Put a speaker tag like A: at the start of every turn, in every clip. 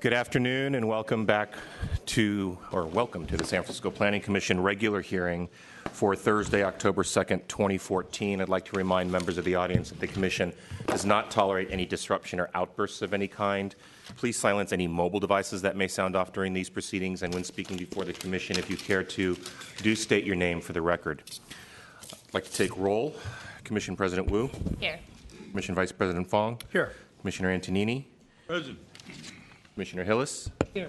A: Good afternoon and welcome to the San Francisco Planning Commission regular hearing for Thursday, October 2nd, 2014. I'd like to remind members of the audience that the Commission does not tolerate any disruption or outbursts of any kind. Please silence any mobile devices that may sound off during these proceedings, and when speaking before the Commission, if you care to, do state your name for the record. I'd like to take roll. Commission President Wu.
B: Here.
A: Commission Vice President Fong.
C: Here.
A: Commissioner Antonini.
C: Present.
A: Commissioner Hillis.
C: Here.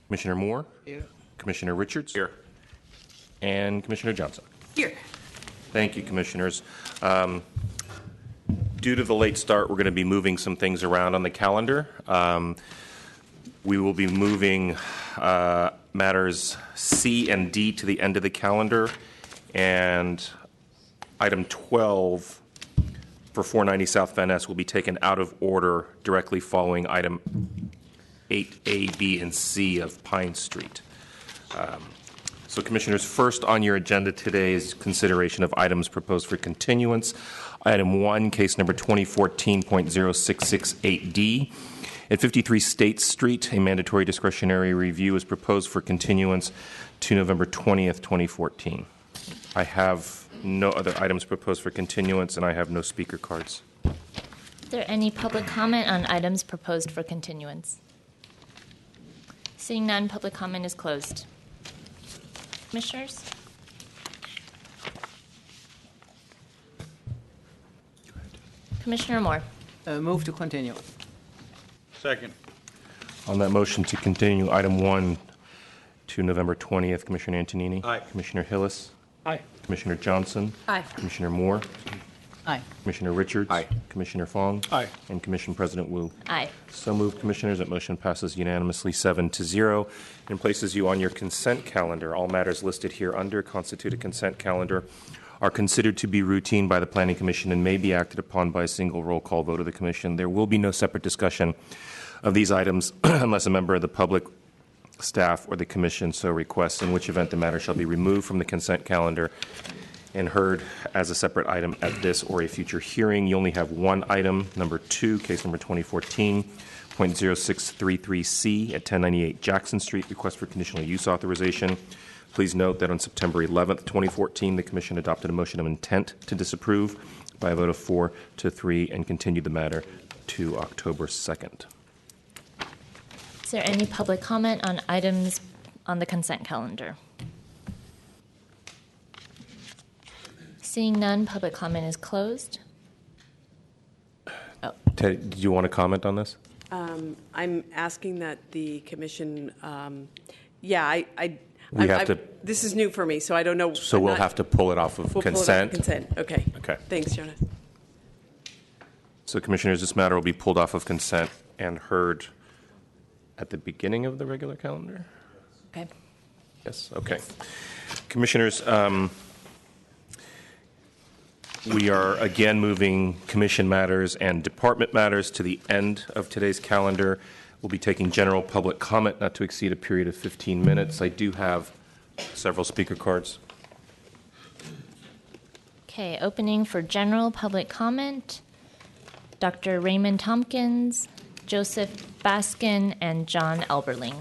A: Commissioner Moore.
C: Here.
A: Commissioner Richards. Here. And Commissioner Johnson.
B: Here.
A: Thank you, Commissioners. Due to the late start, we're going to be moving some things around on the calendar. We will be moving matters C and D to the end of the calendar, and item 12 for 490 South Van Ness will be taken out of order directly following item 8A, B, and C of Pine Street. So, Commissioners, first on your agenda today is consideration of items proposed for continuance. Item 1, case number 2014.0668D. At 53 State Street, a mandatory discretionary review is proposed for continuance to November 20th, 2014. I have no other items proposed for continuance, and I have no speaker cards.
B: Is there any public comment on items proposed for continuance? Seeing none, public comment is closed. Commissioners? Commissioner Moore.
D: Move to continue.
C: Second.
A: On that motion to continue item 1 to November 20th, Commissioner Antonini.
C: Aye.
A: Commissioner Hillis.
C: Aye.
A: Commissioner Johnson.
B: Aye.
A: Commissioner Moore.
D: Aye.
A: Commissioner Richards.
C: Aye.
A: Commissioner Fong.
C: Aye.
A: And Commission President Wu.
B: Aye.
A: So moved, Commissioners. That motion passes unanimously 7-0 and places you on your consent calendar. All matters listed here under constitute a consent calendar are considered to be routine by the Planning Commission and may be acted upon by a single roll call vote of the Commission. There will be no separate discussion of these items unless a member of the public, staff, or the Commission so requests, in which event the matter shall be removed from the consent calendar and heard as a separate item at this or a future hearing. You only have one item, number 2, case number 2014.0633C at 1098 Jackson Street, request for conditional use authorization. Please note that on September 11th, 2014, the Commission adopted a motion of intent to disapprove by a vote of 4-3 and continued the matter to October 2nd.
B: Is there any public comment on items on the consent calendar? Seeing none, public comment is closed. Oh.
A: Ted, did you want to comment on this?
E: I'm asking that the commission, this is new for me, so I don't know.
A: So we'll have to pull it off of consent?
E: Pull it off of consent, okay.
A: Okay.
E: Thanks, Jonas.
A: So, Commissioners, this matter will be pulled off of consent and heard at the beginning of the regular calendar?
B: Okay.
A: Yes, okay. Commissioners, we are again moving commission matters and department matters to the end of today's calendar. We'll be taking general public comment not to exceed a period of 15 minutes. I do have several speaker cards.
B: Okay, opening for general public comment. Dr. Raymond Tompkins, Joseph Baskin, and John Elberling.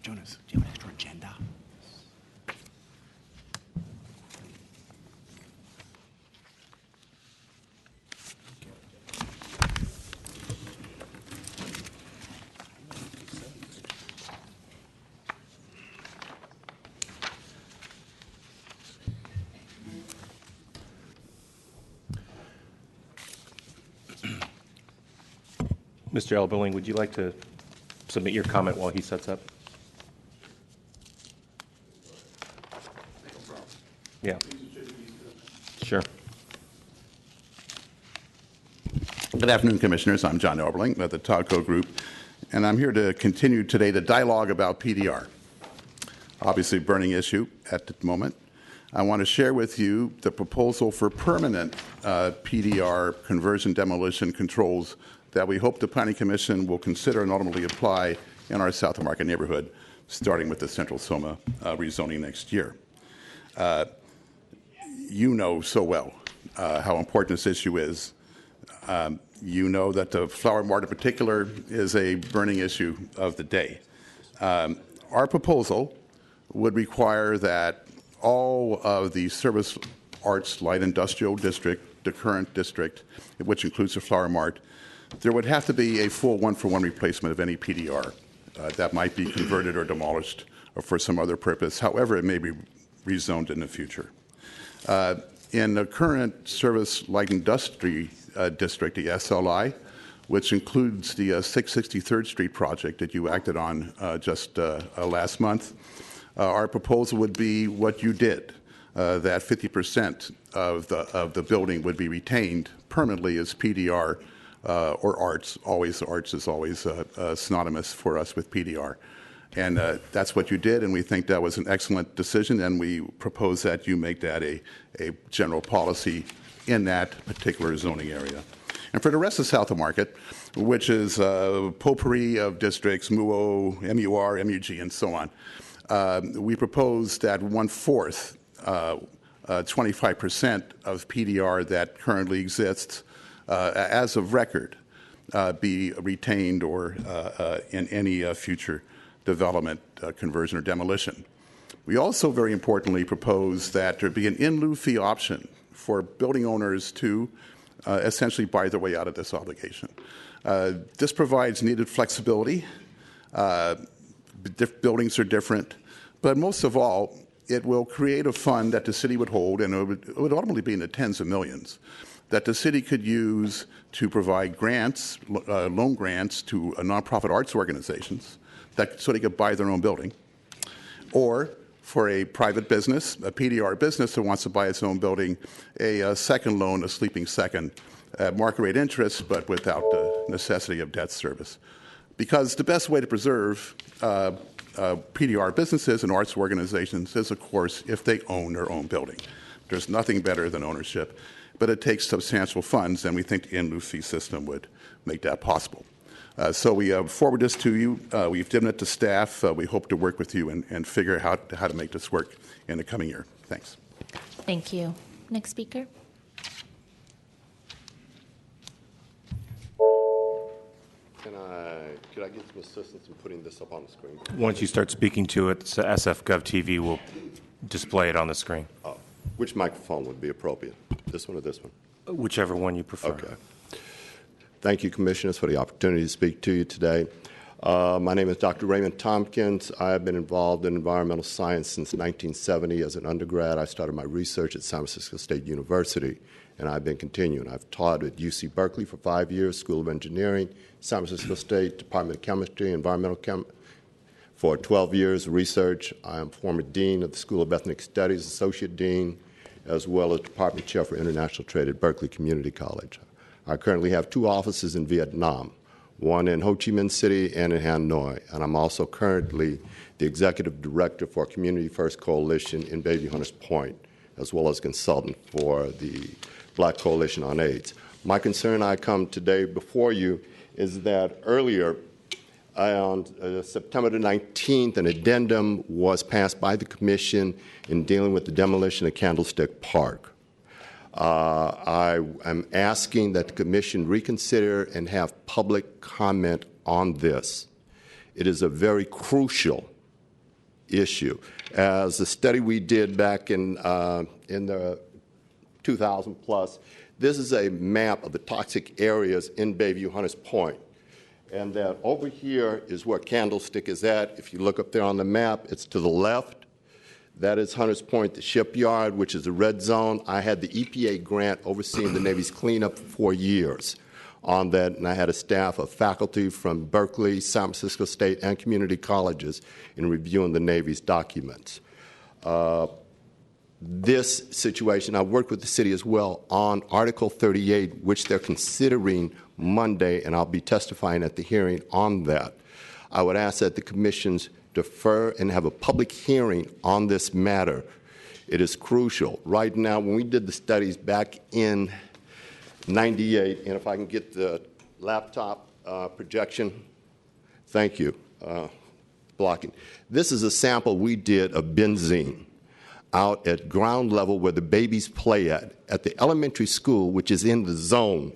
F: Jonas, do you have an extra agenda?
A: Mr. Elberling, would you like to submit your comment while he sets up? Yeah. Sure.
F: Good afternoon, Commissioners. I'm John Elberling of the Todco Group, and I'm here to continue today the dialogue about PDR. Obviously, burning issue at the moment. I want to share with you the proposal for permanent PDR conversion demolition controls that we hope the Planning Commission will consider and ultimately apply in our South of Market neighborhood, starting with the Central Soma rezoning next year. You know so well how important this issue is. You know that the Flower Mart in particular is a burning issue of the day. Our proposal would require that all of the Service Arts Light Industrial District, the current district, which includes the Flower Mart, there would have to be a full one-for-one replacement of any PDR that might be converted or demolished or for some other purpose, however it may be rezoned in the future. In the current Service Light Industry District, the SLI, which includes the 663rd Street project that you acted on just last month, our proposal would be what you did, that 50% of the building would be retained permanently as PDR or arts. Always arts is always synonymous for us with PDR. And that's what you did, and we think that was an excellent decision, and we propose that you make that a general policy in that particular zoning area. And for the rest of South of Market, which is potpourri of districts, MUO, MUR, MUG, and so on, we propose that 1/4, 25% of PDR that currently exists as of record be retained or in any future development, conversion, or demolition. We also, very importantly, propose that there be an in lieu fee option for building owners to essentially buy their way out of this obligation. This provides needed flexibility. Buildings are different, but most of all, it will create a fund that the city would hold, and it would ultimately be in the tens of millions, that the city could use to provide grants, loan grants to nonprofit arts organizations so they could buy their own building, or for a private business, a PDR business that wants to buy its own building, a second loan, a sleeping second, market rate interest, but without the necessity of debt service. Because the best way to preserve PDR businesses and arts organizations is, of course, if they own their own building. There's nothing better than ownership, but it takes substantial funds, and we think the in lieu fee system would make that possible. So we forward this to you. We've given it to staff. We hope to work with you and figure out how to make this work in the coming year. Thanks.
B: Thank you. Next speaker.
G: Could I get some assistance in putting this up on the screen?
A: Once you start speaking to it, SF Gov TV will display it on the screen.
G: Which microphone would be appropriate? This one or this one?
A: Whichever one you prefer.
G: Okay. Thank you, Commissioners, for the opportunity to speak to you today. My name is Dr. Raymond Tompkins. I have been involved in environmental science since 1970. As an undergrad, I started my research at San Francisco State University, and I've been continuing. I've taught at UC Berkeley for 5 years, School of Engineering, San Francisco State Department of Chemistry, Environmental Chem for 12 years of research. I am former Dean of the School of Ethnic Studies, Associate Dean, as well as Department Chair for International Trade at Berkeley Community College. I currently have 2 offices in Vietnam, one in Ho Chi Minh City and in Hanoi, and I'm also currently the Executive Director for Community First Coalition in Bayview Hunters Point, as well as consultant for the Black Coalition on AIDS. My concern I come today before you is that earlier on September the 19th, an addendum was passed by the Commission in dealing with the demolition of Candlestick Park. I am asking that the Commission reconsider and have public comment on this. It is a very crucial issue. As the study we did back in the 2000 plus, this is a map of the toxic areas in Bayview Hunters Point. And that over here is where Candlestick is at. If you look up there on the map, it's to the left. That is Hunters Point, the shipyard, which is a red zone. I had the EPA grant overseeing the Navy's cleanup for 4 years on that, and I had a staff of faculty from Berkeley, San Francisco State, and community colleges in reviewing the Navy's documents. This situation, I worked with the city as well on Article 38, which they're considering Monday, and I'll be testifying at the hearing on that. I would ask that the commissions defer and have a public hearing on this matter. It is crucial. Right now, when we did the studies back in 98, and if I can get the laptop projection, thank you, blocking. This is a sample we did of benzene out at ground level where the babies play at the elementary school, which is in the zone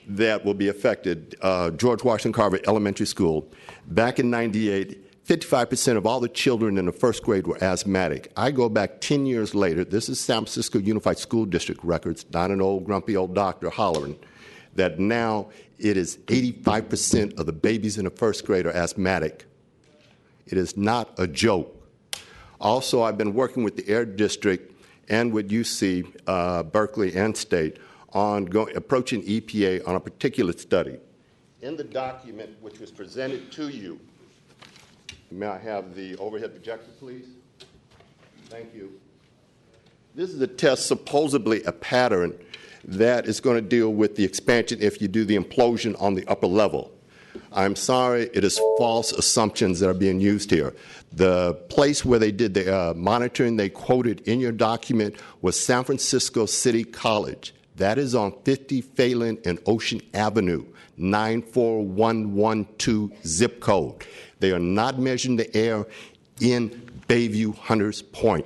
G: that will be affected, George Washington Carver Elementary School. Back in 98, 55% of all the children in the first grade were asthmatic. I go back 10 years later. This is San Francisco Unified School District records, not an old grumpy old doctor hollering, that now it is 85% of the babies in the first grade are asthmatic. It is not a joke. Also, I've been working with the Air District and with UC, Berkeley, and State on approaching EPA on a particulate study. In the document which was presented to you, may I have the overhead projector, please? Thank you. This is a test, supposedly a pattern, that is going to deal with the expansion if you do the implosion on the upper level. I'm sorry, it is false assumptions that are being used here. The place where they did the monitoring they quoted in your document was San Francisco City College. That is on 50 Phelan and Ocean Avenue, 94112 zip code. They are not measuring the air in Bayview Hunters Point.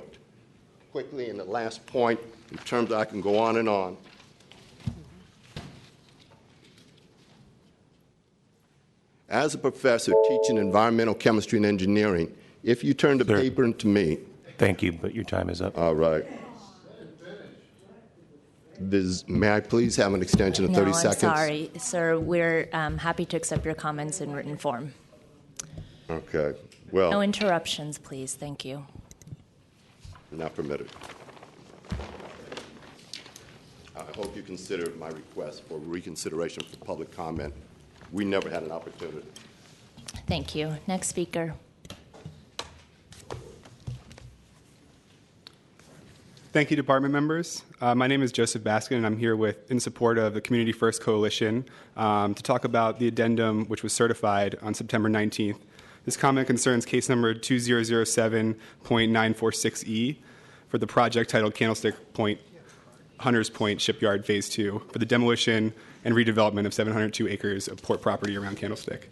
G: Quickly, in the last point, in terms of I can go on and on. As a professor teaching environmental chemistry and engineering, if you turn the paper to me.
A: Thank you, but your time is up.
G: All right. May I please have an extension of 30 seconds?
B: No, I'm sorry, sir. We're happy to accept your comments in written form.
G: Okay. Well,
B: No interruptions, please. Thank you.
G: not permitted. I hope you consider my request for reconsideration for public comment. We never had an opportunity.
B: Thank you. Next speaker.
H: Thank you, department members. My name is Joseph Baskin, and I'm here in support of the Community First Coalition to talk about the addendum which was certified on September 19th. This comment concerns case number 2007.946E for the project titled Candlestick Point, Hunters Point Shipyard Phase 2 for the demolition and redevelopment of 702 acres of port property around Candlestick.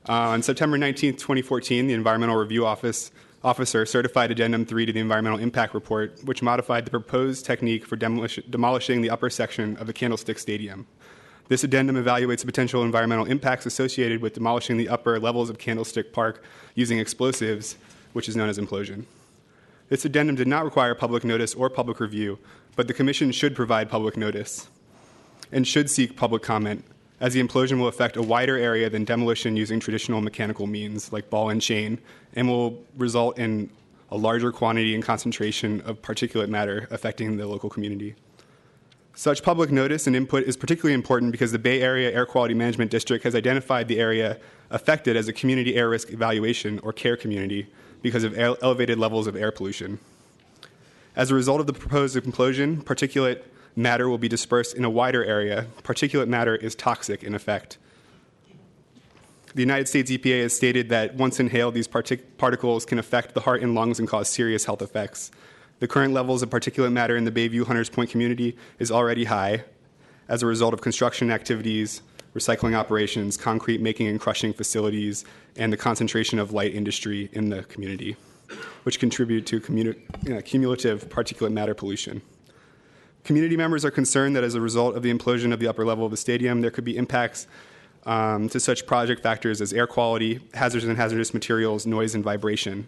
H: On September 19th, 2014, the Environmental Review Officer certified Addendum 3 to the Environmental Impact Report, which modified the proposed technique for demolishing the upper section of the Candlestick Stadium. This addendum evaluates the potential environmental impacts associated with demolishing the upper levels of Candlestick Park using explosives, which is known as implosion. This addendum did not require public notice or public review, but the Commission should provide public notice and should seek public comment, as the implosion will affect a wider area than demolition using traditional mechanical means like ball and chain, and will result in a larger quantity and concentration of particulate matter affecting the local community. Such public notice and input is particularly important because the Bay Area Air Quality Management District has identified the area affected as a community air risk evaluation, or CARE community, because of elevated levels of air pollution. As a result of the proposed implosion, particulate matter will be dispersed in a wider area. Particulate matter is toxic in effect. The United States EPA has stated that once inhaled, these particles can affect the heart and lungs and cause serious health effects. The current levels of particulate matter in the Bayview Hunters Point community is already high as a result of construction activities, recycling operations, concrete making and crushing facilities, and the concentration of light industry in the community, which contribute to cumulative particulate matter pollution. Community members are concerned that as a result of the implosion of the upper level of the stadium, there could be impacts to such project factors as air quality, hazards and hazardous materials, noise, and vibration.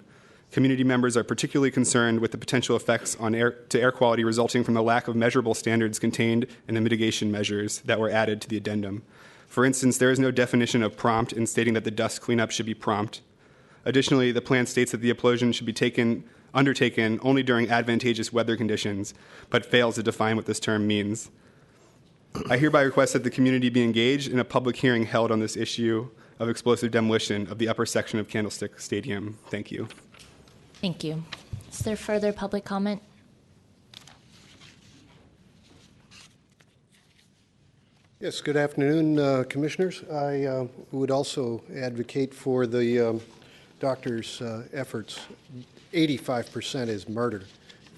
H: Community members are particularly concerned with the potential effects on air quality resulting from the lack of measurable standards contained in the mitigation measures that were added to the addendum. For instance, there is no definition of prompt in stating that the dust cleanup should be prompt. Additionally, the plan states that the implosion should be undertaken only during advantageous weather conditions, but fails to define what this term means. I hereby request that the community be engaged in a public hearing held on this issue of explosive demolition of the upper section of Candlestick Stadium. Thank you.
B: Thank you. Is there further public comment?
I: Yes, good afternoon, Commissioners. I would also advocate for the doctor's efforts. 85% is murder.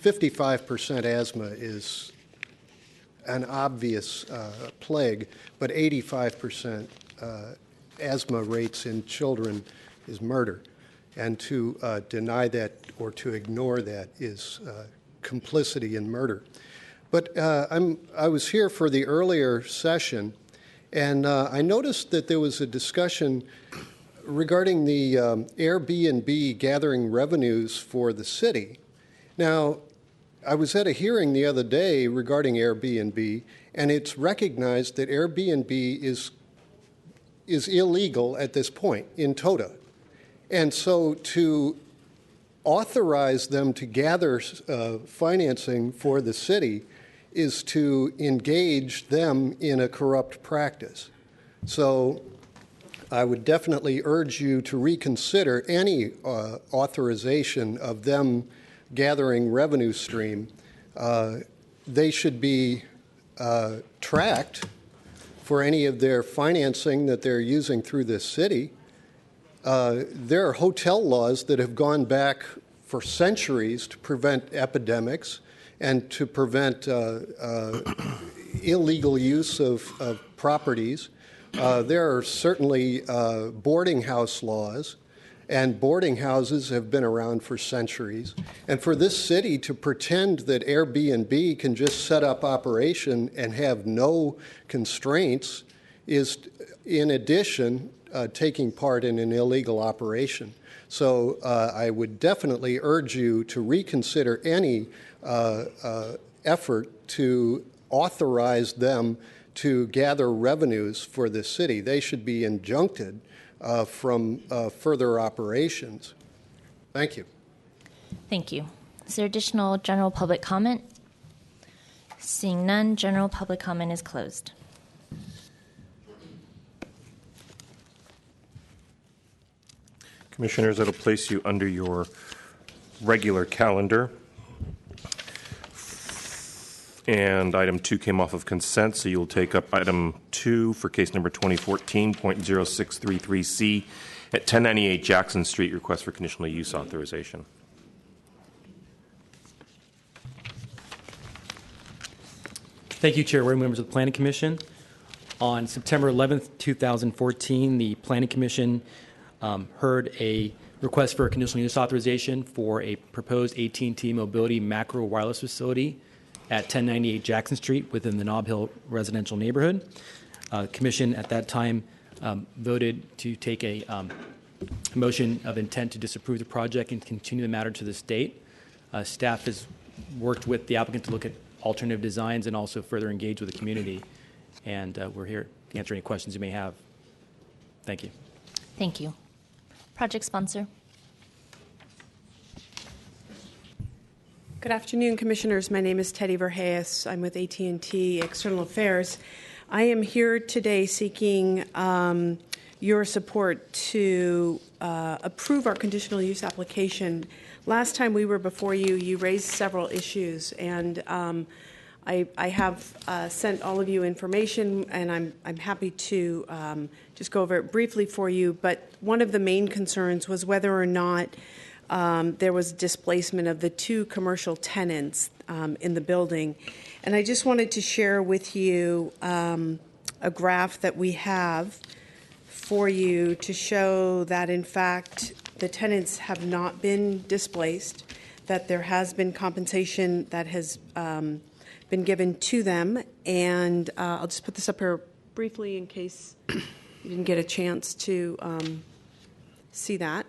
I: 55% asthma is an obvious plague, but 85% asthma rates in children is murder. And to deny that or to ignore that is complicity in murder. But I was here for the earlier session, and I noticed that there was a discussion regarding the Airbnb gathering revenues for the city. Now, I was at a hearing the other day regarding Airbnb, and it's recognized that Airbnb is illegal at this point in TOTA. And so to authorize them to gather financing for the city is to engage them in a corrupt practice. So I would definitely urge you to reconsider any authorization of them gathering revenue stream. They should be tracked for any of their financing that they're using through this city. There are hotel laws that have gone back for centuries to prevent epidemics and to prevent illegal use of properties. There are certainly boarding house laws, and boarding houses have been around for centuries. And for this city to pretend that Airbnb can just set up operation and have no constraints is, in addition, taking part in an illegal operation. So I would definitely urge you to reconsider any effort to authorize them to gather revenues for the city. They should be injuncted from further operations. Thank you.
B: Thank you. Is there additional general public comment? Seeing none, general public comment is closed.
A: Commissioners, that'll place you under your regular calendar. And item 2 came off of consent, so you'll take up item 2 for case number 2014.0633C at 1098 Jackson Street, request for conditional use authorization.
J: Thank you, Chair, members of the Planning Commission. On September 11th, 2014, the Planning Commission heard a request for a conditional use authorization for a proposed AT&T Mobility macro wireless facility at 1098 Jackson Street within the Nob Hill residential neighborhood. The Commission at that time voted to take a motion of intent to disapprove the project and continue the matter to this date. Staff has worked with the applicant to look at alternative designs and also further engage with the community. And we're here to answer any questions you may have. Thank you.
B: Thank you. Project sponsor.
E: Good afternoon, Commissioners. My name is Teddy Verhees. I'm with AT&T External Affairs. I am here today seeking your support to approve our conditional use application. Last time we were before you, you raised several issues, and I have sent all of you information, and I'm happy to just go over it briefly for you. But one of the main concerns was whether or not there was displacement of the 2 commercial tenants in the building. And I just wanted to share with you a graph that we have for you to show that, in fact, the tenants have not been displaced, that there has been compensation that has been given to them. And I'll just put this up here briefly in case you didn't get a chance to see that.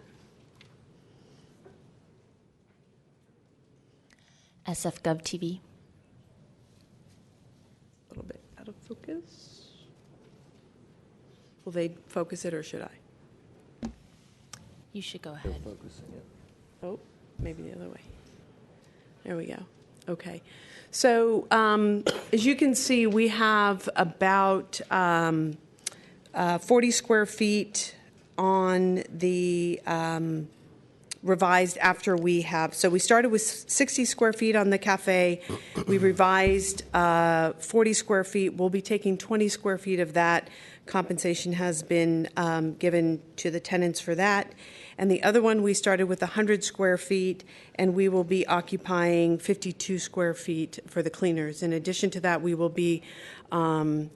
B: SF Gov TV.
E: A little bit out of focus. Will they focus it, or should I?
B: You should go ahead.
E: Oh, maybe the other way. There we go. Okay. So as you can see, we have about 40 square feet on the revised after we have. So we started with 60 square feet on the cafe. We revised 40 square feet. We'll be taking 20 square feet of that, compensation has been given to the tenants for that. And the other one, we started with 100 square feet, and we will be occupying 52 square feet for the cleaners. In addition to that, we will be putting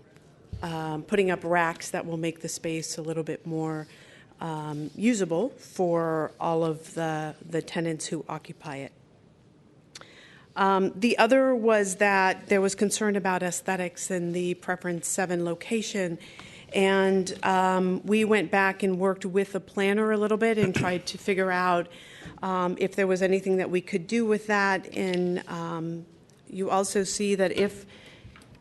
E: up racks that will make the space a little bit more usable for all of the tenants who occupy it. The other was that there was concern about aesthetics in the Preference 7 location. And we went back and worked with the planner a little bit and tried to figure out if there was anything that we could do with that. And you also see that if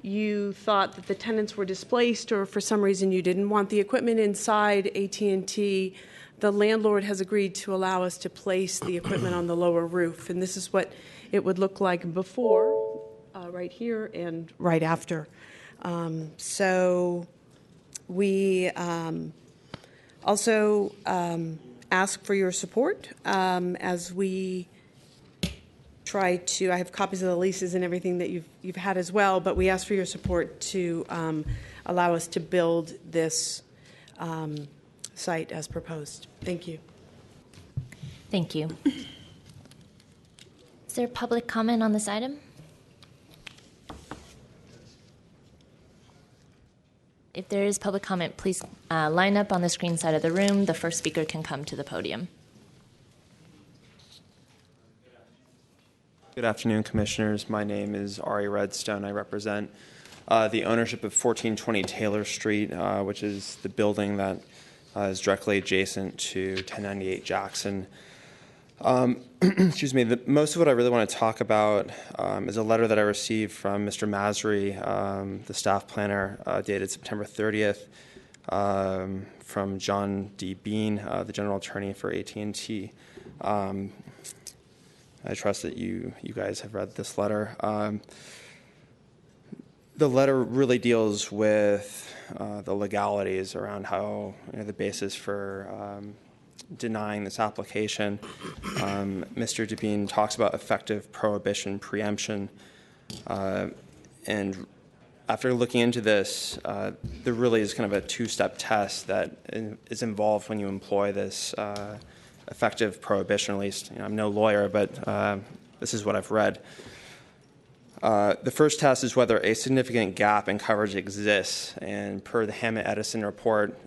E: you thought that the tenants were displaced or for some reason you didn't want the equipment inside AT&T, the landlord has agreed to allow us to place the equipment on the lower roof. And this is what it would look like before, right here, and right after. So we also ask for your support as we try to, I have copies of the leases and everything that you've had as well, but we ask for your support to allow us to build this site as proposed. Thank you.
B: Thank you. Is there public comment on this item? If there is public comment, please line up on the screen side of the room. The first speaker can come to the podium.
K: Good afternoon, Commissioners. My name is Ari Redstone. I represent the ownership of 1420 Taylor Street, which is the building that is directly adjacent to 1098 Jackson. Excuse me. Most of what I really want to talk about is a letter that I received from Mr. Masri, the staff planner, dated September 30th, from John D. Bean, the general attorney for AT&T. I trust that you guys have read this letter. The letter really deals with the legalities around how, the basis for denying this application. Mr. DeBean talks about effective prohibition preemption. And after looking into this, there really is kind of a two-step test that is involved when you employ this effective prohibition, at least. I'm no lawyer, but this is what I've read. The first test is whether a significant gap in coverage exists. And per the Hammett Edison report,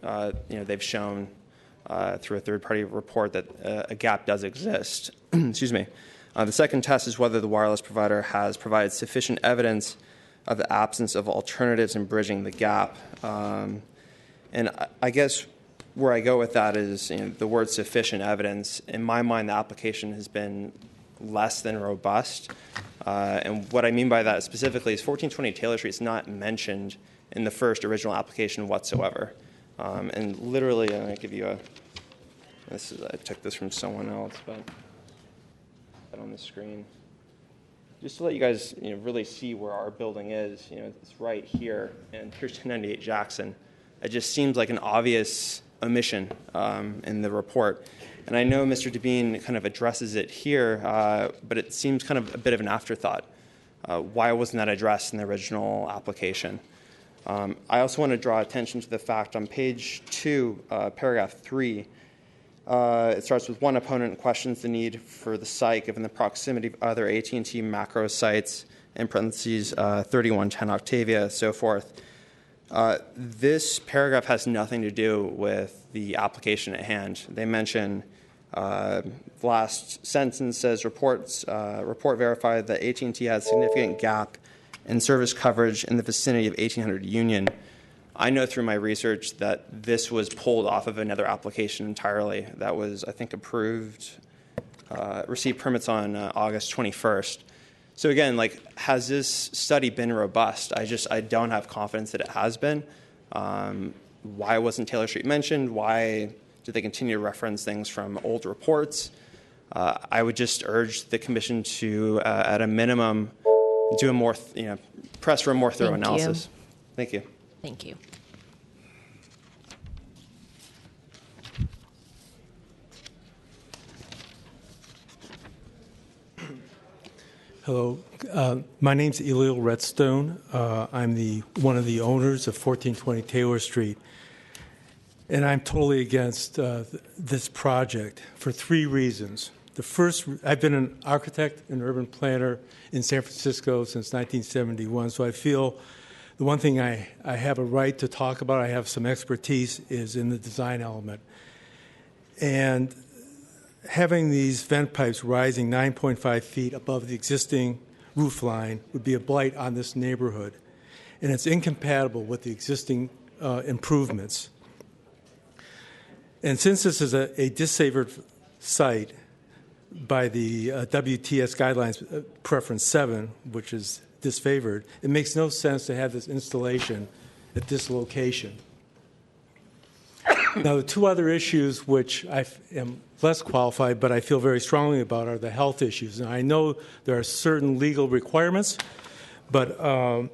K: they've shown through a third-party report that a gap does exist. Excuse me. The second test is whether the wireless provider has provided sufficient evidence of the absence of alternatives in bridging the gap. And I guess where I go with that is the word sufficient evidence. In my mind, the application has been less than robust. And what I mean by that specifically is 1420 Taylor Street is not mentioned in the first original application whatsoever. And literally, I'm going to give you I took this from someone else, but put on the screen. Just to let you guys really see where our building is, it's right here, and here's 1098 Jackson. It just seems like an obvious omission in the report. And I know Mr. DeBean kind of addresses it here, but it seems kind of a bit of an afterthought. Why wasn't that addressed in the original application? I also want to draw attention to the fact on page 2, paragraph 3, it starts with one opponent questions the need for the site given the proximity of other AT&T macro sites, in parentheses, 3110 Octavia, so forth. This paragraph has nothing to do with the application at hand. They mention the last sentence says report verified that AT&T has significant gap in service coverage in the vicinity of 1800 Union. I know through my research that this was pulled off of another application entirely that was, I think, approved, received permits on August 21st. So again, has this study been robust? I don't have confidence that it has been. Why wasn't Taylor Street mentioned? Why did they continue to reference things from old reports? I would just urge the commission to, at a minimum, do a more, press for a more thorough analysis. Thank you.
B: Thank you.
L: Hello, my name's Elil Redstone. I'm one of the owners of 1420 Taylor Street. and I'm totally against this project for three reasons. The first, I've been an architect and urban planner in San Francisco since 1971, so I feel the one thing I have a right to talk about, I have some expertise, is in the design element. And having these vent pipes rising 9.5 feet above the existing roof line would be a blight on this neighborhood, and it's incompatible with the existing improvements. And since this is a disfavored site by the WTS guidelines, preference 7, which is disfavored, it makes no sense to have this installation at this location. Now, the two other issues which I am less qualified, but I feel very strongly about, are the health issues. Now, I know there are certain legal requirements, but so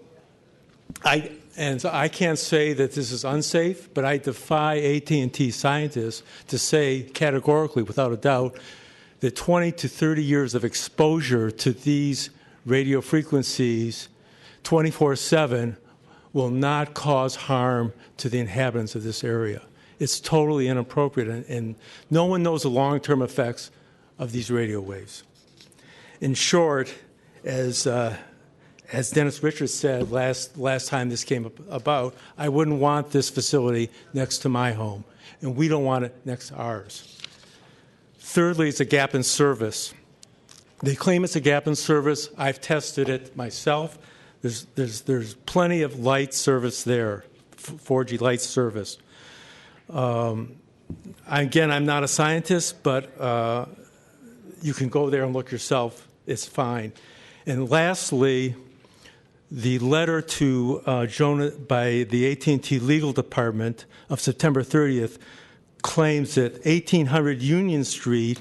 L: I can't say that this is unsafe, but I defy AT&T scientists to say categorically, without a doubt, that 20 to 30 years of exposure to these radio frequencies 24/7 will not cause harm to the inhabitants of this area. It's totally inappropriate, and no one knows the long-term effects of these radio waves. In short, as Dennis Richards said last time this came about, I wouldn't want this facility next to my home, and we don't want it next to ours. Thirdly, it's a gap in service. They claim it's a gap in service. I've tested it myself. There's plenty of light service there, 4G light service. Again, I'm not a scientist, but you can go there and look yourself. It's fine. And lastly, the letter to Jonah by the AT&T legal department of September 30th claims that 1800 Union Street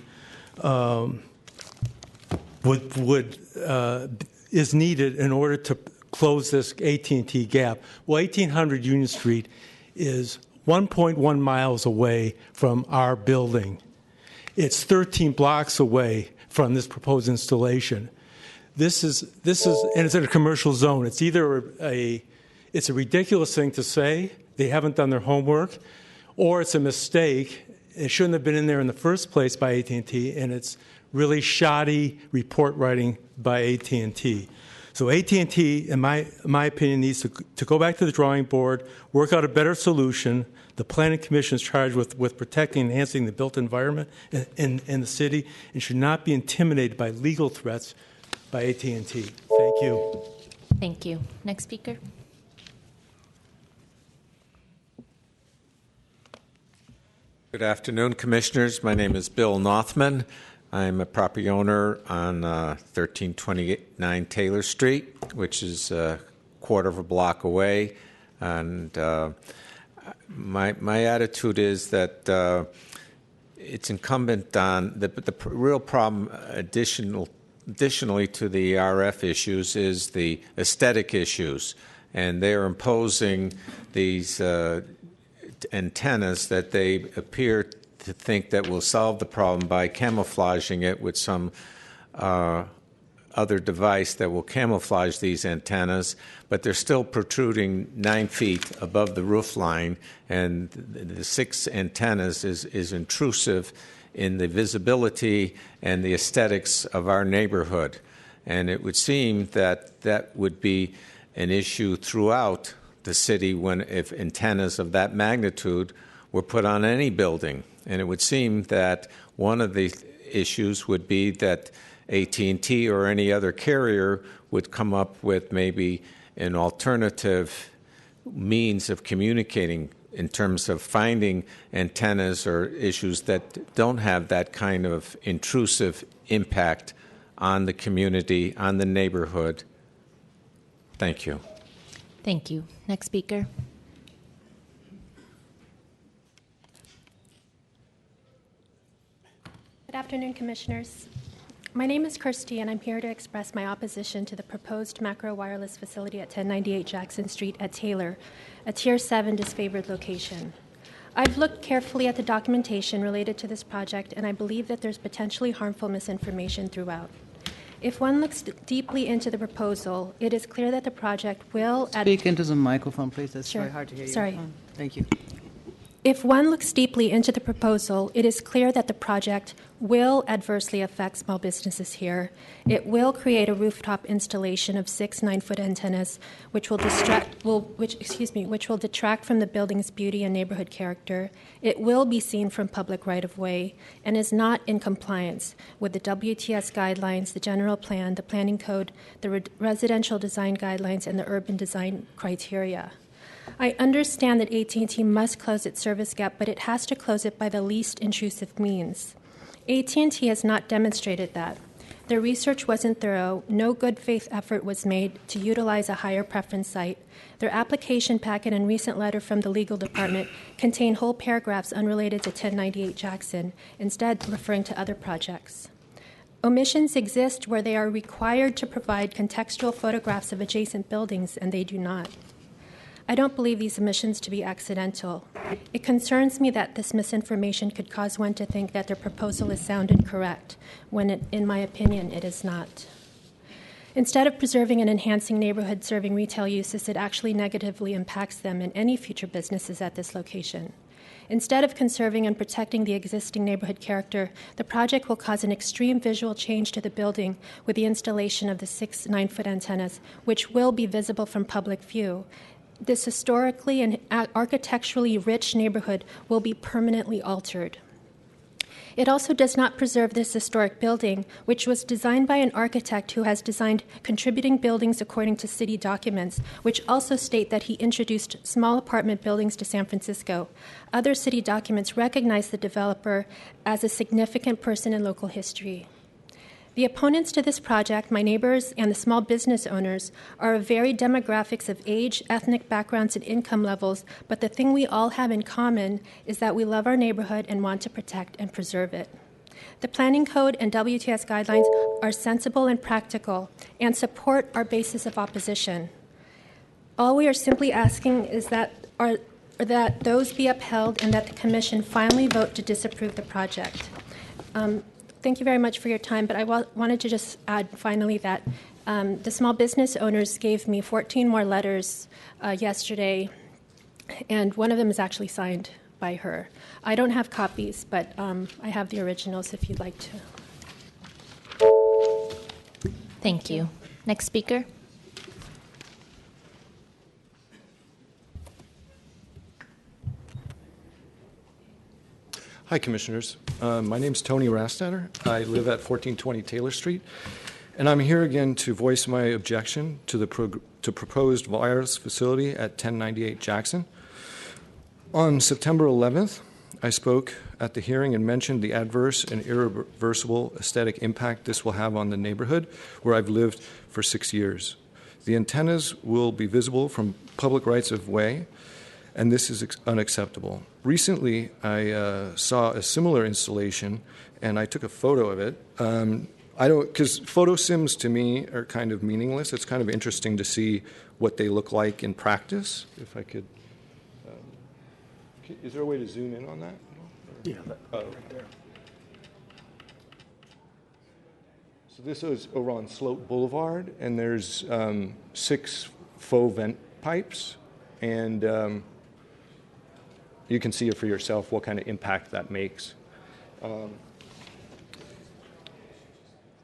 L: is needed in order to close this AT&T gap. Well, 1800 Union Street is 1.1 miles away from our building. It's 13 blocks away from this proposed installation. This is, and it's in a commercial zone. It's either it's a ridiculous thing to say, they haven't done their homework, or it's a mistake. It shouldn't have been in there in the first place by AT&T, and it's really shoddy report writing by AT&T. So AT&T, in my opinion, needs to go back to the drawing board, work out a better solution. The Planning Commission is charged with protecting and enhancing the built environment in the city and should not be intimidated by legal threats by AT&T. Thank you.
B: Thank you. Next speaker.
M: Good afternoon, Commissioners. My name is Bill Nothman. I'm a property owner on 1329 Taylor Street, which is a quarter of a block away. And my attitude is that it's incumbent on the real problem, additionally to the RF issues, is the aesthetic issues. And they're imposing these antennas that they appear to think that will solve the problem by camouflaging it with some other device that will camouflage these antennas, but they're still protruding 9 feet above the roof line, and the 6 antennas is intrusive in the visibility and the aesthetics of our neighborhood. And it would seem that that would be an issue throughout the city if antennas of that magnitude were put on any building. And it would seem that one of the issues would be that AT&T or any other carrier would come up with maybe an alternative means of communicating in terms of finding antennas or issues that don't have that kind of intrusive impact on the community, on the neighborhood. Thank you.
B: Thank you. Next speaker.
N: Good afternoon, Commissioners. My name is Kirsty, and I'm here to express my opposition to the proposed macro wireless facility at 1098 Jackson Street at Taylor, a Tier 7 disfavored location. I've looked carefully at the documentation related to this project, and I believe that there's potentially harmful misinformation throughout. If one looks deeply into the proposal, it is clear that the project will...
D: Speak into the microphone, please. That's
N: Sure.
D: very hard to hear you.
N: Sorry.
D: Thank you.
N: If one looks deeply into the proposal, it is clear that the project will adversely affect small businesses here. It will create a rooftop installation of 6 9-foot antennas, which will detract from the building's beauty and neighborhood character. It will be seen from public right-of-way and is not in compliance with the WTS guidelines, the general plan, the planning code, the residential design guidelines, and the urban design criteria. I understand that AT&T must close its service gap, but it has to close it by the least intrusive means. AT&T has not demonstrated that. Their research wasn't thorough. No good faith effort was made to utilize a higher preference site. Their application packet and recent letter from the legal department contain whole paragraphs unrelated to 1098 Jackson, instead referring to other projects. Omissions exist where they are required to provide contextual photographs of adjacent buildings, and they do not. I don't believe these omissions to be accidental. It concerns me that this misinformation could cause one to think that their proposal is sound and correct, when, in my opinion, it is not. Instead of preserving and enhancing neighborhood serving retail uses, it actually negatively impacts them and any future businesses at this location. Instead of conserving and protecting the existing neighborhood character, the project will cause an extreme visual change to the building with the installation of the 6 9-foot antennas, which will be visible from public view. This historically and architecturally rich neighborhood will be permanently altered. It also does not preserve this historic building, which was designed by an architect who has designed contributing buildings according to city documents, which also state that he introduced small apartment buildings to San Francisco. Other city documents recognize the developer as a significant person in local history. The opponents to this project, my neighbors and the small business owners, are of varied demographics of age, ethnic backgrounds, and income levels, but the thing we all have in common is that we love our neighborhood and want to protect and preserve it. The Planning Code and WTS guidelines are sensible and practical and support our basis of opposition. All we are simply asking is that those be upheld and that the Commission finally vote to disapprove the project. Thank you very much for your time, but I wanted to just add finally that the small business owners gave me 14 more letters yesterday, and one of them is actually signed by her. I don't have copies, but I have the originals if you'd like to.
B: Thank you. Next speaker.
O: Hi, Commissioners. My name is Tony Rastatter. I live at 1420 Taylor Street, and I'm here again to voice my objection to the proposed wireless facility at 1098 Jackson. On September 11th, I spoke at the hearing and mentioned the adverse and irreversible aesthetic impact this will have on the neighborhood where I've lived for 6 years. The antennas will be visible from public rights of way, and this is unacceptable. Recently, I saw a similar installation, and I took a photo of it. Because photo sims to me are kind of meaningless. It's kind of interesting to see what they look like in practice. If I could, is there a way to zoom in on that?
L: Yeah, right there.
O: So this is over on Sloat Boulevard, and there's 6 faux vent pipes, and you can see it for yourself what kind of impact that makes.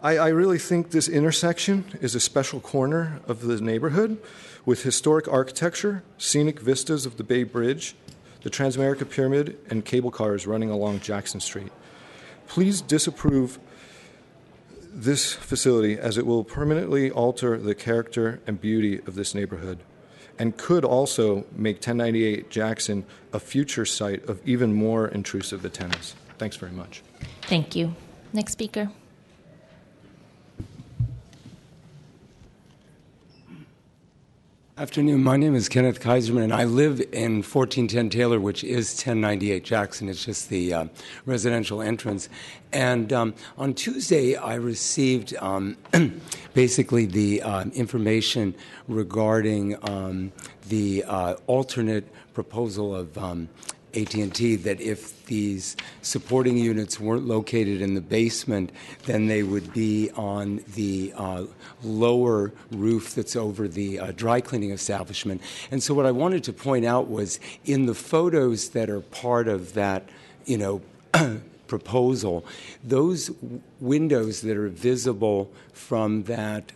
O: I really think this intersection is a special corner of the neighborhood with historic architecture, scenic vistas of the Bay Bridge, the Transamerica Pyramid, and cable cars running along Jackson Street. Please disapprove this facility as it will permanently alter the character and beauty of this neighborhood and could also make 1098 Jackson a future site of even more intrusive antennas. Thanks very much.
B: Thank you. Next speaker.
P: Afternoon. My name is Kenneth Kaiserman, and I live in 1410 Taylor, which is 1098 Jackson. It's just the residential entrance. And on Tuesday, I received basically the information regarding the alternate proposal of AT&T that if these supporting units weren't located in the basement, then they would be on the lower roof that's over the dry cleaning establishment. And so what I wanted to point out was in the photos that are part of that, proposal, those windows that are visible from that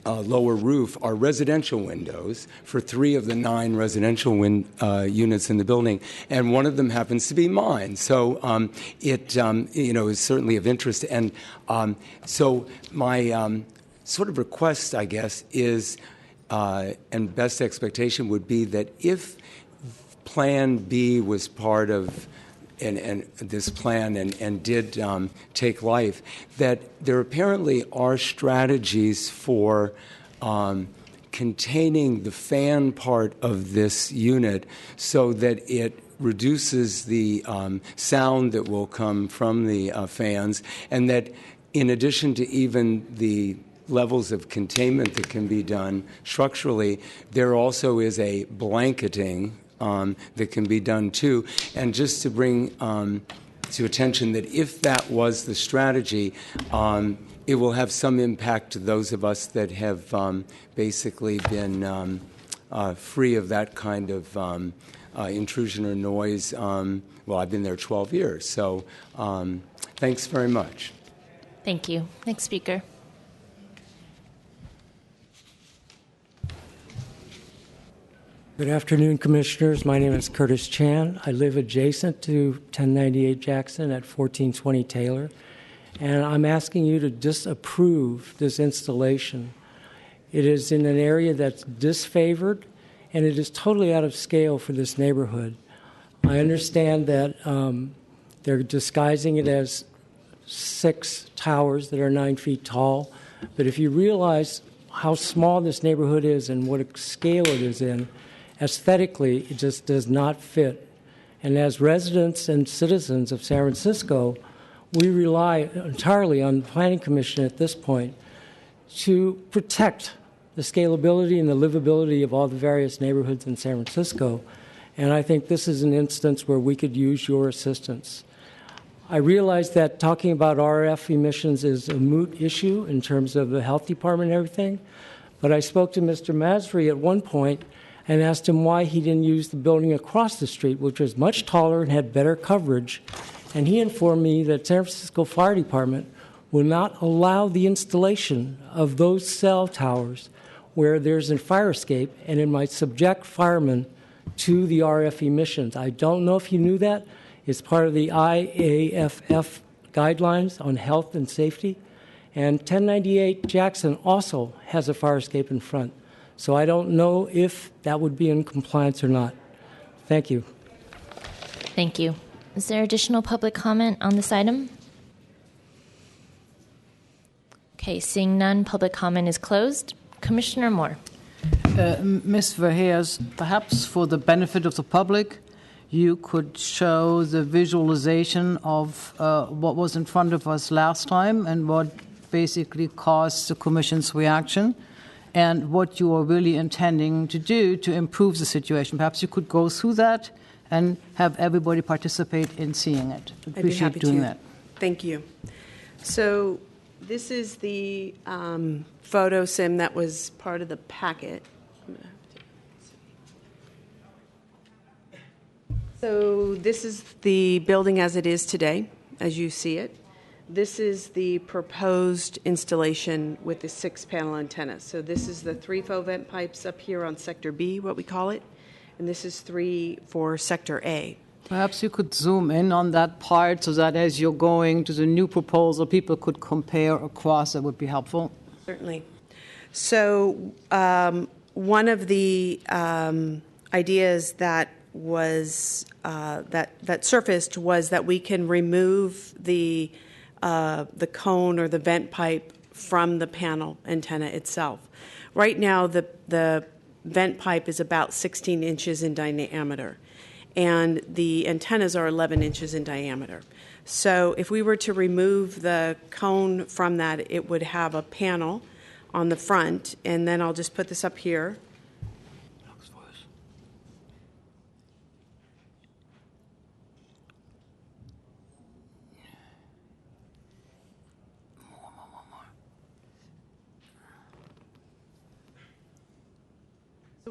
P: lower roof are residential windows for 3 of the 9 residential units in the building, and one of them happens to be mine. So it is certainly of interest. And so my sort of request, I guess, is, and best expectation would be that if Plan B was part of and this plan and did take life, that there apparently are strategies for containing the fan part of this unit so that it reduces the sound that will come from the fans, and that in addition to even the levels of containment that can be done structurally, there also is a blanketing that can be done too. And just to bring to attention that if that was the strategy, it will have some impact to those of us that have basically been free of that kind of intrusion or noise. Well, I've been there 12 years. So thanks very much.
B: Thank you. Next speaker.
Q: Good afternoon, Commissioners. My name is Curtis Chan. I live adjacent to 1098 Jackson at 1420 Taylor, and I'm asking you to disapprove this installation. It is in an area that's disfavored, and it is totally out of scale for this neighborhood. I understand that they're disguising it as 6 towers that are 9 feet tall, but if you realize how small this neighborhood is and what scale it is in, aesthetically, it just does not fit. And as residents and citizens of San Francisco, we rely entirely on the Planning Commission at this point to protect the scalability and the livability of all the various neighborhoods in San Francisco. And I think this is an instance where we could use your assistance. I realize that talking about RF emissions is a moot issue in terms of the health department and everything, but I spoke to Mr. Masri at one point and asked him why he didn't use the building across the street, which was much taller and had better coverage. And he informed me that San Francisco Fire Department will not allow the installation of those cell towers where there's a fire escape, and it might subject firemen to the RF emissions. I don't know if you knew that. It's part of the IAFF guidelines on health and safety. And 1098 Jackson also has a fire escape in front. So I don't know if that would be in compliance or not. Thank you.
B: Thank you. Is there additional public comment on this item? Okay, seeing none, public comment is closed. Commissioner Moore.
D: Ms. Verhees, perhaps for the benefit of the public, you could show the visualization of what was in front of us last time and what basically caused the Commission's reaction, and what you are really intending to do to improve the situation. Perhaps you could go through that and have everybody participate in seeing it.
E: I'd be happy
D: doing
E: to.
D: that.
E: Thank you. So this is the photo sim that was part of the packet. So this is the building as it is today, as you see it. This is the proposed installation with the 6-panel antenna. So this is the 3 faux vent pipes up here on Sector B, what we call it, and this is 3 for Sector A.
D: Perhaps you could zoom in on that part so that as you're going to the new proposal, people could compare across. That would be helpful.
E: Certainly. So one of the ideas that was that surfaced was that we can remove the cone or the vent pipe from the panel antenna itself. Right now, the vent pipe is about 16 inches in diameter, and the antennas are 11 inches in diameter. So if we were to remove the cone from that, it would have a panel on the front, and then I'll just put this up here.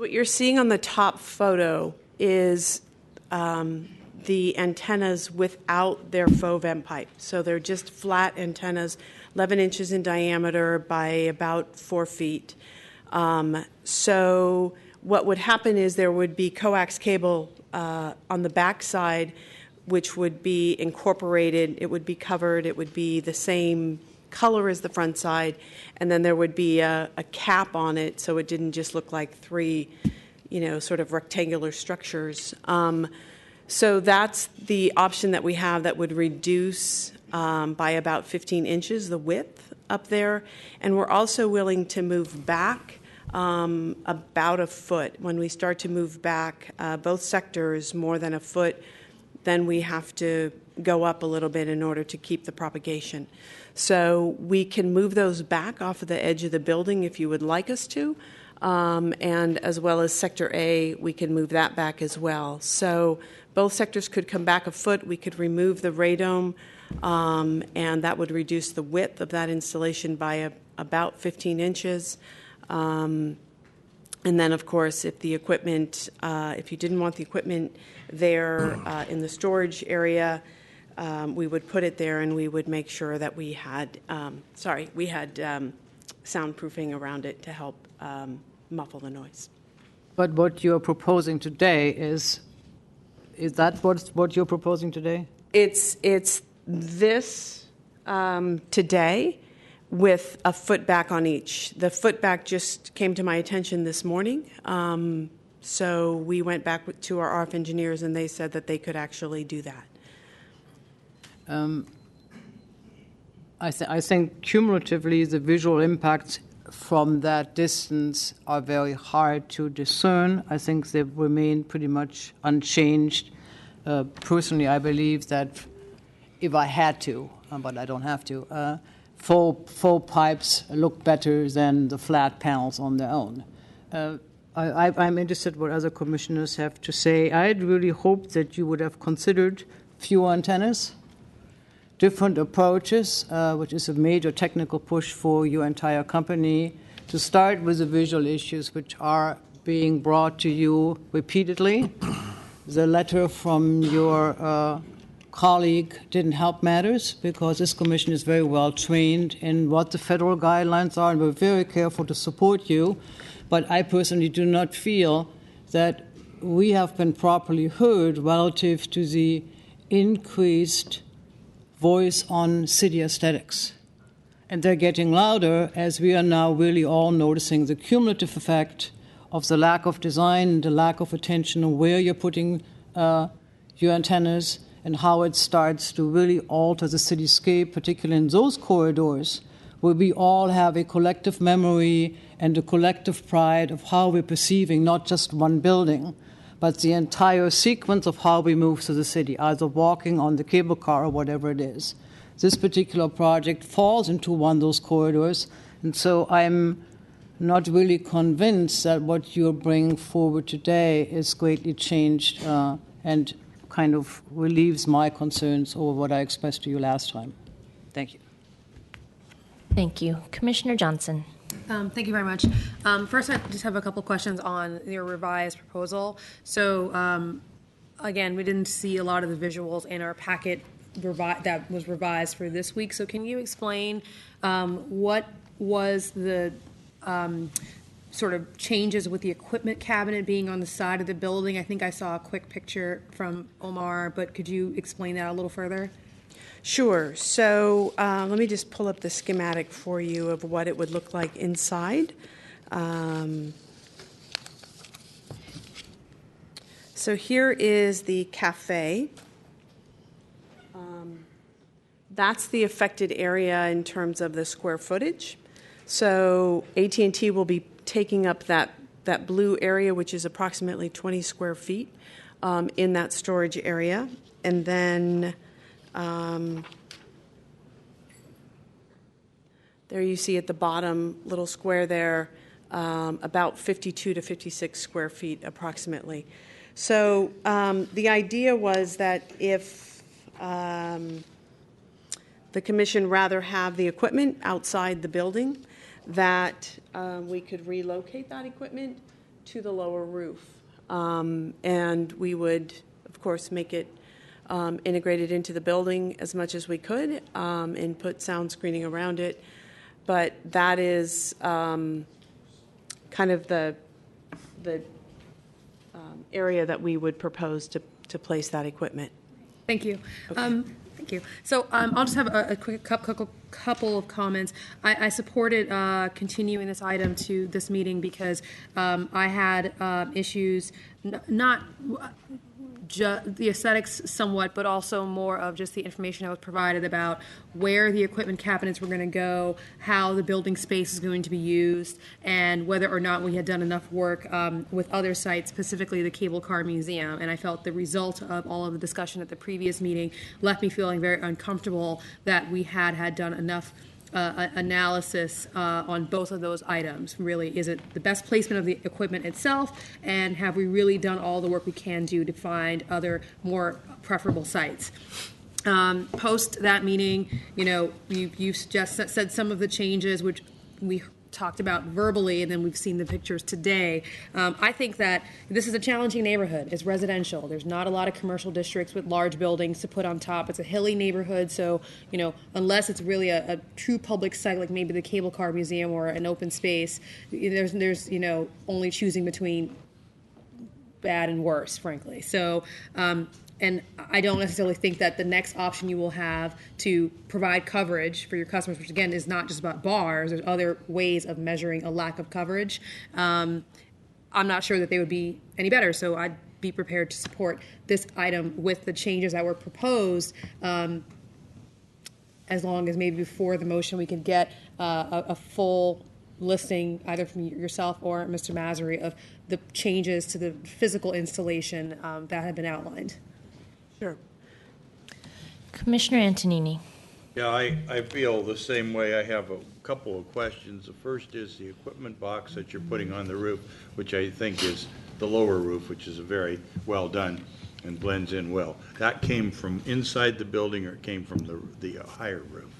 E: what you're seeing on the top photo is the antennas without their faux vent pipe. So they're just flat antennas, 11 inches in diameter by about 4 feet. So what would happen is there would be coax cable on the back side, which would be incorporated. It would be covered. It would be the same color as the front side, and then there would be a cap on it, so it didn't just look like three, sort of rectangular structures. So that's the option that we have that would reduce by about 15 inches the width up there, and we're also willing to move back about a foot. When we start to move back both sectors more than a foot, then we have to go up a little bit in order to keep the propagation. So we can move those back off of the edge of the building if you would like us to, and as well as Sector A, we can move that back as well. So both sectors could come back a foot. We could remove the radome, and that would reduce the width of that installation by about 15 inches. And then, of course, if the equipment, if you didn't want the equipment there in the storage area, we would put it there, and we would make sure that we had, soundproofing around it to help muffle the noise.
D: But what you're proposing today is that what you're proposing today?
E: It's this today with a foot back on each. The foot back just came to my attention this morning. So we went back to our RF engineers, and they said that they could actually do that.
D: I think cumulatively the visual impacts from that distance are very hard to discern. I think they remain pretty much unchanged. Personally, I believe that if I had to, but I don't have to, faux pipes look better than the flat panels on their own. I'm interested what other commissioners have to say. I'd really hoped that you would have considered fewer antennas, different approaches, which is a major technical push for your entire company, to start with the visual issues which are being brought to you repeatedly. The letter from your colleague didn't help matters because this commission is very well trained in what the federal guidelines are, and we're very careful to support you. But I personally do not feel that we have been properly heard relative to the increased voice on city aesthetics. And they're getting louder as we are now really all noticing the cumulative effect of the lack of design, the lack of attention on where you're putting your antennas, and how it starts to really alter the cityscape, particularly in those corridors where we all have a collective memory and a collective pride of how we're perceiving not just one building, but the entire sequence of how we move through the city, either walking on the cable car or whatever it is. This particular project falls into one of those corridors, and so I'm not really convinced that what you're bringing forward today is greatly changed and kind of relieves my concerns over what I expressed to you last time. Thank you.
B: Thank you. Commissioner Johnson.
R: Thank you very much. First, I just have a couple questions on your revised proposal. So, again, we didn't see a lot of the visuals in our packet that was revised for this week. So can you explain what was the sort of changes with the equipment cabinet being on the side of the building? I think I saw a quick picture from Omar, but could you explain that a little further?
E: Sure. So let me just pull up the schematic for you of what it would look like inside. So here is the cafe. That's the affected area in terms of the square footage. So AT&T will be taking up that blue area, which is approximately 20 square feet in that storage area. And then there you see at the bottom little square there, about 52 to 56 square feet approximately. So the idea was that if the commission rather have the equipment outside the building, that we could relocate that equipment to the lower roof. And we would, of course, make it integrated into the building as much as we could and put sound screening around it. But that is kind of the area that we would propose to place that equipment.
R: Thank you. Thank you. So I'll just have a quick couple of comments. I supported continuing this item to this meeting because I had issues, not the aesthetics somewhat, but also more of just the information I was provided about where the equipment cabinets were going to go, how the building space is going to be used, and whether or not we had done enough work with other sites, specifically the Cable Car Museum. And I felt the result of all of the discussion at the previous meeting left me feeling very uncomfortable that we had done enough analysis on both of those items. Really, is it the best placement of the equipment itself, and have we really done all the work we can do to find other more preferable sites? Post that meeting, you just said some of the changes which we talked about verbally, and then we've seen the pictures today. I think that this is a challenging neighborhood. It's residential. There's not a lot of commercial districts with large buildings to put on top. It's a hilly neighborhood, so unless it's really a true public site like maybe the Cable Car Museum or an open space, there's only choosing between bad and worse, frankly. So. And I don't necessarily think that the next option you will have to provide coverage for your customers, which again is not just about bars, there's other ways of measuring a lack of coverage. I'm not sure that they would be any better, so I'd be prepared to support this item with the changes that were proposed, as long as maybe before the motion we could get a full listing either from yourself or Mr. Masary of the changes to the physical installation that have been outlined.
E: Sure.
B: Commissioner Antonini.
C: Yeah, I feel the same way. I have a couple of questions. The first is the equipment box that you're putting on the roof, which I think is the lower roof, which is very well done and blends in well. That came from inside the building, or it came from the higher roof?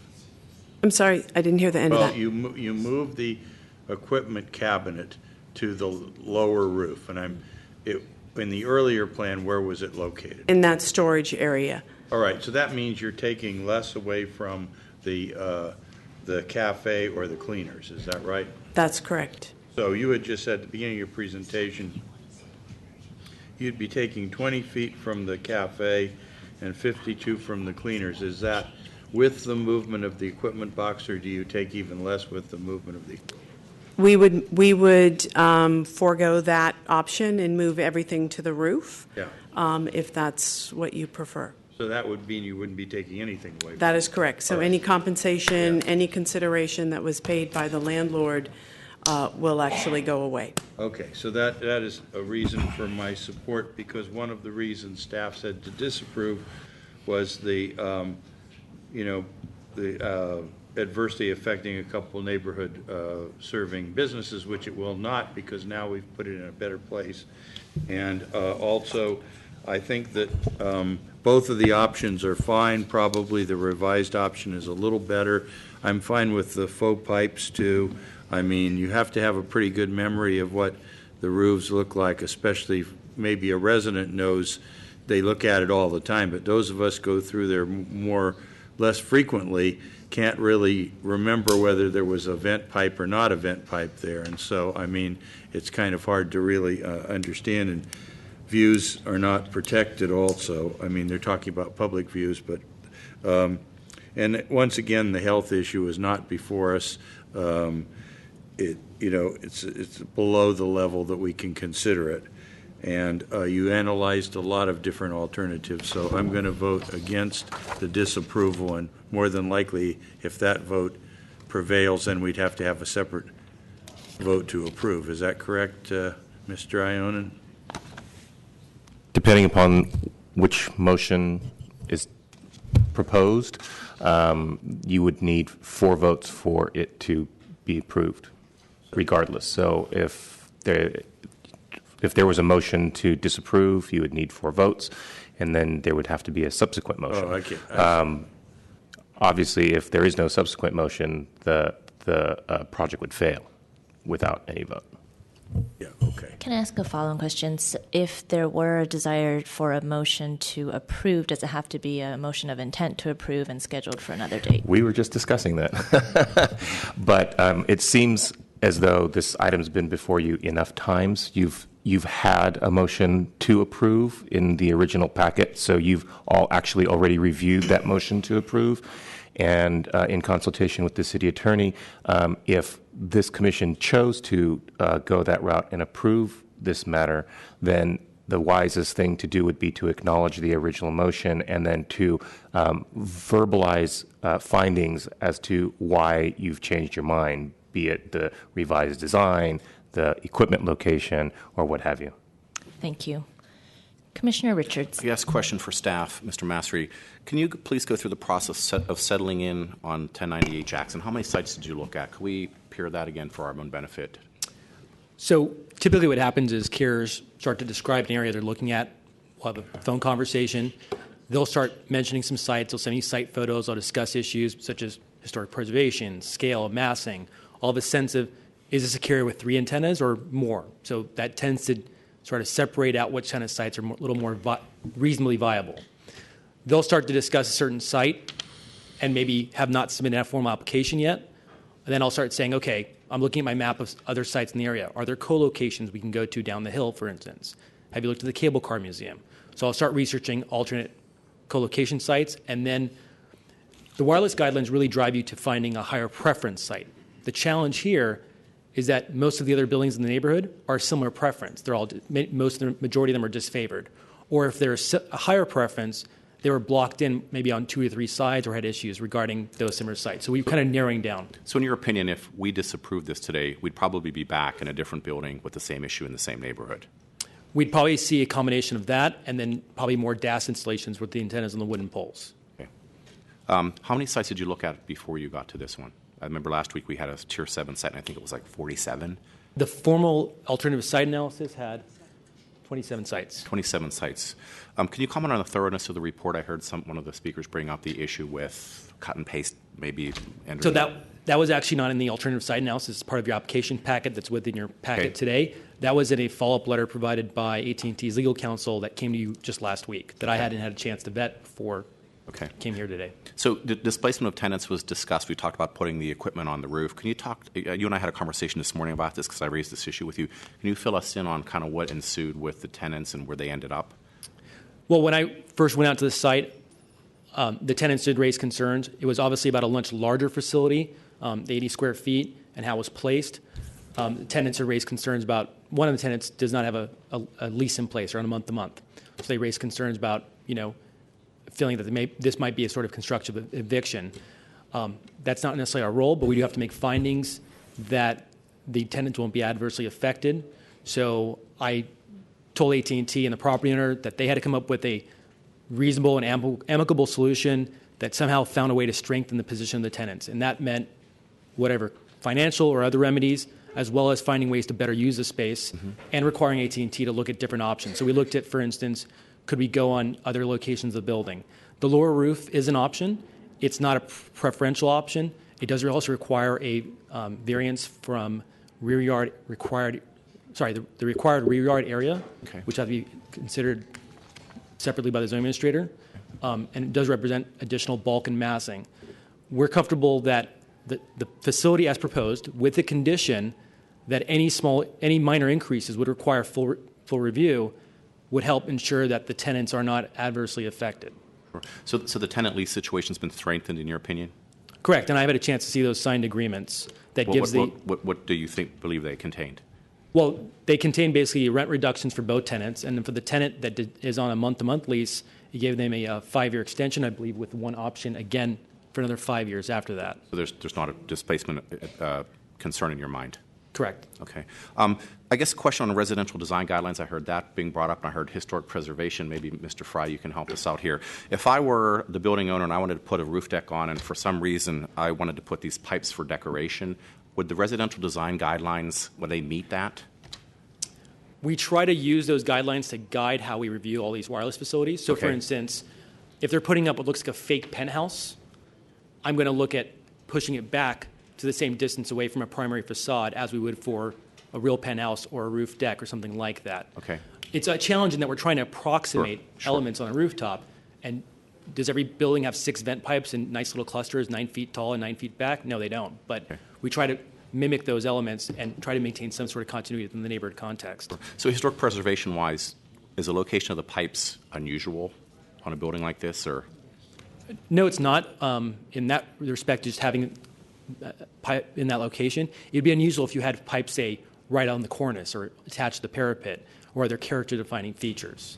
E: I'm sorry, I didn't hear the end of that.
C: Well, you moved the equipment cabinet to the lower roof, and in the earlier plan, where was it located?
E: In that storage area.
C: All right, so that means you're taking less away from the cafe or the cleaners, is that right?
E: That's correct.
C: So you had just said at the beginning of your presentation, you'd be taking 20 feet from the cafe and 52 from the cleaners. Is that with the movement of the equipment box, or do you take even less with the movement of the equipment?
E: We would forego that option and move everything to the roof, if that's what you prefer.
C: So that would mean you wouldn't be taking anything away.
E: That is correct. So any compensation, any consideration that was paid by the landlord will actually go away.
C: Okay, so that is a reason for my support, because one of the reasons staff said to disapprove was the adversely affecting a couple neighborhood serving businesses, which it will not, because now we've put it in a better place. And also, I think that both of the options are fine. Probably the revised option is a little better. I'm fine with the faux pipes too. I mean, you have to have a pretty good memory of what the roofs look like, especially maybe a resident knows they look at it all the time, but those of us go through there less frequently can't really remember whether there was a vent pipe or not a vent pipe there. And so, I mean, it's kind of hard to really understand, and views are not protected also. I mean, they're talking about public views, but, and once again, the health issue is not before us. It's below the level that we can consider it. And you analyzed a lot of different alternatives, so I'm going to vote against the disapproval, and more than likely, if that vote prevails, then we'd have to have a separate vote to approve. Is that correct, Mr. Ionen?
A: Depending upon which motion is proposed, you would need 4 votes for it to be approved, regardless. So if there was a motion to disapprove, you would need 4 votes, and then there would have to be a subsequent motion.
C: Oh, okay.
A: Obviously, if there is no subsequent motion, the project would fail without any vote.
S: Yeah, okay.
B: Can I ask a follow-on question? If there were a desire for a motion to approve, does it have to be a motion of intent to approve and scheduled for another date?
A: We were just discussing that. But it seems as though this item's been before you enough times. You've had a motion to approve in the original packet, so you've all actually already reviewed that motion to approve. And in consultation with the city attorney, if this commission chose to go that route and approve this matter, then the wisest thing to do would be to acknowledge the original motion and then to verbalize findings as to why you've changed your mind, be it the revised design, the equipment location, or what have you.
B: Thank you. Commissioner Richards.
T: Yes, question for staff, Mr. Massery. Can you please go through the process of settling in on 1098 Jackson? How many sites did you look at? Could we peer that again for our own benefit?
J: So typically what happens is carriers start to describe an area they're looking at. We'll have a phone conversation. They'll start mentioning some sites. They'll send me site photos. I'll discuss issues such as historic preservation, scale, massing, all of a sense of, is this a carrier with 3 antennas or more? So that tends to sort of separate out which kind of sites are a little more reasonably viable. They'll start to discuss a certain site and maybe have not submitted a formal application yet. And then I'll start saying, okay, I'm looking at my map of other sites in the area. Are there co-locations we can go to down the hill, for instance? Have you looked at the Cable Car Museum? So I'll start researching alternate co-location sites, and then the wireless guidelines really drive you to finding a higher preference site. The challenge here is that most of the other buildings in the neighborhood are similar preference. They're all, most of the majority of them are disfavored. Or if there's a higher preference, they were blocked in maybe on 2 or 3 sides or had issues regarding those similar sites. So we're kind of narrowing down.
T: So in your opinion, if we disapprove this today, we'd probably be back in a different building with the same issue in the same neighborhood?
J: We'd probably see a combination of that and then probably more DAS installations with the antennas on the wooden poles.
T: Okay. How many sites did you look at before you got to this one? I remember last week we had a Tier 7 site, and I think it was like 47.
J: The formal alternative site analysis had 27 sites.
T: 27 sites. Can you comment on the thoroughness of the report? I heard one of the speakers bring up the issue with cut and paste, maybe.
J: So that was actually not in the alternative site analysis. It's part of your application packet that's within your packet today. That was in a follow-up letter provided by AT&T's legal counsel that came to you just last week that I hadn't had a chance to vet before I came here today.
T: So the displacement of tenants was discussed. We talked about putting the equipment on the roof. Can you talk, you and I had a conversation this morning about this because I raised this issue with you. Can you fill us in on kind of what ensued with the tenants and where they ended up?
J: Well, when I first went out to the site, the tenants did raise concerns. It was obviously about a much larger facility, the 80 square feet, and how it was placed. The tenants had raised concerns about, one of the tenants does not have a lease in place or on a month-to-month. So they raised concerns about, feeling that this might be a sort of constructive eviction. That's not necessarily our role, but we do have to make findings that the tenants won't be adversely affected. So I told AT&T and the property owner that they had to come up with a reasonable and amicable solution that somehow found a way to strengthen the position of the tenants. And that meant whatever financial or other remedies, as well as finding ways to better use the space and requiring AT&T to look at different options. So we looked at, for instance, could we go on other locations of the building? The lower roof is an option. It's not a preferential option. It does also require a variance from the required rear yard area, which has to be considered separately by the zoning administrator, and it does represent additional bulk and massing. We're comfortable that the facility as proposed, with the condition that any minor increases would require full review, would help ensure that the tenants are not adversely affected.
T: So the tenant lease situation's been strengthened in your opinion?
J: Correct, and I've had a chance to see those signed agreements that gives
T: What do you believe they contained?
J: Well, they contain basically rent reductions for both tenants, and then for the tenant that is on a month-to-month lease, you gave them a 5-year extension, I believe, with one option again for another 5 years after that.
T: So there's not a displacement concern in your mind?
J: Correct.
T: Okay. I guess a question on residential design guidelines. I heard that being brought up, and I heard historic preservation. Maybe, Mr. Fry, you can help us out here. If I were the building owner and I wanted to put a roof deck on, and for some reason I wanted to put these pipes for decoration, would the residential design guidelines, would they meet that?
J: We try to use those guidelines to guide how we review all these wireless facilities. So, for instance, if they're putting up what looks like a fake penthouse, I'm going to look at pushing it back to the same distance away from a primary facade as we would for a real penthouse or a roof deck or something like that.
T: Okay.
J: It's a challenge in that we're trying to approximate elements on a rooftop. And does every building have 6 vent pipes in nice little clusters, 9 feet tall and 9 feet back? No, they don't. But we try to mimic those elements and try to maintain some sort of continuity within the neighborhood context.
T: So historic preservation-wise, is the location of the pipes unusual on a building like this, or?
J: No, it's not. In that respect, just having pipe in that location, it'd be unusual if you had pipes, say, right on the cornice or attached to the parapet, or other character-defining features.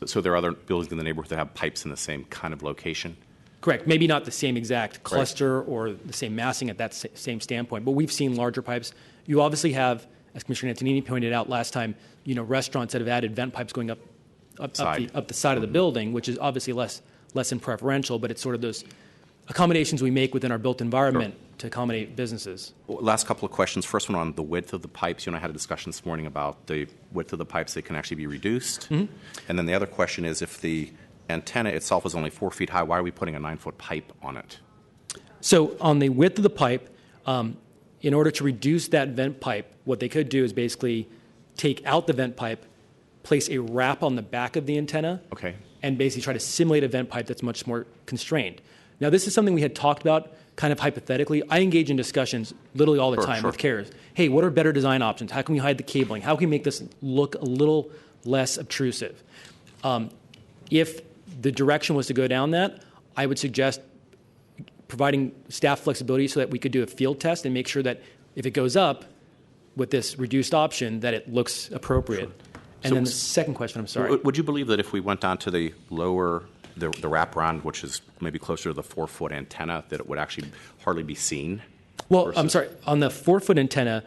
T: So there are other buildings in the neighborhood that have pipes in the same kind of location?
J: Correct. Maybe not the same exact cluster or the same massing at that same standpoint, but we've seen larger pipes. You obviously have, as Commissioner Antonini pointed out last time, restaurants that have added vent pipes going up the side of the building, which is obviously less than preferential, but it's sort of those accommodations we make within our built environment to accommodate businesses.
T: Well, last couple of questions. First one on the width of the pipes. You and I had a discussion this morning about the width of the pipes that can actually be reduced.
J: Mm-hmm.
T: And then the other question is, if the antenna itself is only 4 feet high, why are we putting a 9-foot pipe on it?
J: So on the width of the pipe, in order to reduce that vent pipe, what they could do is basically take out the vent pipe, place a wrap on the back of the antenna,
T: Okay.
J: and basically try to simulate a vent pipe that's much more constrained. Now, this is something we had talked about kind of hypothetically. I engage in discussions literally all the time with carriers. Hey, what are better design options? How can we hide the cabling? How can we make this look a little less obtrusive? If the direction was to go down that, I would suggest providing staff flexibility so that we could do a field test and make sure that if it goes up with this reduced option, that it looks appropriate. And then the second question, I'm sorry.
T: Would you believe that if we went down to the lower, the wraparound, which is maybe closer to the 4-foot antenna, that it would actually hardly be seen?
J: Well, I'm sorry. On the 4-foot antenna,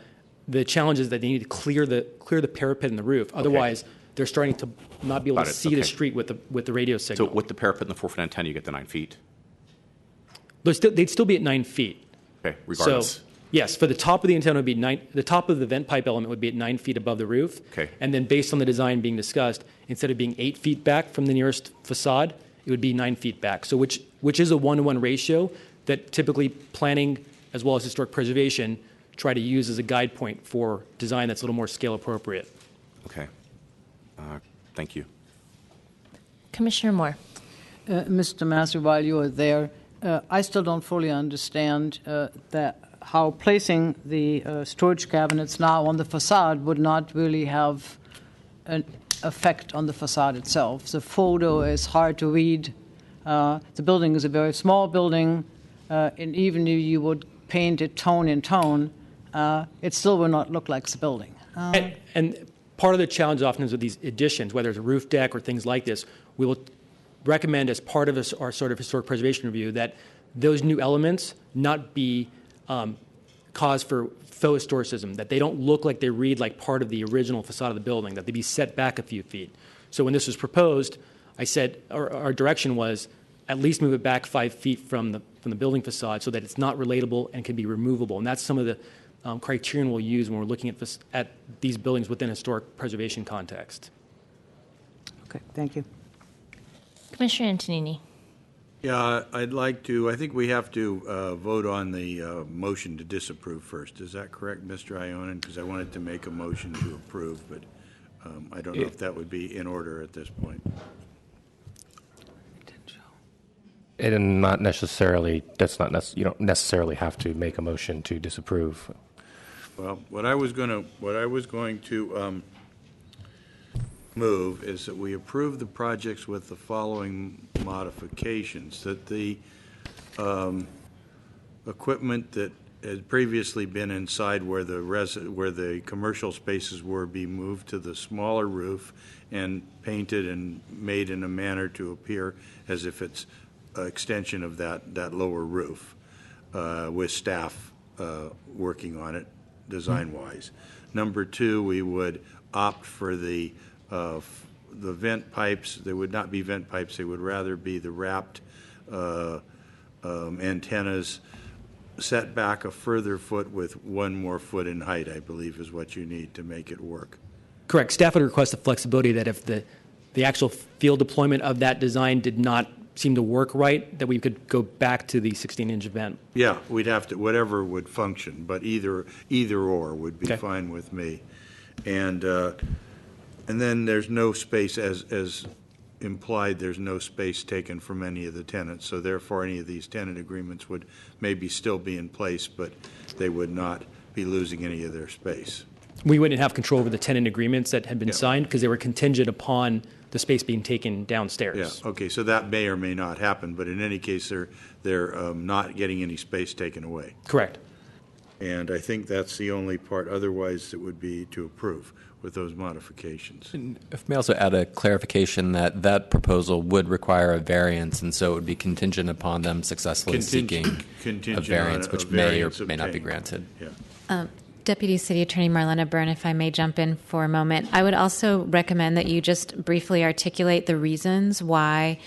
J: the challenge is that they need to clear the parapet and the roof. Otherwise, they're starting to not be able to see the street with the radio signal.
T: So with the parapet and the 4-foot antenna, you get the 9 feet?
J: They'd still be at 9 feet.
T: Okay, regardless.
J: So, yes, for the top of the antenna would be the top of the vent pipe element would be at 9 feet above the roof.
T: Okay.
J: And then based on the design being discussed, instead of being 8 feet back from the nearest facade, it would be 9 feet back. So which is a 1-to-1 ratio that typically planning as well as historic preservation try to use as a guide point for design that's a little more scale appropriate.
T: Okay. Thank you.
B: Commissioner Moore.
D: Mr. Massey, while you are there, I still don't fully understand that how placing the storage cabinets now on the facade would not really have an effect on the facade itself. The photo is hard to read. The building is a very small building, and even if you would paint it tone in tone, it still will not look like the building.
J: And part of the challenge often is with these additions, whether it's a roof deck or things like this, we will recommend as part of our sort of historic preservation review that those new elements not be cause for faux historicism, that they don't look like they read like part of the original facade of the building, that they be set back a few feet. So when this was proposed, I said our direction was at least move it back 5 feet from the building facade so that it's not relatable and can be removable. And that's some of the criterion we'll use when we're looking at these buildings within a historic preservation context.
D: Okay, thank you.
B: Commissioner Antonini.
C: Yeah, I'd like to, I think we have to vote on the motion to disapprove first. Is that correct, Mr. Ionin? Because I wanted to make a motion to approve, but I don't know if that would be in order at this point.
A: And not necessarily, you don't necessarily have to make a motion to disapprove.
C: Well, what I was going to move is that we approve the projects with the following modifications: that the equipment that had previously been inside where the commercial spaces were be moved to the smaller roof and painted and made in a manner to appear as if it's an extension of that lower roof, with staff working on it design-wise. Number two, we would opt for the vent pipes. They would not be vent pipes. They would rather be the wrapped antennas set back a further foot with 1 more foot in height, I believe, is what you need to make it work.
J: Correct. Staff would request the flexibility that if the actual field deployment of that design did not seem to work right, that we could go back to the 16-inch vent.
C: Yeah, we'd have to, whatever would function, but either or would be
J: Okay.
C: fine with me. And then there's no space, as implied, there's no space taken from any of the tenants. So therefore, any of these tenant agreements would maybe still be in place, but they would not be losing any of their space.
J: We wouldn't have control over the tenant agreements that had been
C: Yeah.
J: signed because they were contingent upon the space being taken downstairs.
C: Yeah, okay, so that may or may not happen, but in any case, they're not getting any space taken away.
J: Correct.
C: And I think that's the only part, otherwise it would be to approve with those modifications.
S: If I may also add a clarification that that proposal would require a variance, and so it would be contingent upon them successfully seeking a
C: Contingent
S: variance,
C: on
S: which
C: a
S: may or
C: variance
S: may not be
C: obtained.
S: granted.
C: Yeah.
U: Deputy City Attorney Marlena Byrne, if I may jump in for a moment, I would also recommend that you just briefly articulate the reasons why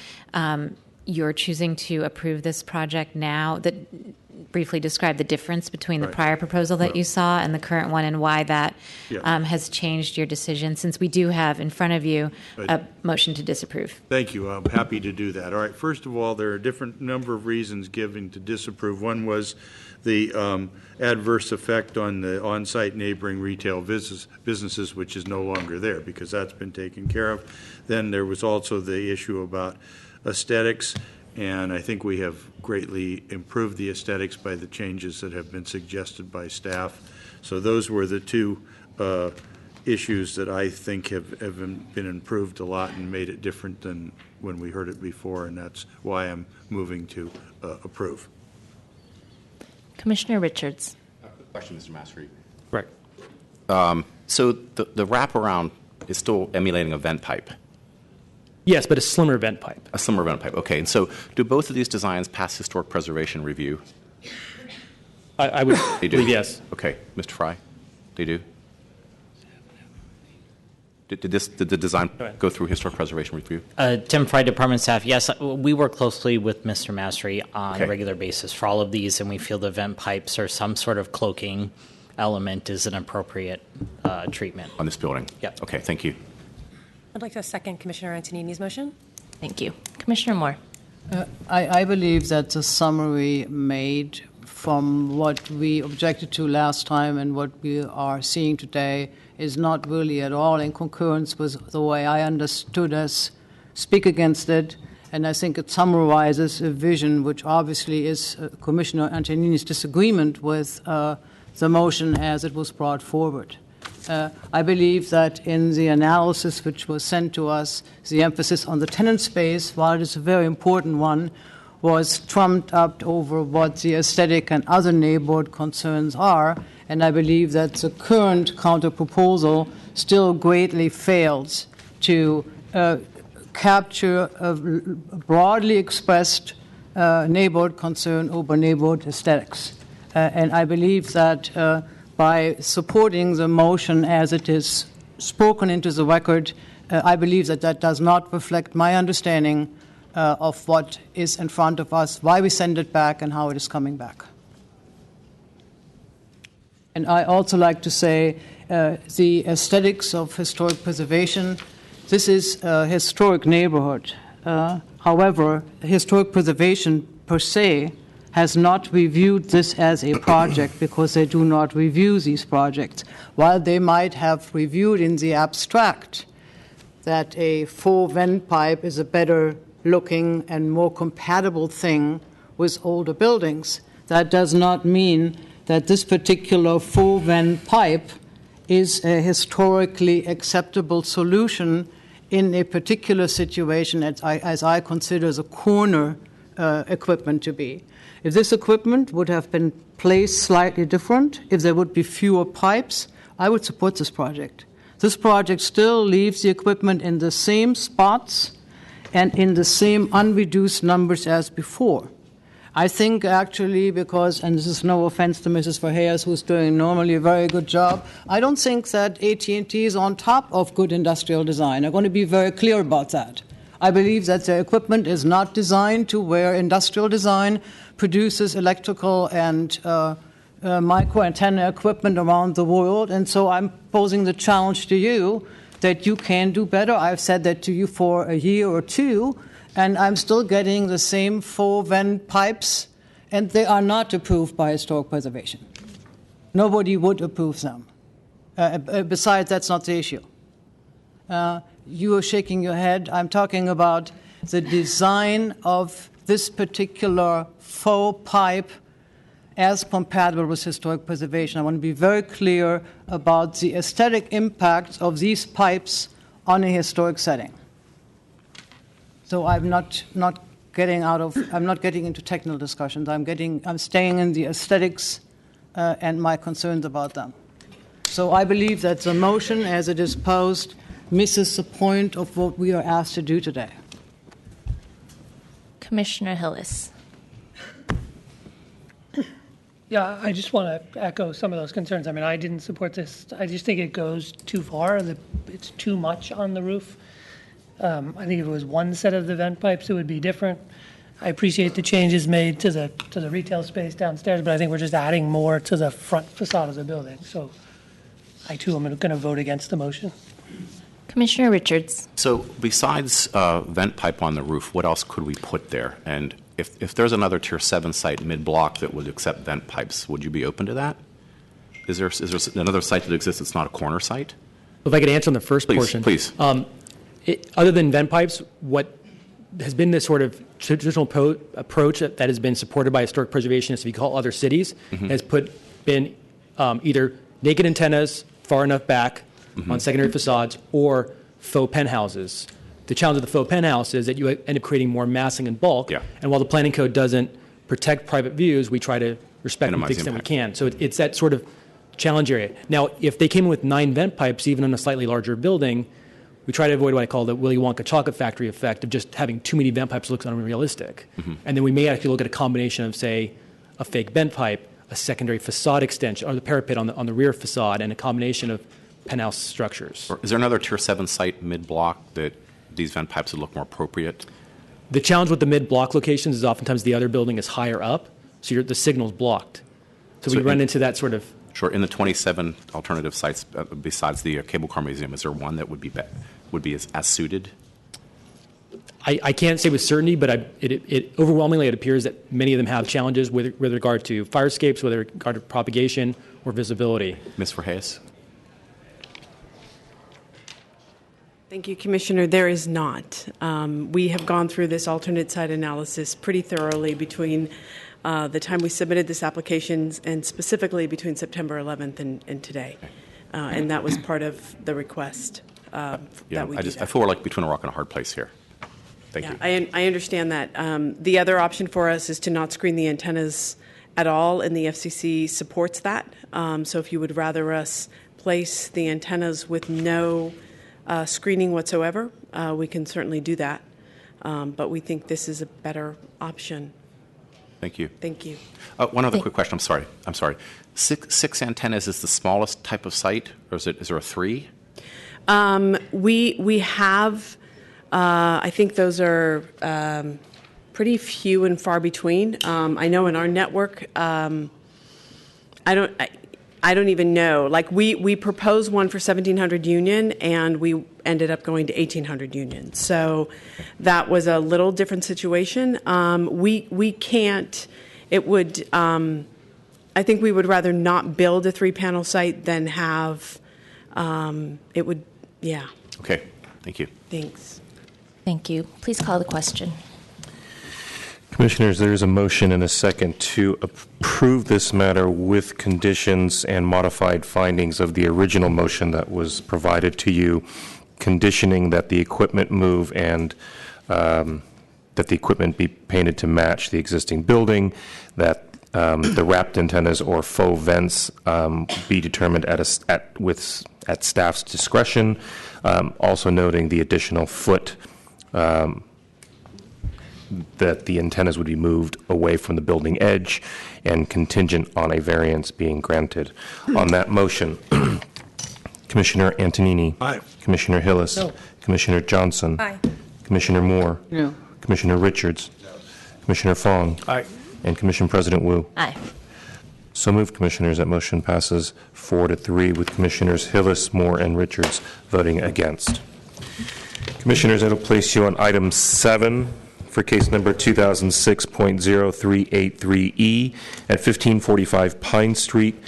U: you're choosing to approve this project now, that briefly describe the difference between the
C: Right.
U: prior proposal that
C: Right.
U: you saw and the current one, and why that
C: Yeah.
U: has changed your decision, since we do have in front of you
C: Right.
U: a motion to disapprove.
C: Thank you. I'm happy to do that. All right. First of all, there are a different number of reasons given to disapprove. One was the adverse effect on the on-site neighboring retail businesses, which is no longer there because that's been taken care of. Then there was also the issue about aesthetics, and I think we have greatly improved the aesthetics by the changes that have been suggested by staff. So those were the two issues that I think have been improved a lot and made it different than when we heard it before, and that's why I'm moving to approve.
B: Commissioner Richards.
T: Question, Mr. Mastery.
J: Right.
T: So the wraparound is still emulating a vent pipe?
J: Yes, but a slimmer vent pipe.
T: A slimmer vent pipe, okay. And so do both of these designs pass historic preservation review?
J: I would
T: They do?
J: believe yes.
T: Okay. Mr. Fry, they do? Did the design go through historic preservation review?
V: Tim Fry, Department staff. Yes, we work closely with Mr. Mastery on
T: Okay.
V: a regular basis for all of these, and we feel the vent pipes or some sort of cloaking element is an appropriate treatment.
T: On this building?
V: Yep.
T: Okay, thank you.
R: I'd like to second Commissioner Antonini's motion.
B: Thank you. Commissioner Moore.
D: I believe that the summary made from what we objected to last time and what we are seeing today is not really at all in concurrence with the way I understood us speak against it. And I think it summarizes a vision which obviously is Commissioner Antonini's disagreement with the motion as it was brought forward. I believe that in the analysis which was sent to us, the emphasis on the tenant space, while it is a very important one, was trumped up over what the aesthetic and other neighborhood concerns are. And I believe that the current counter-proposal still greatly fails to capture a broadly expressed neighborhood concern over neighborhood aesthetics. And I believe that by supporting the motion as it is spoken into the record, I believe that that does not reflect my understanding of what is in front of us, why we send it back, and how it is coming back. And I also like to say the aesthetics of historic preservation. This is a historic neighborhood. However, historic preservation per se has not reviewed this as a project because they do not review these projects. While they might have reviewed in the abstract that a full vent pipe is a better looking and more compatible thing with older buildings, that does not mean that this particular full vent pipe is a historically acceptable solution in a particular situation as I consider the corner equipment to be. If this equipment would have been placed slightly different, if there would be fewer pipes, I would support this project. This project still leaves the equipment in the same spots and in the same unreduced numbers as before. I think actually because, and this is no offense to Mrs. Verhees, who's doing normally a very good job, I don't think that AT&T is on top of good industrial design. I'm going to be very clear about that. I believe that the equipment is not designed to where industrial design produces electrical and micro antenna equipment around the world, and so I'm posing the challenge to you that you can do better. I've said that to you for a year or two, and I'm still getting the same 4 vent pipes, and they are not approved by historic preservation. Nobody would approve them. Besides, that's not the issue. You are shaking your head. I'm talking about the design of this particular faux pipe as compatible with historic preservation. I want to be very clear about the aesthetic impact of these pipes on a historic setting. So I'm not getting into technical discussions. I'm staying in the aesthetics and my concerns about them. So I believe that the motion as it is posed misses the point of what we are asked to do today.
B: Commissioner Hillis.
F: Yeah, I just want to echo some of those concerns. I mean, I didn't support this. I just think it goes too far. It's too much on the roof. I think if it was one set of the vent pipes, it would be different. I appreciate the changes made to the retail space downstairs, but I think we're just adding more to the front facade of the building. So I, too, am going to vote against the motion.
B: Commissioner Richards.
T: So besides vent pipe on the roof, what else could we put there? And if there's another Tier 7 site mid-block that would accept vent pipes, would you be open to that? Is there another site that exists that's not a corner site?
J: If I could answer on the first portion.
T: Please.
J: Other than vent pipes, what has been this sort of traditional approach that has been supported by historic preservationists, if you call other cities, has been either naked antennas far enough back on secondary facades or faux penthouses. The challenge of the faux penthouse is that you end up creating more massing and bulk. Yeah. And while the planning code doesn't protect private views, we try to respect them to the extent we can. So it's that sort of challenge area. Now, if they came in with 9 vent pipes, even in a slightly larger building, we try to avoid what I call the Willy Wonka chocolate factory effect of just having too many vent pipes looks unrealistic. And then we may actually look at a combination of, say, a fake vent pipe, a secondary facade extension, or the parapet on the rear facade, and a combination of penthouse structures.
T: Is there another Tier 7 site mid-block that these vent pipes would look more appropriate?
J: The challenge with the mid-block locations is oftentimes the other building is higher up, so the signal's blocked. So we run into that sort of...
T: Sure. In the 27 alternative sites besides the Cable Car Museum, is there one that would be as suited?
J: I can't say with certainty, but it overwhelmingly it appears that many of them have challenges with regard to fire escapes, with regard to propagation or visibility.
T: Ms. Verhees?
E: Thank you, Commissioner. There is not. We have gone through this alternate site analysis pretty thoroughly between the time we submitted this application and specifically between September 11th and today. And that was part of the request that we did.
T: I feel we're like between a rock and a hard place here. Thank you.
E: I understand that. The other option for us is to not screen the antennas at all, and the FCC supports that. So if you would rather us place the antennas with no screening whatsoever, we can certainly do that. But we think this is a better option.
T: Thank you.
E: Thank you.
T: One other quick question. I'm sorry. Six antennas is the smallest type of site, or is there a 3?
E: We have. I think those are pretty few and far between. I know in our network, I don't even know. Like we proposed one for 1700 Union, and we ended up going to 1800 Union. So that was a little different situation. We can't. It would. I think we would rather not build a 3-panel site than have. It would. Yeah.
T: Okay. Thank you.
E: Thanks.
B: Thank you. Please call the question.
A: Commissioners, there is a motion and a second to approve this matter with conditions and modified findings of the original motion that was provided to you, conditioning that the equipment move and that the equipment be painted to match the existing building, that the wrapped antennas or faux vents be determined at staff's discretion, also noting the additional foot that the antennas would be moved away from the building edge and contingent on a variance being granted. On that motion, Commissioner Antonini.
L: Aye.
A: Commissioner Hillis.
L: No.
A: Commissioner Johnson.
R: Aye.
A: Commissioner Moore.
D: No.
A: Commissioner Richards. Commissioner Fong.
L: Aye.
A: And Commission President Wu.
B: Aye.
A: So moved, Commissioners. That motion passes 4-3 with Commissioners Hillis, Moore, and Richards voting against. Commissioners, I will place you on item 7. for case number 2006.0383E at 1545 Pine Street,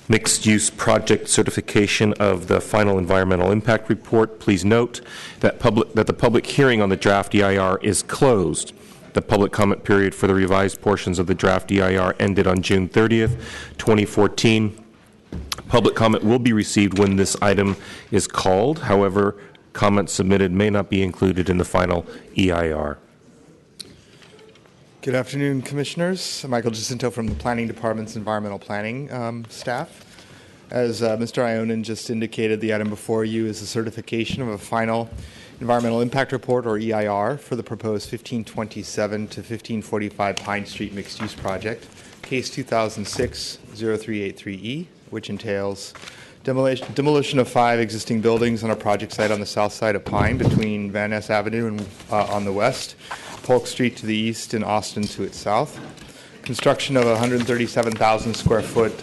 A: mixed-use project certification of the final environmental impact report. Please note that the public hearing on the draft EIR is closed. The public comment period for the revised portions of the draft EIR ended on June 30th, 2014. Public comment will be received when this item is called. However, comments submitted may not be included in the final EIR.
G: Good afternoon, Commissioners. I'm Michael Jacinto from the Planning Department's Environmental Planning staff. As Mr. Ionin just indicated, the item before you is the certification of a final Environmental Impact Report, or EIR, for the proposed 1527 to 1545 Pine Street mixed-use project, case 2006-0383E, which entails demolition of 5 existing buildings on a project site on the south side of Pine between Van Ness Avenue and on the west, Polk Street to the east, and Austin to its south. Construction of a 137,000 square foot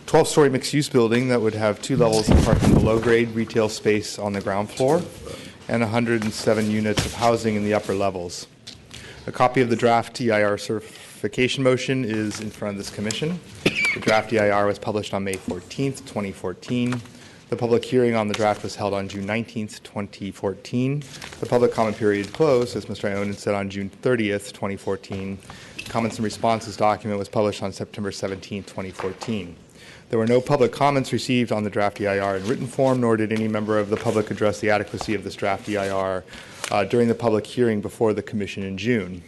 G: 12-story mixed-use building that would have 2 levels of parking below-grade retail space on the ground floor and 107 units of housing in the upper levels. A copy of the draft EIR certification motion is in front of this commission. The draft EIR was published on May 14th, 2014. The public hearing on the draft was held on June 19th, 2014. The public comment period closed, as Mr. Ionin said, on June 30th, 2014. Comments and responses document was published on September 17th, 2014. There were no public comments received on the draft EIR in written form, nor did any member of the public address the adequacy of this draft EIR during the public hearing before the Commission in June.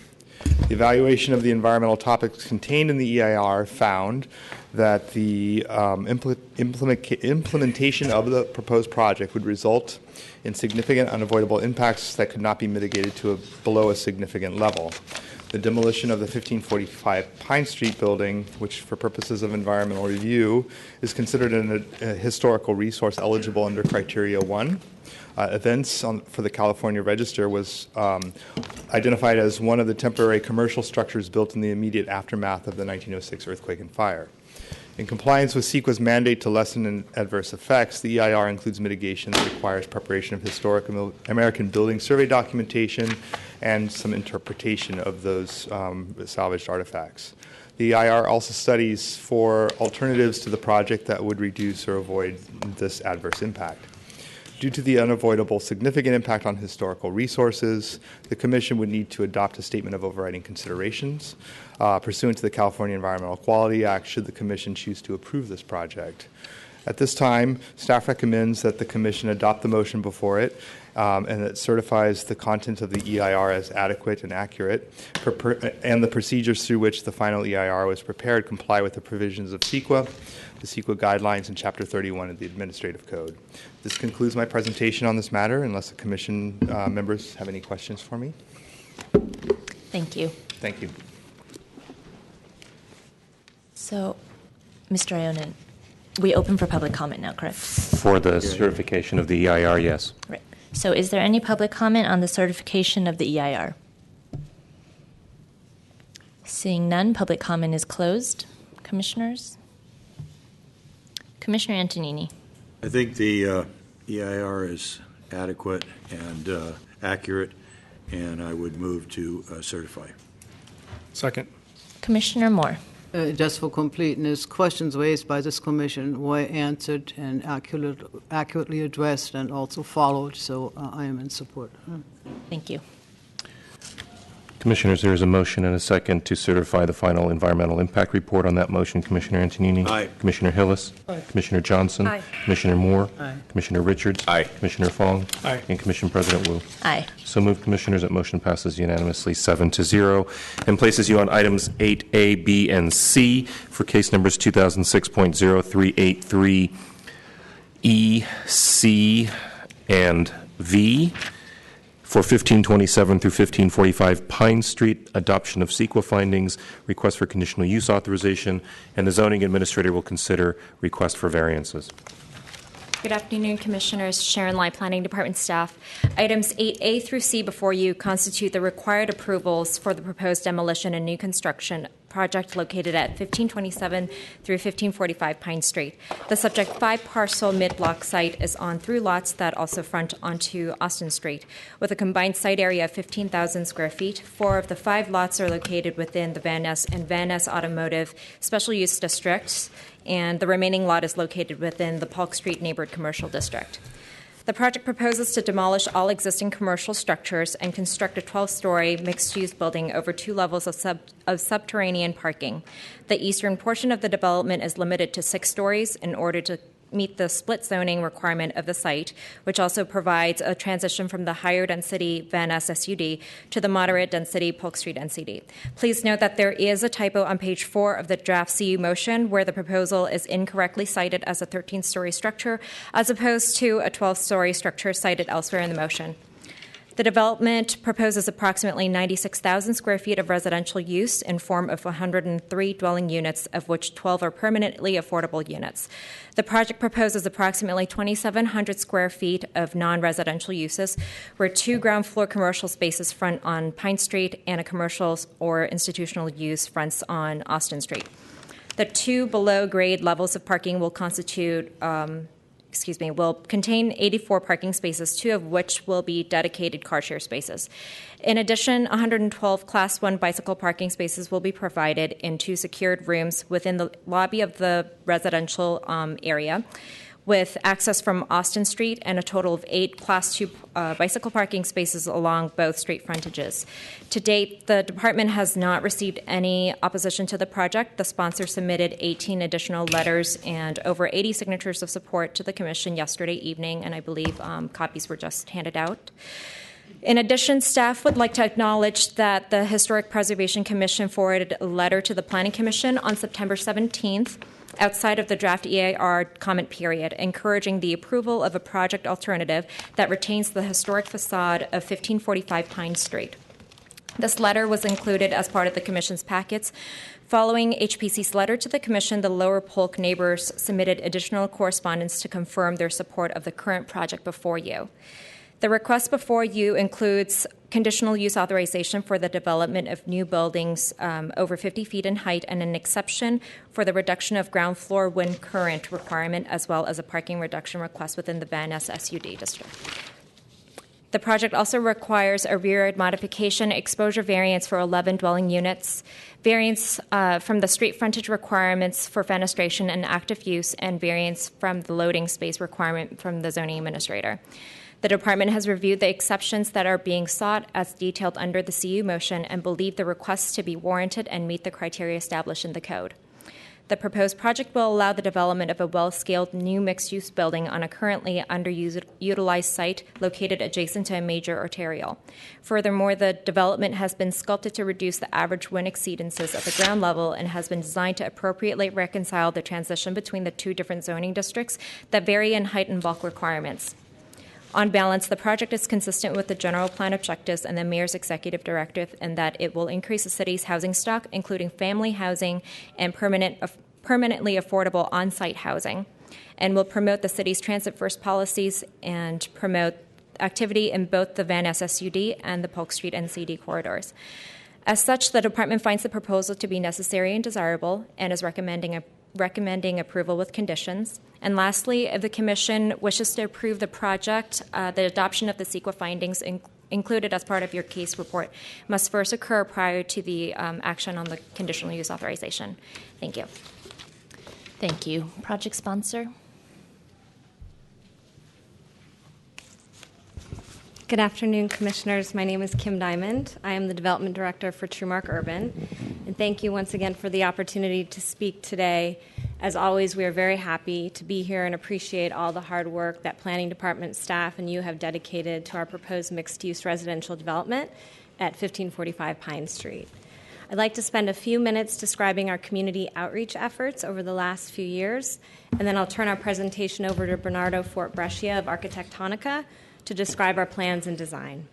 G: The evaluation of the environmental topics contained in the EIR found that the implementation of the proposed project would result in significant unavoidable impacts that could not be mitigated to below a significant level. The demolition of the 1545 Pine Street building, which for purposes of environmental review is considered a historical resource eligible under Criteria 1. Events for the California Register was identified as one of the temporary commercial structures built in the immediate aftermath of the 1906 earthquake and fire. In compliance with CEQA's mandate to lessen adverse effects, the EIR includes mitigation that requires preparation of historic American building survey documentation and some interpretation of those salvaged artifacts. The EIR also studies for alternatives to the project that would reduce or avoid this adverse impact. Due to the unavoidable significant impact on historical resources, the Commission would need to adopt a statement of overriding considerations pursuant to the California Environmental Quality Act should the Commission choose to approve this project. At this time, staff recommends that the Commission adopt the motion before it and it certifies the content of the EIR as adequate and accurate, and the procedures through which the final EIR was prepared comply with the provisions of CEQA, the CEQA guidelines, in Chapter 31 of the Administrative Code. This concludes my presentation on this matter, unless the Commission members have any questions for me.
B: Thank you.
G: Thank you.
B: So, Mr. Ionin, we open for public comment now, correct?
A: For the certification of the EIR, yes.
B: Right. So is there any public comment on the certification of the EIR? Seeing none, public comment is closed. Commissioners? Commissioner Antonini.
C: I think the EIR is adequate and accurate, and I would move to certify.
O: Second.
B: Commissioner Moore.
D: Just for completeness, questions raised by this commission were answered and accurately addressed and also followed, so I am in support.
B: Thank you.
A: Commissioners, there is a motion and a second to certify the final environmental impact report. On that motion, Commissioner Antonini.
C: Aye.
A: Commissioner Hillis.
C: Aye.
A: Commissioner Johnson.
R: Aye.
A: Commissioner Moore.
D: Aye.
A: Commissioner Richards.
T: Aye.
A: Commissioner Fong.
O: Aye.
A: And Commission President Wu.
B: Aye.
A: So moved, Commissioners. That motion passes unanimously 7-0 and places you on items 8A, B, and C for case numbers 2006.0383 E, C, and V. For 1527 through 1545 Pine Street, adoption of CEQA findings, request for conditional use authorization, and the zoning administrator will consider request for variances.
H: Good afternoon, Commissioners. Sharon Lai, Planning Department staff. Items 8A through C before you constitute the required approvals for the proposed demolition and new construction project located at 1527 through 1545 Pine Street. The subject 5-parcel mid-block site is on 3 lots that also front onto Austin Street. With a combined site area of 15,000 square feet, 4 of the 5 lots are located within the Van Ness and Van Ness Automotive Special Use Districts, and the remaining lot is located within the Polk Street Neighborhood Commercial District. The project proposes to demolish all existing commercial structures and construct a 12-story mixed-use building over 2 levels of subterranean parking. The eastern portion of the development is limited to 6 stories in order to meet the split zoning requirement of the site, which also provides a transition from the higher density Van Ness SUD to the moderate density Polk Street NCD. Please note that there is a typo on page 4 of the draft CU motion where the proposal is incorrectly cited as a 13-story structure as opposed to a 12-story structure cited elsewhere in the motion. The development proposes approximately 96,000 square feet of residential use in form of 103 dwelling units, of which 12 are permanently affordable units. The project proposes approximately 2,700 square feet of non-residential uses, where 2 ground floor commercial spaces front on Pine Street and a commercial or institutional use fronts on Austin Street. The 2 below-grade levels of parking will will contain 84 parking spaces, 2 of which will be dedicated car share spaces. In addition, 112 Class 1 bicycle parking spaces will be provided in 2 secured rooms within the lobby of the residential area, with access from Austin Street and a total of 8 Class 2 bicycle parking spaces along both street frontages. To date, the department has not received any opposition to the project. The sponsor submitted 18 additional letters and over 80 signatures of support to the Commission yesterday evening, and I believe copies were just handed out. In addition, staff would like to acknowledge that the Historic Preservation Commission forwarded a letter to the Planning Commission on September 17th outside of the draft EAR comment period, encouraging the approval of a project alternative that retains the historic facade of 1545 Pine Street. This letter was included as part of the Commission's packets. Following HPC's letter to the Commission, the Lower Polk neighbors submitted additional correspondence to confirm their support of the current project before you. The request before you includes conditional use authorization for the development of new buildings over 50 feet in height and an exception for the reduction of ground floor wind current requirement, as well as a parking reduction request within the Van Ness SUD district. The project also requires a rear yard modification exposure variance for 11 dwelling units, variance from the street frontage requirements for fenestration and active use, and variance from the loading space requirement from the zoning administrator. The department has reviewed the exceptions that are being sought as detailed under the CU motion and believe the requests to be warranted and meet the criteria established in the code. The proposed project will allow the development of a well-scaled new mixed-use building on a currently underutilized site located adjacent to a major arterial. Furthermore, the development has been sculpted to reduce the average wind exceedances at the ground level and has been designed to appropriately reconcile the transition between the 2 different zoning districts that vary in height and bulk requirements. On balance, the project is consistent with the general plan objectives and the mayor's executive directive in that it will increase the city's housing stock, including family housing and permanently affordable on-site housing, and will promote the city's transit-first policies and promote activity in both the Van Ness SUD and the Polk Street NCD corridors. As such, the department finds the proposal to be necessary and desirable and is recommending approval with conditions. And lastly, if the Commission wishes to approve the project, the adoption of the CEQA findings included as part of your case report must first occur prior to the action on the conditional use authorization. Thank you.
B: Thank you. Project sponsor.
I: Good afternoon, Commissioners. My name is Kim Diamond. I am the Development Director for TrueMark Urban. And thank you once again for the opportunity to speak today. As always, we are very happy to be here and appreciate all the hard work that Planning Department staff and you have dedicated to our proposed mixed-use residential development at 1545 Pine Street. I'd like to spend a few minutes describing our community outreach efforts over the last few years, and then I'll turn our presentation over to Bernardo Fort Brescia of Architectonica to describe our plans and design.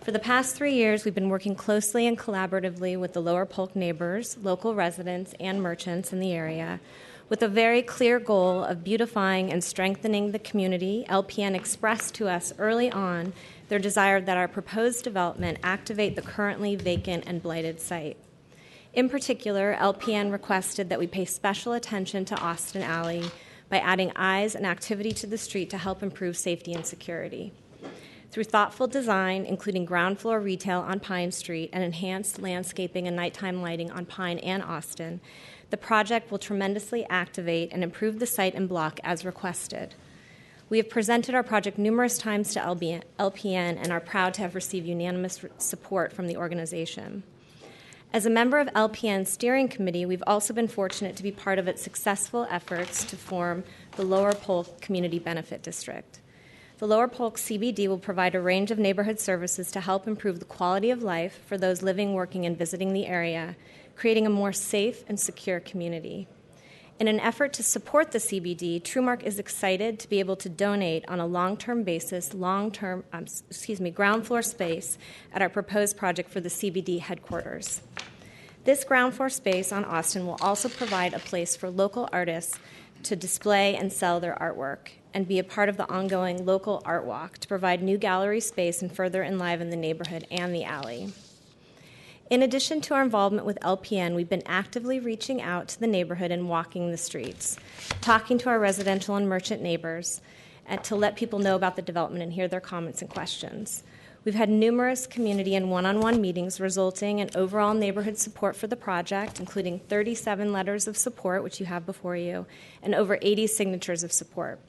I: For the past 3 years, we've been working closely and collaboratively with the Lower Polk neighbors, local residents, and merchants in the area with a very clear goal of beautifying and strengthening the community. LPN expressed to us early on their desire that our proposed development activate the currently vacant and blighted site. In particular, LPN requested that we pay special attention to Austin Alley by adding eyes and activity to the street to help improve safety and security. Through thoughtful design, including ground floor retail on Pine Street and enhanced landscaping and nighttime lighting on Pine and Austin, the project will tremendously activate and improve the site and block as requested. We have presented our project numerous times to LPN and are proud to have received unanimous support from the organization. As a member of LPN's steering committee, we've also been fortunate to be part of its successful efforts to form the Lower Polk Community Benefit District. The Lower Polk CBD will provide a range of neighborhood services to help improve the quality of life for those living, working, and visiting the area, creating a more safe and secure community. In an effort to support the CBD, TrueMark is excited to be able to donate on a long-term basis, ground floor space at our proposed project for the CBD headquarters. This ground floor space on Austin will also provide a place for local artists to display and sell their artwork and be a part of the ongoing local art walk to provide new gallery space and further enliven the neighborhood and the alley. In addition to our involvement with LPN, we've been actively reaching out to the neighborhood and walking the streets, talking to our residential and merchant neighbors, and to let people know about the development and hear their comments and questions. We've had numerous community and one-on-one meetings resulting in overall neighborhood support for the project, including 37 letters of support, which you have before you, and over 80 signatures of support.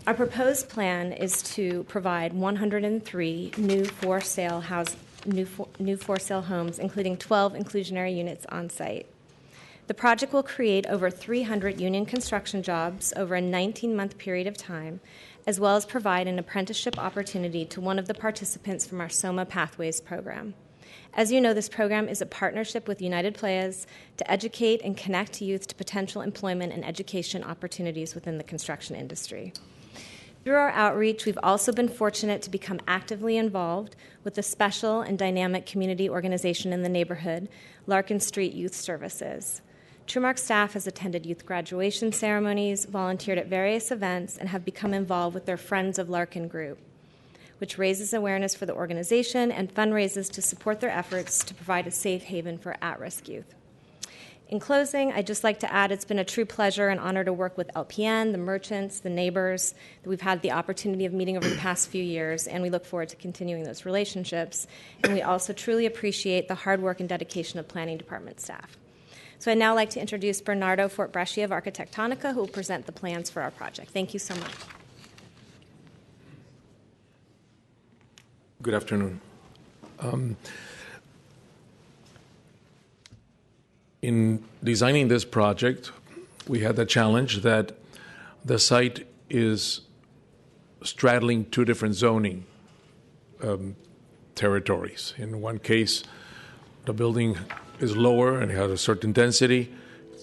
I: Our proposed plan is to provide 103 new for-sale homes, including 12 inclusionary units on site. The project will create over 300 union construction jobs over a 19-month period of time, as well as provide an apprenticeship opportunity to one of the participants from our SOMA Pathways program. As you know, this program is a partnership with United Playas to educate and connect youth to potential employment and education opportunities within the construction industry. Through our outreach, we've also been fortunate to become actively involved with a special and dynamic community organization in the neighborhood, Larkin Street Youth Services. TrueMark staff has attended youth graduation ceremonies, volunteered at various events, and have become involved with their Friends of Larkin group, which raises awareness for the organization and fundraises to support their efforts to provide a safe haven for at-risk youth. In closing, I'd just like to add it's been a true pleasure and honor to work with LPN, the merchants, the neighbors that we've had the opportunity of meeting over the past few years, and we look forward to continuing those relationships. And we also truly appreciate the hard work and dedication of Planning Department staff. So I'd now like to introduce Bernardo Fortbresci of Architectonica, who will present the plans for our project. Thank you so much.
K: Good afternoon. In designing this project, we had the challenge that the site is straddling two different zoning territories. In one case, the building is lower and has a certain density,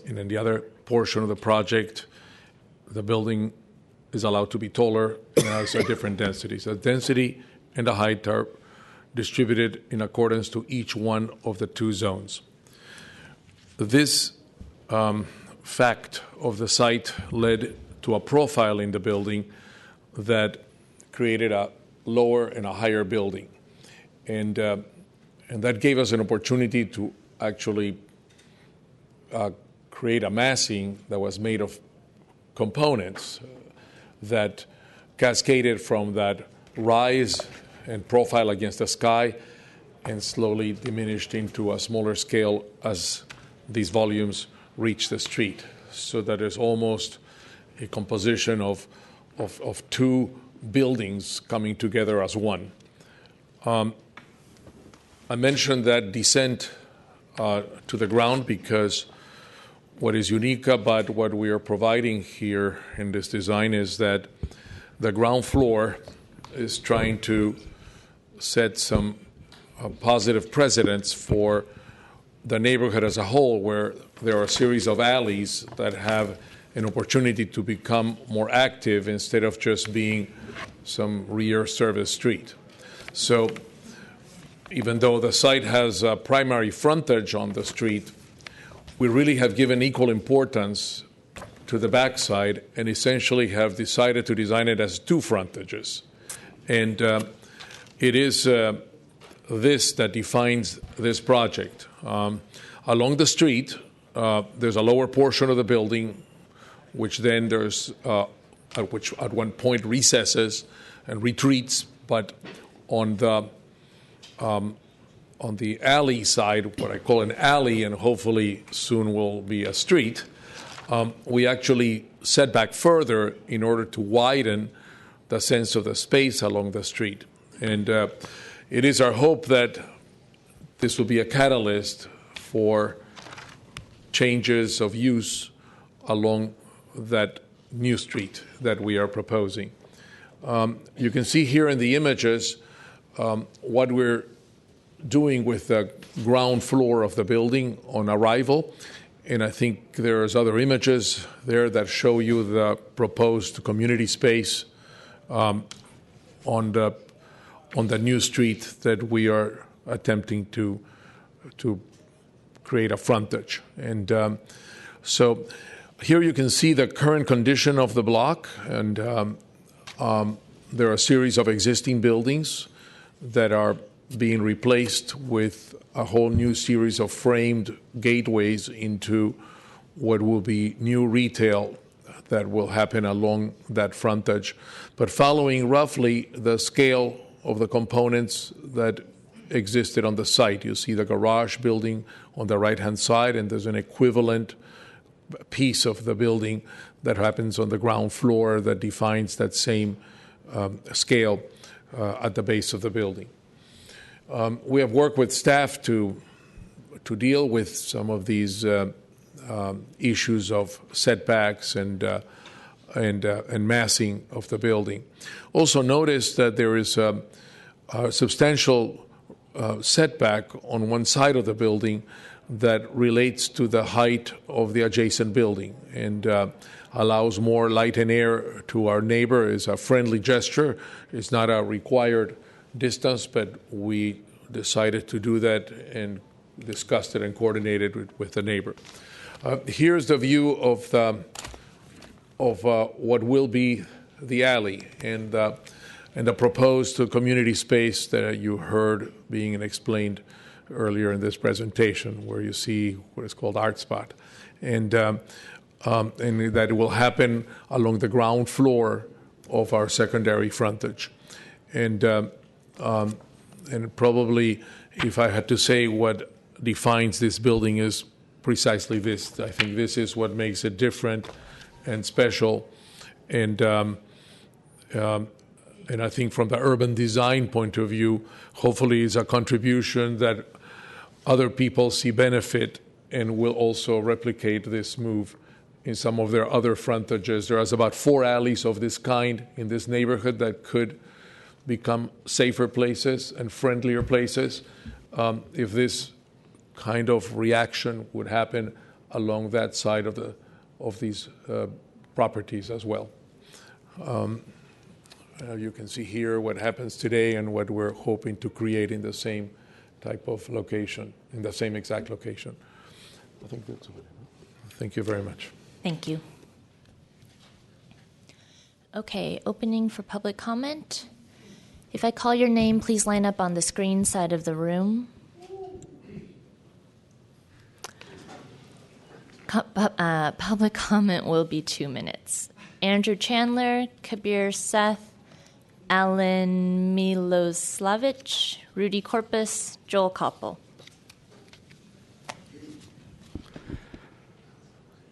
K: and in the other portion of the project, the building is allowed to be taller and has a different density. So the density and the height are distributed in accordance to each one of the two zones. This fact of the site led to a profile in the building that created a lower and a higher building. And that gave us an opportunity to actually create a massing that was made of components that cascaded from that rise and profile against the sky and slowly diminished into a smaller scale as these volumes reach the street, so that there's almost a composition of two buildings coming together as one. I mentioned that descent to the ground because what is unique about what we are providing here in this design is that the ground floor is trying to set some positive precedents for the neighborhood as a whole, where there are a series of alleys that have an opportunity to become more active instead of just being some rear service street. So even though the site has a primary frontage on the street, we really have given equal importance to the backside and essentially have decided to design it as two frontages. And it is this that defines this project. Along the street, there's a lower portion of the building, which then there's which at one point recesses and retreats, but on the alley side, what I call an alley, and hopefully soon will be a street, we actually set back further in order to widen the sense of the space along the street. And it is our hope that this will be a catalyst for changes of use along that new street that we are proposing. You can see here in the images what we're doing with the ground floor of the building on arrival. And I think there's other images there that show you the proposed community space on the new street that we are attempting to create a frontage. And so here you can see the current condition of the block, and there are a series of existing buildings that are being replaced with a whole new series of framed gateways into what will be new retail that will happen along that frontage, but following roughly the scale of the components that existed on the site. You see the garage building on the right-hand side, and there's an equivalent piece of the building that happens on the ground floor that defines that same scale at the base of the building. We have worked with staff to deal with some of these issues of setbacks and massing of the building. Also notice that there is a substantial setback on one side of the building that relates to the height of the adjacent building and allows more light and air to our neighbor. It's a friendly gesture. It's not a required distance, but we decided to do that and discussed it and coordinated with the neighbor. Here's the view of what will be the alley and the proposed community space that you heard being explained earlier in this presentation, where you see what is called Art Spot, and that it will happen along the ground floor of our secondary frontage, and probably, if I had to say what defines this building, is precisely this. I think this is what makes it different and special, and I think from the urban design point of view, hopefully is a contribution that other people see benefit and will also replicate this move in some of their other frontages. There is about 4 alleys of this kind in this neighborhood that could become safer places and friendlier places if this kind of reaction would happen along that side of these properties as well. You can see here what happens today and what we're hoping to create in the same type of location, in the same exact location. I think that's it. Thank you very much.
B: Thank you. Okay, opening for public comment. If I call your name, please line up on the screen side of the room. Public comment will be 2 minutes. Andrew Chandler, Kabir Seth, Alan Miloslavich, Rudy Corpus, Joel Koppel.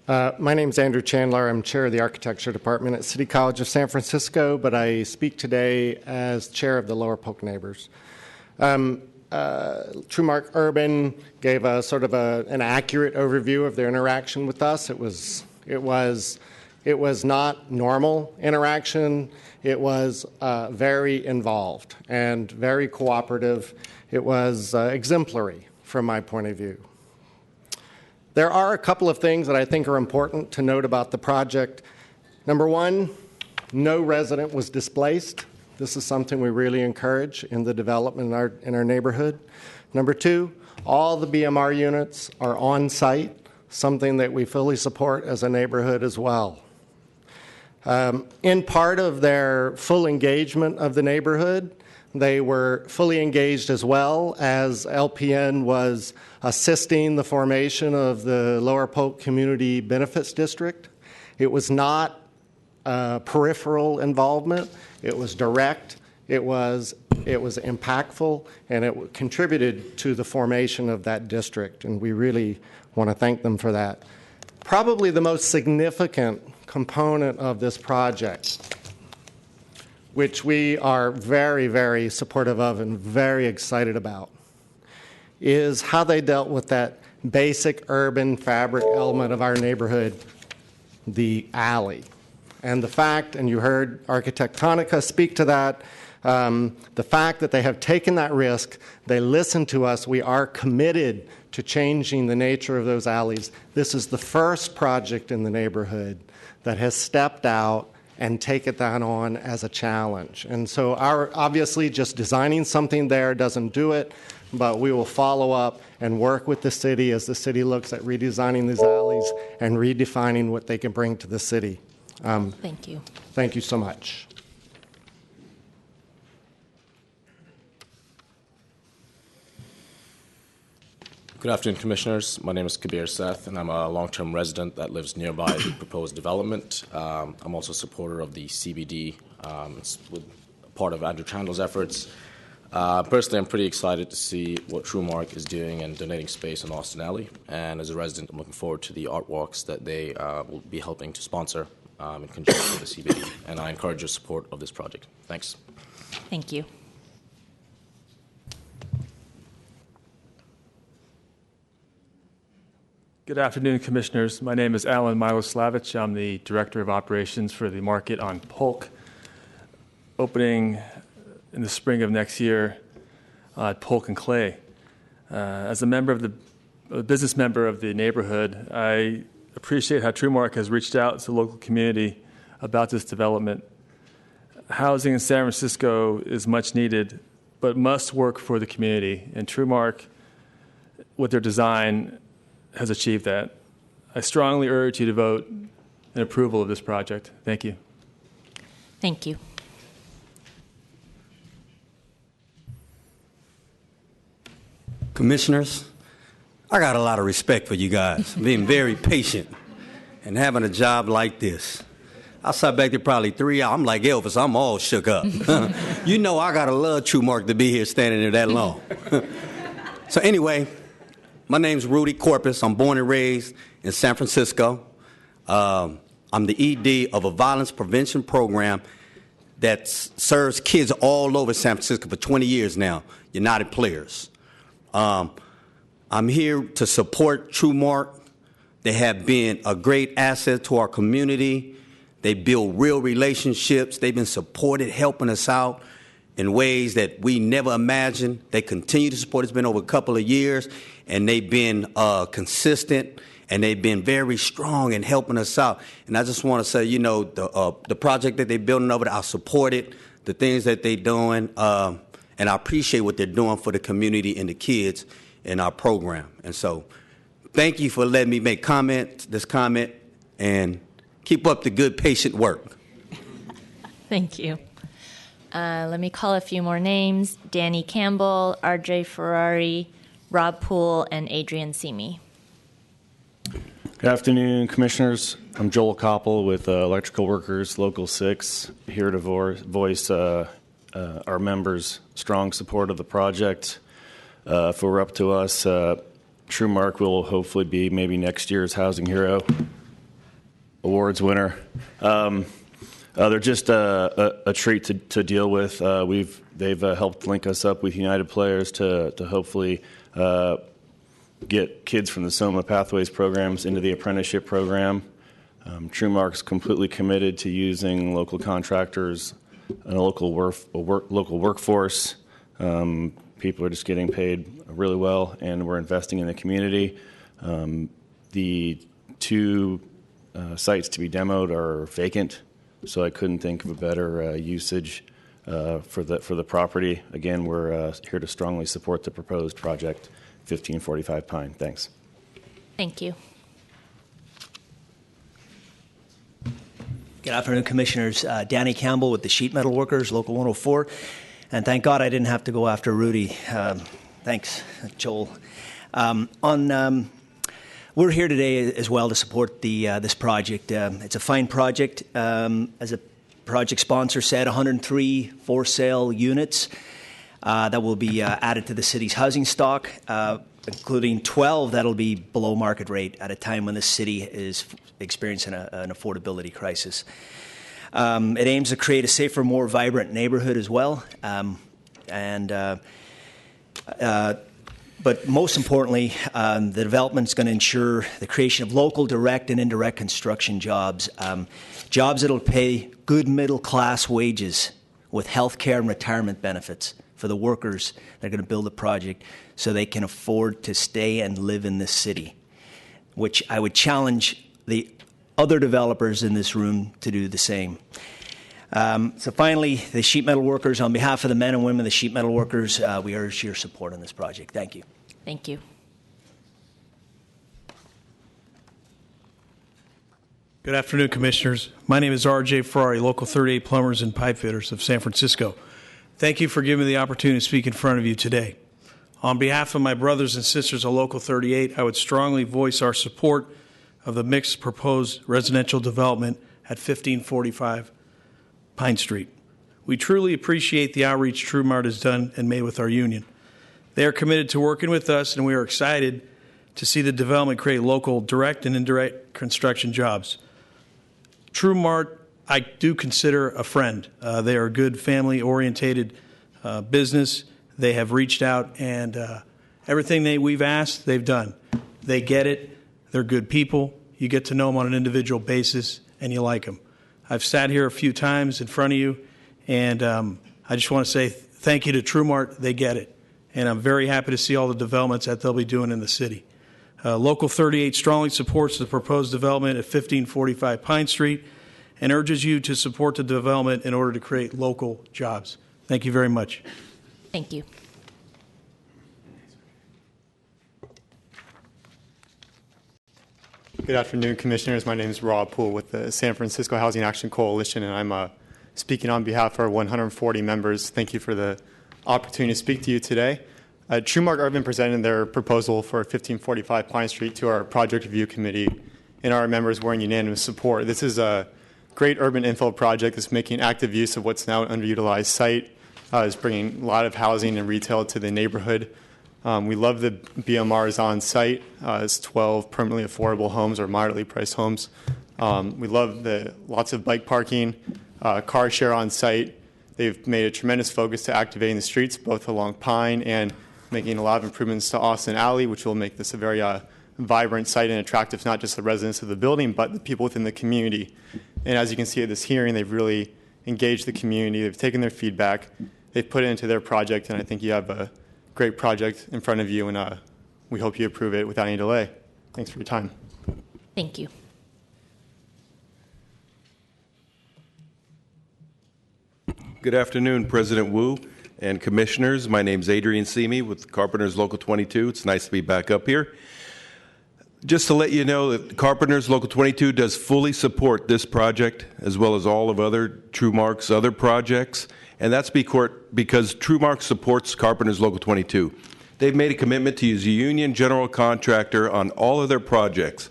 M: My name is Andrew Chandler. I'm chair of the architecture department at City College of San Francisco, but I speak today as chair of the Lower Polk Neighbors. TrueMark Urban gave a sort of an accurate overview of their interaction with us. It was not normal interaction. It was very involved and very cooperative. It was exemplary from my point of view. There are a couple of things that I think are important to note about the project. Number one, no resident was displaced. This is something we really encourage in the development in our neighborhood. Number two, all the BMR units are on site, something that we fully support as a neighborhood as well. In part of their full engagement of the neighborhood, They were fully engaged as well as LPN was assisting the formation of the Lower Polk Community Benefits District. It was not peripheral involvement. It was direct. It was impactful, and it contributed to the formation of that district, and we really want to thank them for that. Probably the most significant component of this project, which we are very, very supportive of and very excited about, is how they dealt with that basic urban fabric element of our neighborhood, the alley. And the fact, and you heard Architectonica speak to that, the fact that they have taken that risk, they listened to us, we are committed to changing the nature of those alleys. This is the first project in the neighborhood that has stepped out and taken that on as a challenge. And so obviously just designing something there doesn't do it, but we will follow up and work with the city as the city looks at redesigning these alleys and redefining what they can bring to the city.
B: Thank you.
M: Thank you so much.
N: Good afternoon, Commissioners. My name is Kabir Seth, and I'm a long-term resident that lives nearby the proposed development. I'm also a supporter of the CBD. It's part of Andrew Chandler's efforts. Personally, I'm pretty excited to see what TrueMark is doing and donating space on Austin Alley. And as a resident, I'm looking forward to the art walks that they will be helping to sponsor in conjunction with the CBD. And I encourage your support of this project. Thanks.
B: Thank you.
P: Good afternoon, Commissioners. My name is Alan Miloslavich. I'm the Director of Operations for the Market on Polk, opening in the spring of next year at Polk and Clay. As a business member of the neighborhood, I appreciate how TrueMark has reached out to the local community about this development. Housing in San Francisco is much needed, but must work for the community, and TrueMark, with their design, has achieved that. I strongly urge you to vote in approval of this project. Thank you.
B: Thank you.
W: Commissioners, I got a lot of respect for you guys, being very patient and having a job like this. I sat back there probably 3 hours. I'm like Elvis, I'm all shook up. You know I gotta love TrueMark to be here standing there that long. So anyway, my name's Rudy Corpus. I'm born and raised in San Francisco. I'm the ED of a violence prevention program that serves kids all over San Francisco for 20 years now, United Players. I'm here to support TrueMark. They have been a great asset to our community. They build real relationships. They've been supported, helping us out in ways that we never imagined. They continue to support. It's been over a couple of years, and they've been consistent, and they've been very strong in helping us out. And I just want to say, you know, the project that they're building over there, I support it, the things that they're doing, and I appreciate what they're doing for the community and the kids in our program. And so thank you for letting me make this comment, and keep up the good, patient work.
B: Thank you. Let me call a few more names. Danny Campbell, RJ Ferrari, Rob Poole, and Adrian Simi.
X: Good afternoon, Commissioners. I'm Joel Koppel with Electrical Workers Local 6, here to voice our members' strong support of the project. If it were up to us, TrueMark will hopefully be maybe next year's Housing Hero Awards winner. They're just a treat to deal with. They've helped link us up with United Players to hopefully get kids from the Soma Pathways programs into the apprenticeship program. TrueMark's completely committed to using local contractors and a local workforce. People are just getting paid really well, and we're investing in the community. The two sites to be demoed are vacant, so I couldn't think of a better usage for the property. Again, we're here to strongly support the proposed project, 1545 Pine. Thanks.
B: Thank you.
Y: Good afternoon, Commissioners. Danny Campbell with the Sheet Metal Workers, Local 104.
Q: And thank God I didn't have to go after Rudy. Thanks, Joel. We're here today as well to support this project. It's a fine project. As a project sponsor said, 103 for-sale units that will be added to the city's housing stock, including 12 that'll be below market rate at a time when the city is experiencing an affordability crisis. It aims to create a safer, more vibrant neighborhood as well. But most importantly, the development is going to ensure the creation of local direct and indirect construction jobs, jobs that will pay good middle-class wages with health care and retirement benefits for the workers that are going to build the project so they can afford to stay and live in this city, which I would challenge the other developers in this room to do the same. So finally, the sheet metal workers, on behalf of the men and women of the sheet metal workers, we urge your support on this project. Thank you.
B: Thank you.
S: Good afternoon, Commissioners. My name is R.J. Ferrari, Local 38 Plumbers and Pipe Fitters of San Francisco. Thank you for giving me the opportunity to speak in front of you today. On behalf of my brothers and sisters of Local 38, I would strongly voice our support of the mixed proposed residential development at 1545 Pine Street. We truly appreciate the outreach TrueMart has done and made with our union. They are committed to working with us, and we are excited to see the development create local direct and indirect construction jobs. TrueMart, I do consider a friend. They are a good family-orientated business. They have reached out, and everything we've asked, they've done. They get it. They're good people. You get to know them on an individual basis, and you like them. I've sat here a few times in front of you, and I just want to say thank you to TrueMart. They get it. And I'm very happy to see all the developments that they'll be doing in the city. Local 38 strongly supports the proposed development at 1545 Pine Street and urges you to support the development in order to create local jobs. Thank you very much.
B: Thank you.
U: Good afternoon, Commissioners. My name is Rob Poole with the San Francisco Housing Action Coalition, and I'm speaking on behalf of our 140 members. Thank you for the opportunity to speak to you today. TrueMart Urban presented their proposal for 1545 Pine Street to our Project Review Committee, and our members were in unanimous support. This is a great urban infill project that's making active use of what's now an underutilized site. It's bringing a lot of housing and retail to the neighborhood. We love the BMRs on site. It's 12 permanently affordable homes or moderately priced homes. We love the lots of bike parking, car share on site. They've made a tremendous focus to activating the streets, both along Pine and making a lot of improvements to Austin Alley, which will make this a very vibrant site and attractive to not just the residents of the building, but the people within the community. And as you can see at this hearing, they've really engaged the community. They've taken their feedback. They've put it into their project, and I think you have a great project in front of you, and we hope you approve it without any delay. Thanks for your time.
B: Thank you.
V: Good afternoon, President Wu and Commissioners. My name is Adrian Simi with Carpenters Local 22. It's nice to be back up here. Just to let you know that Carpenters Local 22 does fully support this project as well as all of other TrueMark's other projects, and that's because TrueMark supports Carpenters Local 22. They've made a commitment to use a union general contractor on all of their projects.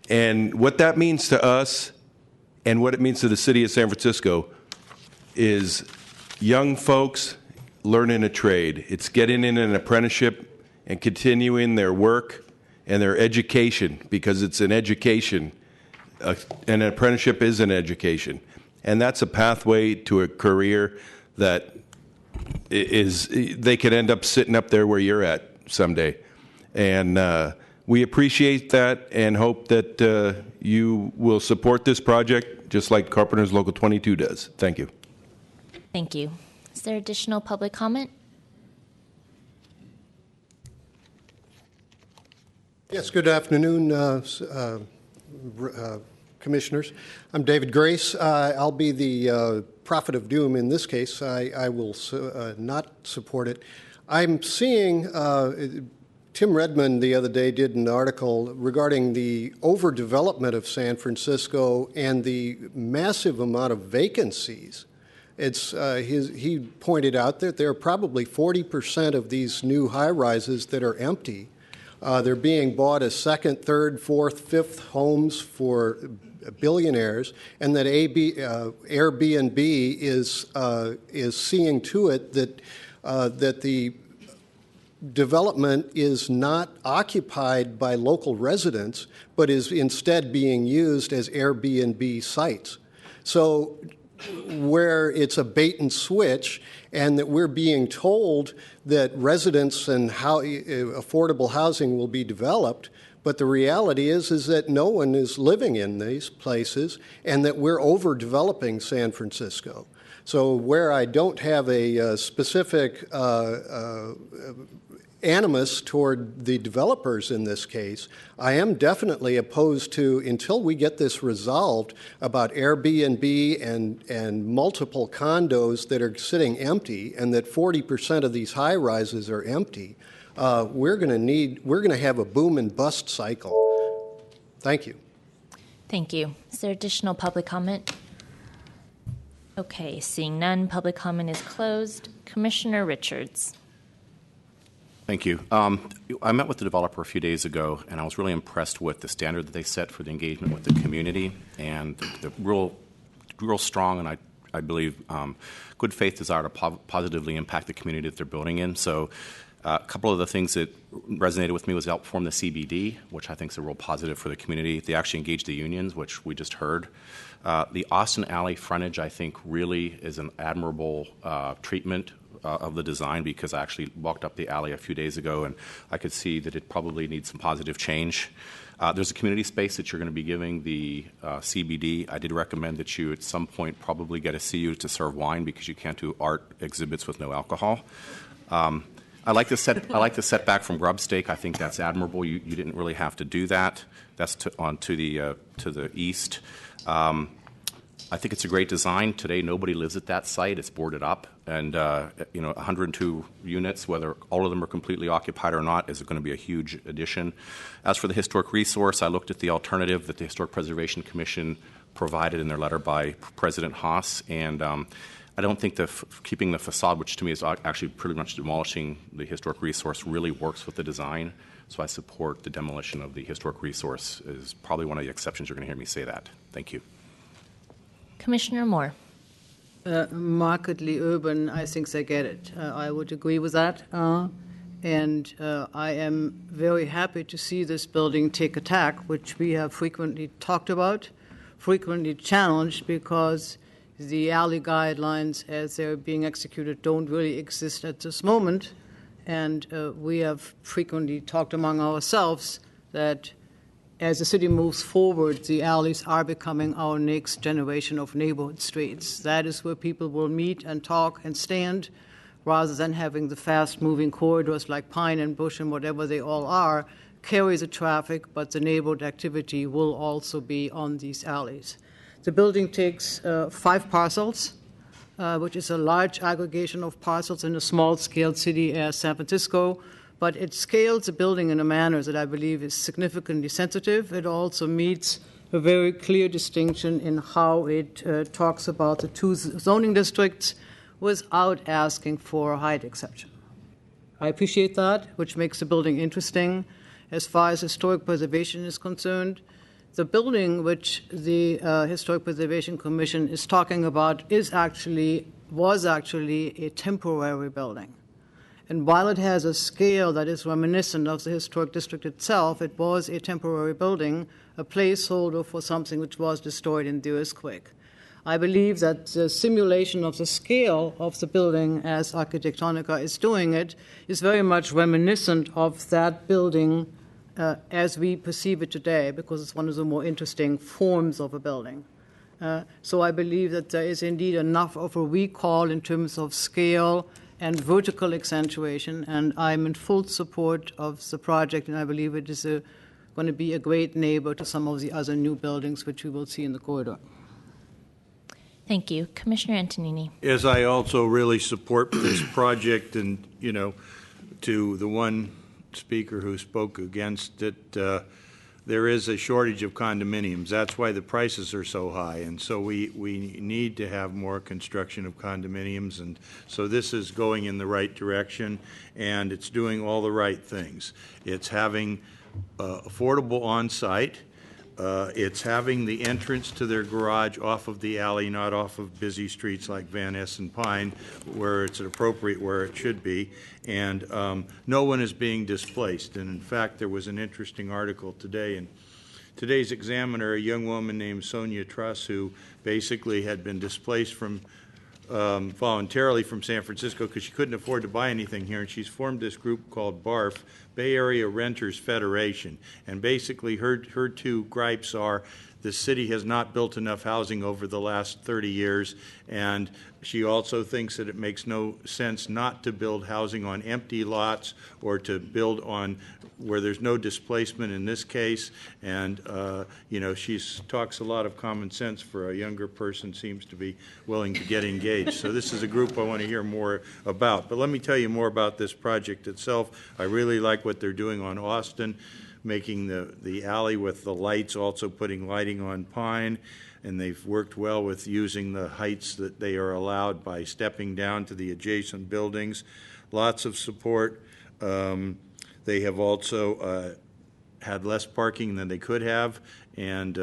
V: And what that means to us and what it means to the city of San Francisco is young folks learning a trade. It's getting in an apprenticeship and continuing their work and their education, because it's an education. An apprenticeship is an education. And that's a pathway to a career that they could end up sitting up there where you're at someday. And we appreciate that and hope that you will support this project just like Carpenters Local 22 does. Thank you.
B: Thank you. Is there additional public comment?
Y: Yes, good afternoon, Commissioners. I'm David Grace. I'll be the prophet of doom in this case. I will not support it. I'm seeing Tim Redmond the other day did an article regarding the overdevelopment of San Francisco and the massive amount of vacancies He pointed out that there are probably 40% of these new high-rises that are empty. They're being bought as second, third, fourth, fifth homes for billionaires, and that Airbnb is seeing to it that the development is not occupied by local residents, but is instead being used as Airbnb sites. So where it's a bait and switch, and that we're being told that residents and affordable housing will be developed, but the reality is that no one is living in these places, and that we're overdeveloping San Francisco. So where I don't have a specific animus toward the developers in this case, I am definitely opposed to, until we get this resolved about Airbnb and multiple condos that are sitting empty, and that 40% of these high rises are empty, we're going to have a boom and bust cycle. Thank you.
B: Thank you. Is there additional public comment? Okay, seeing none, public comment is closed. Commissioner Richards.
T: Thank you. I met with the developer a few days ago, and I was really impressed with the standard that they set for the engagement with the community, and the real strong, and I believe, good faith desire to positively impact the community that they're building in. So a couple of the things that resonated with me was outperform the CBD, which I think is a real positive for the community. They actually engaged the unions, which we just heard. The Austin Alley frontage, I think, really is an admirable treatment of the design, because I actually walked up the alley a few days ago and I could see that it probably needs some positive change. There's a community space that you're going to be giving the CBD. I did recommend that you at some point probably get a CU to serve wine, because you can't do art exhibits with no alcohol. I like the setback from Grub Steak. I think that's admirable. You didn't really have to do that. That's to the east. I think it's a great design. Today, nobody lives at that site. It's boarded up, and 102 units, whether all of them are completely occupied or not, is going to be a huge addition. As for the historic resource, I looked at the alternative that the Historic Preservation Commission provided in their letter by President Haas, and I don't think keeping the facade, which to me is actually pretty much demolishing the historic resource, really works with the design. So I support the demolition of the historic resource. Is probably one of the exceptions you're going to hear me say that. Thank you.
B: Commissioner Moore.
D: Markedly urban, I think they get it. I would agree with that. And I am very happy to see this building take a tack, which we have frequently talked about, frequently challenged, because the alley guidelines as they're being executed don't really exist at this moment. And we have frequently talked among ourselves that as the city moves forward, the alleys are becoming our next generation of neighborhood streets. That is where people will meet and talk and stand, rather than having the fast-moving corridors like Pine and Bush and whatever they all are, carry the traffic, but the neighborhood activity will also be on these alleys. The building takes 5 parcels, which is a large aggregation of parcels in a small-scale city as San Francisco, but it scales the building in a manner that I believe is significantly sensitive. It also meets a very clear distinction in how it talks about the 2 zoning districts without asking for a height exception. I appreciate that, which makes the building interesting. As far as historic preservation is concerned, the building which the Historic Preservation Commission is talking about was actually a temporary building. And while it has a scale that is reminiscent of the historic district itself, it was a temporary building, a placeholder for something which was destroyed in the earthquake. I believe that the simulation of the scale of the building, as Arquitectonica is doing it, is very much reminiscent of that building as we perceive it today, because it's one of the more interesting forms of a building. So I believe that there is indeed enough of a recall in terms of scale and vertical accentuation, and I'm in full support of the project, and I believe it is going to be a great neighbor to some of the other new buildings which we will see in the corridor.
B: Thank you. Commissioner Antonini.
C: As I also really support this project, and, to the one speaker who spoke against it, there is a shortage of condominiums. That's why the prices are so high. And so we need to have more construction of condominiums. And so this is going in the right direction, and it's doing all the right things. It's having affordable on-site. It's having the entrance to their garage off of the alley, not off of busy streets like Van Ness and Pine, where it's appropriate where it should be. And no one is being displaced. And in fact, there was an interesting article today in today's Examiner, a young woman named Sonia Truss, who basically had been displaced from voluntarily from San Francisco because she couldn't afford to buy anything here, and she's formed this group called BARF, Bay Area Renters Federation. And basically her two gripes are the city has not built enough housing over the last 30 years, and she also thinks that it makes no sense not to build housing on empty lots or to build on where there's no displacement in this case. And, she talks a lot of common sense for a younger person, seems to be willing to get engaged. So this is a group I want to hear more about. But let me tell you more about this project itself. I really like what they're doing on Austin, making the alley with the lights, also putting lighting on Pine, and they've worked well with using the heights that they are allowed by stepping down to the adjacent buildings. Lots of support. They have also had less parking than they could have, and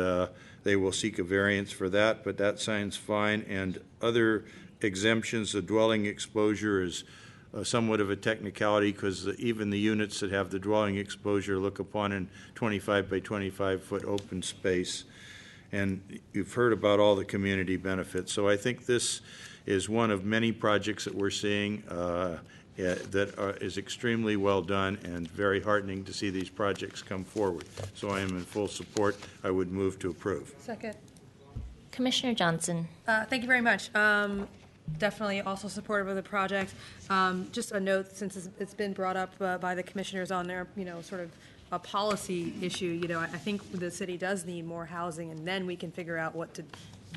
C: they will seek a variance for that, but that sounds fine. And other exemptions, the dwelling exposure is somewhat of a technicality because even the units that have the dwelling exposure look upon a 25 by 25 foot open space. And you've heard about all the community benefits. So I think this is one of many projects that we're seeing that is extremely well done and very heartening to see these projects come forward. So I am in full support. I would move to approve.
R: Second.
B: Commissioner Johnson.
R: Thank you very much. Definitely also supportive of the project. Just a note, since it's been brought up by the commissioners on their, sort of a policy issue, I think the city does need more housing, and then we can figure out what to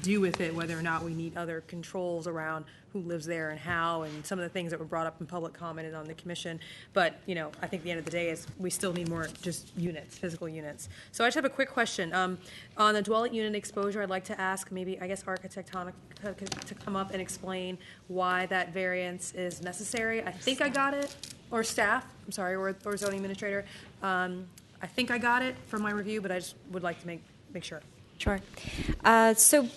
R: do with it, whether or not we need other controls around who lives there and how, and some of the things that were brought up in public commented on the commission. But, I think the end of the day is we still need more just units, physical units. So I just have a quick question. On the dwelling unit exposure, I'd like to ask maybe, I guess, Architectonic to come up and explain why that variance is necessary. I think I got it, or staff, I'm sorry, or zoning administrator. I think I got it from my review, but I just would like to make sure.
H: Sure. So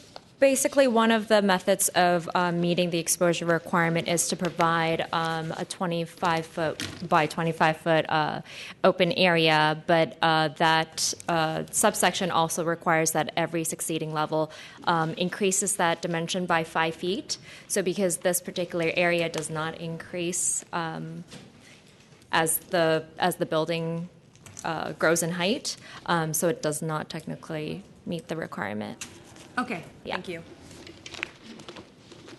H: basically, one of the methods of meeting the exposure requirement is to provide a 25-foot by 25-foot open area, but that subsection also requires that every succeeding level increases that dimension by 5 feet. So because this particular area does not increase as the building grows in height, so it does not technically meet the requirement.
R: Okay, thank you.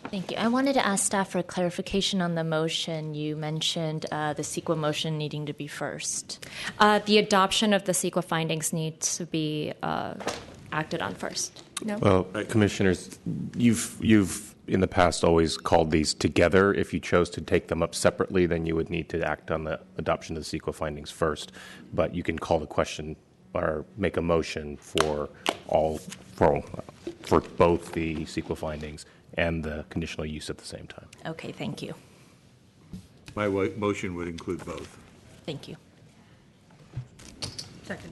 B: Thank you. I wanted to ask staff for clarification on the motion. You mentioned the CEQA motion needing to be first.
H: The adoption of the CEQA findings needs to be acted on first. No?
A: Well, commissioners, you've in the past always called these together. If you chose to take them up separately, then you would need to act on the adoption of the CEQA findings first. But you can call the question or make a motion for both the CEQA findings and the conditional use at the same time.
B: Okay, thank you.
C: My motion would include both.
B: Thank you.
R: Second.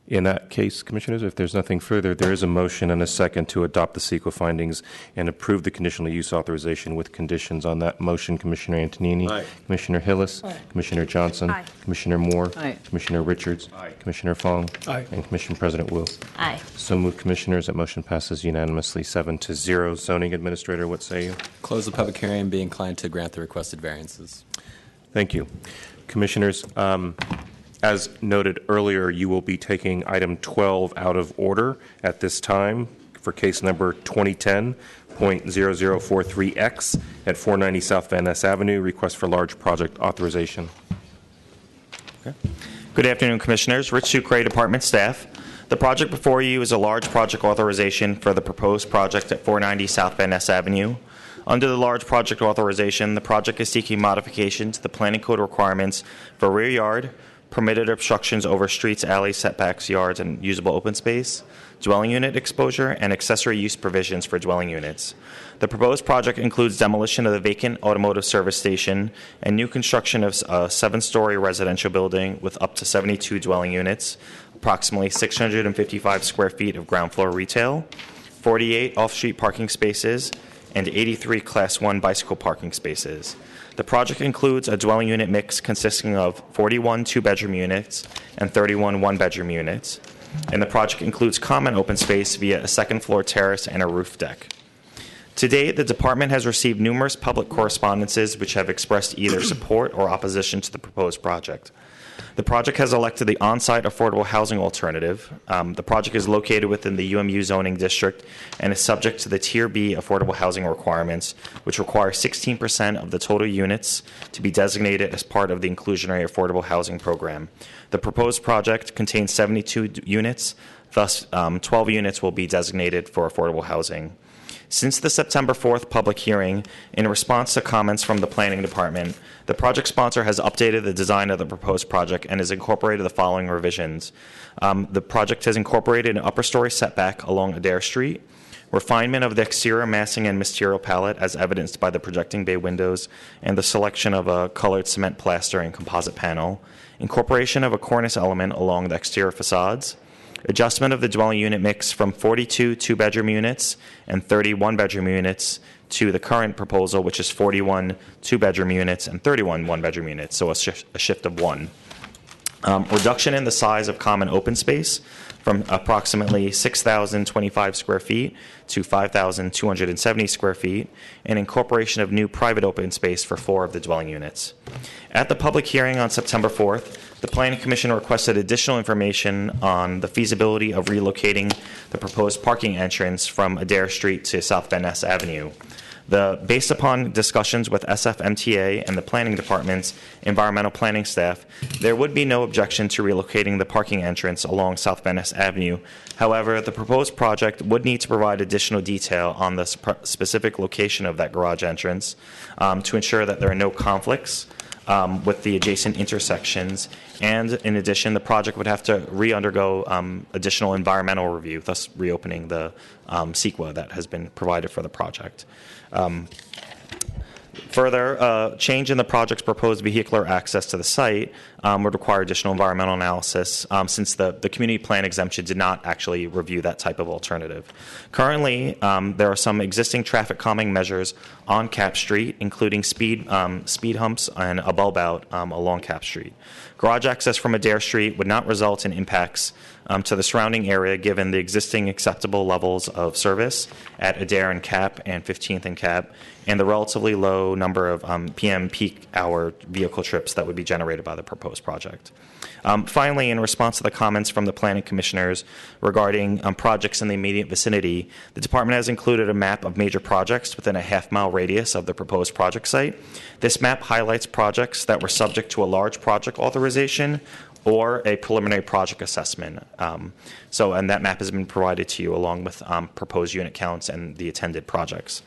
A: In that case, commissioners, if there's nothing further, there is a motion and a second to adopt the CEQA findings and approve the conditional use authorization with conditions. On that motion, Commissioner Antonini,
C: Aye.
A: Commissioner Hillis,
R: Aye.
A: Commissioner Johnson,
R: Aye.
A: Commissioner Moore,
D: Aye.
A: Commissioner Richards,
C: Aye.
A: Commissioner Fong,
O: Aye.
A: and Commission President Wu.
B: Aye.
A: So moved, commissioners. That motion passes unanimously 7-0. Zoning Administrator, what say you?
E: Close the public hearing and be inclined to grant the requested variances.
A: Thank you. Commissioners, as noted earlier, you will be taking item 12 out of order at this time for case number 2010.0043X at 490 South Van Ness Avenue, request for large project authorization.
F: Okay. Good afternoon, Commissioners. Rich Sucre, Department staff. The project before you is a large project authorization for the proposed project at 490 South Van Ness Avenue. Under the large project authorization, the project is seeking modification to the planning code requirements for rear yard, permitted obstructions over streets, alleys, setbacks, yards, and usable open space, dwelling unit exposure, and accessory use provisions for dwelling units. The proposed project includes demolition of the vacant automotive service station and new construction of a 7-story residential building with up to 72 dwelling units, approximately 655 square feet of ground floor retail, 48 off-street parking spaces, and 83 Class 1 bicycle parking spaces. The project includes a dwelling unit mix consisting of 41 two-bedroom units and 31 one-bedroom units, and the project includes common open space via a second-floor terrace and a roof deck. To date, the department has received numerous public correspondences which have expressed either support or opposition to the proposed project. The project has elected the on-site affordable housing alternative. The project is located within the UMU zoning district and is subject to the Tier B affordable housing requirements, which require 16% of the total units to be designated as part of the inclusionary affordable housing program. The proposed project contains 72 units, thus 12 units will be designated for affordable housing. Since the September 4th public hearing, in response to comments from the Planning Department, the project sponsor has updated the design of the proposed project and has incorporated the following revisions. The project has incorporated an upper story setback along Adair Street, refinement of the exterior massing and material palette as evidenced by the projecting bay windows and the selection of a colored cement plaster and composite panel, incorporation of a cornice element along the exterior facades, adjustment of the dwelling unit mix from 42 two-bedroom units and 30 one-bedroom units to the current proposal, which is 41 two-bedroom units and 31 one-bedroom units, so a shift of one. Reduction in the size of common open space from approximately 6,025 square feet to 5,270 square feet, and incorporation of new private open space for 4 of the dwelling units. At the public hearing on September 4th, the Planning Commission requested additional information on the feasibility of relocating the proposed parking entrance from Adair Street to South Van Ness Avenue. Based upon discussions with SFMTA and the Planning Department's environmental planning staff, there would be no objection to relocating the parking entrance along South Van Ness Avenue. However, the proposed project would need to provide additional detail on the specific location of that garage entrance to ensure that there are no conflicts with the adjacent intersections. And in addition, the project would have to re-undergo additional environmental review, thus reopening the CEQA that has been provided for the project. Further, change in the project's proposed vehicular access to the site would require additional environmental analysis since the community plan exemption did not actually review that type of alternative. Currently, there are some existing traffic calming measures on Cap Street, including speed humps and a bulb out along Cap Street. Garage access from Adair Street would not result in impacts to the surrounding area given the existing acceptable levels of service at Adair and Cap and 15th and Cap, and the relatively low number of PM peak hour vehicle trips that would be generated by the proposed project. Finally, in response to the comments from the planning commissioners regarding projects in the immediate vicinity, the department has included a map of major projects within a half-mile radius of the proposed project site. This map highlights projects that were subject to a large project authorization or a preliminary project assessment. And that map has been provided to you along with proposed unit counts and the attended projects.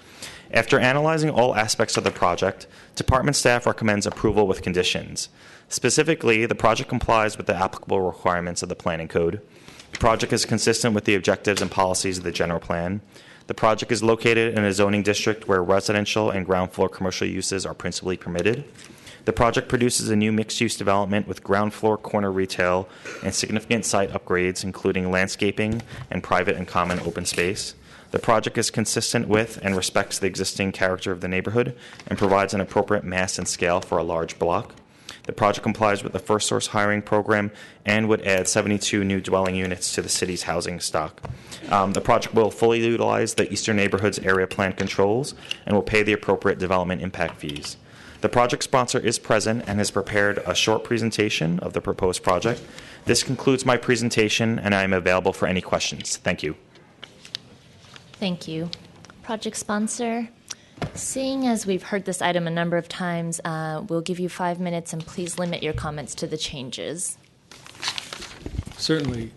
F: After analyzing all aspects of the project, department staff recommends approval with conditions. Specifically, the project complies with the applicable requirements of the planning code. The project is consistent with the objectives and policies of the general plan. The project is located in a zoning district where residential and ground floor commercial uses are principally permitted. The project produces a new mixed-use development with ground floor corner retail and significant site upgrades, including landscaping and private and common open space. The project is consistent with and respects the existing character of the neighborhood and provides an appropriate mass and scale for a large block. The project complies with the First Source hiring program and would add 72 new dwelling units to the city's housing stock. The project will fully utilize the Eastern Neighborhoods area plan controls and will pay the appropriate development impact fees. The project sponsor is present and has prepared a short presentation of the proposed project. This concludes my presentation, and I am available for any questions. Thank you.
B: Thank you. Project sponsor, seeing as we've heard this item a number of times, we'll give you 5 minutes, and please limit your comments to the changes.
G: Certainly.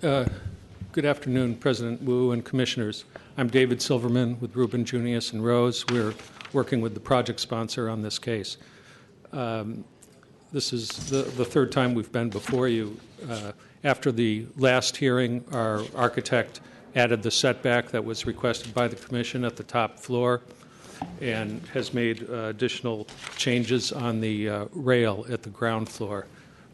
G: Good afternoon, President Wu and Commissioners. I'm David Silverman with Ruben, Junius, and Rose. We're working with the project sponsor on this case. The This is the third time we've been before you. After the last hearing, our architect added the setback that was requested by the commission at the top floor and has made additional changes on the rail at the ground floor.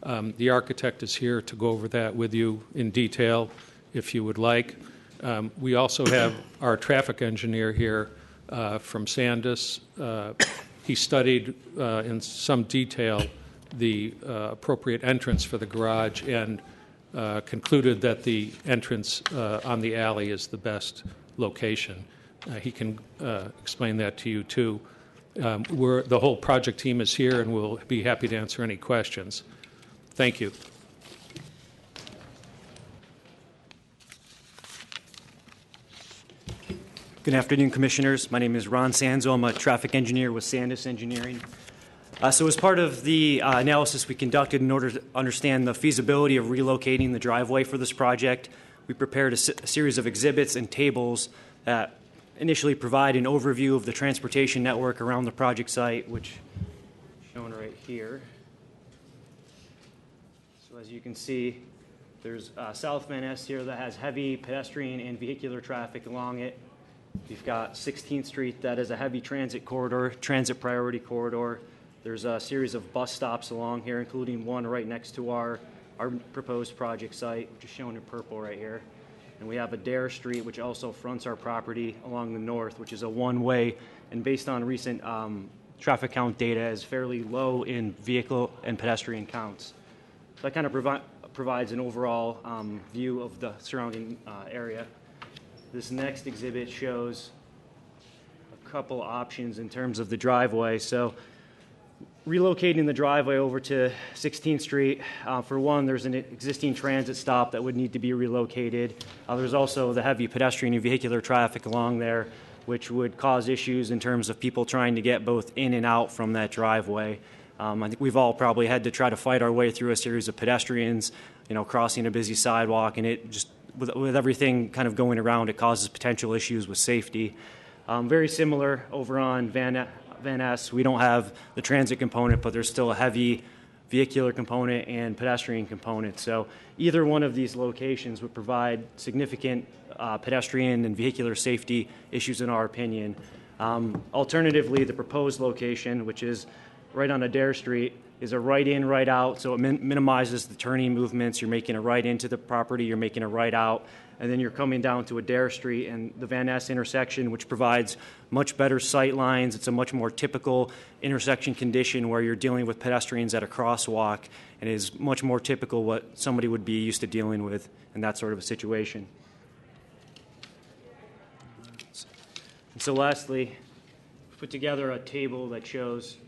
G: The architect is here to go over that with you in detail if you would like. We also have our traffic engineer here from Sandus. He studied in some detail the appropriate entrance for the garage and concluded that the entrance on the alley is the best location. He can explain that to you, too. The whole project team is here, and we'll be happy to answer any questions. Thank you.
I: Good afternoon, Commissioners. My name is Ron Sanzo. I'm a traffic engineer with Sandus Engineering. So as part of the analysis we conducted in order to understand the feasibility of relocating the driveway for this project, we prepared a series of exhibits and tables that initially provide an overview of the transportation network around the project site, which is shown right here. So as you can see, there's South Van Ness here that has heavy pedestrian and vehicular traffic along it. We've got 16th Street that is a heavy transit corridor, transit priority corridor. There's a series of bus stops along here, including one right next to our proposed project site, which is shown in purple right here. And we have Adair Street, which also fronts our property along the north, which is a one-way, and based on recent traffic count data, is fairly low in vehicle and pedestrian counts. So that kind of provides an overall view of the surrounding area. This next exhibit shows a couple options in terms of the driveway. So relocating the driveway over to 16th Street, for one, there's an existing transit stop that would need to be relocated. There's also the heavy pedestrian and vehicular traffic along there, which would cause issues in terms of people trying to get both in and out from that driveway. I think we've all probably had to try to fight our way through a series of pedestrians, crossing a busy sidewalk, and it just, with everything kind of going around, it causes potential issues with safety. Very similar over on Van Ness. We don't have the transit component, but there's still a heavy vehicular component and pedestrian component. So either one of these locations would provide significant pedestrian and vehicular safety issues in our opinion. Alternatively, the proposed location, which is right on Adair Street, is a right in, right out, so it minimizes the turning movements. You're making a right into the property, you're making a right out, and then you're coming down to Adair Street and the Van Ness intersection, which provides much better sight lines. It's a much more typical intersection condition where you're dealing with pedestrians at a crosswalk, and is much more typical what somebody would be used to dealing with in that sort of a situation. And so lastly, put together a table that shows,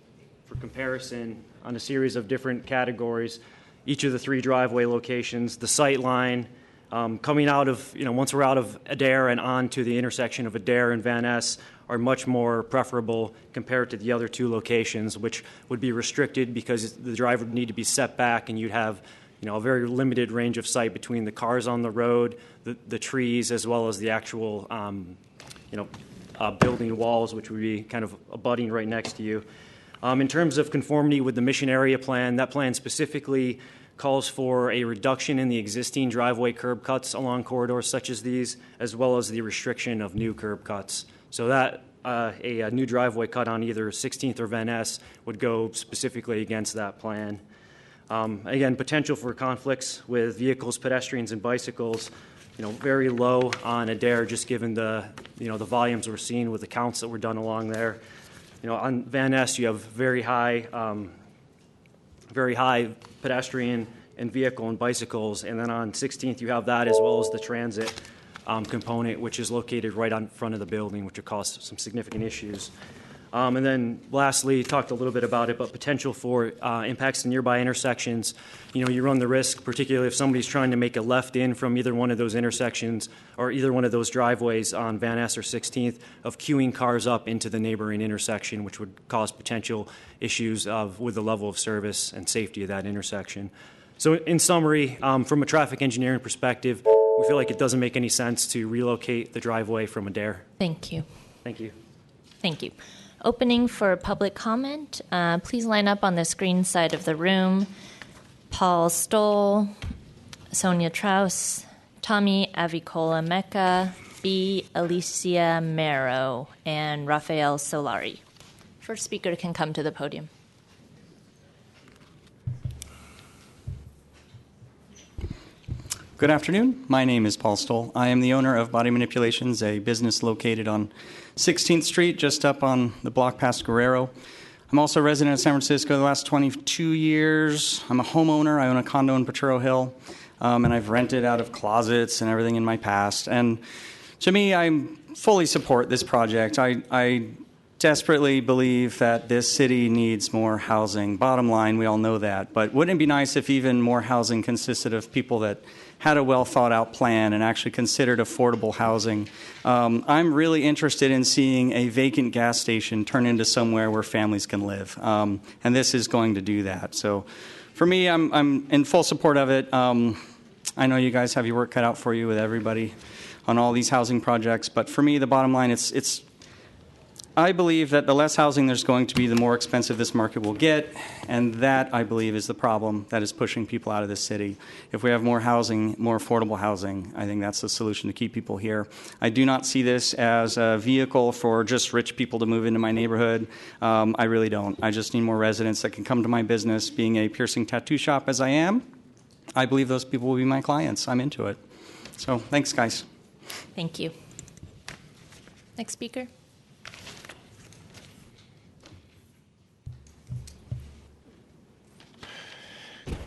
I: for comparison, on a series of different categories, each of the three driveway locations, the sight line, coming out of, once we're out of Adair and on to the intersection of Adair and Van Ness, are much more preferable compared to the other two locations, which would be restricted because the driver would need to be set back, and you'd have a very limited range of sight between the cars on the road, the trees, as well as the actual building walls, which would be kind of abutting right next to you. In terms of conformity with the mission area plan, that plan specifically calls for a reduction in the existing driveway curb cuts along corridors such as these, as well as the restriction of new curb cuts. So that a new driveway cut on either 16th or Van Ness would go specifically against that plan. Again, potential for conflicts with vehicles, pedestrians, and bicycles, very low on Adair, just given the volumes we're seeing with the counts that were done along there. On Van Ness, you have very high pedestrian and vehicle and bicycles, and then on 16th, you have that as well as the transit component, which is located right on front of the building, which would cause some significant issues. And then lastly, talked a little bit about it, but potential for impacts to nearby intersections. You run the risk, particularly if somebody's trying to make a left in from either one of those intersections or either one of those driveways on Van Ness or 16th, of queuing cars up into the neighboring intersection, which would cause potential issues with the level of service and safety of that intersection. So in summary, from a traffic engineering perspective, we feel like it doesn't make any sense to relocate the driveway from Adair.
B: Thank you.
I: Thank you.
B: Thank you. Opening for public comment. Please line up on the screen side of the room. Paul Stoll, Sonia Traus, Tommy Avicola Mecca, B. Alicia Mero, and Rafael Solari. First speaker can come to the podium.
J: Good afternoon. My name is Paul Stoll. I am the owner of Body Manipulations, a business located on 16th Street, just up on the block past Guerrero. I'm also a resident of San Francisco the last 22 years. I'm a homeowner. I own a condo in Potrero Hill, and I've rented out of closets and everything in my past. And to me, I fully support this project. I desperately believe that this city needs more housing. Bottom line, we all know that. But wouldn't it be nice if even more housing consisted of people that had a well-thought-out plan and actually considered affordable housing? I'm really interested in seeing a vacant gas station turn into somewhere where families can live, and this is going to do that. So for me, I'm in full support of it. I know you guys have your work cut out for you with everybody on all these housing projects, but for me, the bottom line, I believe that the less housing there's going to be, the more expensive this market will get, and that, I believe, is the problem that is pushing people out of this city. If we have more housing, more affordable housing, I think that's the solution to keep people here. I do not see this as a vehicle for just rich people to move into my neighborhood. I really don't. I just need more residents that can come to my business. Being a piercing tattoo shop as I am, I believe those people will be my clients. I'm into it. So thanks, guys.
B: Thank you. Next speaker.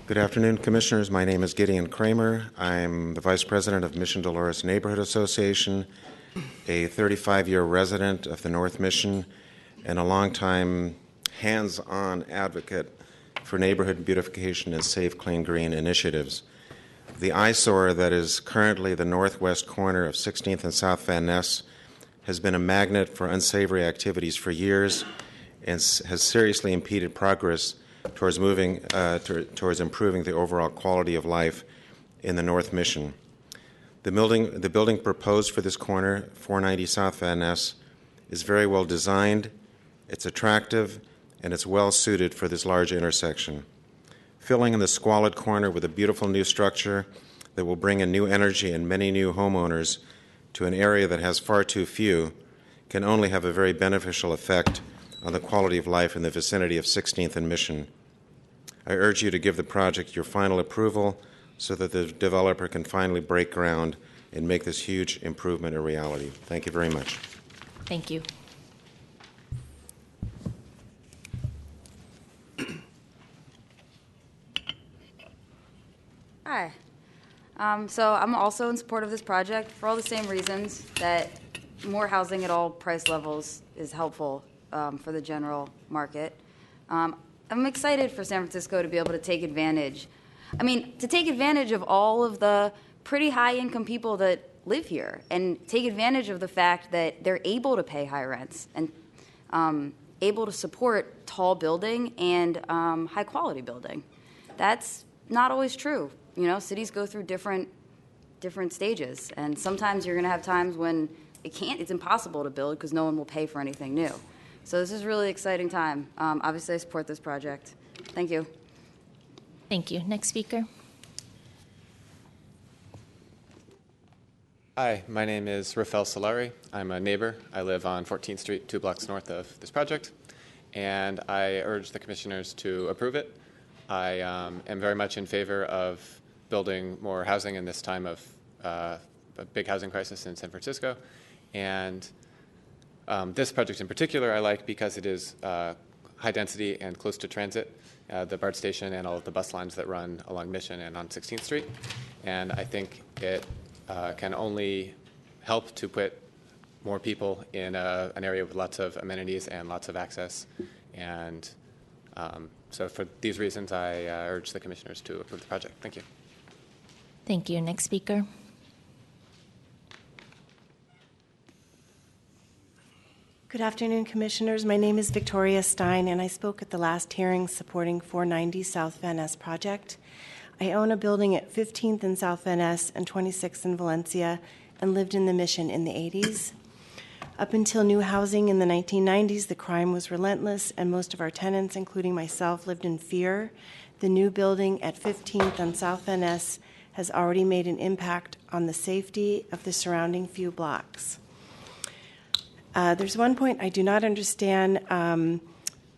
K: Good afternoon, Commissioners. My name is Gideon Kramer. I'm the Vice President of Mission Dolores Neighborhood Association, a 35-year resident of the North Mission, and a longtime hands-on advocate for neighborhood beautification and safe, clean, green initiatives. The eyesore that is currently the northwest corner of 16th and South Van Ness has been a magnet for unsavory activities for years and has seriously impeded progress towards towards improving the overall quality of life in the North Mission. The building proposed for this corner, 490 South Van Ness, is very well designed, it's attractive, and it's well suited for this large intersection. Filling in the squalid corner with a beautiful new structure that will bring a new energy and many new homeowners to an area that has far too few can only have a very beneficial effect on the quality of life in the vicinity of 16th and Mission. I urge you to give the project your final approval so that the developer can finally break ground and make this huge improvement a reality. Thank you very much.
B: Thank you.
L: Hi. So I'm also in support of this project for all the same reasons that more housing at all price levels is helpful for the general market. I'm excited for San Francisco to be able to take advantage. To take advantage of all of the pretty high-income people that live here and take advantage of the fact that they're able to pay high rents and able to support tall building and high-quality building. That's not always true. Cities go through different stages, and sometimes you're going to have times when it's impossible to build because no one will pay for anything new. So this is a really exciting time. Obviously, I support this project. Thank you.
B: Thank you. Next speaker.
M: Hi, my name is Rafael Solari. I'm a neighbor. I live on 14th Street, 2 blocks north of this project, and I urge the commissioners to approve it. I am very much in favor of building more housing in this time of a big housing crisis in San Francisco, and this project in particular I like because it is high density and close to transit, the BART station and all of the bus lines that run along Mission and on 16th Street. And I think it can only help to put more people in an area with lots of amenities and lots of access. And so for these reasons, I urge the commissioners to approve the project. Thank you.
B: Thank you. Next speaker.
N: Good afternoon, Commissioners. My name is Victoria Stein, and I spoke at the last hearing supporting 490 South Van Ness project. I own a building at 15th and South Van Ness and 26th in Valencia and lived in the Mission in the 80s. Up until new housing in the 1990s, the crime was relentless, and most of our tenants, including myself, lived in fear. The new building at 15th on South Van Ness has already made an impact on the safety of the surrounding few blocks. There's one point I do not understand,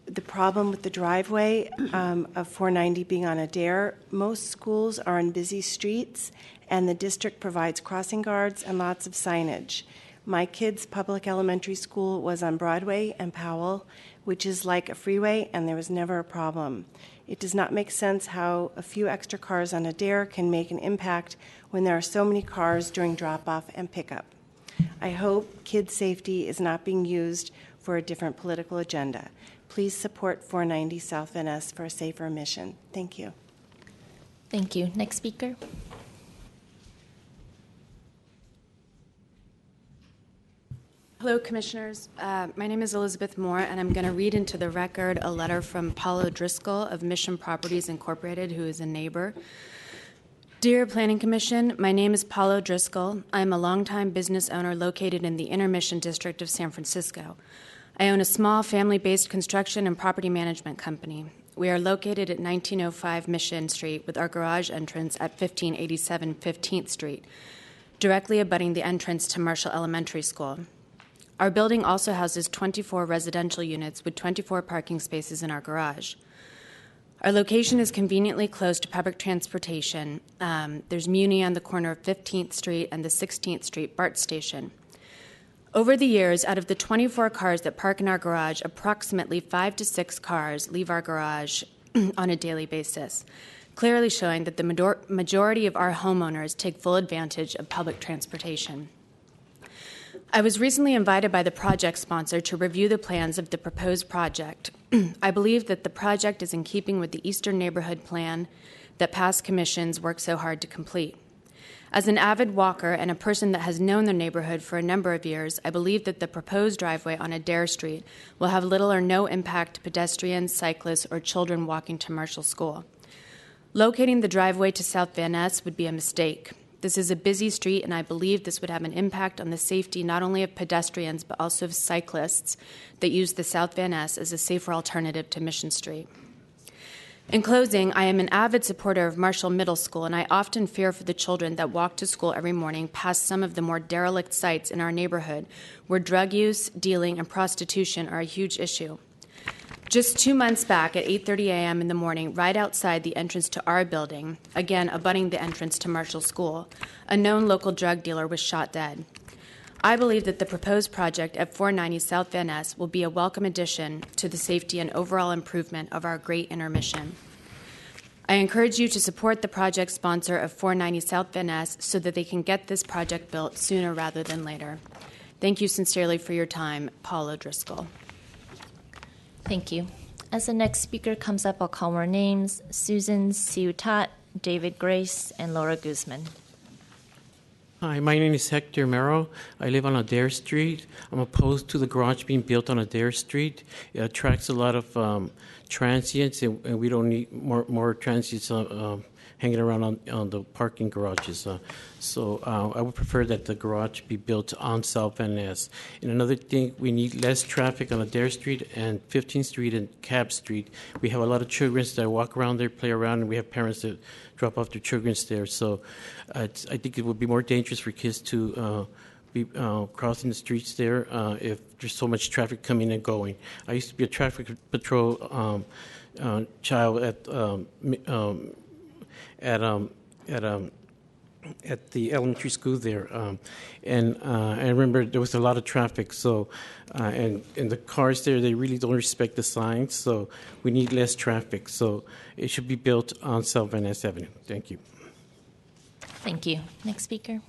N: the problem with the driveway of 490 being on Adair. Most schools are on busy streets, and the district provides crossing guards and lots of signage. My kids' public elementary school was on Broadway and Powell, which is like a freeway, and there was never a problem. It does not make sense how a few extra cars on Adair can make an impact when there are so many cars during drop-off and pickup. I hope kids' safety is not being used for a different political agenda. Please support 490 South Van Ness for a safer mission. Thank you.
B: Thank you. Next speaker.
P: Hello, Commissioners. My name is Elizabeth Moore, and I'm going to read into the record a letter from Paulo Driscoll of Mission Properties Incorporated, who is a neighbor. Dear Planning Commission, my name is Paulo Driscoll. I am a longtime business owner located in the Intermission District of San Francisco. I own a small family-based construction and property management company. We are located at 1905 Mission Street with our garage entrance at 1587 15th Street, directly abutting the entrance to Marshall Elementary School. Our building also houses 24 residential units with 24 parking spaces in our garage. Our location is conveniently close to public transportation. There's Muni on the corner of 15th Street and the 16th Street BART station. Over the years, out of the 24 cars that park in our garage, approximately 5 to 6 cars leave our garage on a daily basis, clearly showing that the majority of our homeowners take full advantage of public transportation. I was recently invited by the project sponsor to review the plans of the proposed project. I believe that the project is in keeping with the Eastern Neighborhood Plan that past commissions worked so hard to complete. As an avid walker and a person that has known the neighborhood for a number of years, I believe that the proposed driveway on Adair Street will have little or no impact to pedestrians, cyclists, or children walking to Marshall School. Locating the driveway to South Van Ness would be a mistake. This is a busy street, and I believe this would have an impact on the safety not only of pedestrians but also of cyclists that use the South Van Ness as a safer alternative to Mission Street. In closing, I am an avid supporter of Marshall Middle School, and I often fear for the children that walk to school every morning past some of the more derelict sites in our neighborhood where drug use, dealing, and prostitution are a huge issue. Just 2 months back at 8:30 a.m. in the morning, right outside the entrance to our building, again abutting the entrance to Marshall School, a known local drug dealer was shot dead. I believe that the proposed project at 490 South Van Ness will be a welcome addition to the safety and overall improvement of our great intermission. I encourage you to support the project sponsor of 490 South Van Ness so that they can get this project built sooner rather than later. Thank you sincerely for your time, Paulo Driscoll.
B: Thank you. As the next speaker comes up, I'll call more names: Susan Ciutat, David Grace, and Laura Guzman.
Q: Hi, my name is Hector Mero. I live on Adair Street. I'm opposed to the garage being built on Adair Street. It attracts a lot of transients, and we don't need more transients hanging around on the parking garages. So I would prefer that the garage be built on South Van Ness. And another thing, we need less traffic on Adair Street and 15th Street and Cab Street. We have a lot of children that walk around there, play around, and we have parents that drop off their children there. So I think it would be more dangerous for kids to be crossing the streets there if there's so much traffic coming and going. I used to be a traffic patrol child at the elementary school there, and I remember there was a lot of traffic. So, and the cars there, they really don't respect the signs. So we need less traffic. So it should be built on South Van Ness Avenue. Thank you.
B: Thank you. Next speaker.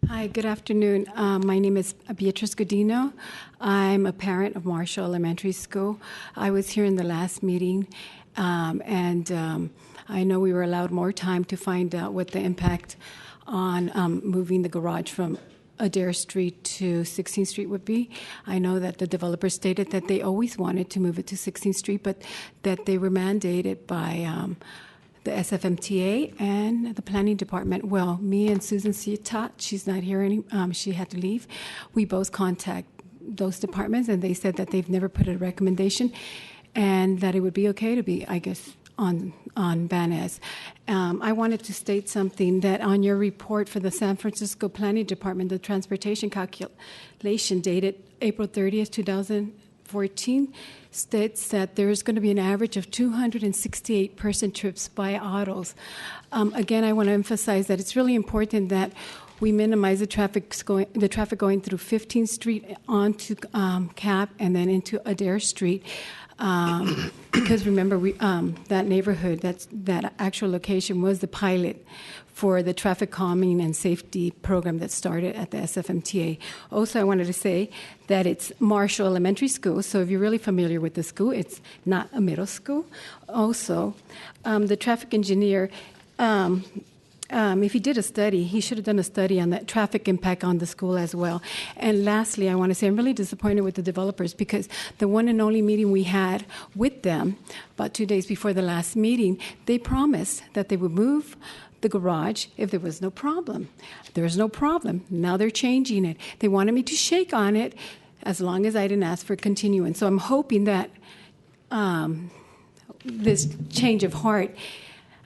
S: Hi, good afternoon. My name is Beatrice Godino. I'm a parent of Marshall Elementary School. I was here in the last meeting, and I know we were allowed more time to find out what the impact on moving the garage from Adair Street to 16th Street would be. I know that the developer stated that they always wanted to move it to 16th Street, but that they were mandated by the SFMTA and the planning department. Well, me and Susan Ciutat, she's not here she had to leave. We both contact those departments, and they said that they've never put a recommendation and that it would be okay to be, I guess, on Van Ness. I wanted to state something that on your report for the San Francisco Planning Department, the transportation calculation dated April 30th, 2014, states that there is going to be an average of 268 person trips by autos. Again, I want to emphasize that it's really important that we minimize the traffic going through 15th Street onto Cap and then into Adair Street. Because remember, that neighborhood, that actual location was the pilot for the traffic calming and safety program that started at the SFMTA. Also, I wanted to say that it's Marshall Elementary School, so if you're really familiar with the school, it's not a middle school. Also, the traffic engineer, if he did a study, he should have done a study on that traffic impact on the school as well. And lastly, I want to say I'm really disappointed with the developers because the one and only meeting we had with them about 2 days before the last meeting, they promised that they would move the garage if there was no problem. There was no problem. Now they're changing it. They wanted me to shake on it as long as I didn't ask for continuance. So I'm hoping that this change of heart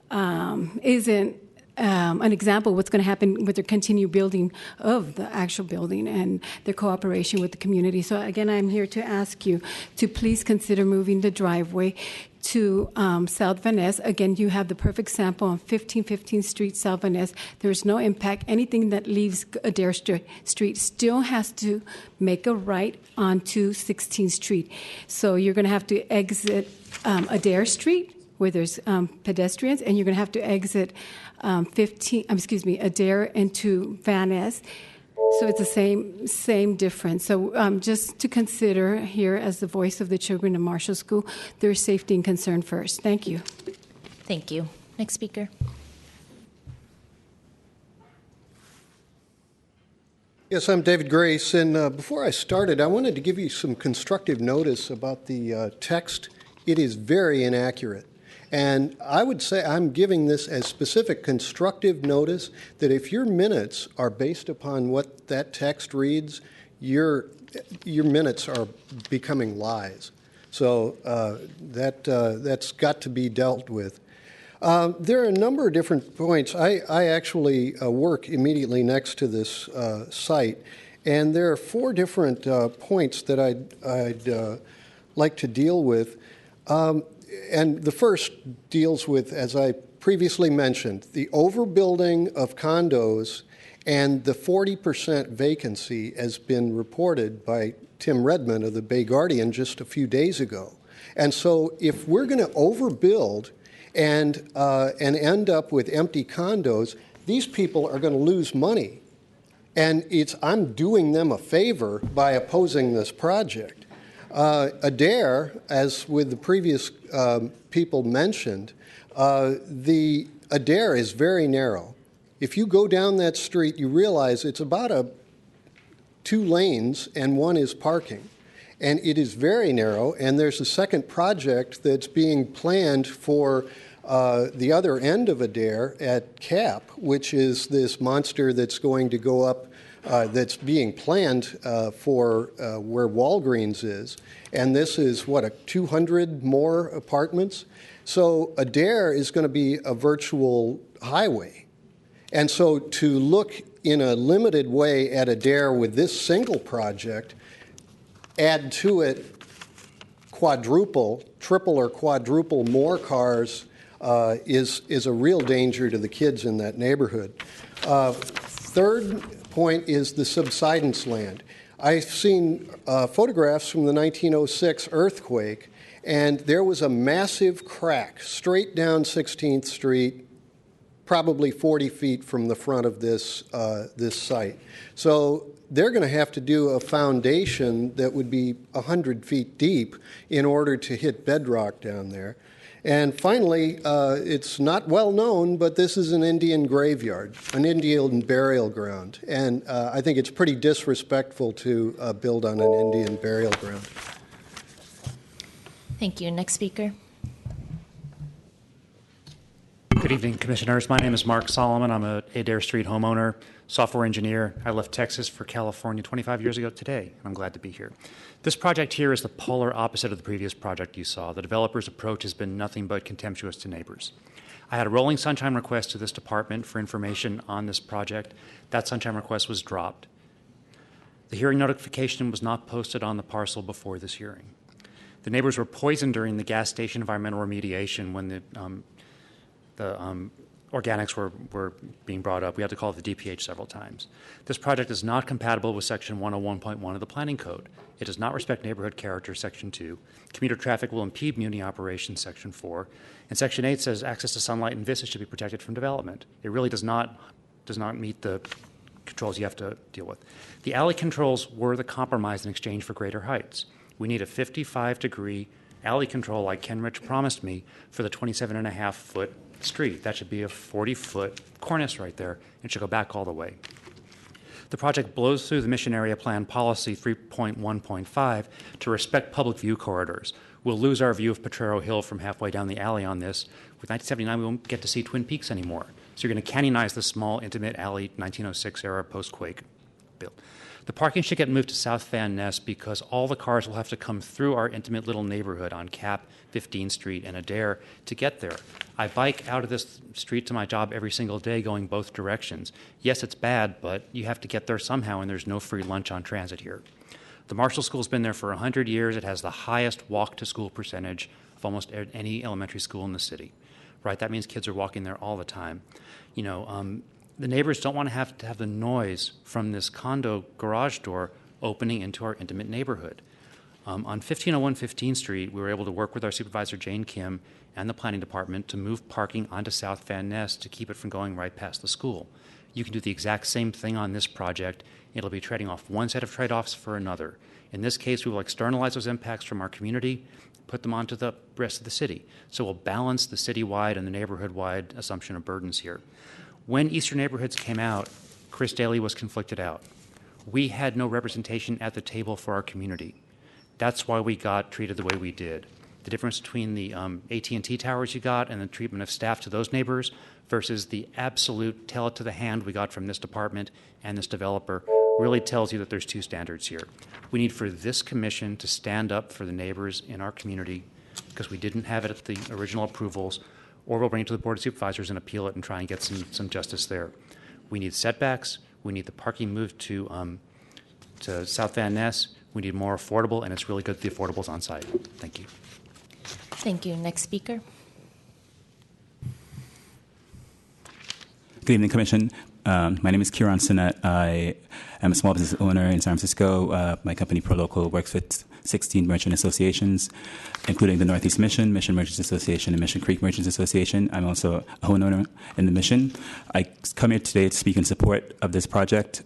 S: isn't an example of what's going to happen with their continued building of the actual building and their cooperation with the community. So again, I'm here to ask you to please consider moving the driveway to South Van Ness. Again, you have the perfect sample on 1515th Street, South Van Ness. There's no impact. Anything that leaves Adair Street still has to make a right onto 16th Street. So you're going to have to exit Adair Street, where there's pedestrians, and you're going to have to exit Adair into Van Ness. So it's the same difference. So just to consider here as the voice of the children of Marshall School, their safety and concern first. Thank you.
B: Thank you. Next speaker.
U: Yes, I'm David Grace, and before I started, I wanted to give you some constructive notice about the text. It is very inaccurate. And I would say I'm giving this as specific constructive notice that if your minutes are based upon what that text reads, your minutes are becoming lies. So that's got to be dealt with. There are a number of different points. I actually work immediately next to this site, and there are 4 different points that I'd like to deal with. And the first deals with, as I previously mentioned, the overbuilding of condos and the 40% vacancy has been reported by Tim Redmond of the Bay Guardian just a few days ago. And so if we're going to overbuild and end up with empty condos, these people are going to lose money. And I'm doing them a favor by opposing this project. Adair, as with the previous people mentioned, the Adair is very narrow. If you go down that street, you realize it's about 2 lanes and 1 is parking. And it is very narrow, and there's a second project that's being planned for the other end of Adair at Cap, which is this monster that's going to go up that's being planned for where Walgreens is. And this is, 200 more apartments? So Adair is going to be a virtual highway. And so to look in a limited way at Adair with this single project, add to it triple or quadruple more cars is a real danger to the kids in that neighborhood. Third point is the subsidence land. I've seen photographs from the 1906 earthquake, and there was a massive crack straight down 16th Street, probably 40 feet from the front of this site. So they're going to have to do a foundation that would be 100 feet deep in order to hit bedrock down there. And finally, it's not well known, but this is an Indian graveyard, an Indian burial ground. And I think it's pretty disrespectful to build on an Indian burial ground.
B: Thank you. Next speaker.
T: Good evening, Commissioners. My name is Mark Solomon. I'm a Adair Street homeowner, software engineer. I left Texas for California 25 years ago today. I'm glad to be here. This project here is the polar opposite of the previous project you saw. The developer's approach has been nothing but contemptuous to neighbors. I had a rolling sunshine request to this department for information on this project. That sunshine request was dropped. The hearing notification was not posted on the parcel before this hearing. The neighbors were poisoned during the gas station environmental remediation when the organics were being brought up. We had to call the DPH several times. This project is not compatible with Section 101.1 of the Planning Code. It does not respect neighborhood character, Section 2. Commuter traffic will impede muni operations, Section 4. And Section 8 says access to sunlight and vistas should be protected from development. It really does not meet the controls you have to deal with. The alley controls were the compromise in exchange for greater heights. We need a 55-degree alley control like Ken Rich promised me for the 27.5-foot street. That should be a 40-foot cornice right there and should go back all the way. The project blows through the Mission Area Plan Policy 3.1.5 to respect public view corridors. We'll lose our view of Potrero Hill from halfway down the alley on this. With 1979, we won't get to see Twin Peaks anymore. So you're going to canonize the small, intimate alley 1906-era post-quake build. The parking should get moved to South Van Ness because all the cars will have to come through our intimate little neighborhood on Cap, 15th Street, and Adair to get there. I bike out of this street to my job every single day going both directions. Yes, it's bad, but you have to get there somehow, and there's no free lunch on transit here. The Marshall School's been there for 100 years. It has the highest walk-to-school percentage of almost any elementary school in the city. Right? That means kids are walking there all the time. The neighbors don't want to have the noise from this condo garage door opening into our intimate neighborhood. On 1501 15th Street, we were able to work with our supervisor, Jane Kim, and the planning department to move parking onto South Van Ness to keep it from going right past the school. You can do the exact same thing on this project. It'll be trading off one set of trade-offs for another. In this case, we will externalize those impacts from our community, put them onto the rest of the city. So we'll balance the city-wide and the neighborhood-wide assumption of burdens here. When Eastern Neighborhoods came out, Chris Daly was conflicted out. We had no representation at the table for our community. That's why we got treated the way we did. The difference between the AT&T towers you got and the treatment of staff to those neighbors versus the absolute tell it to the hand we got from this department and this developer really tells you that there's two standards here. We need for this commission to stand up for the neighbors in our community because we didn't have it at the original approvals, or we'll bring it to the Board of Supervisors and appeal it and try and get some justice there. We need setbacks. We need the parking moved to South Van Ness. We need more affordable, and it's really good that the affordable's on site. Thank you.
B: Thank you. Next speaker.
V: Good evening, Commission. My name is Kieran Sinnett. I am a small business owner in San Francisco. My company, ProLocal, works with 16 merchant associations, including the Northeast Mission Merchants Association, and Mission Creek Merchants Association. I'm also a homeowner in the Mission. I come here today to speak in support of this project.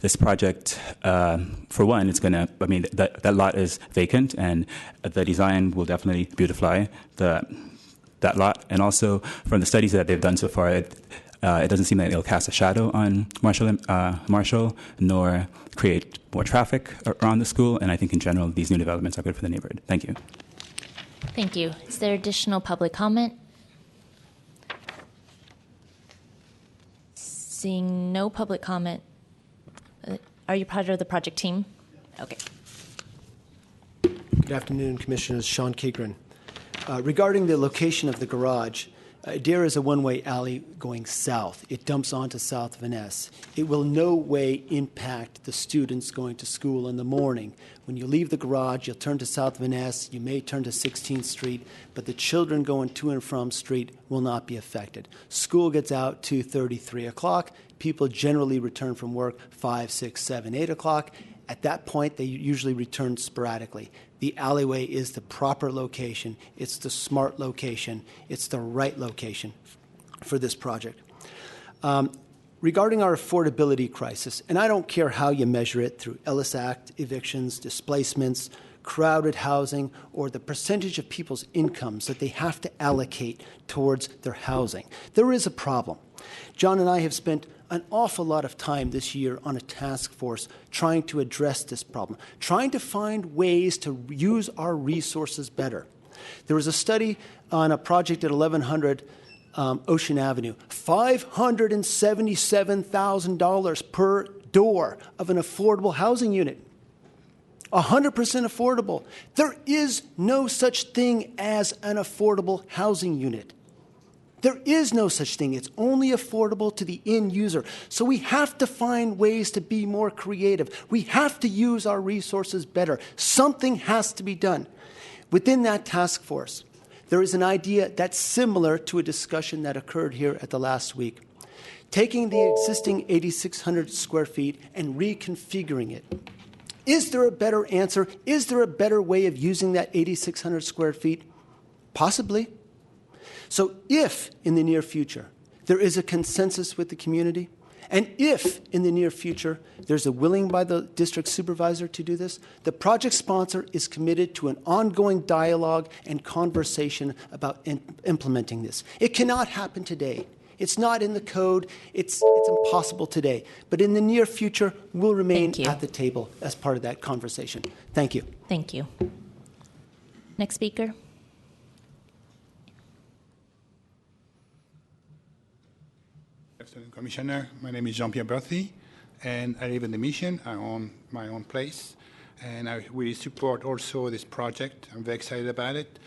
V: This project, for one, it's going to, that lot is vacant, and the design will definitely beautify that lot. And also, from the studies that they've done so far, it doesn't seem like it'll cast a shadow on Marshall, nor create more traffic around the school. And I think, in general, these new developments are good for the neighborhood. Thank you.
B: Thank you. Is there additional public comment? Seeing no public comment. Are you part of the project team? Okay.
W: Good afternoon, Commissioners. Sean Kagren. Regarding the location of the garage, Adair is a one-way alley going south. It dumps onto South Van Ness. It will no way impact the students going to school in the morning. When you leave the garage, you'll turn to South Van Ness. You may turn to 16th Street, but the children going to and from street will not be affected. School gets out 2:30, 3 o'clock. People generally return from work 5, 6, 7, 8 o'clock. At that point, they usually return sporadically. The alleyway is the proper location. It's the smart location. It's the right location for this project. Regarding our affordability crisis, and I don't care how you measure it through Ellis Act evictions, displacements, crowded housing, or the percentage of people's incomes that they have to allocate towards their housing, there is a problem. John and I have spent an awful lot of time this year on a task force trying to address this problem, trying to find ways to use our resources better. There was a study on a project at 1100 Ocean Avenue, $577,000 per door of an affordable housing unit. 100% affordable. There is no such thing as an affordable housing unit. There is no such thing. It's only affordable to the end user. So we have to find ways to be more creative. We have to use our resources better. Something has to be done. Within that task force, there is an idea that's similar to a discussion that occurred here at the last week. Taking the existing 8,600 square feet and reconfiguring it. Is there a better answer? Is there a better way of using that 8,600 square feet? Possibly. So if, in the near future, there is a consensus with the community, and if, in the near future, there's a willing by the district supervisor to do this, the project sponsor is committed to an ongoing dialogue and conversation about implementing this. It cannot happen today. It's not in the code. It's impossible today. But in the near future, we'll remain at the table as part of that conversation. Thank you.
B: Thank you. Next speaker.
D: Good afternoon, Commissioner. My name is Jean-Pierre Berthy, and I live in the Mission. I own my own place, and we support also this project. I'm very excited about it,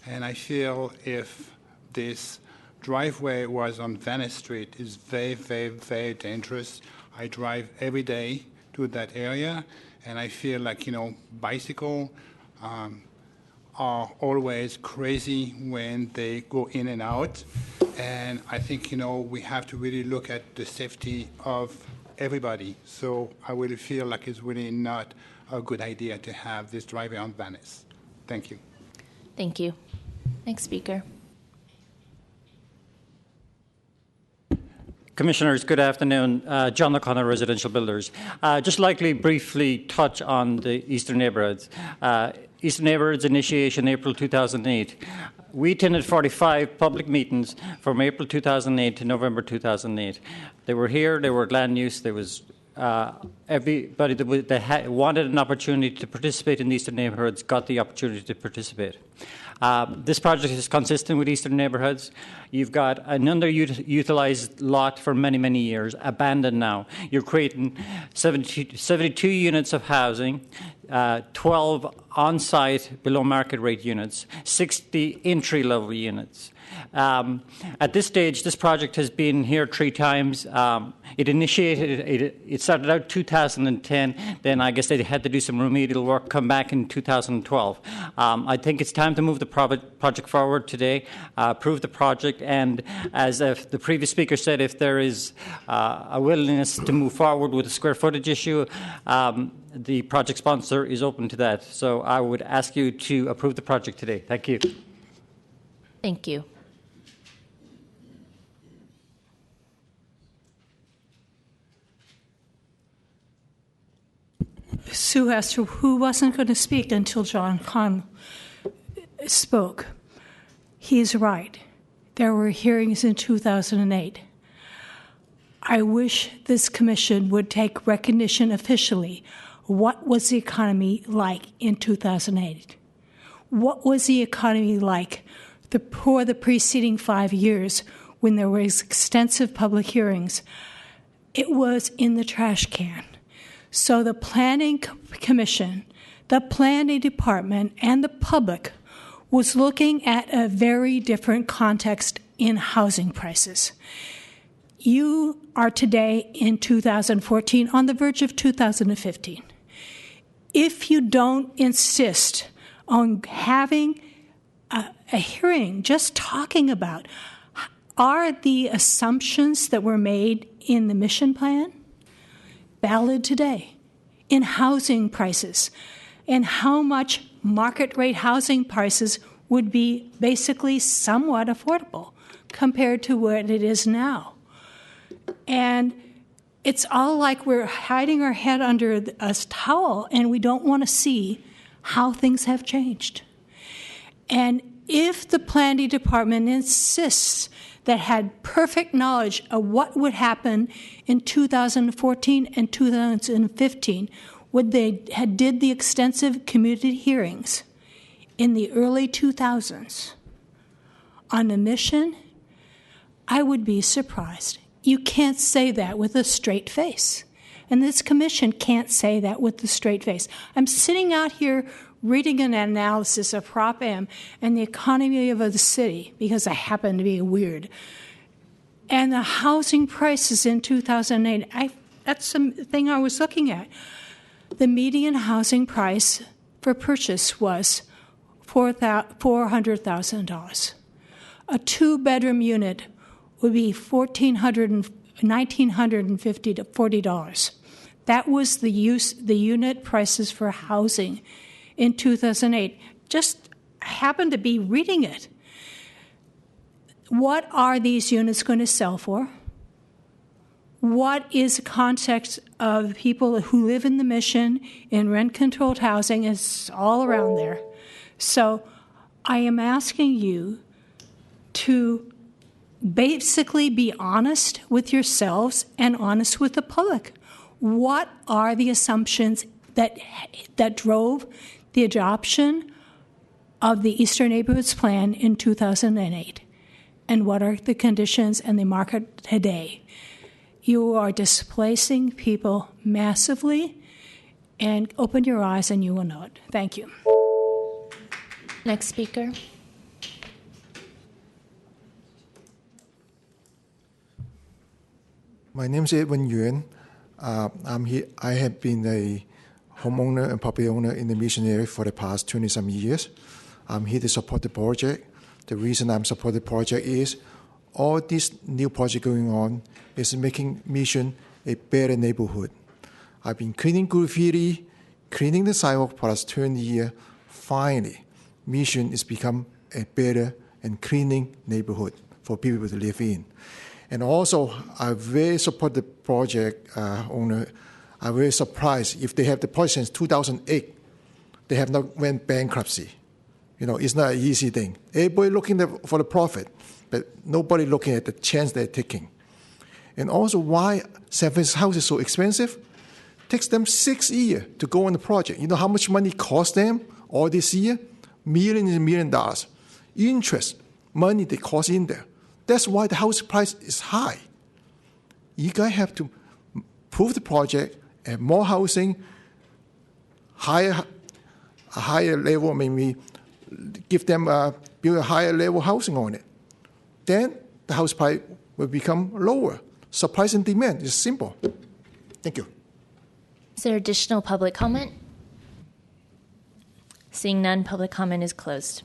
D: and I feel if this driveway was on Venice Street is very, very, very dangerous. I drive every day to that area, and I feel like, bicycle are always crazy when they go in and out. And I think, we have to really look at the safety of everybody. So I really feel like it's really not a good idea to have this driveway on Venice. Thank you.
B: Thank you. Next speaker.
H: Commissioners, good afternoon. John O'Connor, Residential Builders. Just likely briefly touch on the Eastern Neighbourhoods. Eastern Neighbourhoods initiation April 2008. We attended 45 public meetings from April 2008 to November 2008. They were here, they were at land use, there was everybody that wanted an opportunity to participate in the Eastern Neighbourhoods got the opportunity to participate. This project is consistent with Eastern Neighbourhoods. You've got an underutilized lot for many, many years, abandoned now. You're creating 72 units of housing, 12 on-site below market rate units, 60 entry-level units. At this stage, this project has been here 3 times. It started out 2010, then I guess they had to do some remedial work, come back in 2012. I think it's time to move the project forward today, approve the project, and as the previous speaker said, if there is a willingness to move forward with the square footage issue, the project sponsor is open to that. So I would ask you to approve the project today. Thank you.
B: Thank you.
R: Sue Hester, who wasn't going to speak until John Kahn spoke. He is right. There were hearings in 2008. I wish this commission would take recognition officially. What was the economy like in 2008? What was the economy like for the preceding 5 years when there was extensive public hearings? It was in the trash can. So the Planning Commission, the Planning Department, and the public was looking at a very different context in housing prices. You are today in 2014 on the verge of 2015. If you don't insist on having a hearing, just talking about are the assumptions that were made in the mission plan valid today in housing prices and how much market rate housing prices would be basically somewhat affordable compared to what it is now. And it's all like we're hiding our head under a towel and we don't want to see how things have changed. And if the planning department insists that had perfect knowledge of what would happen in 2014 and 2015 when they did the extensive community hearings in the early 2000s on the mission, I would be surprised. You can't say that with a straight face. And this commission can't say that with a straight face. I'm sitting out here reading an analysis of Prop M and the economy of the city, because I happen to be weird. And the housing prices in 2008, that's the thing I was looking at. The median housing price for purchase was $400,000. A two-bedroom unit would be $1,950 to $40. That was the unit prices for housing in 2008. Just happened to be reading it. What are these units going to sell for? What is the context of people who live in the Mission in rent-controlled housing? It's all around there. So I am asking you to basically be honest with yourselves and honest with the public. What are the assumptions that drove the adoption of the Eastern Neighborhoods Plan in 2008? And what are the conditions and the market today? You are displacing people massively, and open your eyes and you will know it. Thank you.
B: Next speaker.
C: My name is Edwin Yuan. I'm here. I have been a homeowner and property owner in the Mission area for the past 20-some years. I'm here to support the project. The reason I'm supporting the project is all this new project going on is making Mission a better neighborhood. I've been cleaning graffiti, cleaning the sidewalk for the past 20 years. Finally, Mission has become a better and cleaning neighborhood for people to live in. And also, I very support the project owner. I'm very surprised if they have the project since 2008, they have not went bankruptcy. You know, it's not an easy thing. Everybody looking for the profit, but nobody looking at the chance they're taking. And also, why San Francisco house is so expensive? It takes them 6 years to go on the project. You know how much money it cost them all this year? Millions and millions of dollars. Interest, money they cost in there. That's why the house price is high. You guys have to prove the project, add more housing, a higher level, maybe give them build a higher level housing on it. Then the house price will become lower. Supply and demand is simple. Thank you.
B: Is there additional public comment? Seeing none, public comment is closed.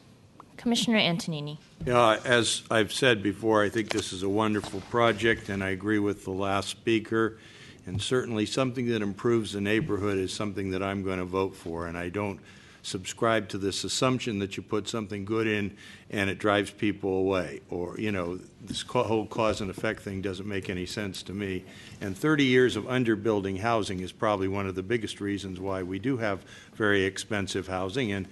B: Commissioner Antonini.
E: Yeah, as I've said before, I think this is a wonderful project, and I agree with the last speaker. And certainly something that improves the neighborhood is something that I'm going to vote for. And I don't subscribe to this assumption that you put something good in and it drives people away. Or, you know, this whole cause and effect thing doesn't make any sense to me. And 30 years of underbuilding housing is probably one of the biggest reasons why we do have very expensive housing. And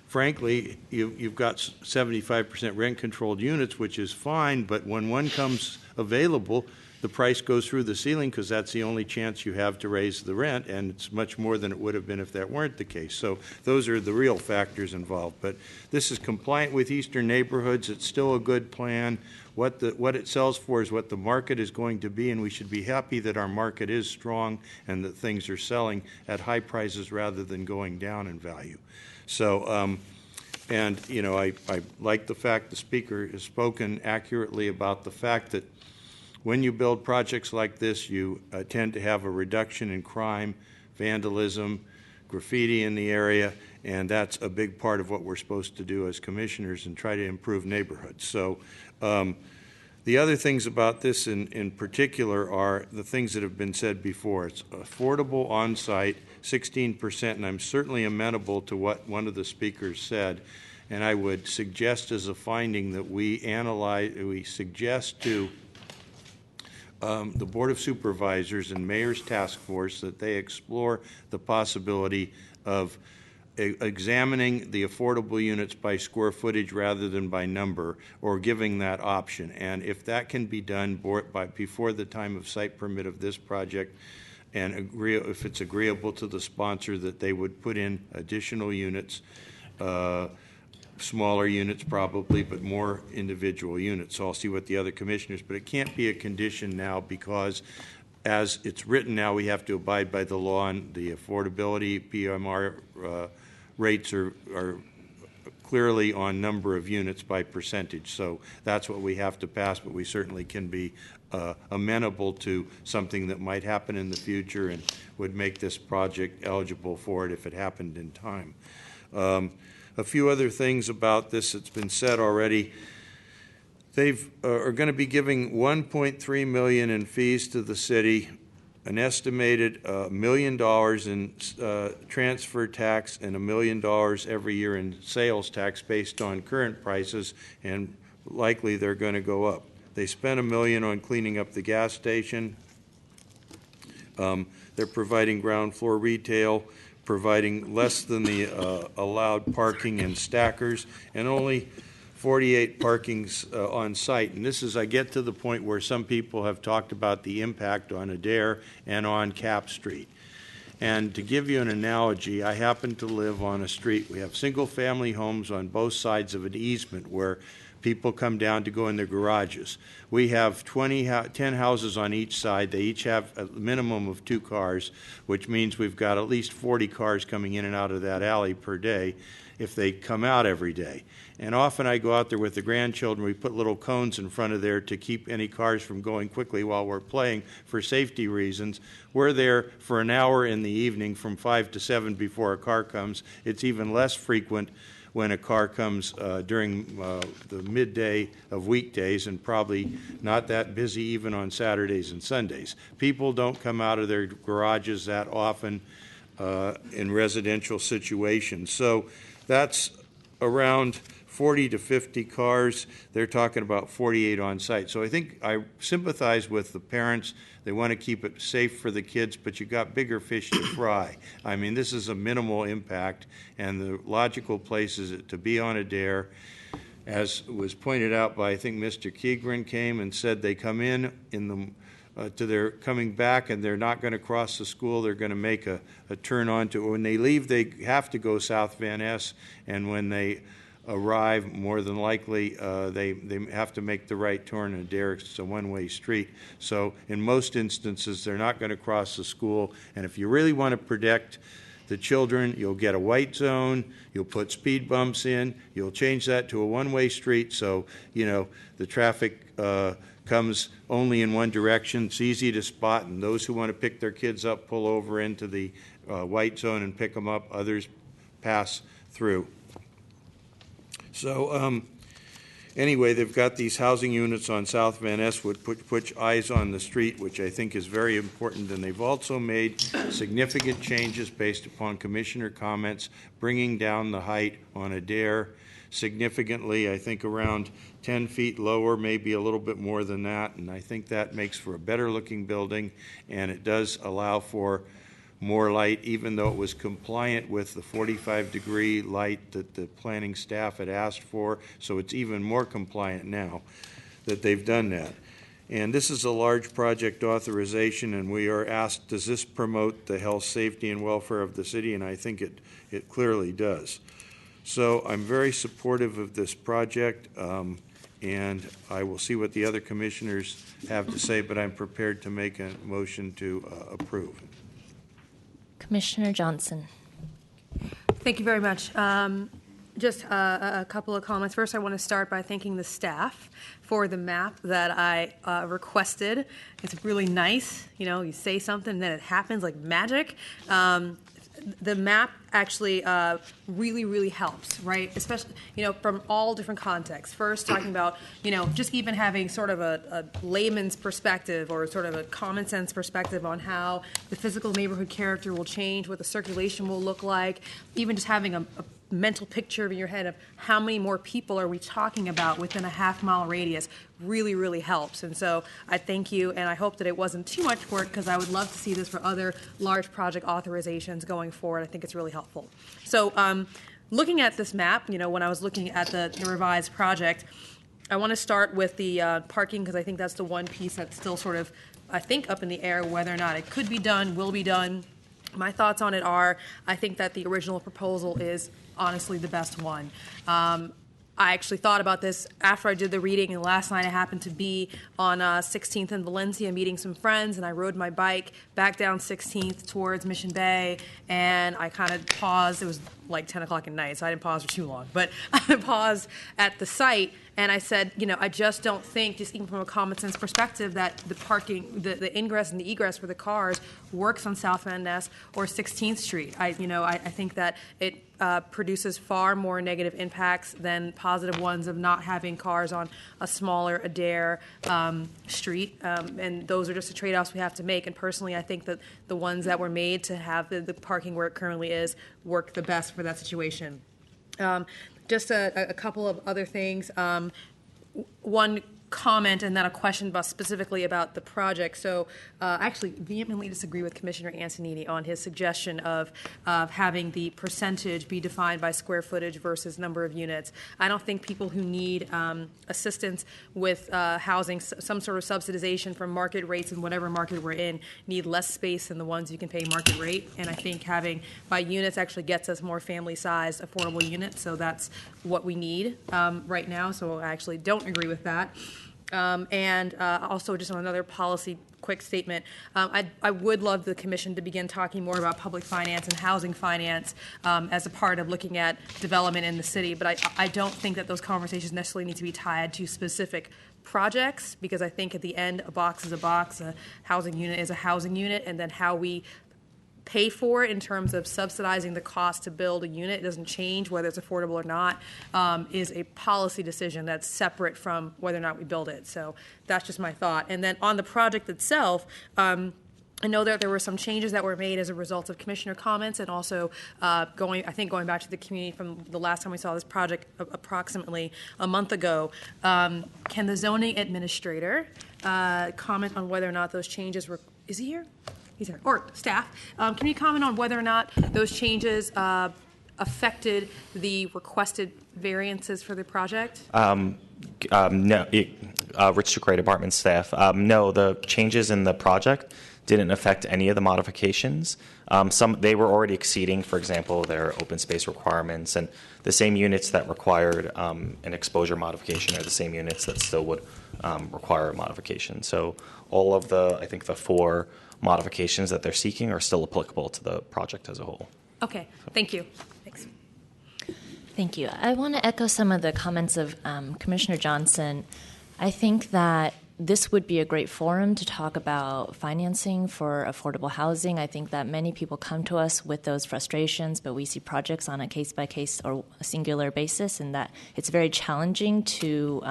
E: frankly, you've got 75% rent-controlled units, which is fine, but when one comes available, the price goes through the ceiling because that's the only chance you have to raise the rent, and it's much more than it would have been if that weren't the case. So those are the real factors involved. But this is compliant with Eastern Neighborhoods. It's still a good plan. What it sells for is what the market is going to be, and we should be happy that our market is strong and that things are selling at high prices rather than going down in value. So, and, you know, I like the fact the speaker has spoken accurately about the fact that when you build projects like this, you tend to have a reduction in crime, vandalism, graffiti in the area, and that's a big part of what we're supposed to do as commissioners and try to improve neighborhoods. So the other things about this in particular are the things that have been said before. It's affordable on-site, 16%, and I'm certainly amenable to what one of the speakers said. And I would suggest as a finding that we suggest to the Board of Supervisors and Mayor's Task Force that they explore the possibility of examining the affordable units by square footage rather than by number, or giving that option. And if that can be done before the time of site permit of this project, and if it's agreeable to the sponsor that they would put in additional units, smaller units probably, but more individual units. So I'll see what the other commissioners, but it can't be a condition now because as it's written now, we have to abide by the law, and the affordability PMR rates are clearly on number of units by percentage. So that's what we have to pass, but we certainly can be amenable to something that might happen in the future and would make this project eligible for it if it happened in time. A few other things about this that's been said already. They are going to be giving $1.3 million in fees to the city, an estimated $1 million in transfer tax, and $1 million every year in sales tax based on current prices, and likely they're going to go up. They spent $1 million on cleaning up the gas station. They're providing ground floor retail, providing less than the allowed parking and stackers, and only 48 parkings on site. And this is, I get to the point where some people have talked about the impact on Adair and on Cap Street. And to give you an analogy, I happen to live on a street. We have single-family homes on both sides of an easement where people come down to go in their garages. We have 10 houses on each side. They each have a minimum of 2 cars, which means we've got at least 40 cars coming in and out of that alley per day if they come out every day. And often I go out there with the grandchildren. We put little cones in front of there to keep any cars from going quickly while we're playing for safety reasons. We're there for an hour in the evening from 5 to 7 before a car comes. It's even less frequent when a car comes during the midday of weekdays, and probably not that busy even on Saturdays and Sundays. People don't come out of their garages that often in residential situations. So that's around 40 to 50 cars. They're talking about 48 on site. So I think I sympathize with the parents. They want to keep it safe for the kids, but you got bigger fish to fry. I mean, this is a minimal impact, and the logical place is to be on Adair. As was pointed out by, I think, Mr. Keegren came and said they come in the to their coming back, and they're not going to cross the school. They're going to make a turn onto. When they leave, they have to go South Van Ness, and when they arrive, more than likely, they have to make the right turn, and Adair's a one-way street. So in most instances, they're not going to cross the school. And if you really want to protect the children, you'll get a white zone, you'll put speed bumps in, you'll change that to a one-way street so, you know, the traffic comes only in one direction. It's easy to spot, and those who want to pick their kids up pull over into the white zone and pick them up. Others pass through. So anyway, they've got these housing units on South Van Ness, would put eyes on the street, which I think is very important. And they've also made significant changes based upon commissioner comments, bringing down the height on Adair significantly, I think around 10 feet lower, maybe a little bit more than that. And I think that makes for a better looking building, and it does allow for more light, even though it was compliant with the 45-degree light that the planning staff had asked for. So it's even more compliant now that they've done that. And this is a large project authorization, and we are asked, does this promote the health, safety, and welfare of the city? And I think it clearly does. So I'm very supportive of this project, and I will see what the other commissioners have to say, but I'm prepared to make a motion to approve.
B: Commissioner Johnson.
A: Thank you very much. Just a couple of comments. First, I want to start by thanking the staff for the map that I requested. It's really nice. You know, you say something and then it happens like magic. The map actually really, really helps, right? Especially, you know, from all different contexts. First, talking about, you know, just even having sort of a layman's perspective or sort of a common sense perspective on how the physical neighborhood character will change, what the circulation will look like, even just having a mental picture in your head of how many more people are we talking about within a half-mile radius really, really helps. And so I thank you, and I hope that it wasn't too much work, because I would love to see this for other large project authorizations going forward. I think it's really helpful. So looking at this map, you know, when I was looking at the revised project, I want to start with the parking, because I think that's the one piece that's still sort of, I think, up in the air whether or not it could be done, will be done. My thoughts on it are, I think that the original proposal is honestly the best one. I actually thought about this after I did the reading, and last night I happened to be on 16th and Valencia meeting some friends, and I rode my bike back down 16th towards Mission Bay, and I kind of paused. It was like 10 o'clock at night, so I didn't pause for too long, but I paused at the site, and I said, I just don't think, just even from a common sense perspective, that the parking, the ingress and the egress for the cars works on South Van Ness or 16th Street. I think that it produces far more negative impacts than positive ones of not having cars on a smaller Adair street, and those are just the trade-offs we have to make. And personally, I think that the ones that were made to have the parking where it currently is work the best for that situation. Just a couple of other things. One comment and then a question specifically about the project. So I actually vehemently disagree with Commissioner Antonini on his suggestion of having the percentage be defined by square footage versus number of units. I don't think people who need assistance with housing, some sort of subsidization from market rates in whatever market we're in, need less space than the ones you can pay market rate. And I think having by units actually gets us more family-sized, affordable units. So that's what we need right now. So I actually don't agree with that. And also just on another policy quick statement, I would love the Commission to begin talking more about public finance and housing finance as a part of looking at development in the city, but I don't think that those conversations necessarily need to be tied to specific projects, because I think at the end a box is a box, a housing unit is a housing unit, and then how we pay for it in terms of subsidizing the cost to build a unit, it doesn't change whether it's affordable or not, is a policy decision that's separate from whether or not we build it. So that's just my thought. And then on the project itself, I know that there were some changes that were made as a result of commissioner comments, and also going back to the community from the last time we saw this project approximately a month ago. Can the zoning administrator comment on whether or not those changes were, is he here? He's here. Or staff, can you comment on whether or not those changes affected the requested variances for the project?
F: No, Rich DeGray, Department staff. No, the changes in the project didn't affect any of the modifications. They were already exceeding, for example, their open space requirements, and the same units that required an exposure modification are the same units that still would require a modification. So all of I think the 4 modifications that they're seeking are still applicable to the project as a whole.
A: Okay, thank you. Thanks.
B: Thank you. I want to echo some of the comments of Commissioner Johnson. I think that this would be a great forum to talk about financing for affordable housing. I think that many people come to us with those frustrations, but we see projects on a case-by-case or a singular basis, and that it's very challenging to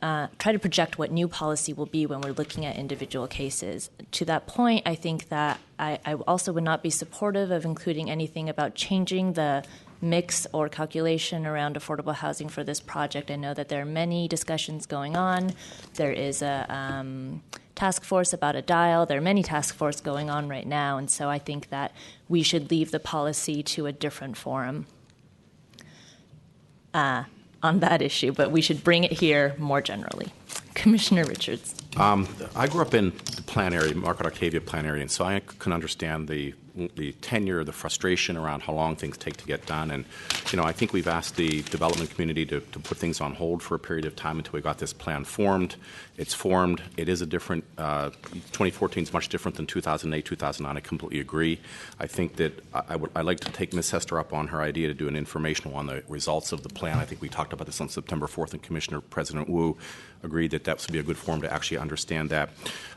B: try to project what new policy will be when we're looking at individual cases. To that point, I think that I also would not be supportive of including anything about changing the mix or calculation around affordable housing for this project. I know that there are many discussions going on. There is a task force about a dial. There are many task forces going on right now, and so I think that we should leave the policy to a different forum on that issue, but we should bring it here more generally. Commissioner Richards.
G: I grew up in the plan area, Market Octavia plan area, and so I can understand the tenure, the frustration around how long things take to get done. And, I think we've asked the development community to put things on hold for a period of time until we got this plan formed. It's formed. It is a different, 2014 is much different than 2008, 2009. I completely agree. I think that I'd like to take Ms. Hester up on her idea to do an informational on the results of the plan. I think we talked about this on September 4th, and Commissioner President Wu agreed that would be a good forum to actually understand that.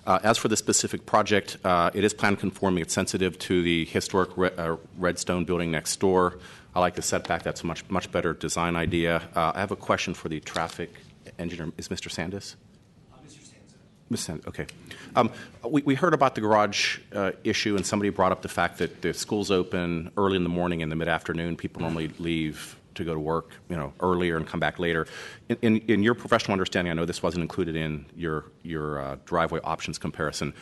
G: As for the specific project, it is plan conforming. It's sensitive to the historic Redstone building next door. I like the setback. That's a much better design idea. I have a question for the traffic engineer. Is Mr. Sandus? Mr. Sandus, okay. We heard about the garage issue, and somebody brought up the fact that the school's open early in the morning and the mid-afternoon. People normally leave to go to work, earlier and come back later. In your professional understanding, I know this wasn't included in your driveway options comparison.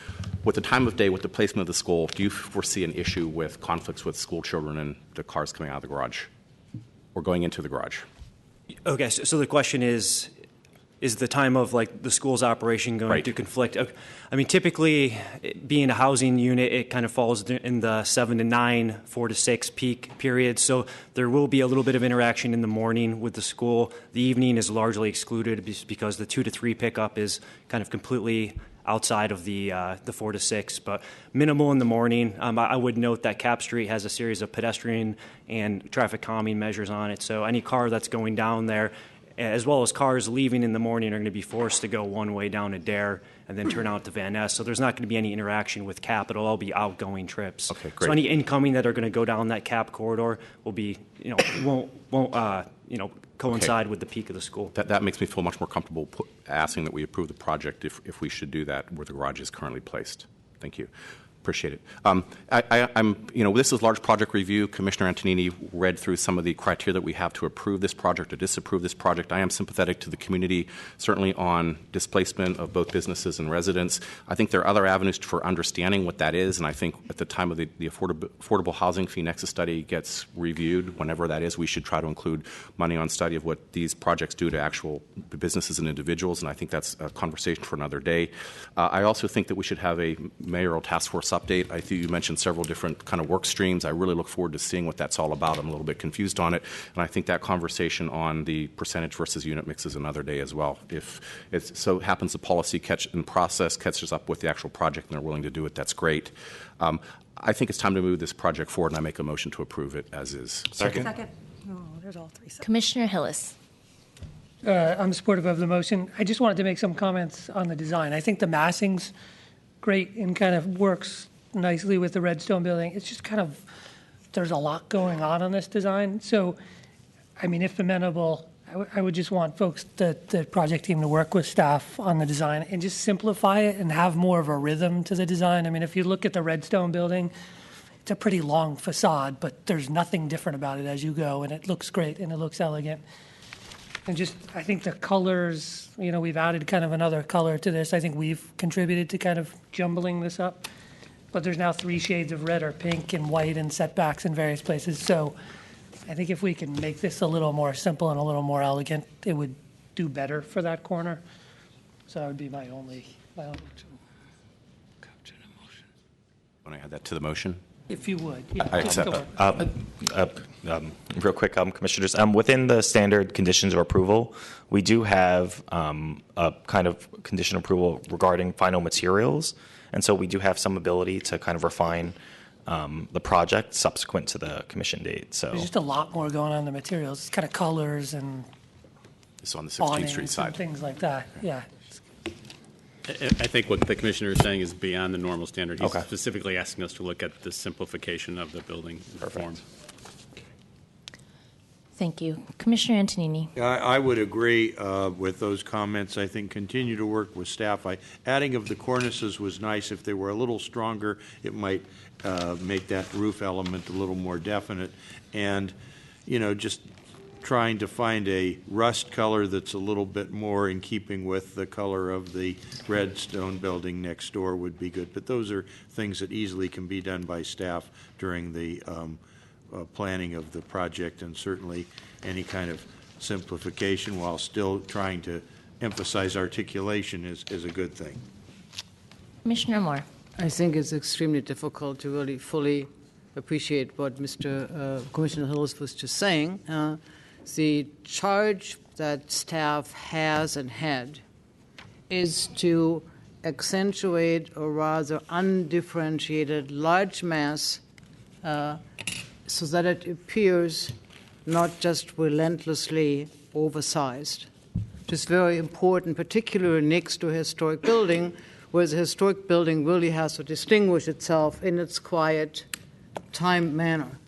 G: With the time of day, with the placement of the school, do you foresee an issue with conflicts with school children and the cars coming out of the garage or going into the garage?
I: Okay, so the question is, is the time of like the school's operation going to conflict? I mean, typically, being a housing unit, it kind of falls in the 7 to 9, 4 to 6 peak period. So there will be a little bit of interaction in the morning with the school. The evening is largely excluded because the 2 to 3 pickup is kind of completely outside of the 4 to 6, but minimal in the morning. I would note that Cap Street has a series of pedestrian and traffic calming measures on it. So any car that's going down there, as well as cars leaving in the morning, are going to be forced to go one way down Adair and then turn out to Van Ness. So there's not going to be any interaction with Cap. It'll all be outgoing trips.
G: Okay, great.
I: So any incoming that are going to go down that Cap corridor will be, won't coincide with the peak of the school.
G: That makes me feel much more comfortable asking that we approve the project if we should do that where the garage is currently placed. Thank you. Appreciate it. This is large project review. Commissioner Antonini read through some of the criteria that we have to approve this project or disapprove this project. I am sympathetic to the community, certainly on displacement of both businesses and residents. I think there are other avenues for understanding what that is, and I think at the time of the affordable housing fee nexus study gets reviewed, whenever that is, we should try to include money on study of what these projects do to actual businesses and individuals, and I think that's a conversation for another day. I also think that we should have a mayoral task force update. I think you mentioned several different kind of work streams. I really look forward to seeing what that's all about. I'm a little bit confused on it, and I think that conversation on the percentage versus unit mix is another day as well. If it so happens the policy process catches up with the actual project and they're willing to do it, that's great. I think it's time to move this project forward, and I make a motion to approve it as is.
A: Second. Oh, there's all 3 seconds.
B: Commissioner Hillis.
J: I'm supportive of the motion. I just wanted to make some comments on the design. I think the massing's great and kind of works nicely with the Redstone building. It's just kind of, there's a lot going on this design. So, I mean, if amenable, I would just want folks, the project team, to work with staff on the design and just simplify it and have more of a rhythm to the design. I mean, if you look at the Redstone building, it's a pretty long facade, but there's nothing different about it as you go, and it looks great and it looks elegant. And just, I think the colors, we've added kind of another color to this. I think we've contributed to kind of jumbling this up. But there's now 3 shades of red or pink and white and setbacks in various places. So I think if we can make this a little more simple and a little more elegant, it would do better for that corner. So that would be my only.
G: Want to add that to the motion?
J: If you would.
F: I accept that. Real quick, Commissioners, within the standard conditions of approval, we do have a kind of condition approval regarding final materials. And so we do have some ability to kind of refine the project subsequent to the commission date. So
J: there's just a lot more going on in the materials. It's kind of colors and
G: it's on the 16th Street side.
J: And things like that. Yeah.
K: I think what the commissioner is saying is beyond the normal standard. He's specifically asking us to look at the simplification of the building form.
B: Thank you. Commissioner Antonini.
E: I would agree with those comments. I think continue to work with staff. Adding of the cornices was nice. If they were a little stronger, it might make that roof element a little more definite. And, just trying to find a rust color that's a little bit more in keeping with the color of the Redstone building next door would be good. But those are things that easily can be done by staff during the planning of the project, and certainly any kind of simplification while still trying to emphasize articulation is a good thing.
B: Commissioner Moore.
O: I think it's extremely difficult to really fully appreciate what Commissioner Hillis was just saying. The charge that staff has and had is to accentuate a rather undifferentiated large mass so that it appears not just relentlessly oversized, which is very important, particularly next to a historic building, where the historic building really has to distinguish itself in its quiet, timed manner.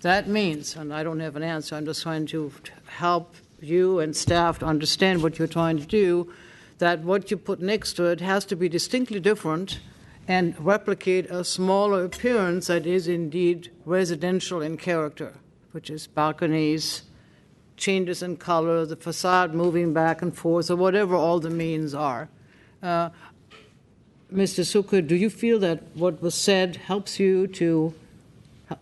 O: That means, and I don't have an answer, I'm just trying to help you and staff to understand what you're trying to do, that what you put next to it has to be distinctly different and replicate a smaller appearance that is indeed residential in character, which is balconies, changes in color, the facade moving back and forth, or whatever all the means are. Mr. Zucker, do you feel that what was said helps you to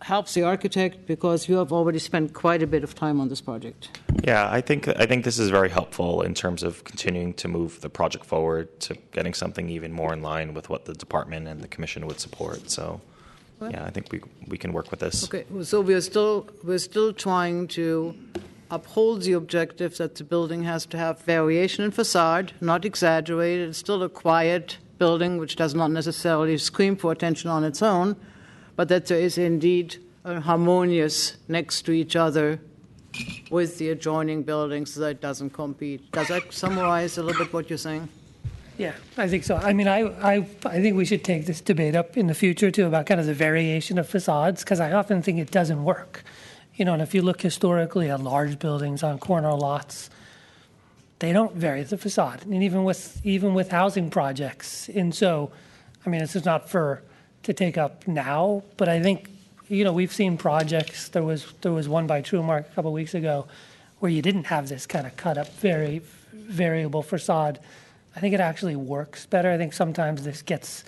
O: helps the architect because you have already spent quite a bit of time on this project.
F: Yeah, I think this is very helpful in terms of continuing to move the project forward to getting something even more in line with what the department and the commission would support. So, yeah, I think we can work with this.
O: Okay, so we're still trying to uphold the objective that the building has to have variation in facade, not exaggerated. It's still a quiet building which does not necessarily scream for attention on its own, but that there is indeed a harmonious next to each other with the adjoining buildings so that it doesn't compete. Does that summarize a little bit what you're saying?
J: Yeah, I think so. I mean, I think we should take this debate up in the future, too, about kind of the variation of facades, because I often think it doesn't work. You know, and if you look historically at large buildings on corner lots, they don't vary the facade, and even with housing projects. And so, I mean, this is not to take up now, but I think, you know, we've seen projects. There was one by Truemark a couple of weeks ago where you didn't have this kind of cut up, very variable facade. I think it actually works better. I think sometimes this gets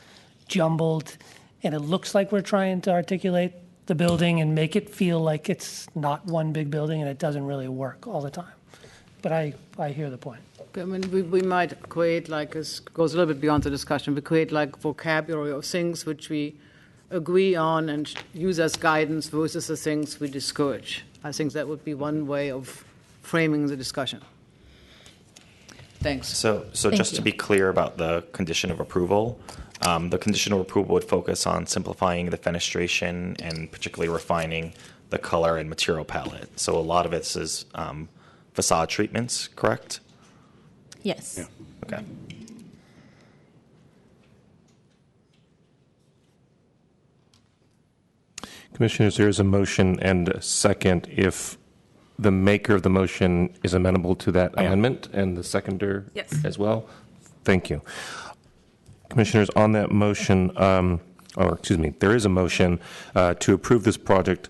J: jumbled, and it looks like we're trying to articulate the building and make it feel like it's not one big building, and it doesn't really work all the time. But I hear the point.
O: I mean, we might create, like, this goes a little bit beyond the discussion, we create like vocabulary of things which we agree on and use as guidance versus the things we discourage. I think that would be one way of framing the discussion. Thanks.
F: So just to be clear about the condition of approval, the condition of approval would focus on simplifying the fenestration and particularly refining the color and material palette. So a lot of it is facade treatments, correct?
B: Yes.
F: Yeah. Okay.
L: Commissioners, there is a motion and a second. If the maker of the motion is amenable to that amendment and the seconder as well, thank you. Commissioners, on that motion, there is a motion to approve this project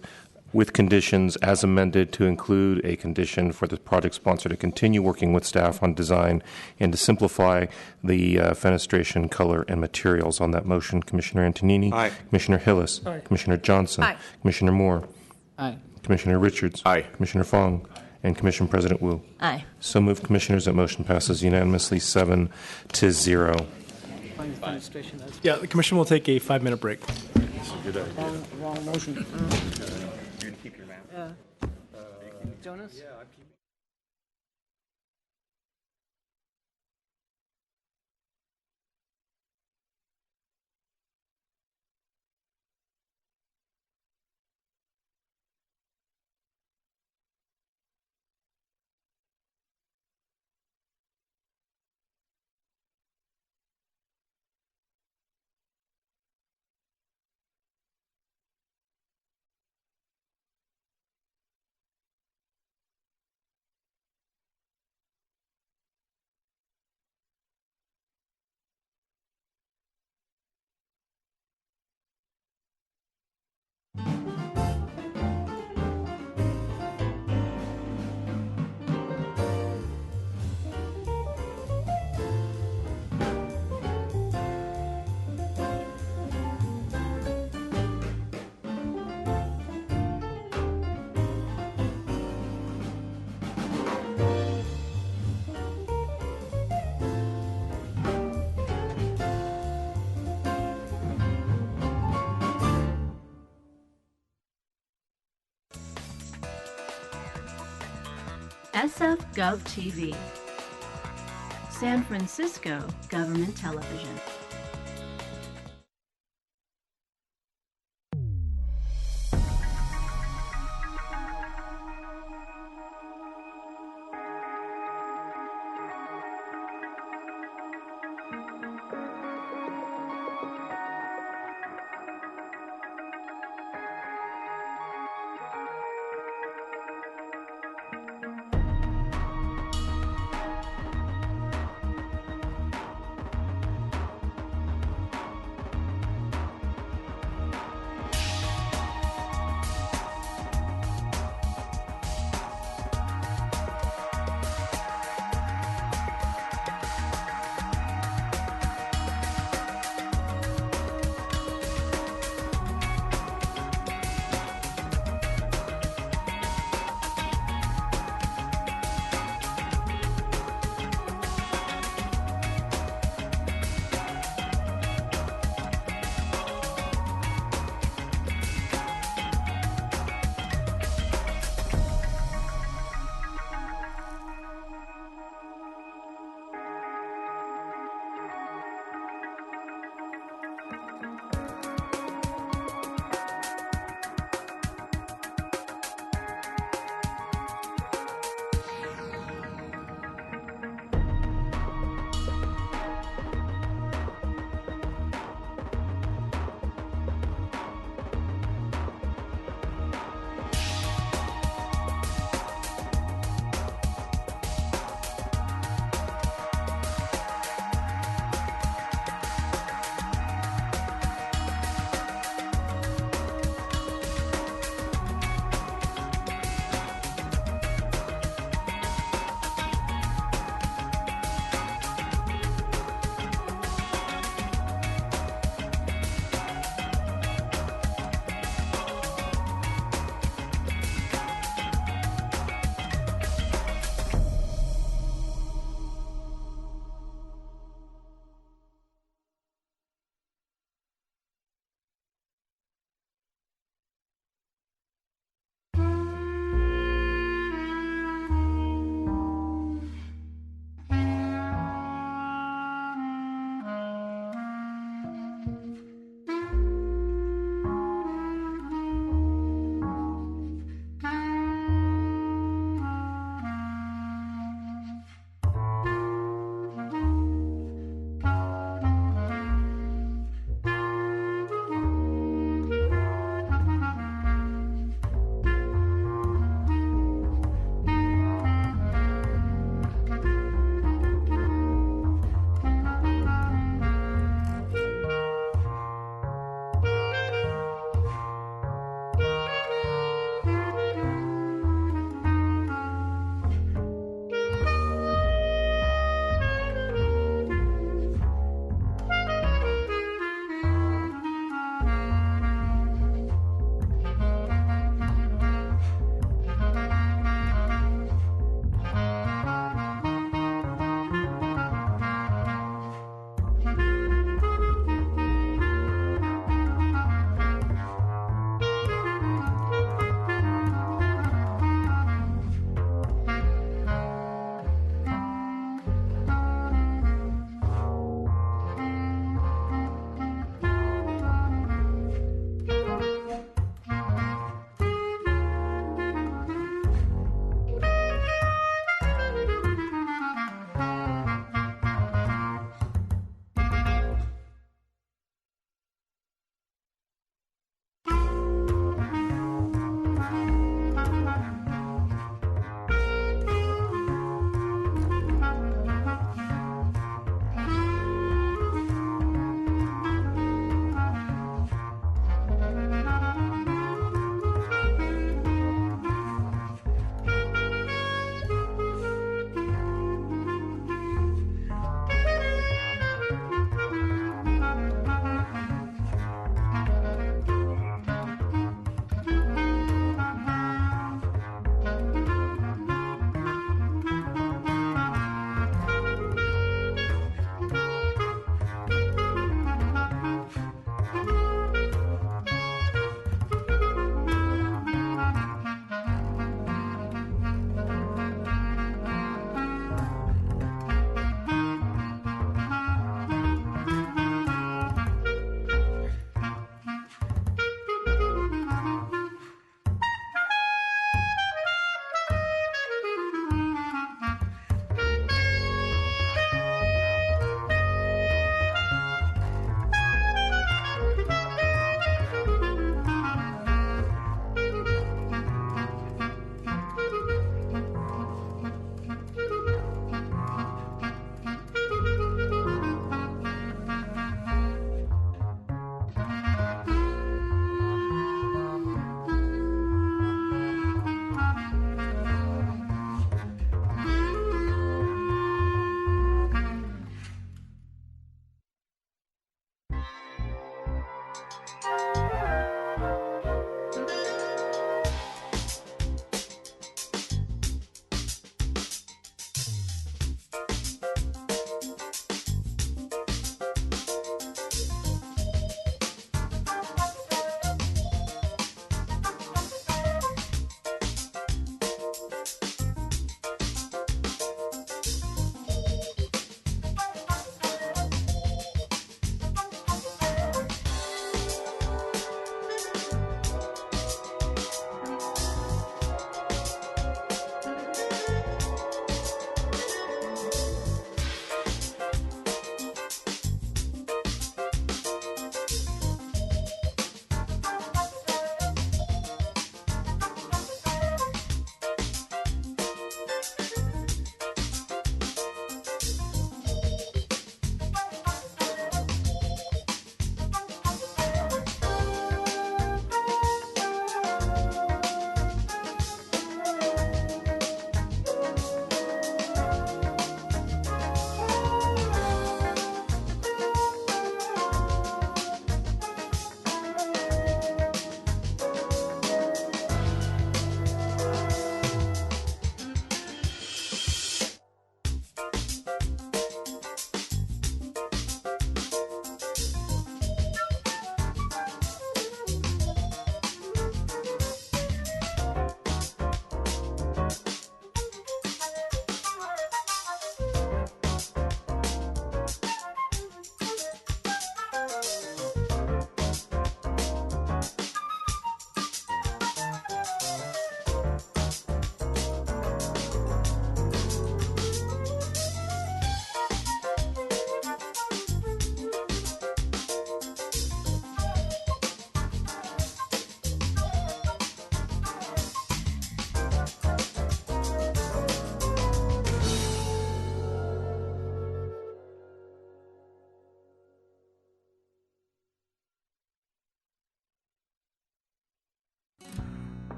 L: with conditions as amended to include a condition for the project sponsor to continue working with staff on design and to simplify the fenestration, color, and materials. On that motion, Commissioner Antonini.
E: Aye.
L: Commissioner Hillis.
J: Aye.
L: Commissioner Johnson.
J: Aye.
L: Commissioner Moore.
O: Aye.
L: Commissioner Richards.
G: Aye.
L: Commissioner Fong. And Commission President Wu.
B: Aye.
L: So moved, Commissioners. That motion passes unanimously 7-0.
M: Yeah, the Commission will take a 5-minute break.
E: That's a good idea.
O: Wrong motion.
E: You're going to keep your mouth?
O: Jonas?
E: Yeah, I'm keeping.
N: SF Gov TV, San Francisco Government Television.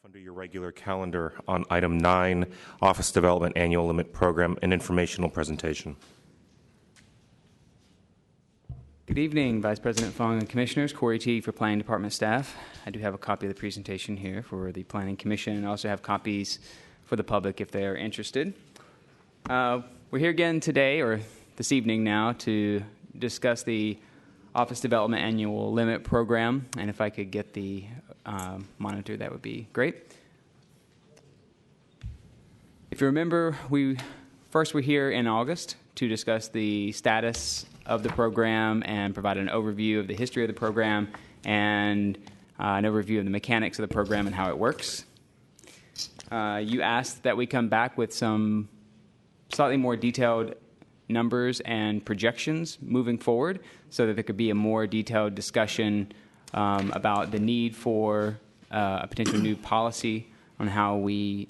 L: Under your regular calendar on item 9, Office Development Annual Limit Program, an informational presentation.
P: Good evening, Vice President Fong and Commissioners. Corey T. for Planning Department staff. I do have a copy of the presentation here for the Planning Commission, and I also have copies for the public if they are interested. We're here again today, or this evening now, to discuss the Office Development Annual Limit Program, and if I could get the monitor, that would be great. If you remember, we were here in August to discuss the status of the program and provide an overview of the history of the program and an overview of the mechanics of the program and how it works. You asked that we come back with some slightly more detailed numbers and projections moving forward so that there could be a more detailed discussion about the need for a potential new policy on how we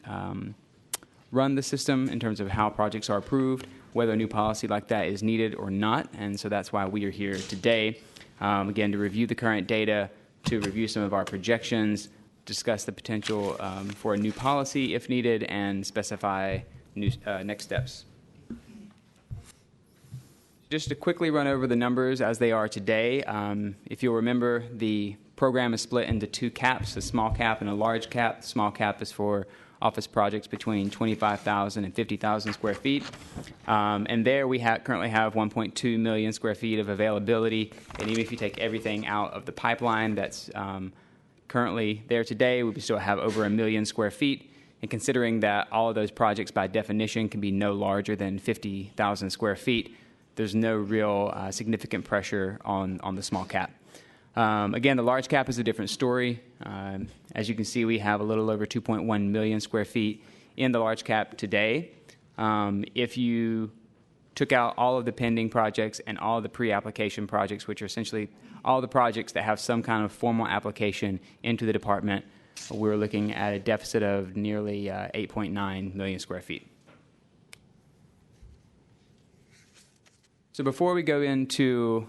P: run the system in terms of how projects are approved, whether a new policy like that is needed or not. And so that's why we are here today, again, to review the current data, to review some of our projections, discuss the potential for a new policy if needed, and specify new, next steps. Just to quickly run over the numbers as they are today, if you'll remember, the program is split into two caps, a small cap and a large cap. The small cap is for office projects between 25,000 and 50,000 square feet. And there we currently have 1.2 million square feet of availability. And even if you take everything out of the pipeline that's currently there today, we still have over 1 million square feet. And considering that all of those projects by definition can be no larger than 50,000 square feet, there's no real significant pressure on the small cap. Again, the large cap is a different story. As you can see, we have a little over 2.1 million square feet in the large cap today. If you took out all of the pending projects and all of the pre-application projects, which are essentially all the projects that have some kind of formal application into the department, we're looking at a deficit of nearly 8.9 million square feet. So before we go into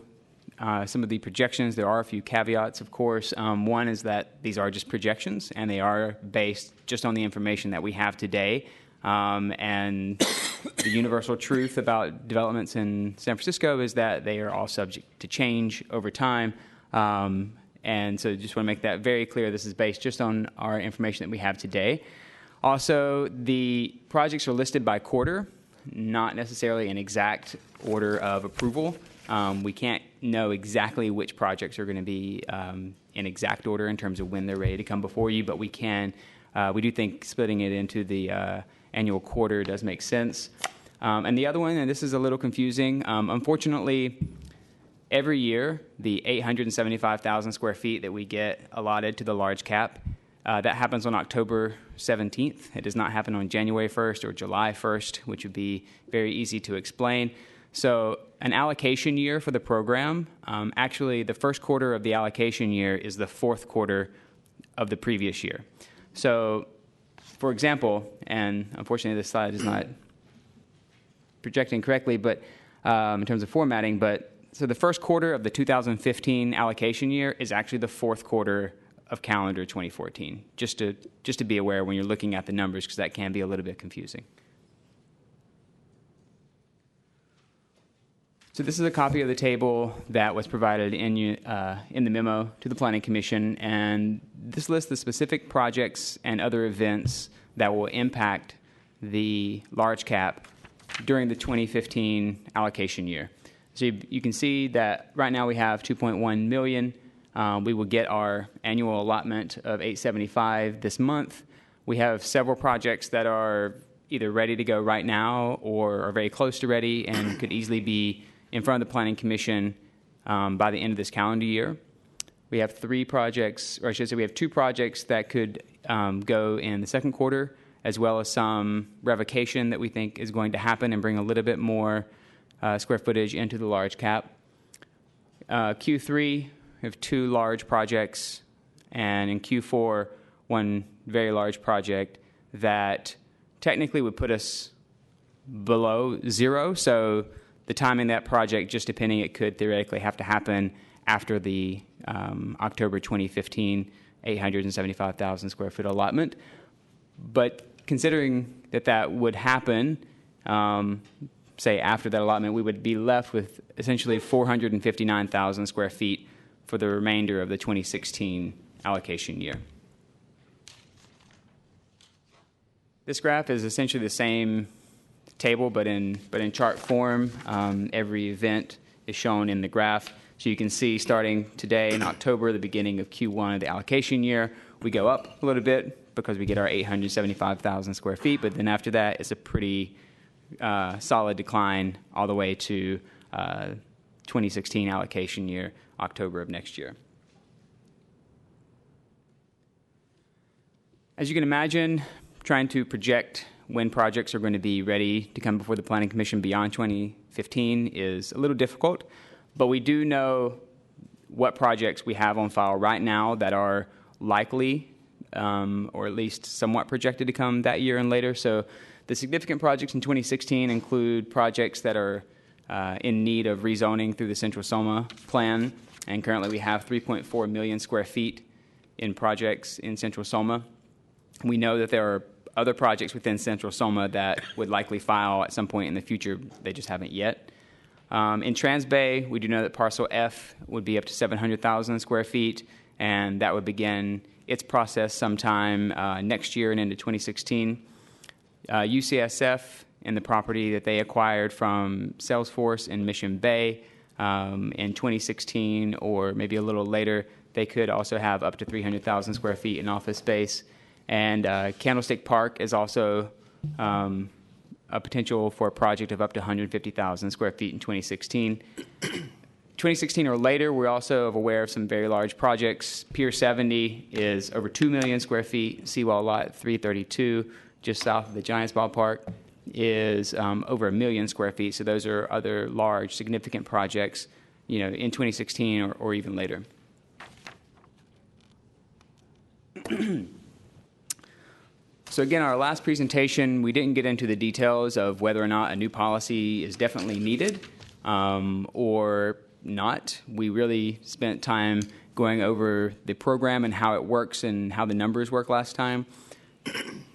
P: some of the projections, there are a few caveats, of course. One is that these are just projections, and they are based just on the information that we have today. And the universal truth about developments in San Francisco is that they are all subject to change over time. And so just want to make that very clear. This is based just on our information that we have today. Also, the projects are listed by quarter, not necessarily an exact order of approval. We can't know exactly which projects are going to be in exact order in terms of when they're ready to come before you, but we do think splitting it into the annual quarter does make sense. And the other one, and this is a little confusing, unfortunately, every year, the 875,000 square feet that we get allotted to the large cap, that happens on October 17th. It does not happen on January 1st or July 1st, which would be very easy to explain. So an allocation year for the program, actually the first quarter of the allocation year is the fourth quarter of the previous year. So, for example, and unfortunately this slide is not projecting correctly, but in terms of formatting, so the first quarter of the 2015 allocation year is actually the fourth quarter of calendar 2014, just to be aware when you're looking at the numbers, because that can be a little bit confusing. So this is a copy of the table that was provided in the memo to the Planning Commission, and this lists the specific projects and other events that will impact the large cap during the 2015 allocation year. So you can see that right now we have 2.1 million. We will get our annual allotment of 875 this month. We have several projects that are either ready to go right now or are very close to ready and could easily be in front of the Planning Commission by the end of this calendar year. We have we have 2 projects that could go in the second quarter, as well as some revocation that we think is going to happen and bring a little bit more square footage into the large cap. Q3, we have 2 large projects, and in Q4, 1 very large project that technically would put us below 0. So the timing of that project, just depending, it could theoretically have to happen after the October 2015 875,000 square foot allotment. But considering that that would happen, say after that allotment, we would be left with essentially 459,000 square feet for the remainder of the 2016 allocation year. This graph is essentially the same table, but in chart form. Every event is shown in the graph. So you can see starting today in October, the beginning of Q1 of the allocation year, we go up a little bit because we get our 875,000 square feet, but then after that, it's a pretty solid decline all the way to 2016 allocation year, October of next year. As you can imagine, trying to project when projects are going to be ready to come before the Planning Commission beyond 2015 is a little difficult, but we do know what projects we have on file right now that are likely or at least somewhat projected to come that year and later. So the significant projects in 2016 include projects that are in need of rezoning through the Central Soma plan, and currently we have 3.4 million square feet in projects in Central Soma. We know that there are other projects within Central Soma that would likely file at some point in the future. They just haven't yet. In Transbay, we do know that Parcel F would be up to 700,000 square feet, and that would begin its process sometime next year and into 2016. UCSF and the property that they acquired from Salesforce in Mission Bay in 2016 or maybe a little later, they could also have up to 300,000 square feet in office space. And Candlestick Park is also a potential for a project of up to 150,000 square feet in 2016. 2016 or later, we're also aware of some very large projects. Pier 70 is over 2 million square feet. Seawall Lot 332, just south of the Giants Ballpark, is over 1 million square feet. So those are other large, significant projects, in 2016 or even later. So again, our last presentation, we didn't get into the details of whether or not a new policy is definitely needed or not. We really spent time going over the program and how it works and how the numbers work last time.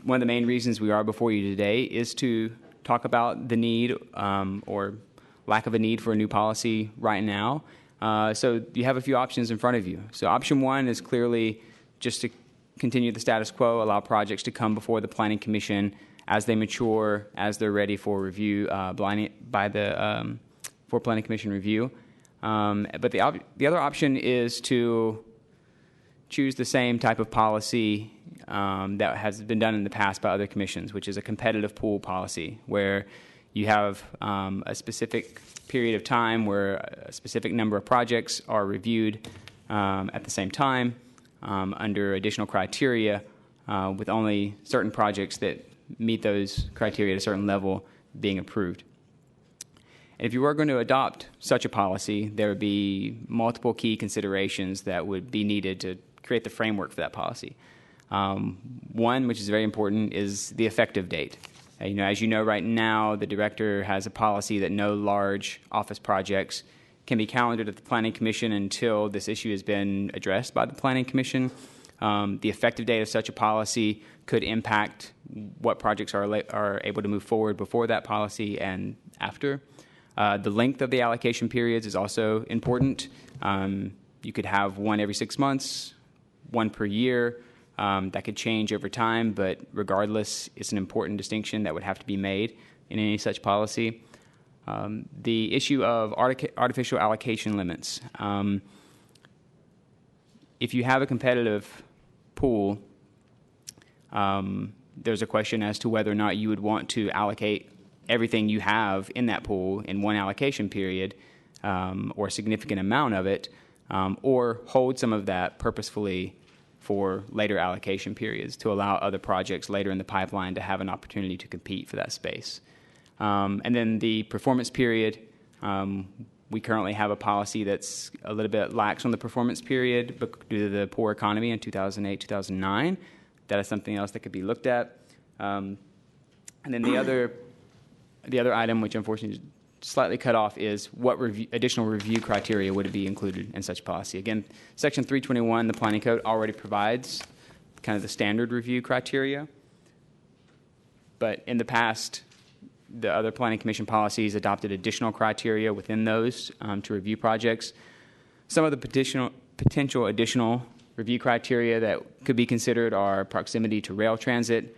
P: One of the main reasons we are before you today is to talk about the need or lack of a need for a new policy right now. So you have a few options in front of you. So option one is clearly just to continue the status quo, allow projects to come before the Planning Commission as they mature, as they're ready for review for Planning Commission review. But the other option is to choose the same type of policy that has been done in the past by other commissions, which is a competitive pool policy, where you have a specific period of time where a specific number of projects are reviewed at the same time under additional criteria, with only certain projects that meet those criteria at a certain level being approved. And if you were going to adopt such a policy, there would be multiple key considerations that would be needed to create the framework for that policy. One, which is very important, is the effective date. As you know, right now, the director has a policy that no large office projects can be calendared at the Planning Commission until this issue has been addressed by the Planning Commission. The effective date of such a policy could impact what projects are able to move forward before that policy and after. The length of the allocation periods is also important. You could have one every 6 months, one per year. That could change over time, but regardless, it's an important distinction that would have to be made in any such policy. The issue of artificial allocation limits. If you have a competitive pool, there's a question as to whether or not you would want to allocate everything you have in that pool in one allocation period, or a significant amount of it, or hold some of that purposefully for later allocation periods to allow other projects later in the pipeline to have an opportunity to compete for that space. And then the performance period, we currently have a policy that's a little bit lax on the performance period due to the poor economy in 2008, 2009. That is something else that could be looked at. And then the other item, which unfortunately is slightly cut off is what additional review criteria would be included in such policy. Again, Section 321, the Planning Code, already provides kind of the standard review criteria. But in the past, the other Planning Commission policies adopted additional criteria within those to review projects. Some of the potential additional review criteria that could be considered are proximity to rail transit,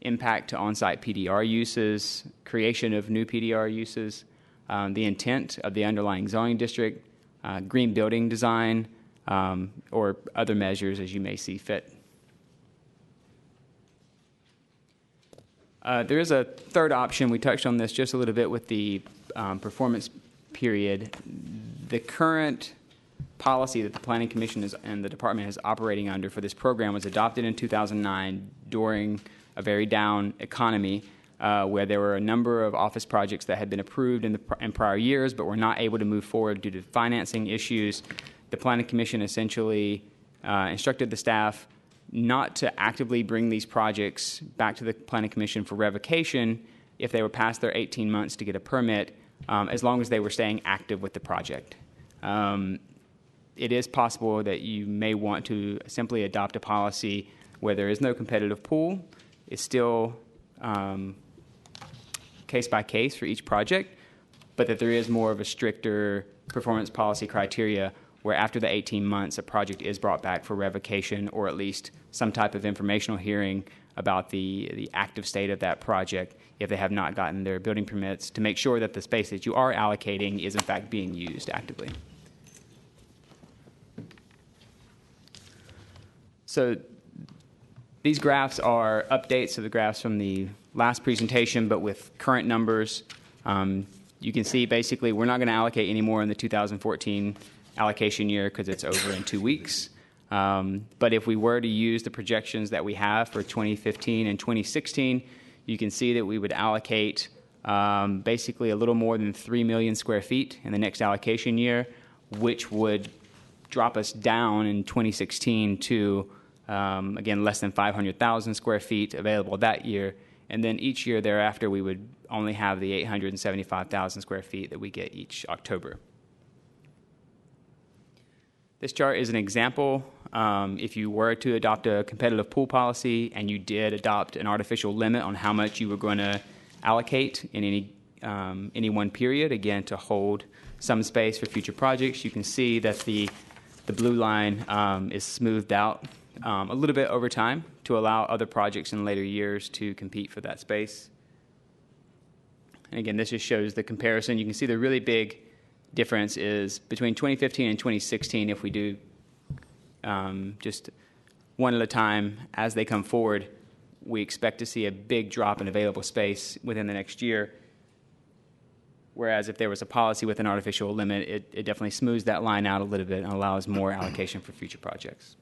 P: impact to on-site PDR uses, creation of new PDR uses, the intent of the underlying zoning district, green building design, or other measures as you may see fit. There is a third option. We touched on this just a little bit with the performance period. The current policy that the Planning Commission and the department is operating under for this program was adopted in 2009 during a very down economy where there were a number of office projects that had been approved in prior years but were not able to move forward due to financing issues. The Planning Commission essentially instructed the staff not to actively bring these projects back to the Planning Commission for revocation if they were past their 18 months to get a permit, as long as they were staying active with the project. It is possible that you may want to simply adopt a policy where there is no competitive pool. It's still case by case for each project, but that there is more of a stricter performance policy criteria where after the 18 months a project is brought back for revocation or at least some type of informational hearing about the active state of that project if they have not gotten their building permits to make sure that the space that you are allocating is in fact being used actively. So these graphs are updates of the graphs from the last presentation, but with current numbers. You can see basically we're not going to allocate any more in the 2014 allocation year because it's over in 2 weeks. But if we were to use the projections that we have for 2015 and 2016, you can see that we would allocate basically a little more than 3 million square feet in the next allocation year, which would drop us down in 2016 to, again, less than 500,000 square feet available that year. And then each year thereafter, we would only have the 875,000 square feet that we get each October. This chart is an example. If you were to adopt a competitive pool policy and you did adopt an artificial limit on how much you were going to allocate in any one period, again, to hold some space for future projects, you can see that the blue line is smoothed out a little bit over time to allow other projects in later years to compete for that space. And again, this just shows the comparison. You can see the really big difference is between 2015 and 2016. If we do just one at a time as they come forward, we expect to see a big drop in available space within the next year. Whereas if there was a policy with an artificial limit, it definitely smooths that line out a little bit and allows more allocation for future projects.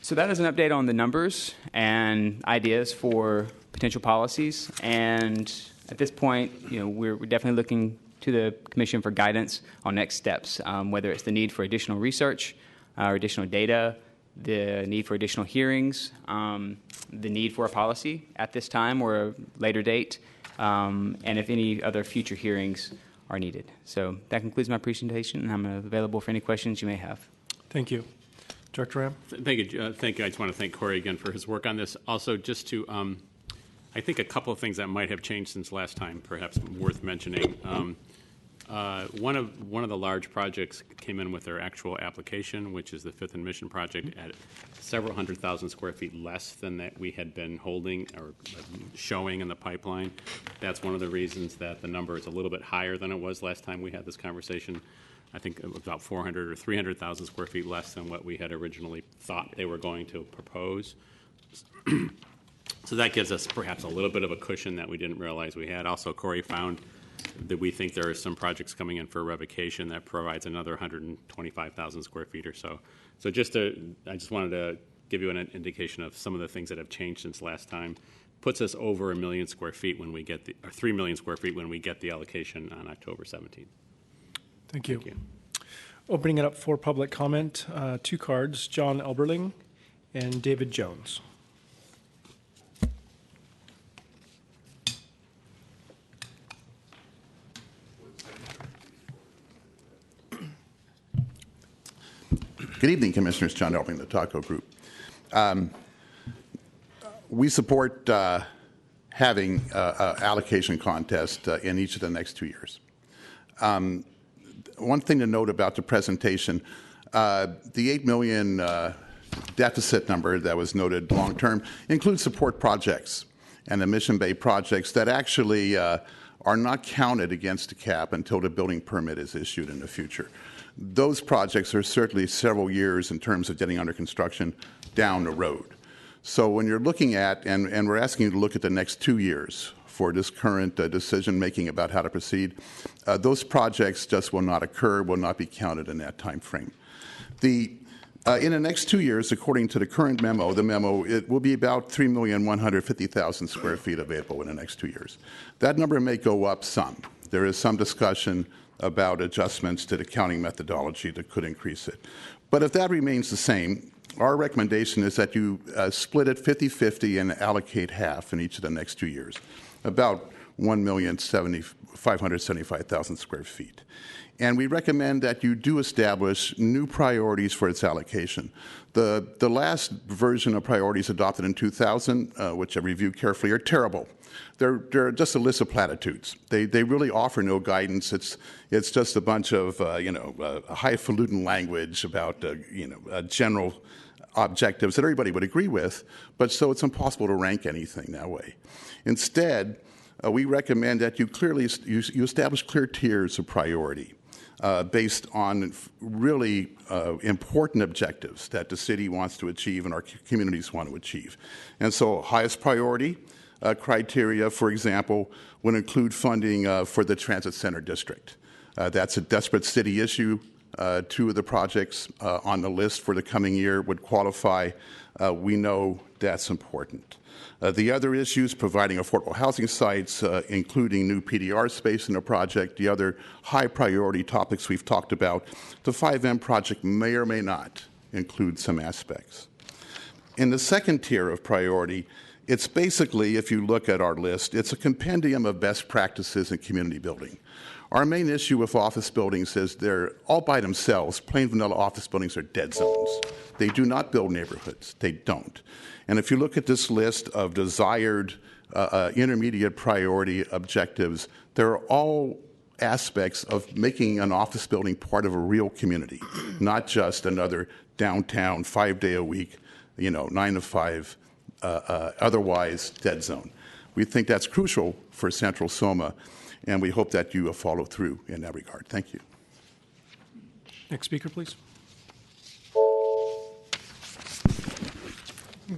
P: So that is an update on the numbers and ideas for potential policies. And at this point, we're definitely looking to the Commission for guidance on next steps, whether it's the need for additional research or additional data, the need for additional hearings, the need for a policy at this time or a later date, and if any other future hearings are needed. So that concludes my presentation, and I'm available for any questions you may have.
M: Thank you. Director Ram?
K: Thank you. I just want to thank Corey again for his work on this. Also, just to, I think a couple of things that might have changed since last time, perhaps worth mentioning. One of the large projects came in with their actual application, which is the Fifth and Mission project, at several 100,000 square feet less than that we had been holding or showing in the pipeline. That's one of the reasons that the number is a little bit higher than it was last time we had this conversation. I think it was about 400 or 300,000 square feet less than what we had originally thought they were going to propose. So that gives us perhaps a little bit of a cushion that we didn't realize we had. Also, Corey found that we think there are some projects coming in for revocation that provides another 125,000 square feet or so. So I just wanted to give you an indication of some of the things that have changed since last time. Puts us over 1 million square feet when we get or 3 million square feet when we get the allocation on October 17th.
M: Thank you. Opening it up for public comment, 2 cards, John Elberling and David Jones.
Q: Good evening, Commissioners. John Elping, the Taco Group. We support having allocation contest in each of the next 2 years. One thing to note about the presentation, the 8 million deficit number that was noted long-term includes support projects and the Mission Bay projects that actually are not counted against the cap until the building permit is issued in the future. Those projects are certainly several years in terms of getting under construction down the road. So when you're looking at, and we're asking you to look at the next 2 years for this current decision-making about how to proceed, those projects just will not occur, will not be counted in that time frame. In the next 2 years, according to the current memo, it will be about 3,150,000 square feet available in the next 2 years. That number may go up some. There is some discussion about adjustments to the counting methodology that could increase it. But if that remains the same, our recommendation is that you split it 50-50 and allocate half in each of the next 2 years, about 1,575,000 square feet. And we recommend that you do establish new priorities for its allocation. The last version of priorities adopted in 2000, which I reviewed carefully, are terrible. They're just a list of platitudes. They really offer no guidance. It's just a bunch of highfalutin language about general objectives that everybody would agree with, but so it's impossible to rank anything that way. Instead, we recommend that you establish clear tiers of priority based on really important objectives that the city wants to achieve and our communities want to achieve. And so highest priority criteria, for example, would include funding for the Transit Center District. That's a desperate city issue. 2 of the projects on the list for the coming year would qualify. We know that's important. The other issues, providing affordable housing sites, including new PDR space in the project, the other high priority topics we've talked about, the 5M project may or may not include some aspects. In the second tier of priority, it's basically, if you look at our list, it's a compendium of best practices in community building. Our main issue with office buildings is they're all by themselves. Plain vanilla office buildings are dead zones. They do not build neighborhoods. They don't. And if you look at this list of desired intermediate priority objectives, they're all aspects of making an office building part of a real community, not just another downtown 5-day-a-week, 9 to 5, otherwise dead zone. We think that's crucial for Central Soma, and we hope that you follow through in that regard. Thank you.
M: Next speaker, please.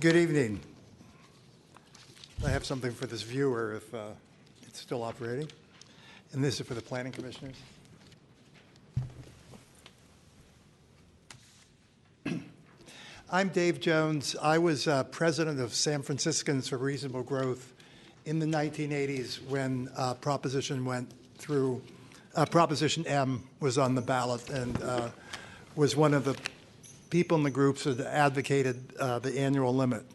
S: Good evening. I have something for this viewer if it's still operating. And this is for the planning commissioners. I'm Dave Jones. I was president of San Franciscans for Reasonable Growth in the 1980s when Proposition went through. Proposition M was on the ballot and was one of the people in the groups that advocated the annual limit.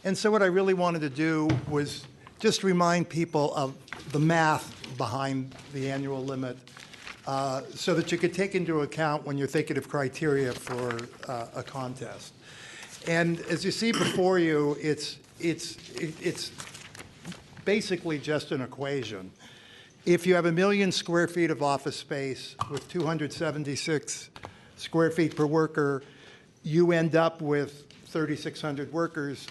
S: And so what I really wanted to do was just remind people of the math behind the annual limit so that you could take into account when you're thinking of criteria for a contest. And as you see before you, it's basically just an equation. If you have 1 million square feet of office space with 276 square feet per worker, you end up with 3,600 workers,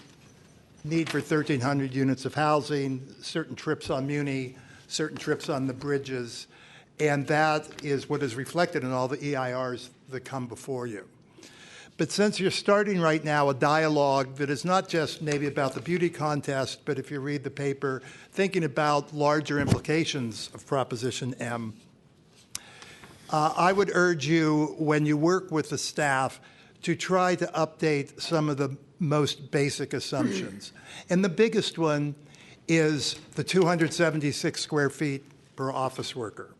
S: need for 1,300 units of housing, certain trips on Muni, certain trips on the bridges, and that is what is reflected in all the EIRs that come before you. But since you're starting right now a dialogue that is not just maybe about the beauty contest, but if you read the paper, thinking about larger implications of Proposition M, I would urge you, when you work with the staff, to try to update some of the most basic assumptions. And the biggest one is the 276 square feet per office worker.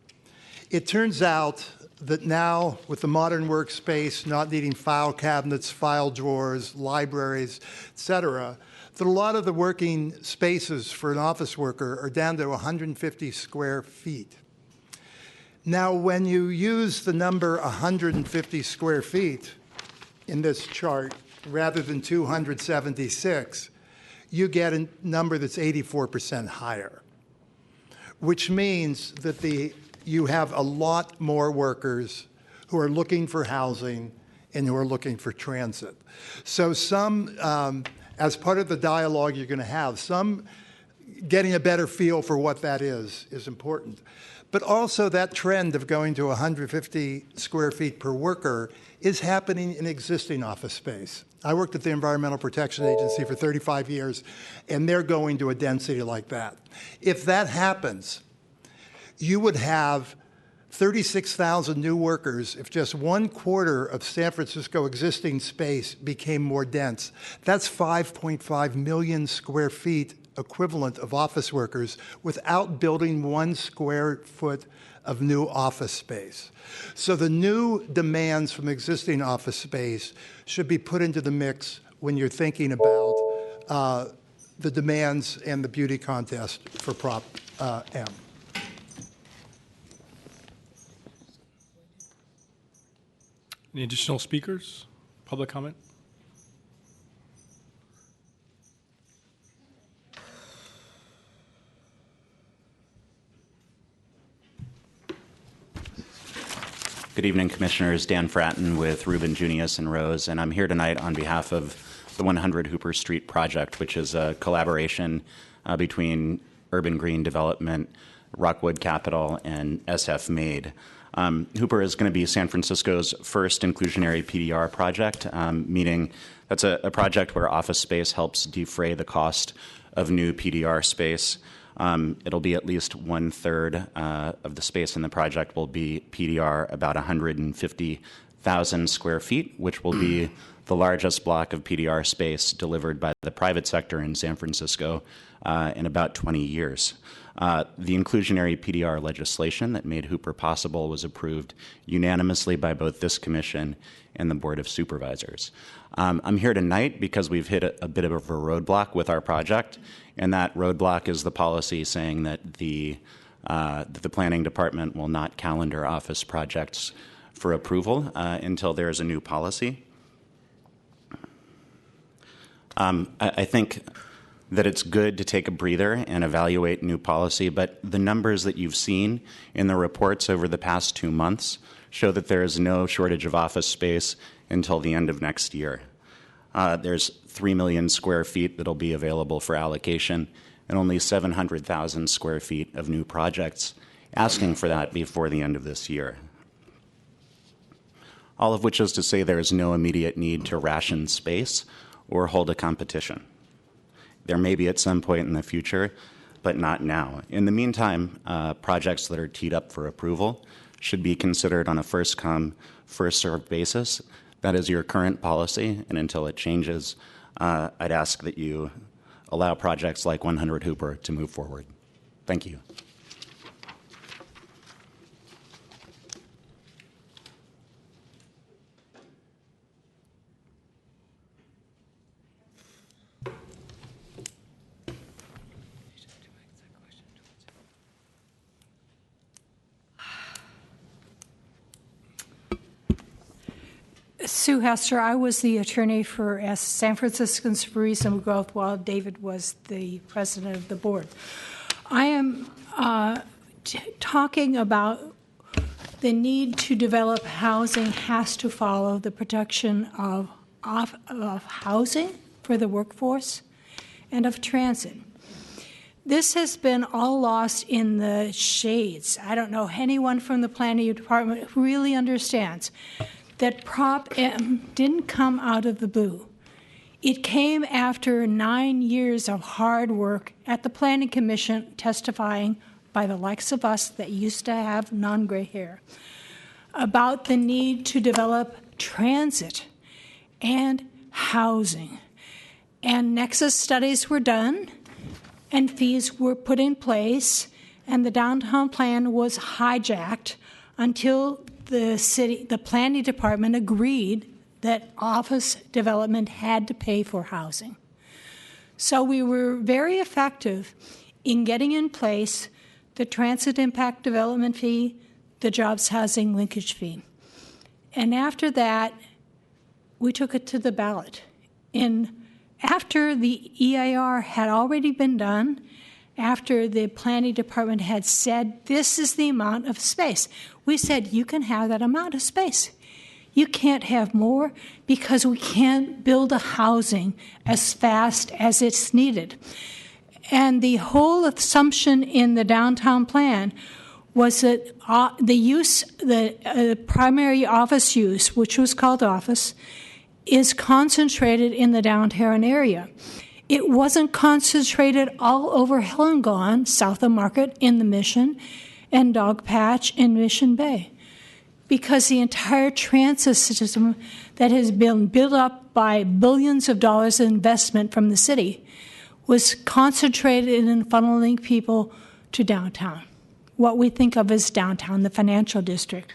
S: It turns out that now, with the modern workspace, not needing file cabinets, file drawers, libraries, et cetera, that a lot of the working spaces for an office worker are down to 150 square feet. Now, when you use the number 150 square feet in this chart, rather than 276, you get a number that's 84% higher, which means that you have a lot more workers who are looking for housing and who are looking for transit. So some, as part of the dialogue you're going to have, some getting a better feel for what that is important. But also that trend of going to 150 square feet per worker is happening in existing office space. I worked at the Environmental Protection Agency for 35 years, and they're going to a density like that. If that happens, you would have 36,000 new workers if just 1/4 of San Francisco existing space became more dense. That's 5.5 million square feet equivalent of office workers without building 1 square foot of new office space. So the new demands from existing office space should be put into the mix when you're thinking about the demands and the beauty contest for Prop M.
M: Any additional speakers? Public comment?
T: Good evening, Commissioners. Dan Fratton with Ruben Junius and Rose, and I'm here tonight on behalf of the 100 Hooper Street project, which is a collaboration between Urban Green Development, Rockwood Capital, and SF Made. Hooper is going to be San Francisco's first inclusionary PDR project, meaning that's a project where office space helps defray the cost of new PDR space. It'll be at least 1/3 of the space in the project will be PDR, about 150,000 square feet, which will be the largest block of PDR space delivered by the private sector in San Francisco in about 20 years. The inclusionary PDR legislation that made Hooper possible was approved unanimously by both this commission and the Board of Supervisors. I'm here tonight because we've hit a bit of a roadblock with our project, and that roadblock is the policy saying that the planning department will not calendar office projects for approval until there is a new policy. I think that it's good to take a breather and evaluate new policy, but the numbers that you've seen in the reports over the past 2 months show that there is no shortage of office space until the end of next year. There's 3 million square feet that'll be available for allocation, and only 700,000 square feet of new projects asking for that before the end of this year. All of which is to say there is no immediate need to ration space or hold a competition. There may be at some point in the future, but not now. In the meantime, projects that are teed up for approval should be considered on a first-come, first-served basis. That is your current policy, and until it changes, I'd ask that you allow projects like 100 Hooper to move forward. Thank you.
R: Sue Hester, I was the attorney for San Franciscans for Reasonable Growth while David was the president of the board. I am talking about the need to develop housing has to follow the production of housing for the workforce and of transit. This has been all lost in the shades. I don't know anyone from the planning department who really understands that Prop M didn't come out of the blue. It came after 9 years of hard work at the Planning Commission, testifying by the likes of us that used to have non-gray hair about the need to develop transit and housing. And nexus studies were done, and fees were put in place, and the downtown plan was hijacked until the planning department agreed that office development had to pay for housing. So we were very effective in getting in place the transit impact development fee, the jobs housing linkage fee. And after that, we took it to the ballot. After the EIR had already been done, after the planning department had said, this is the amount of space, we said, you can have that amount of space. You can't have more because we can't build a housing as fast as it's needed. And the whole assumption in the downtown plan was that the primary office use, which was called office, is concentrated in the downtown area. It wasn't concentrated all over Hillengong, south of Market, in the Mission, and Dogpatch in Mission Bay. Because the entire transit system that has been built up by billions of dollars of investment from the city was concentrated in funneling people to downtown, what we think of as downtown, the financial district.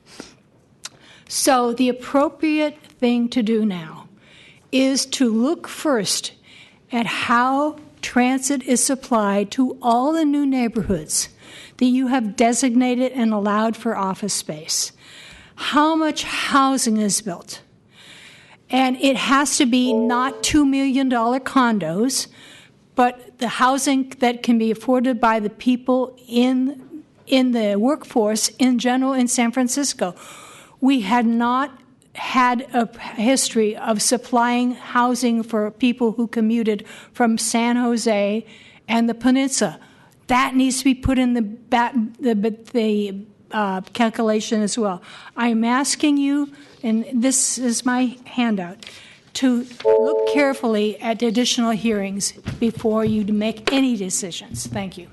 R: So the appropriate thing to do now is to look first at how transit is supplied to all the new neighborhoods that you have designated and allowed for office space. How much housing is built? And it has to be not $2 million condos, but the housing that can be afforded by the people in the workforce in general in San Francisco. We had not had a history of supplying housing for people who commuted from San Jose and the peninsula. That needs to be put in the calculation as well. I'm asking you, and this is my handout, to look carefully at additional hearings before you make any decisions. Thank you.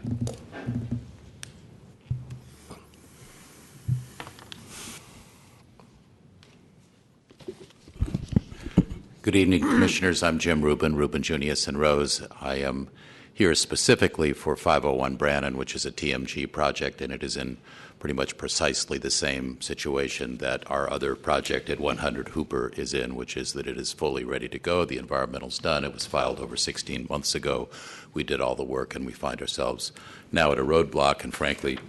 U: Good evening, Commissioners. I'm Jim Rubin, Junius and Rose. I am here specifically for 501 Brannan, which is a TMG project, and it is in pretty much precisely the same situation that our other project at 100 Hooper is in, which is that it is fully ready to go. The environmental's done. It was filed over 16 months ago. We did all the work, and we find ourselves now at a roadblock. And frankly,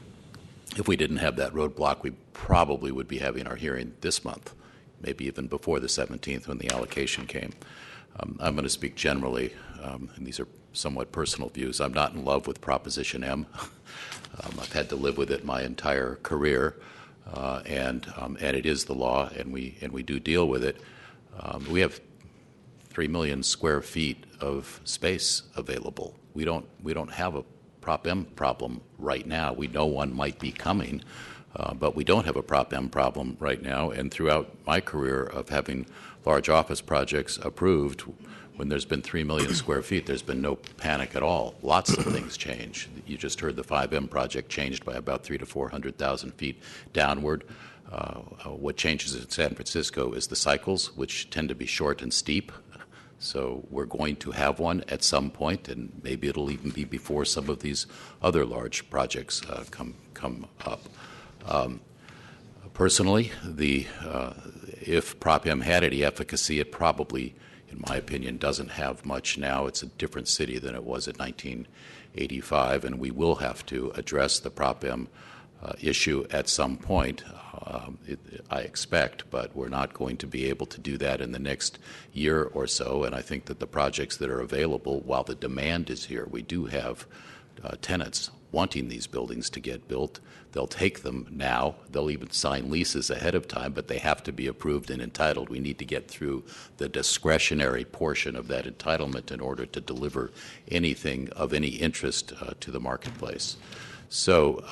U: if we didn't have that roadblock, we probably would be having our hearing this month, maybe even before the 17th when the allocation came. I'm going to speak generally, and these are somewhat personal views. I'm not in love with Proposition M. I've had to live with it my entire career, and it is the law, and we do deal with it. We have 3 million square feet of space available. We don't have a Prop M problem right now. We know one might be coming, but we don't have a Prop M problem right now. And throughout my career of having large office projects approved, when there's been 3 million square feet, there's been no panic at all. Lots of things change. You just heard the 5M project changed by about 300,000 to 400,000 feet downward. What changes in San Francisco is the cycles, which tend to be short and steep. So we're going to have one at some point, and maybe it'll even be before some of these other large projects come up. Personally, if Prop M had any efficacy, it probably, in my opinion, doesn't have much now. It's a different city than it was in 1985, and we will have to address the Prop M issue at some point, I expect, but we're not going to be able to do that in the next year or so. And I think that the projects that are available, while the demand is here, we do have tenants wanting these buildings to get built. They'll take them now. They'll even sign leases ahead of time, but they have to be approved and entitled. We need to get through the discretionary portion of that entitlement in order to deliver anything of any interest to the marketplace. So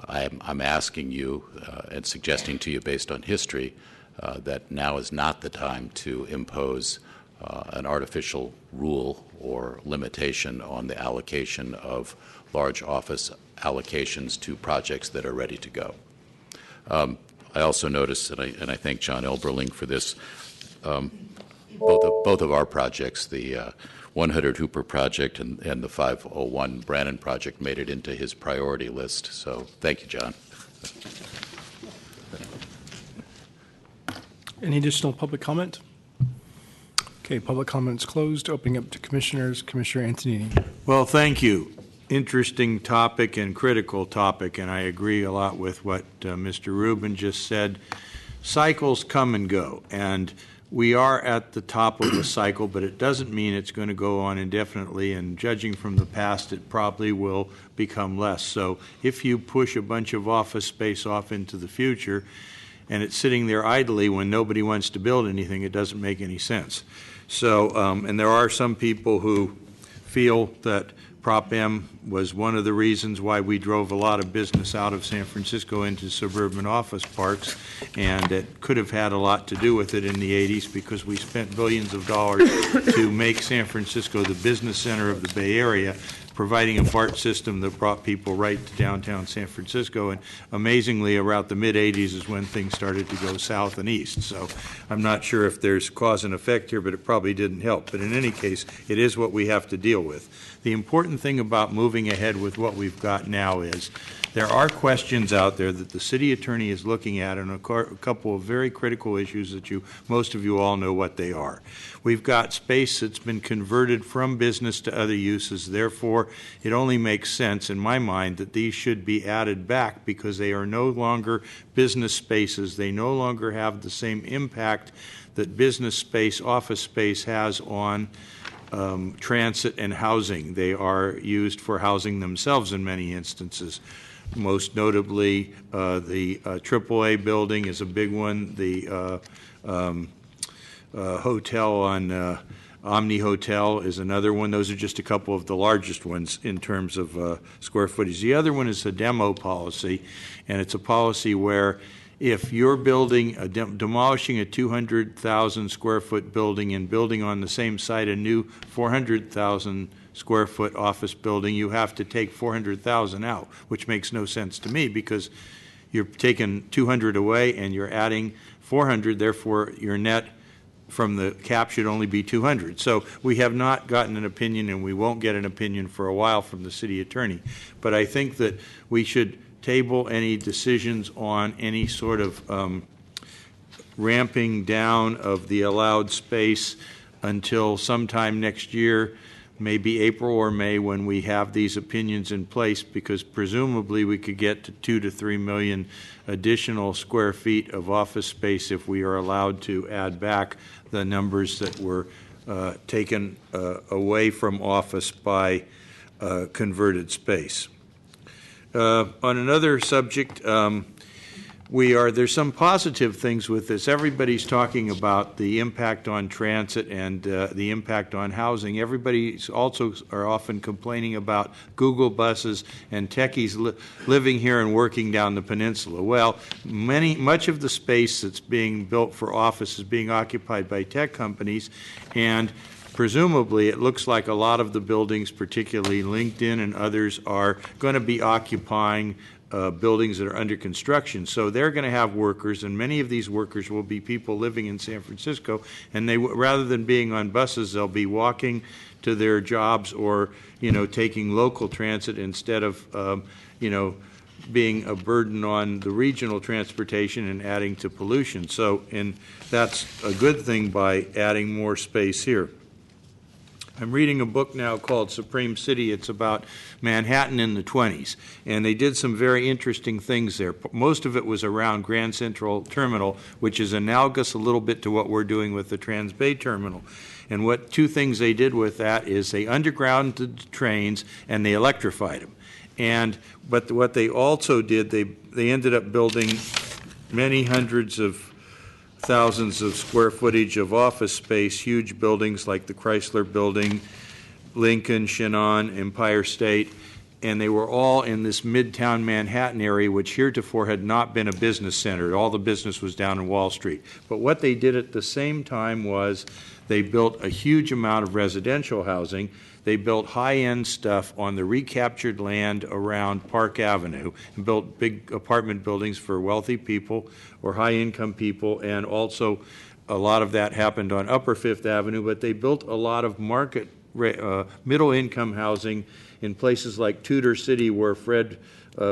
U: I'm asking you and suggesting to you based on history that now is not the time to impose an artificial rule or limitation on the allocation of large office allocations to projects that are ready to go. I also noticed, and I thank John Elberling for this, both of our projects, the 100 Hooper project and the 501 Brannan project, made it into his priority list. So thank you, John.
M: Any additional public comment? Okay, public comment is closed. Opening up to commissioners. Commissioner Antonini.
E: Well, thank you. Interesting topic and critical topic, and I agree a lot with what Mr. Rubin just said. Cycles come and go, and we are at the top of the cycle, but it doesn't mean it's going to go on indefinitely, and judging from the past, it probably will become less. So if you push a bunch of office space off into the future and it's sitting there idly when nobody wants to build anything, it doesn't make any sense. So, and there are some people who feel that Prop M was one of the reasons why we drove a lot of business out of San Francisco into suburban office parks, and it could have had a lot to do with it in the 80s because we spent billions of dollars to make San Francisco the business center of the Bay Area, providing a BART system that brought people right to downtown San Francisco. And amazingly, around the mid-'80s is when things started to go south and east. So I'm not sure if there's cause and effect here, but it probably didn't help. But in any case, it is what we have to deal with. The important thing about moving ahead with what we've got now is there are questions out there that the city attorney is looking at, and a couple of very critical issues that most of you all know what they are. We've got space that's been converted from business to other uses. Therefore, it only makes sense in my mind that these should be added back because they are no longer business spaces. They no longer have the same impact that business space, office space has on transit and housing. They are used for housing themselves in many instances. Most notably, the AAA building is a big one. The hotel on Omni Hotel is another one. Those are just a couple of the largest ones in terms of square footage. The other one is a demo policy, and it's a policy where if you're building, demolishing a 200,000 square foot building and building on the same site a new 400,000 square foot office building, you have to take 400,000 out, which makes no sense to me because you're taking 200 away and you're adding 400, therefore your net from the cap should only be 200. So we have not gotten an opinion, and we won't get an opinion for a while from the city attorney. But I think that we should table any decisions on any sort of ramping down of the allowed space until sometime next year, maybe April or May, when we have these opinions in place, because presumably we could get to 2 to 3 million additional square feet of office space if we are allowed to add back the numbers that were taken away from office by converted space. On another subject, there's some positive things with this. Everybody's talking about the impact on transit and the impact on housing. Everybody also are often complaining about Google buses and techies living here and working down the peninsula. Well, much of the space that's being built for office is being occupied by tech companies, and presumably, it looks like a lot of the buildings, particularly LinkedIn and others, are going to be occupying buildings that are under construction. So they're going to have workers, and many of these workers will be people living in San Francisco, and they, rather than being on buses, they'll be walking to their jobs or, taking local transit instead of, being a burden on the regional transportation and adding to pollution. So, and that's a good thing by adding more space here. I'm reading a book now called Supreme City. It's about Manhattan in the 20s, and they did some very interesting things there. Most of it was around Grand Central Terminal, which is analogous a little bit to what we're doing with the Trans Bay Terminal. And two things they did with that is they undergrounded trains and they electrified them. But what they also did, they ended up building many hundreds of thousands of square footage of office space, huge buildings like the Chrysler Building, Lincoln, Shannon, Empire State, and they were all in this midtown Manhattan area, which heretofore had not been a business center. All the business was down in Wall Street. But what they did at the same time was they built a huge amount of residential housing. They built high-end stuff on the recaptured land around Park Avenue and built big apartment buildings for wealthy people or high-income people, and also a lot of that happened on Upper Fifth Avenue, but they built a lot of market middle-income housing in places like Tudor City, where Fred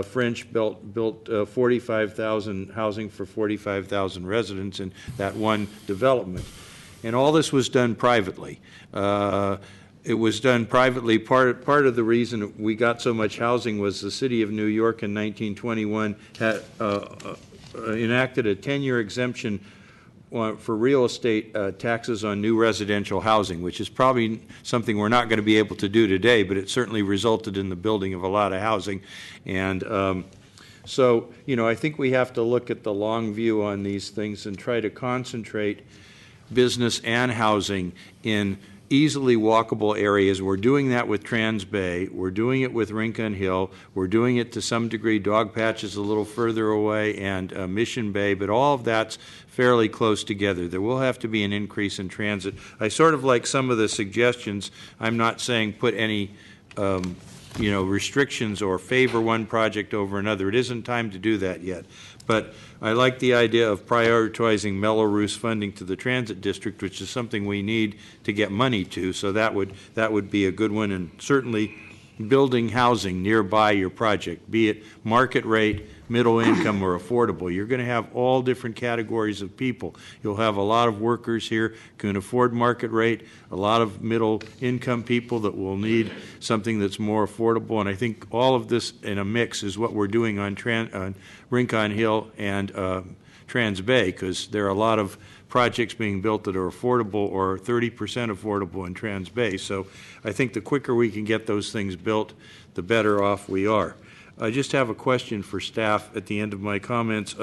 E: French built 45,000 housing for 45,000 residents in that one development. And all this was done privately. It was done privately. Part of the reason we got so much housing was the city of New York in 1921 had enacted a 10-year exemption for real estate taxes on new residential housing, which is probably something we're not going to be able to do today, but it certainly resulted in the building of a lot of housing. And so, I think we have to look at the long view on these things and try to concentrate business and housing in easily walkable areas. We're doing that with Trans Bay. We're doing it with Rincon Hill. We're doing it to some degree. Dogpatch is a little further away, and Mission Bay, but all of that's fairly close together. There will have to be an increase in transit. I sort of like some of the suggestions. I'm not saying put any restrictions or favor one project over another. It isn't time to do that yet. But I like the idea of prioritizing Mello-Roos funding to the transit district, which is something we need to get money to. So that would be a good one, and certainly building housing nearby your project, be it market rate, middle income, or affordable. You're going to have all different categories of people. You'll have a lot of workers here who can afford market rate, a lot of middle income people that will need something that's more affordable, and I think all of this in a mix is what we're doing on Rincon Hill and Trans Bay, because there are a lot of projects being built that are affordable or 30% affordable in Trans Bay. So I think the quicker we can get those things built, the better off we are. I just have a question for staff at the end of my comments.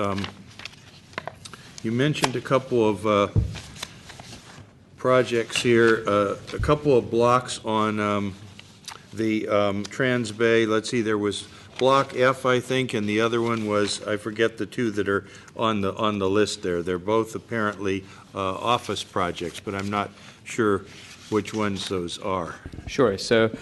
E: You mentioned a couple of projects here, a couple of blocks on the Trans Bay. Let's see, there was Block F, I think, and the other one was, I forget the two that are on the list there. They're both apparently office projects, but I'm not sure which ones those are.
P: Sure. So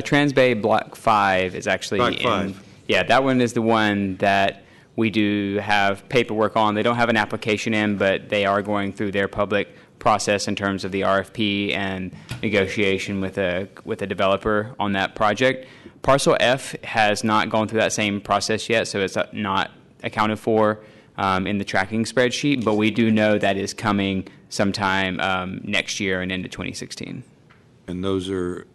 P: Trans Bay Block 5 is actually
E: Block 5.
P: Yeah, that one is the one that we do have paperwork on. They don't have an application in, but they are going through their public process in terms of the RFP and negotiation with a developer on that project. Parcel F has not gone through that same process yet, so it's not accounted for in the tracking spreadsheet, but we do know that is coming sometime next year and into 2016.
E: And those are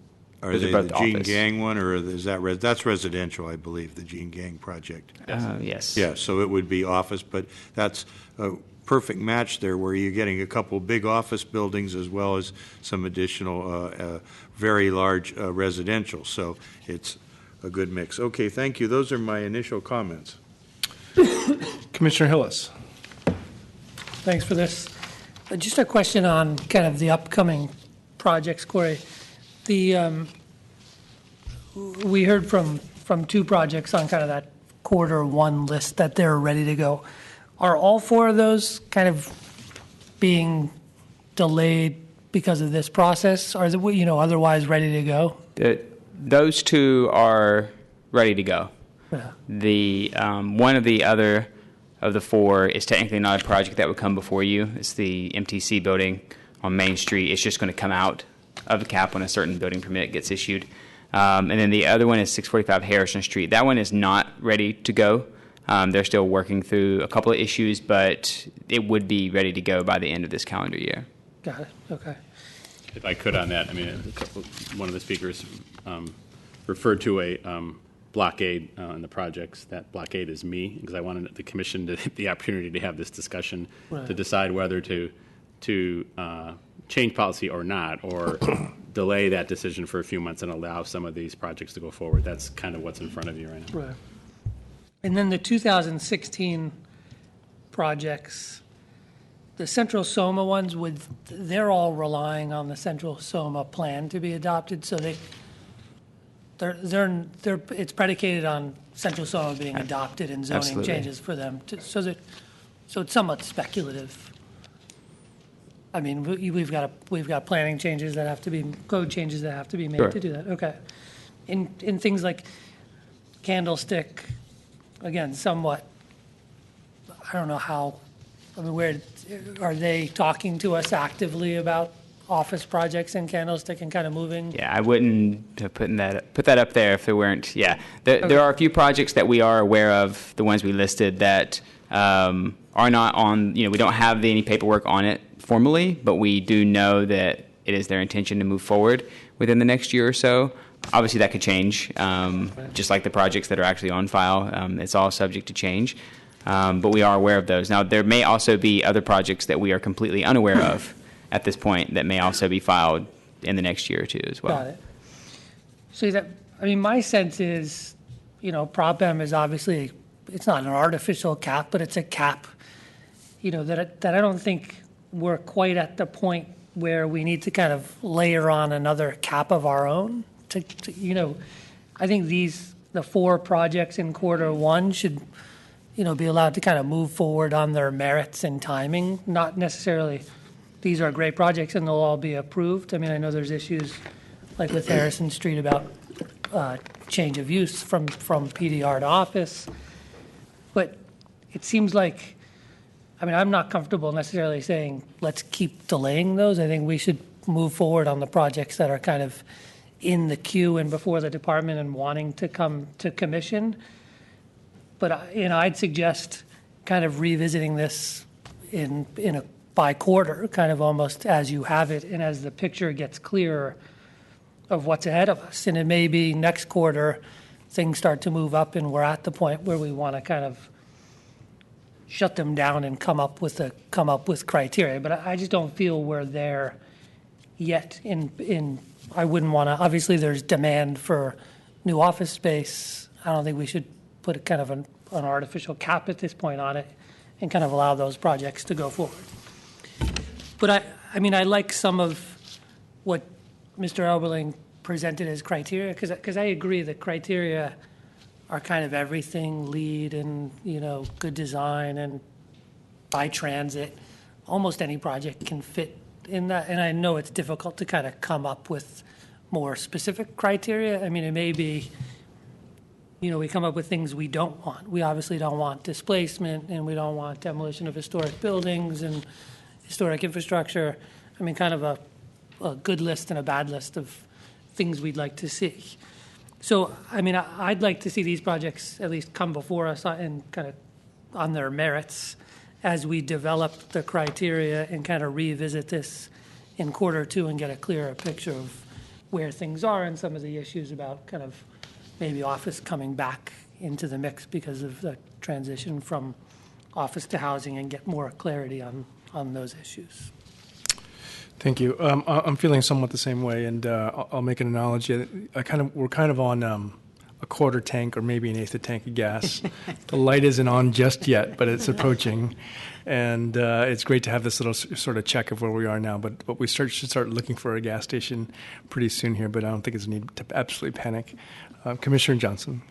E: they the Gene Gang one, or is that that's residential, I believe, the Gene Gang project?
P: Yes.
E: Yeah, so it would be office, but that's a perfect match there where you're getting a couple big office buildings as well as some additional very large residential. So it's a good mix. Okay, thank you. Those are my initial comments.
M: Commissioner Hillis.
J: Thanks for this. Just a question on kind of the upcoming projects, Corey. We heard from two projects on kind of that Q1 list that they're ready to go. Are all four of those kind of being delayed because of this process? Or is it, otherwise ready to go?
P: Those two are ready to go.
J: Yeah.
P: The one of the other of the four is technically not a project that would come before you. It's the MTC building on Main Street. It's just going to come out of the cap when a certain building permit gets issued. And then the other one is 645 Harrison Street. That one is not ready to go. They're still working through a couple of issues, but it would be ready to go by the end of this calendar year.
J: Got it. Okay.
K: If I could on that, I mean, one of the speakers referred to a blockade in the projects. That blockade is me, because I wanted the commission to the opportunity to have this discussion to decide whether to change policy or not, or delay that decision for a few months and allow some of these projects to go forward. That's kind of what's in front of you right now.
J: Right. And then the 2016 projects, the Central Soma ones, they're all relying on the Central Soma plan to be adopted, so it's predicated on Central Soma being adopted and zoning
P: Absolutely.
J: changes for them. So it's somewhat speculative. I mean, we've got planning changes that have to be, code changes that have to be made
P: Sure.
J: to do that. Okay. In things like Candlestick, again, somewhat, I don't know how, I mean, where, are they talking to us actively about office projects in Candlestick and kind of moving?
P: Yeah, I wouldn't have put that up there if there weren't. Yeah, there are a few projects that we are aware of, the ones we listed, that are not on, we don't have any paperwork on it formally, but we do know that it is their intention to move forward within the next year or so. Obviously, that could change, just like the projects that are actually on file. It's all subject to change. but we are aware of those. Now, there may also be other projects that we are completely unaware of at this point that may also be filed in the next year or two as well.
J: Got it. So my sense is, Prop M is obviously, it's not an artificial cap, but it's a cap, that I don't think we're quite at the point where we need to kind of layer on another cap of our own. I think the 4 projects in quarter 1 should, be allowed to kind of move forward on their merits and timing, not necessarily these are great projects and they'll all be approved. I know there's issues like with Harrison Street about change of use from PDR to office. But it seems like, I'm not comfortable necessarily saying let's keep delaying those. I think we should move forward on the projects that are kind of in the queue and before the department and wanting to come to commission. But, I'd suggest kind of revisiting this in a by quarter, kind of almost as you have it and as the picture gets clearer of what's ahead of us. And it may be next quarter things start to move up and we're at the point where we want to kind of shut them down and come up with criteria. But I just don't feel we're there yet. I wouldn't want to. Obviously, there's demand for new office space. I don't think we should put kind of an artificial cap at this point on it and kind of allow those projects to go forward. But I like some of what Mr. Elberling presented as criteria because I agree that criteria are kind of everything, LEED and good design and by transit. Almost any project can fit in that, and I know it's difficult to kind of come up with more specific criteria. It may be, we come up with things we don't want. We obviously don't want displacement, and we don't want demolition of historic buildings and historic infrastructure. Kind of a good list and a bad list of things we'd like to see. So, I'd like to see these projects at least come before us and kind of on their merits as we develop the criteria and kind of revisit this in quarter 2 and get a clearer picture of where things are and some of the issues about kind of maybe office coming back into the mix because of the transition from office to housing and get more clarity on those issues.
M: Thank you. I'm feeling somewhat the same way, and I'll make an analogy. We're kind of on a quarter tank or maybe an eighth of tank of gas. The light isn't on just yet, but it's approaching, and it's great to have this little sort of check of where we are now. But we should start looking for a gas station pretty soon here. But I don't think it's a need to absolutely panic. Commissioner Johnson.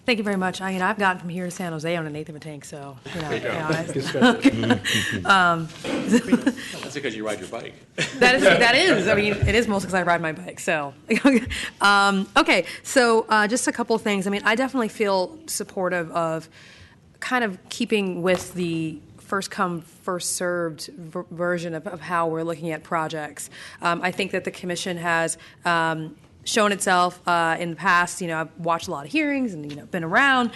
A: Thank you very much. I've gotten from here to San Jose on an eighth of a tank, so
K: That's because you ride your bike.
A: That is. It is mostly because I ride my bike. So, okay. So, just a couple of things. I definitely feel supportive of kind of keeping with the first come, first served version of how we're looking at projects. I think that the commission has shown itself in the past. I've watched a lot of hearings and been around.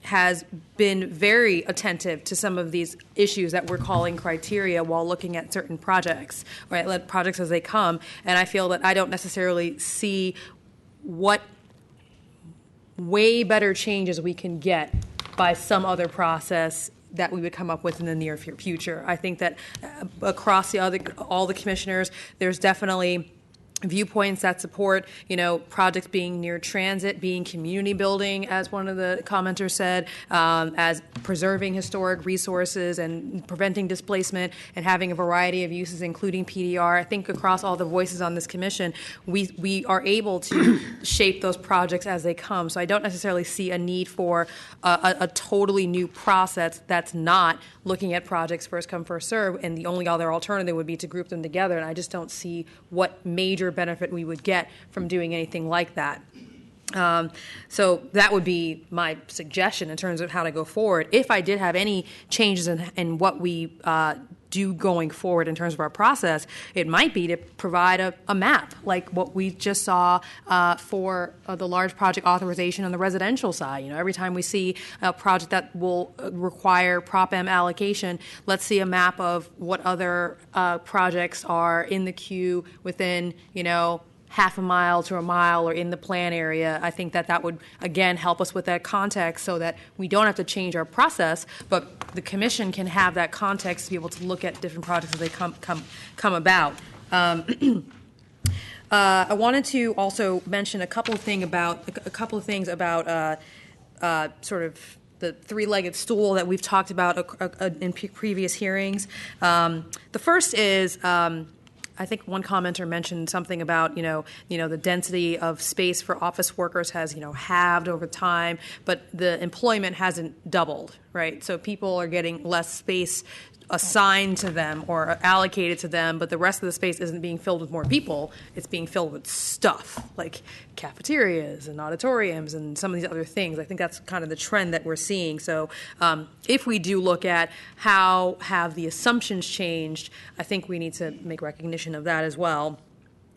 A: Has been very attentive to some of these issues that we're calling criteria while looking at certain projects, right? Projects as they come. And I feel that I don't necessarily see what way better changes we can get by some other process that we would come up with in the near future. I think that across all the commissioners, there's definitely viewpoints that support, projects being near transit, being community building, as one of the commenters said, as preserving historic resources and preventing displacement and having a variety of uses, including PDR. I think across all the voices on this commission, we are able to shape those projects as they come. So I don't necessarily see a need for a totally new process that's not looking at projects first come, first serve, and the only other alternative would be to group them together, and I just don't see what major benefit we would get from doing anything like that. So that would be my suggestion in terms of how to go forward. If I did have any changes in what we do going forward in terms of our process, it might be to provide a map like what we just saw for the large project authorization on the residential side. Every time we see a project that will require Prop M allocation, let's see a map of what other projects are in the queue within, half a mile to a mile or in the plan area, I think that would, again, help us with that context so that we don't have to change our process, but the commission can have that context to be able to look at different projects as they come about. I wanted to also mention a couple of things about sort of the three-legged stool that we've talked about in previous hearings. The first is, I think one commenter mentioned something about, the density of space for office workers has, halved over time, but the employment hasn't doubled, right? So people are getting less space assigned to them or allocated to them, but the rest of the space isn't being filled with more people. It's being filled with stuff like cafeterias and auditoriums and some of these other things. I think that's kind of the trend that we're seeing. So if we do look at how have the assumptions changed, I think we need to make recognition of that as well.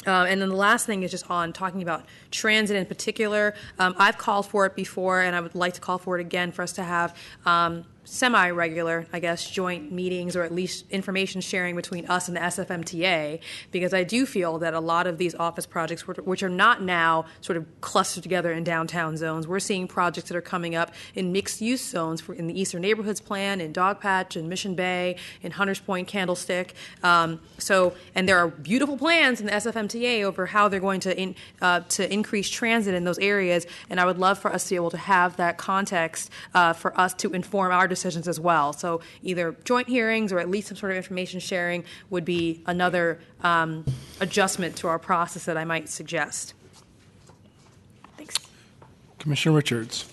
A: And then the last thing is just on talking about transit in particular. I've called for it before, and I would like to call for it again for us to have semi-regular, I guess, joint meetings or at least information sharing between us and the SFMTA, because I do feel that a lot of these office projects, which are not now sort of clustered together in downtown zones, we're seeing projects that are coming up in mixed-use zones in the Eastern Neighborhoods Plan, in Dogpatch, in Mission Bay, in Hunters Point, Candlestick. And there are beautiful plans in the SFMTA over how they're going to increase transit in those areas, and I would love for us to be able to have that context for us to inform our decisions as well. So either joint hearings or at least some sort of information sharing would be another adjustment to our process that I might suggest. Thanks.
M: Commissioner Richards.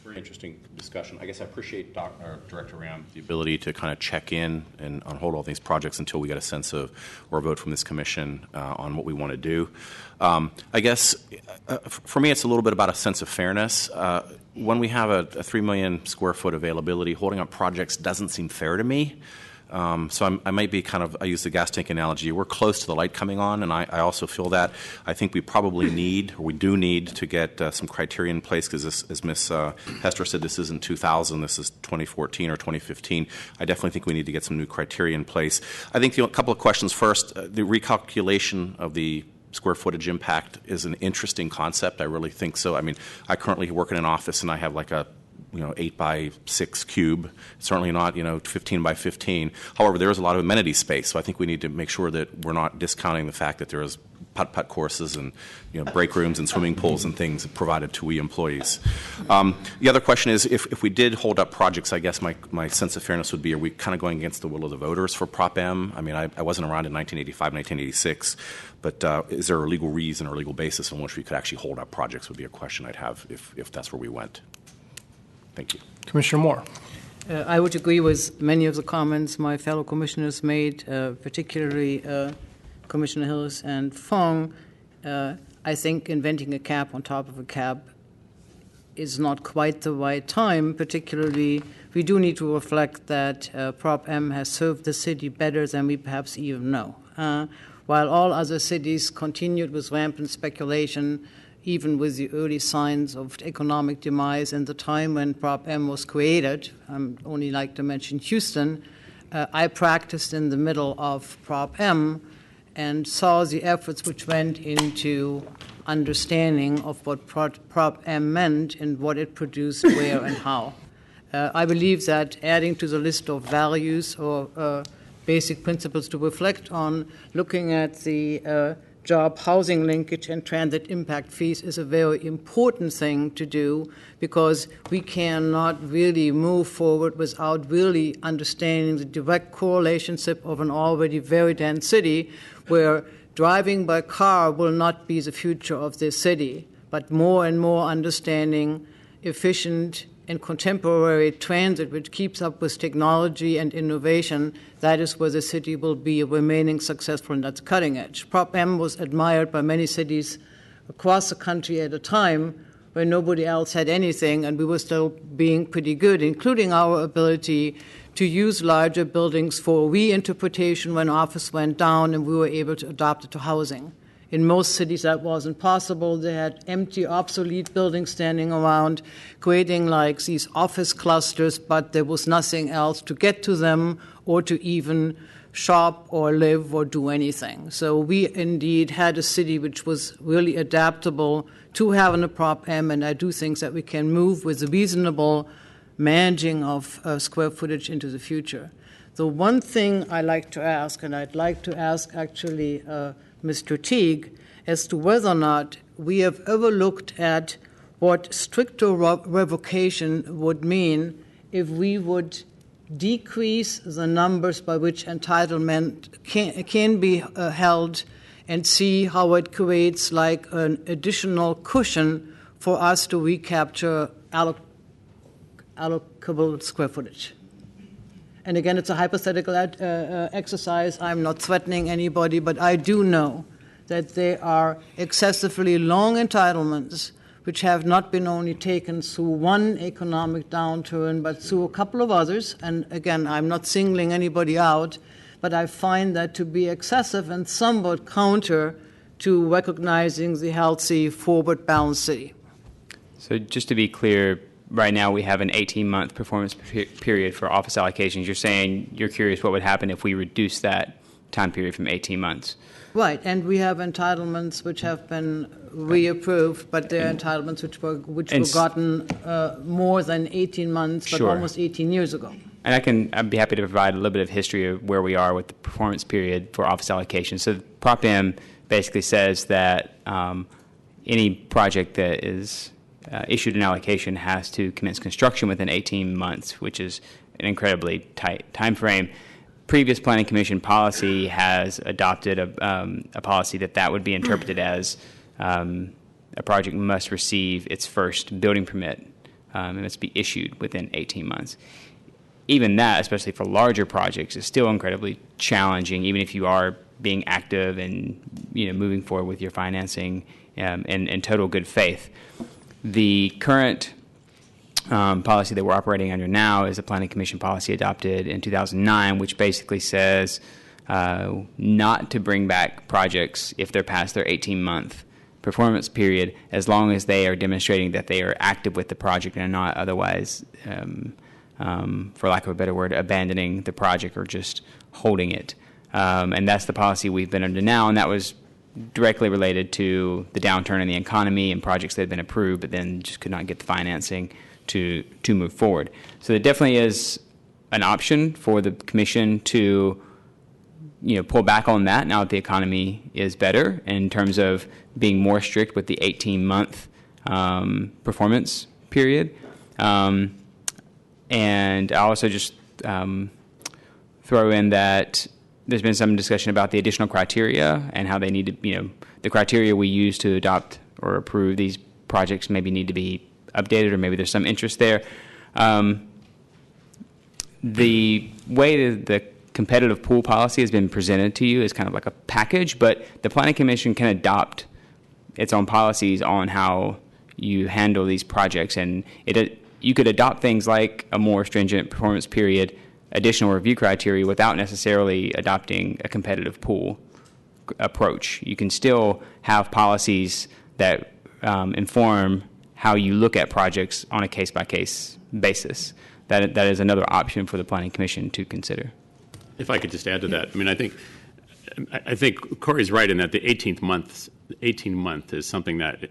G: Very interesting discussion. I guess I appreciate Director Ram the ability to kind of check in and on hold all these projects until we get a sense of or a vote from this commission on what we want to do. I guess for me it's a little bit about a sense of fairness. When we have a 3 million square foot availability, holding up projects doesn't seem fair to me. So I might be I use the gas tank analogy. We're close to the light coming on, and I also feel that. I think we probably we do need to get some criteria in place because, as Ms. Hester said, this isn't 2000, this is 2014 or 2015. I definitely think we need to get some new criteria in place. I think a couple of questions first. The recalculation of the square footage impact is an interesting concept. I really think so. I mean, I currently work in an office, and I have like a 8 by 6 cube, certainly not, 15 by 15. However, there is a lot of amenity space, so I think we need to make sure that we're not discounting the fact that there is putt-putt courses and, break rooms and swimming pools and things provided to we employees. The other question is, if we did hold up projects, I guess my sense of fairness would be, are we kind of going against the will of the voters for Prop M? I mean, I wasn't around in 1985, 1986, but is there a legal reason or legal basis on which we could actually hold up projects would be a question I'd have if that's where we went. Thank you.
M: Commissioner Moore.
O: I would agree with many of the comments my fellow commissioners made, particularly Commissioner Hills and Fong. I think inventing a cap on top of a cap is not quite the right time, particularly we do need to reflect that Prop M has served the city better than we perhaps even know. While all other cities continued with rampant speculation, even with the early signs of economic demise in the time when Prop M was created, I only like to mention Houston, I practiced in the middle of Prop M and saw the efforts which went into understanding of what Prop M meant and what it produced, where and how. I believe that adding to the list of values or basic principles to reflect on, looking at the job housing linkage and transit impact fees is a very important thing to do, because we cannot really move forward without really understanding the direct correlationship of an already very dense city where driving by car will not be the future of this city, but more and more understanding efficient and contemporary transit which keeps up with technology and innovation. That is where the city will be remaining successful, and that's cutting edge. Prop M was admired by many cities across the country at a time when nobody else had anything, and we were still being pretty good, including our ability to use larger buildings for reinterpretation when office went down and we were able to adopt it to housing. In most cities, that wasn't possible. They had empty, obsolete buildings standing around, creating like these office clusters, but there was nothing else to get to them or to even shop or live or do anything. So we indeed had a city which was really adaptable to having a Prop M, and I do think that we can move with a reasonable managing of square footage into the future. The one thing I like to ask, and I'd like to ask actually Mr. Teague, as to whether or not we have ever looked at what stricter revocation would mean if we would decrease the numbers by which entitlement can be held, and see how it creates like an additional cushion for us to recapture allocable square footage. And again, it's a hypothetical exercise. I'm not threatening anybody, but I do know that there are excessively long entitlements which have not been only taken through one economic downturn, but through a couple of others. And again, I'm not singling anybody out, but I find that to be excessive and somewhat counter to recognizing the healthy, forward balanced city.
P: So just to be clear, right now we have an 18-month performance period for office allocations. You're saying you're curious what would happen if we reduce that time period from 18 months.
O: Right, and we have entitlements which have been reapproved, but they're entitlements which were gotten more than 18 months, but
P: Sure.
O: almost 18 years ago.
P: And I'd be happy to provide a little bit of history of where we are with the performance period for office allocation. So Prop M basically says that any project that is issued an allocation has to commence construction within 18 months, which is an incredibly tight time frame. Previous Planning Commission policy has adopted a policy that would be interpreted as a project must receive its first building permit and must be issued within 18 months. Even that, especially for larger projects, is still incredibly challenging, even if you are being active and moving forward with your financing in total good faith. The current policy that we're operating under now is a Planning Commission policy adopted in 2009, which basically says not to bring back projects if they're past their 18-month performance period, as long as they are demonstrating that they are active with the project and are not otherwise, for lack of a better word, abandoning the project or just holding it. And that's the policy we've been under now, and that was directly related to the downturn in the economy and projects that had been approved but then just could not get the financing to move forward. So there definitely is an option for the Commission to pull back on that now that the economy is better in terms of being more strict with the 18-month performance period. And I'll also just throw in that there's been some discussion about the additional criteria and how they need to, the criteria we use to adopt or approve these projects maybe need to be updated, or maybe there's some interest there. The way the competitive pool policy has been presented to you is kind of like a package, but the Planning Commission can adopt its own policies on how you handle these projects, and you could adopt things like a more stringent performance period, additional review criteria, without necessarily adopting a competitive pool approach. You can still have policies that inform how you look at projects on a case-by-case basis. That is another option for the Planning Commission to consider.
K: If I could just add to that, I think Corey's right in that the 18 month is something that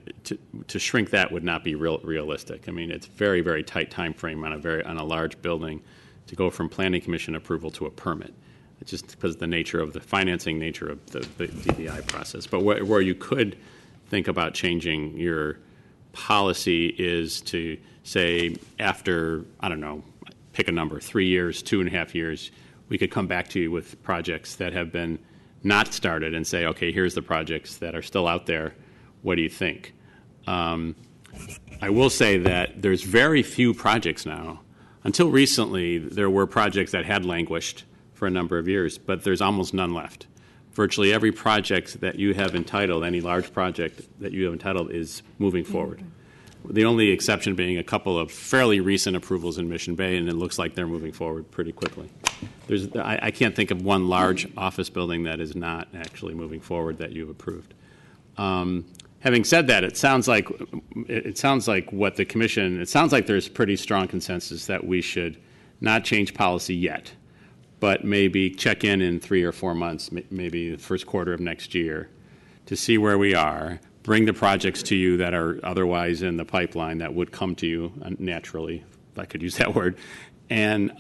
K: to shrink that would not be realistic. It's very, very tight time frame on a large building to go from Planning Commission approval to a permit. It's just because of the nature of the financing nature of the DBI process. But where you could think about changing your policy is to say after, pick a number, 3 years, 2.5 years, we could come back to you with projects that have been not started and say, okay, here's the projects that are still out there. What do you think? I will say that there's very few projects now. Until recently, there were projects that had languished for a number of years, but there's almost none left. Virtually every project that you have entitled, any large project that you have entitled, is moving forward. The only exception being a couple of fairly recent approvals in Mission Bay, and it looks like they're moving forward pretty quickly. I can't think of one large office building that is not actually moving forward that you've approved. Having said that, it sounds like what the Commission, it sounds like there's pretty strong consensus that we should not change policy yet, but maybe check in 3 or 4 months, maybe the first quarter of next year, to see where we are, bring the projects to you that are otherwise in the pipeline that would come to you naturally, if I could use that word, and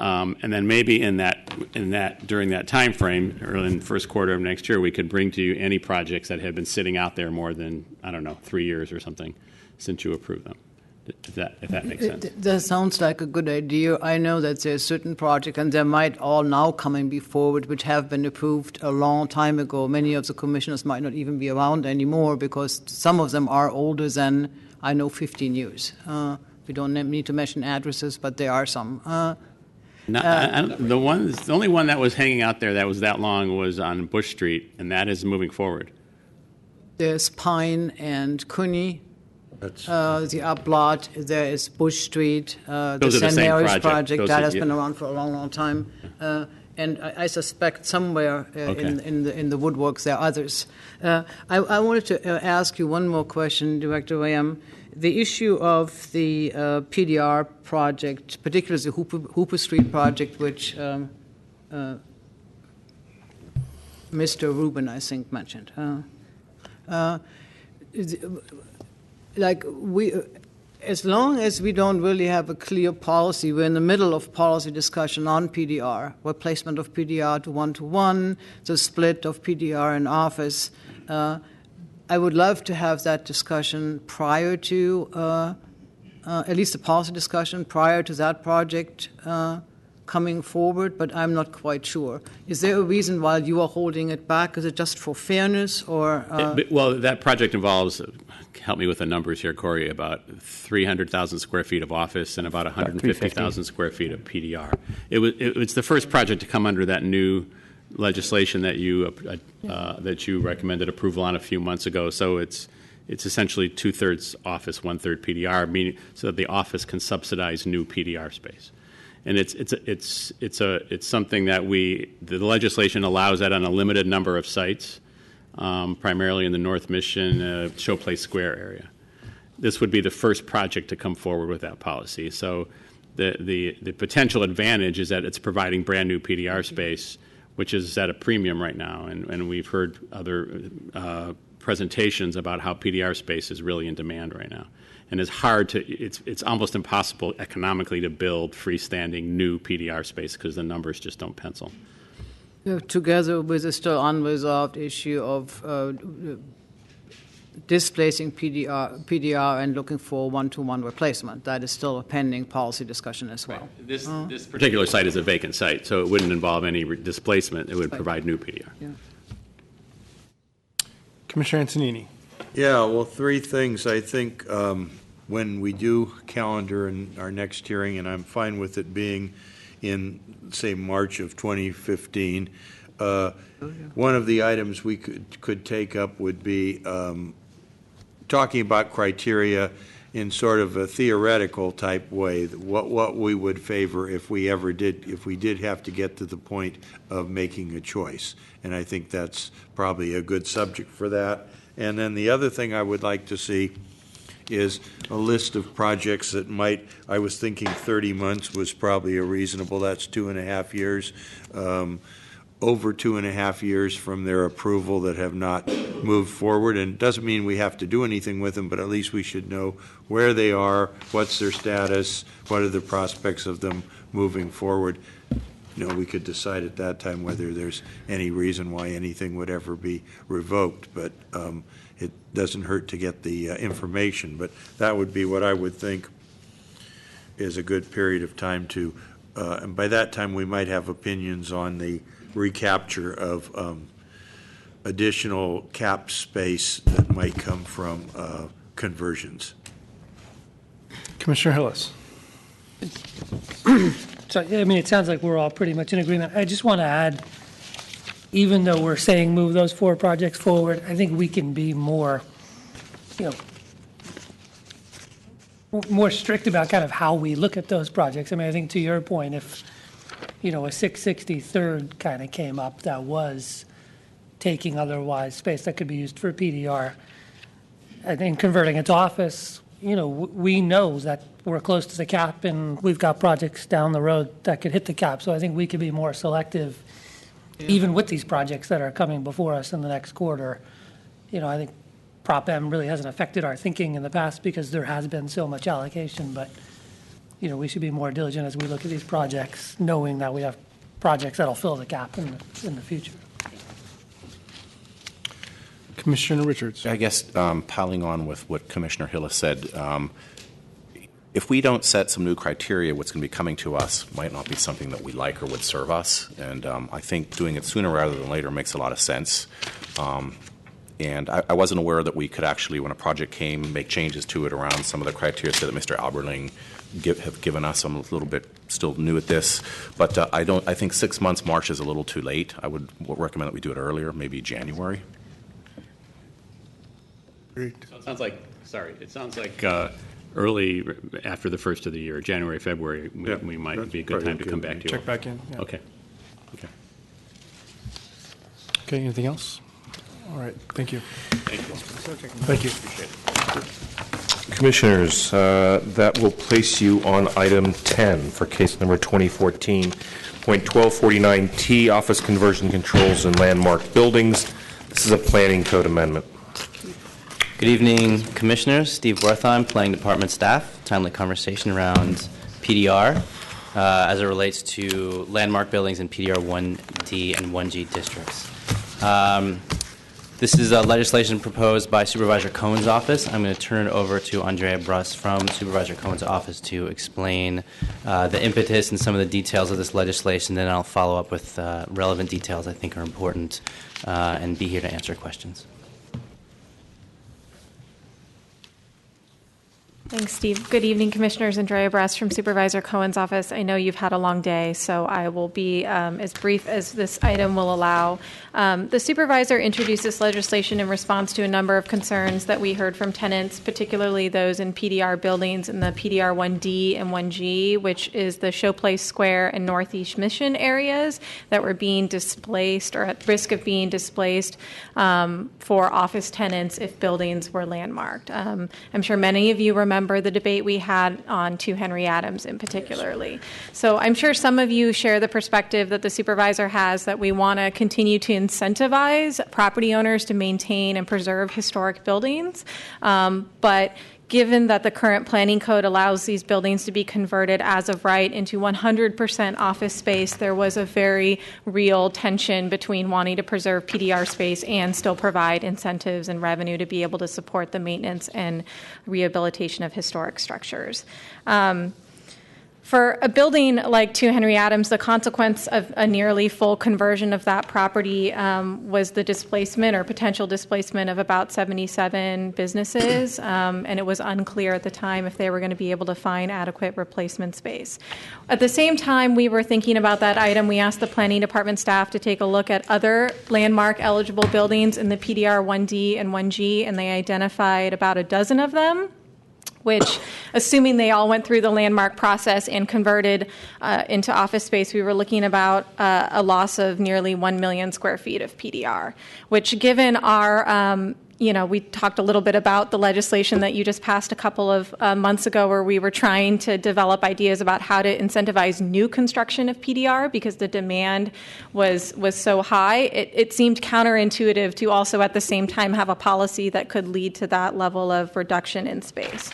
K: then maybe in that during that time frame, early in the first quarter of next year, we could bring to you any projects that have been sitting out there more than, I don't know, 3 years or something since you approved them. If that makes sense.
O: That sounds like a good idea. I know that there's certain projects, and there might all now coming be forward, which have been approved a long time ago. Many of the commissioners might not even be around anymore because some of them are older than, I know, 15 years. We don't need to mention addresses, but there are some.
K: The only one that was hanging out there that was that long was on Bush Street, and that is moving forward.
O: There's Pine and Cooney. The uplot, there is Bush Street, the St. Mary's project that has been around for a long, long time, and I suspect somewhere in the woodworks there are others. I wanted to ask you one more question, Director Ram. The issue of the PDR project, particularly the Hooper Street project, which Mr. Rubin, I think, mentioned. As long as we don't really have a clear policy, we're in the middle of policy discussion on PDR, replacement of PDR to one-to-one, the split of PDR in office. I would love to have that discussion prior to, at least a policy discussion prior to that project coming forward, but I'm not quite sure. Is there a reason why you are holding it back? Is it just for fairness, or?
K: Well, that project involves, help me with the numbers here, Corey, about 300,000 square feet of office and about 150,000 square feet of PDR. It's the first project to come under that new legislation that you recommended approval on a few months ago. So it's essentially 2/3 office, 1/3 PDR, meaning so that the office can subsidize new PDR space. And it's something that the legislation allows that on a limited number of sites, primarily in the North Mission Showplace Square area. This would be the first project to come forward with that policy. So the potential advantage is that it's providing brand new PDR space, which is at a premium right now, and we've heard other presentations about how PDR space is really in demand right now. And it's almost impossible economically to build freestanding new PDR space because the numbers just don't pencil.
O: Together with the still unresolved issue of displacing PDR and looking for one-to-one replacement. That is still a pending policy discussion as well.
K: Right. This particular site is a vacant site, so it wouldn't involve any displacement. It would provide new PDR.
O: Yeah.
M: Commissioner Antonini.
E: Yeah, well, 3 things. I think when we do calendar in our next hearing, and I'm fine with it being in, say, March of 2015, one of the items we could take up would be talking about criteria in sort of a theoretical type way, what we would favor if we did have to get to the point of making a choice. And I think that's probably a good subject for that. And then the other thing I would like to see is a list of projects that I was thinking 30 months was probably a reasonable, that's 2.5 years, over 2.5 years from their approval that have not moved forward. And it doesn't mean we have to do anything with them, but at least we should know where they are, what's their status, what are the prospects of them moving forward. We could decide at that time whether there's any reason why anything would ever be revoked, but it doesn't hurt to get the information. But that would be what I would think is a good period of time to, and by that time we might have opinions on the recapture of additional cap space that might come from conversions.
M: Commissioner Hillis.
J: So, it sounds like we're all pretty much in agreement. I just want to add, even though we're saying move those 4 projects forward, I think we can be more, more strict about kind of how we look at those projects. I think to your point, if, a 663rd kind of came up that was taking otherwise space that could be used for PDR, I think converting it to office we know that we're close to the cap, and we've got projects down the road that could hit the cap. So I think we could be more selective, even with these projects that are coming before us in the next quarter. I think Prop M really hasn't affected our thinking in the past because there has been so much allocation, but we should be more diligent as we look at these projects, knowing that we have projects that'll fill the gap in the future.
M: Commissioner Richards.
G: I guess piling on with what Commissioner Hill has said, if we don't set some new criteria, what's going to be coming to us might not be something that we like or would serve us. And I think doing it sooner rather than later makes a lot of sense. And I wasn't aware that we could actually, when a project came, make changes to it around some of the criteria that Mr. Alberling have given us. I'm a little bit still new at this, but I think 6 months, March is a little too late. I would recommend that we do it earlier, maybe January.
M: Great.
K: So it sounds like early after the first of the year, January, February, we might be a good time to come back to you.
M: Check back in. Yeah.
K: Okay.
M: Okay, anything else? All right, thank you.
L: Thank you. Appreciate it. Commissioners, that will place you on item 10 for case number 2014.1249T, office conversion controls in landmark buildings. This is a planning code amendment.
D: Good evening, Commissioners. Steve Wertheim, Planning Department staff. Timely conversation around PDR as it relates to landmark buildings in PDR 1D and 1G districts. This is legislation proposed by Supervisor Cohen's office. I'm going to turn it over to Andrea Bruss from Supervisor Cohen's office to explain the impetus and some of the details of this legislation. Then I'll follow up with relevant details I think are important and be here to answer questions.
V: Thanks, Steve. Good evening, Commissioners. Andrea Bruss from Supervisor Cohen's office. I know you've had a long day, so I will be as brief as this item will allow. The supervisor introduced this legislation in response to a number of concerns that we heard from tenants, particularly those in PDR buildings in the PDR 1D and 1G, which is the Showplace Square and Northeast Mission areas that were being displaced or at risk of being displaced for office tenants if buildings were landmarked. I'm sure many of you remember the debate we had on 2 Henry Adams in particularly. So I'm sure some of you share the perspective that the supervisor has that we want to continue to incentivize property owners to maintain and preserve historic buildings. But given that the current planning code allows these buildings to be converted as of right into 100% office space, there was a very real tension between wanting to preserve PDR space and still provide incentives and revenue to be able to support the maintenance and rehabilitation of historic structures. For a building like 2 Henry Adams, the consequence of a nearly full conversion of that property was the displacement or potential displacement of about 77 businesses, and it was unclear at the time if they were going to be able to find adequate replacement space. At the same time we were thinking about that item, we asked the Planning Department staff to take a look at other landmark eligible buildings in the PDR 1D and 1G, and they identified about a dozen of them, which, assuming they all went through the landmark process and converted into office space, we were looking about a loss of nearly 1 million square feet of PDR, which given our, we talked a little bit about the legislation that you just passed a couple of months ago where we were trying to develop ideas about how to incentivize new construction of PDR because the demand was so high. It seemed counterintuitive to also at the same time have a policy that could lead to that level of reduction in space.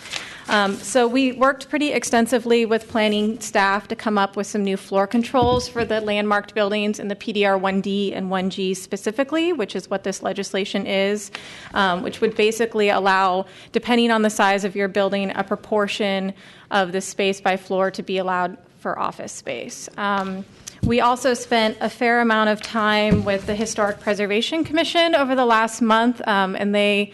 V: So we worked pretty extensively with planning staff to come up with some new floor controls for the landmarked buildings in the PDR 1D and 1G specifically, which is what this legislation is, which would basically allow, depending on the size of your building, a proportion of the space by floor to be allowed for office space. We also spent a fair amount of time with the Historic Preservation Commission over the last month, and they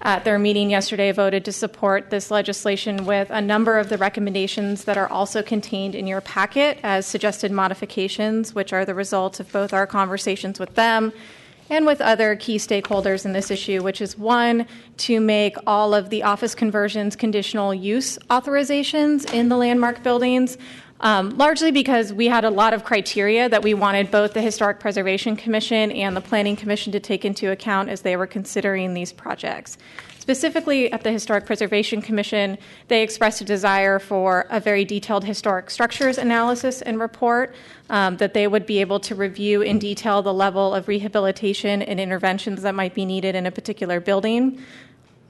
V: at their meeting yesterday voted to support this legislation with a number of the recommendations that are also contained in your packet as suggested modifications, which are the results of both our conversations with them and with other key stakeholders in this issue, which is one, to make all of the office conversions conditional use authorizations in the landmark buildings, largely because we had a lot of criteria that we wanted both the Historic Preservation Commission and the Planning Commission to take into account as they were considering these projects. Specifically at the Historic Preservation Commission, they expressed a desire for a very detailed historic structures analysis and report that they would be able to review in detail the level of rehabilitation and interventions that might be needed in a particular building,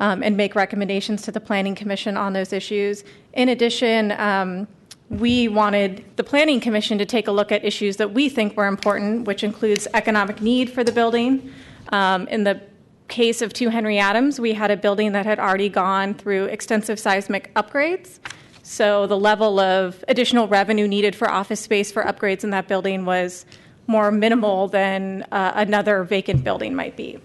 V: and make recommendations to the Planning Commission on those issues. In addition, we wanted the Planning Commission to take a look at issues that we think were important, which includes economic need for the building. In the case of 2 Henry Adams, we had a building that had already gone through extensive seismic upgrades. So the level of additional revenue needed for office space for upgrades in that building was more minimal than another vacant building might be.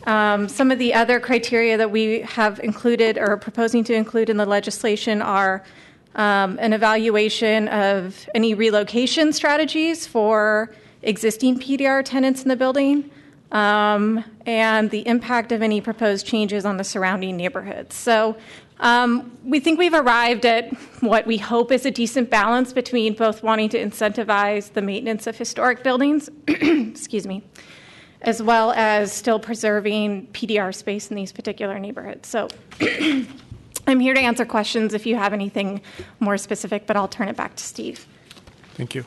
V: Some of the other criteria that we have included or are proposing to include in the legislation are an evaluation of any relocation strategies for existing PDR tenants in the building, and the impact of any proposed changes on the surrounding neighborhoods. So we think we've arrived at what we hope is a decent balance between both wanting to incentivize the maintenance of historic buildings, excuse me, as well as still preserving PDR space in these particular neighborhoods. So I'm here to answer questions if you have anything more specific, but I'll turn it back to Steve.
M: Thank you.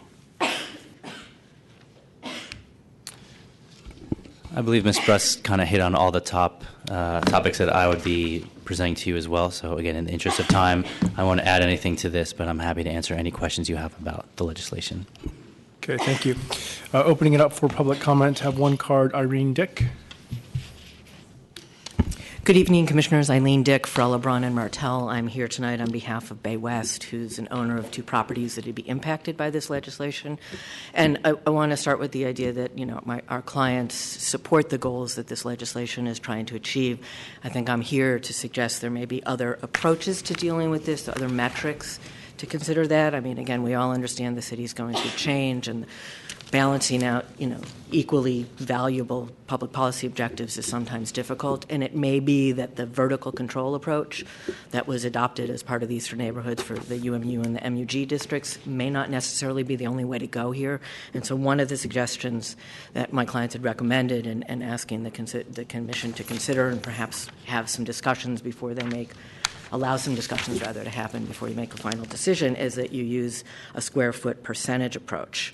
D: I believe Ms. Bruss kind of hit on all the top topics that I would be presenting to you as well. So again, in the interest of time, I won't add anything to this, but I'm happy to answer any questions you have about the legislation.
M: Okay, thank you. Opening it up for public comment, have one card, Irene Dick.
C: Good evening, Commissioners. Eileen Dick, Frella, Braun, and Martell. I'm here tonight on behalf of Bay West, who's an owner of 2 properties that would be impacted by this legislation. And I want to start with the idea that, our clients support the goals that this legislation is trying to achieve. I think I'm here to suggest there may be other approaches to dealing with this, other metrics to consider that. I mean, again, we all understand the city's going through change, and balancing out, equally valuable public policy objectives is sometimes difficult. And it may be that the vertical control approach that was adopted as part of the Eastern neighborhoods for the UMU and the MUG districts may not necessarily be the only way to go here. And so one of the suggestions that my clients had recommended and asking the Commission to consider and perhaps have some discussions before they allow some discussions rather to happen before you make a final decision is that you use a square foot percentage approach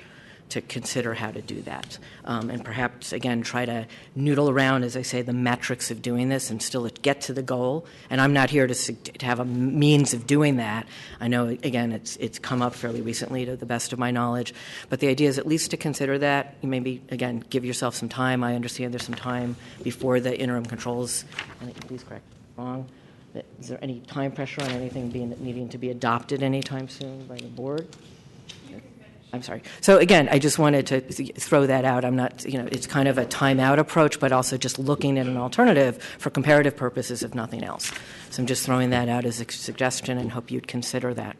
C: to consider how to do that. And perhaps, again, try to noodle around, as I say, the metrics of doing this and still get to the goal. And I'm not here to have a means of doing that. I know, again, it's come up fairly recently to the best of my knowledge. But the idea is at least to consider that. You maybe, again, give yourself some time. I understand there's some time before the interim controls. And please correct me if I'm wrong. Is there any time pressure on anything needing to be adopted anytime soon by the board? I'm sorry. So again, I just wanted to throw that out. I'm not, it's kind of a timeout approach, but also just looking at an alternative for comparative purposes, if nothing else. So I'm just throwing that out as a suggestion and hope you'd consider that.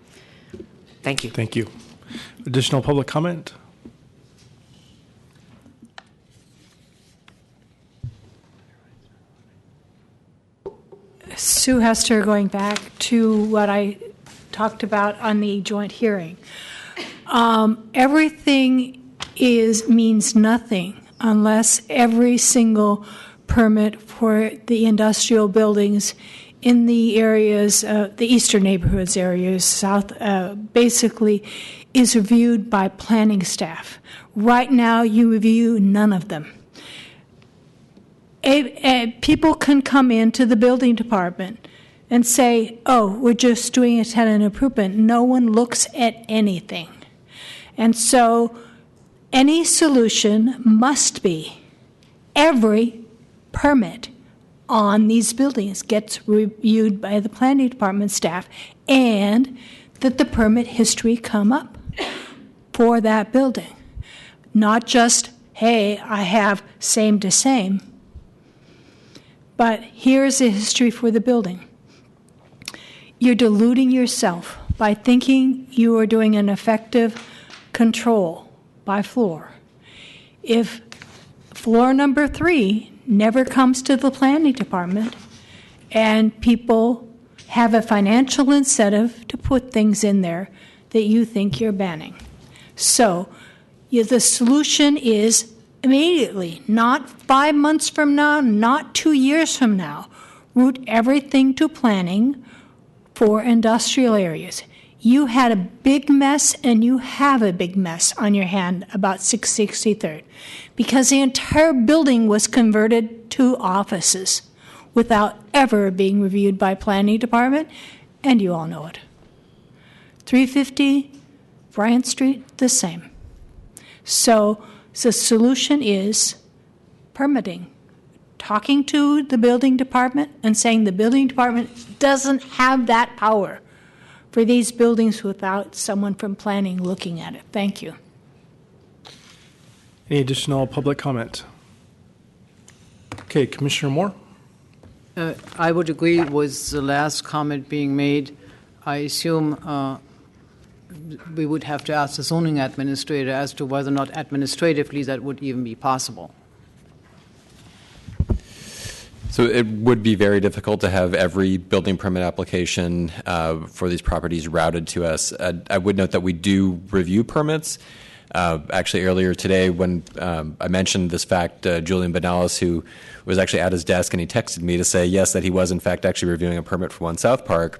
C: Thank you.
M: Thank you. Additional public comment?
R: Sue Hester, going back to what I talked about on the joint hearing. Everything means nothing unless every single permit for the industrial buildings in the areas, the eastern neighborhoods areas, south, basically is reviewed by planning staff. Right now, you review none of them. People can come into the building department and say, oh, we're just doing a tenant improvement. No one looks at anything. And so any solution must be every permit on these buildings gets reviewed by the planning department staff and that the permit history come up for that building. Not just, hey, I have same to same, but here's a history for the building. You're deluding yourself by thinking you are doing an effective control by floor. If floor number 3 never comes to the planning department and people have a financial incentive to put things in there that you think you're banning. So the solution is immediately, not 5 months from now, not 2 years from now. route everything to planning for industrial areas. You had a big mess, and you have a big mess on your hand about 663rd, because the entire building was converted to offices without ever being reviewed by planning department, and you all know it. 350 Bryant Street, the same. So the solution is permitting. Talking to the building department and saying the building department doesn't have that power for these buildings without someone from planning looking at it. Thank you.
M: Any additional public comment? Okay, Commissioner Moore.
O: I would agree with the last comment being made. I assume we would have to ask the zoning administrator as to whether or not administratively that would even be possible.
H: So it would be very difficult to have every building permit application for these properties routed to us. I would note that we do review permits. Actually, earlier today, when I mentioned this fact, Julian Benalis, who was actually at his desk, and he texted me to say, yes, that he was, in fact, actually reviewing a permit for One South Park.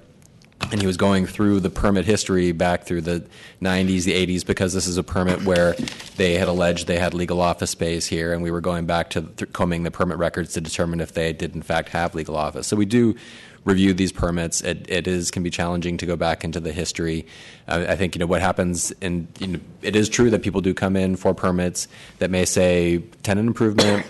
H: And he was going through the permit history back through the 90s, the 80s, because this is a permit where they had alleged they had legal office space here, and we were going back to combing the permit records to determine if they did, in fact, have legal office. So we do review these permits. It can be challenging to go back into the history. I think what happens, and it is true that people do come in for permits that may say tenant improvement,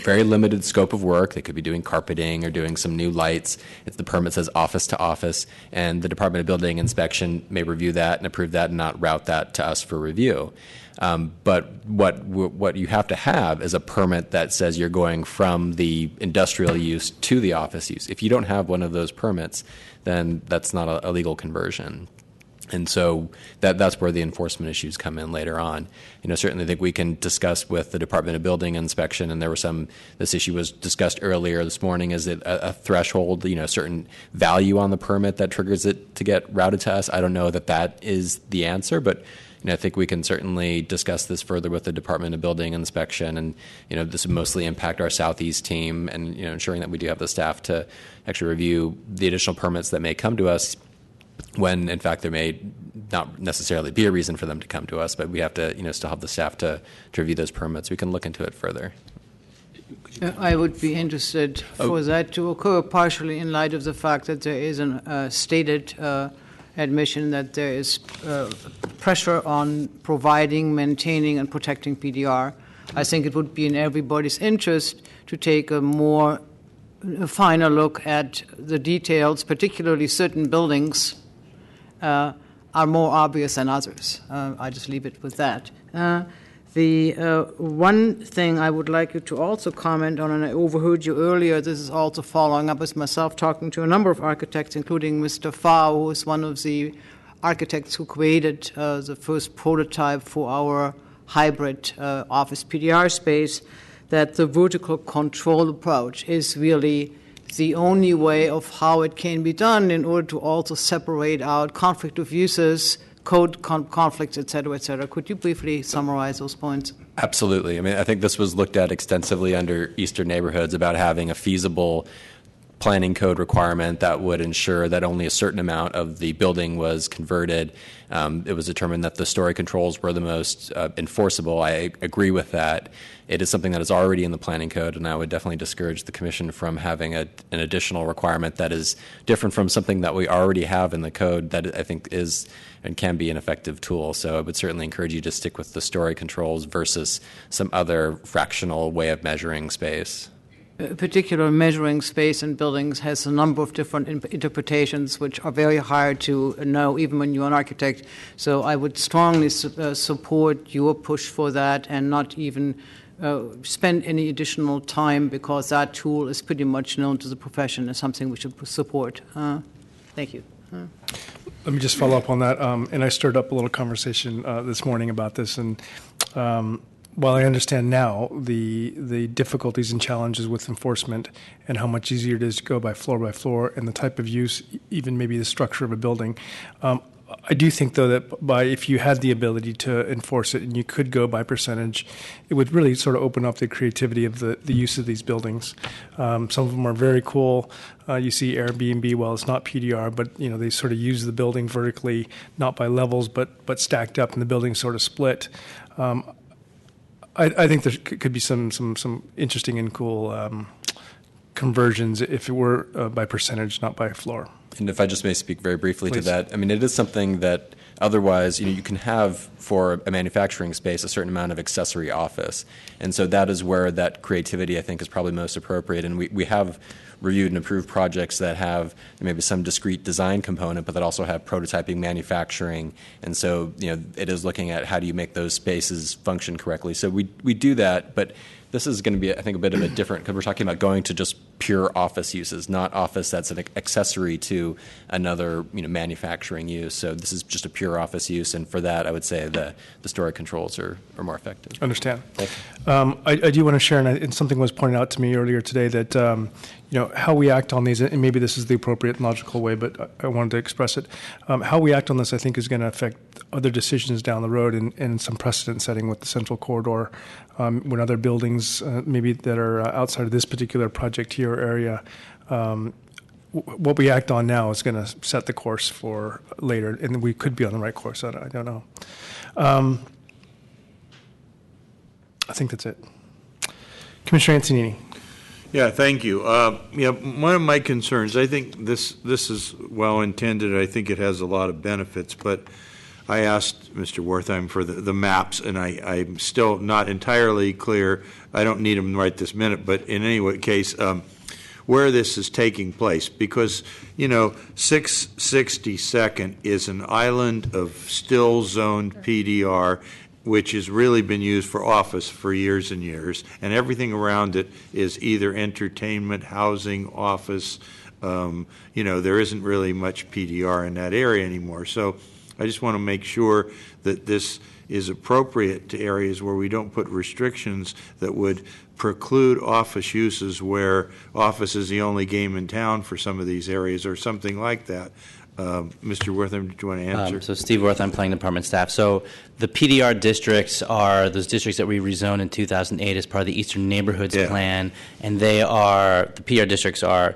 H: very limited scope of work. They could be doing carpeting or doing some new lights. The permit says office to office, and the Department of Building Inspection may review that and approve that and not route that to us for review. But what you have to have is a permit that says you're going from the industrial use to the office use. If you don't have one of those permits, then that's not a legal conversion. And so that's where the enforcement issues come in later on. Certainly think we can discuss with the Department of Building Inspection, and this issue was discussed earlier this morning, is it a threshold, certain value on the permit that triggers it to get routed to us? I don't know that is the answer, but I think we can certainly discuss this further with the Department of Building Inspection, and this would mostly impact our Southeast team, and ensuring that we do have the staff to actually review the additional permits that may come to us, when in fact there may not necessarily be a reason for them to come to us, but we have to still have the staff to review those permits. We can look into it further.
O: I would be interested for that to occur partially in light of the fact that there is a stated admission that there is pressure on providing, maintaining, and protecting PDR. I think it would be in everybody's interest to take a finer look at the details, particularly certain buildings are more obvious than others. I just leave it with that. The one thing I would like you to also comment on, and I overheard you earlier, this is also following up with myself talking to a number of architects, including Mr. Pfau, who is one of the architects who created the first prototype for our hybrid office PDR space, that the vertical control approach is really the only way of how it can be done in order to also separate out conflict of uses, code conflicts, et cetera, et cetera. Could you briefly summarize those points?
H: Absolutely. I think this was looked at extensively under Eastern Neighborhoods about having a feasible planning code requirement that would ensure that only a certain amount of the building was converted. It was determined that the story controls were the most enforceable. I agree with that. It is something that is already in the planning code, and I would definitely discourage the Commission from having an additional requirement that is different from something that we already have in the code that I think is and can be an effective tool. So I would certainly encourage you to stick with the story controls versus some other fractional way of measuring space.
O: Particular measuring space in buildings has a number of different interpretations, which are very hard to know, even when you're an architect. So I would strongly support your push for that, and not even spend any additional time, because that tool is pretty much known to the profession as something we should support. Thank you.
M: Let me just follow up on that. And I stirred up a little conversation this morning about this, and while I understand now the difficulties and challenges with enforcement and how much easier it is to go by floor and the type of use, even maybe the structure of a building, I do think, though, that if you had the ability to enforce it and you could go by percentage, it would really sort of open up the creativity of the use of these buildings. Some of them are very cool. You see Airbnb, well, it's not PDR, but they sort of use the building vertically, not by levels, but stacked up, and the building sort of split. I think there could be some interesting and cool conversions if it were by percentage, not by floor.
H: And if I just may speak very briefly
M: Please.
H: to that, I mean, it is something that otherwise, you can have for a manufacturing space a certain amount of accessory office. And so that is where that creativity, I think, is probably most appropriate. And we have reviewed and approved projects that have maybe some discrete design component, but that also have prototyping, manufacturing. And so, it is looking at how do you make those spaces function correctly. So we do that, but this is going to be, I think, a bit of a different, because we're talking about going to just pure office uses, not office that's an accessory to another, manufacturing use. So this is just a pure office use, and for that, I would say the story controls are more effective.
M: Understand. I do want to share, and something was pointed out to me earlier today that how we act on these, and maybe this is the appropriate and logical way, but I wanted to express it. How we act on this, I think, is going to affect other decisions down the road and some precedent setting with the Central Corridor when other buildings maybe that are outside of this particular project here area. What we act on now is going to set the course for later, and we could be on the right course. I don't know. I think that's it. Commissioner Antonini.
E: Yeah, thank you. One of my concerns, I think this is well intended. I think it has a lot of benefits, but I asked Mr. Wertheim for the maps, and I'm still not entirely clear. I don't need them right this minute, but in any case, where this is taking place, because 662nd is an island of still zoned PDR, which has really been used for office for years and years, and everything around it is either entertainment, housing, office. There isn't really much PDR in that area anymore. So I just want to make sure that this is appropriate to areas where we don't put restrictions that would preclude office uses where office is the only game in town for some of these areas or something like that. Mr. Wertheim, did you want to answer?
D: So Steve Wertheim, Planning Department staff. So the PDR districts are those districts that we rezoned in 2008 as part of the Eastern Neighborhoods Plan, and the PDR districts are,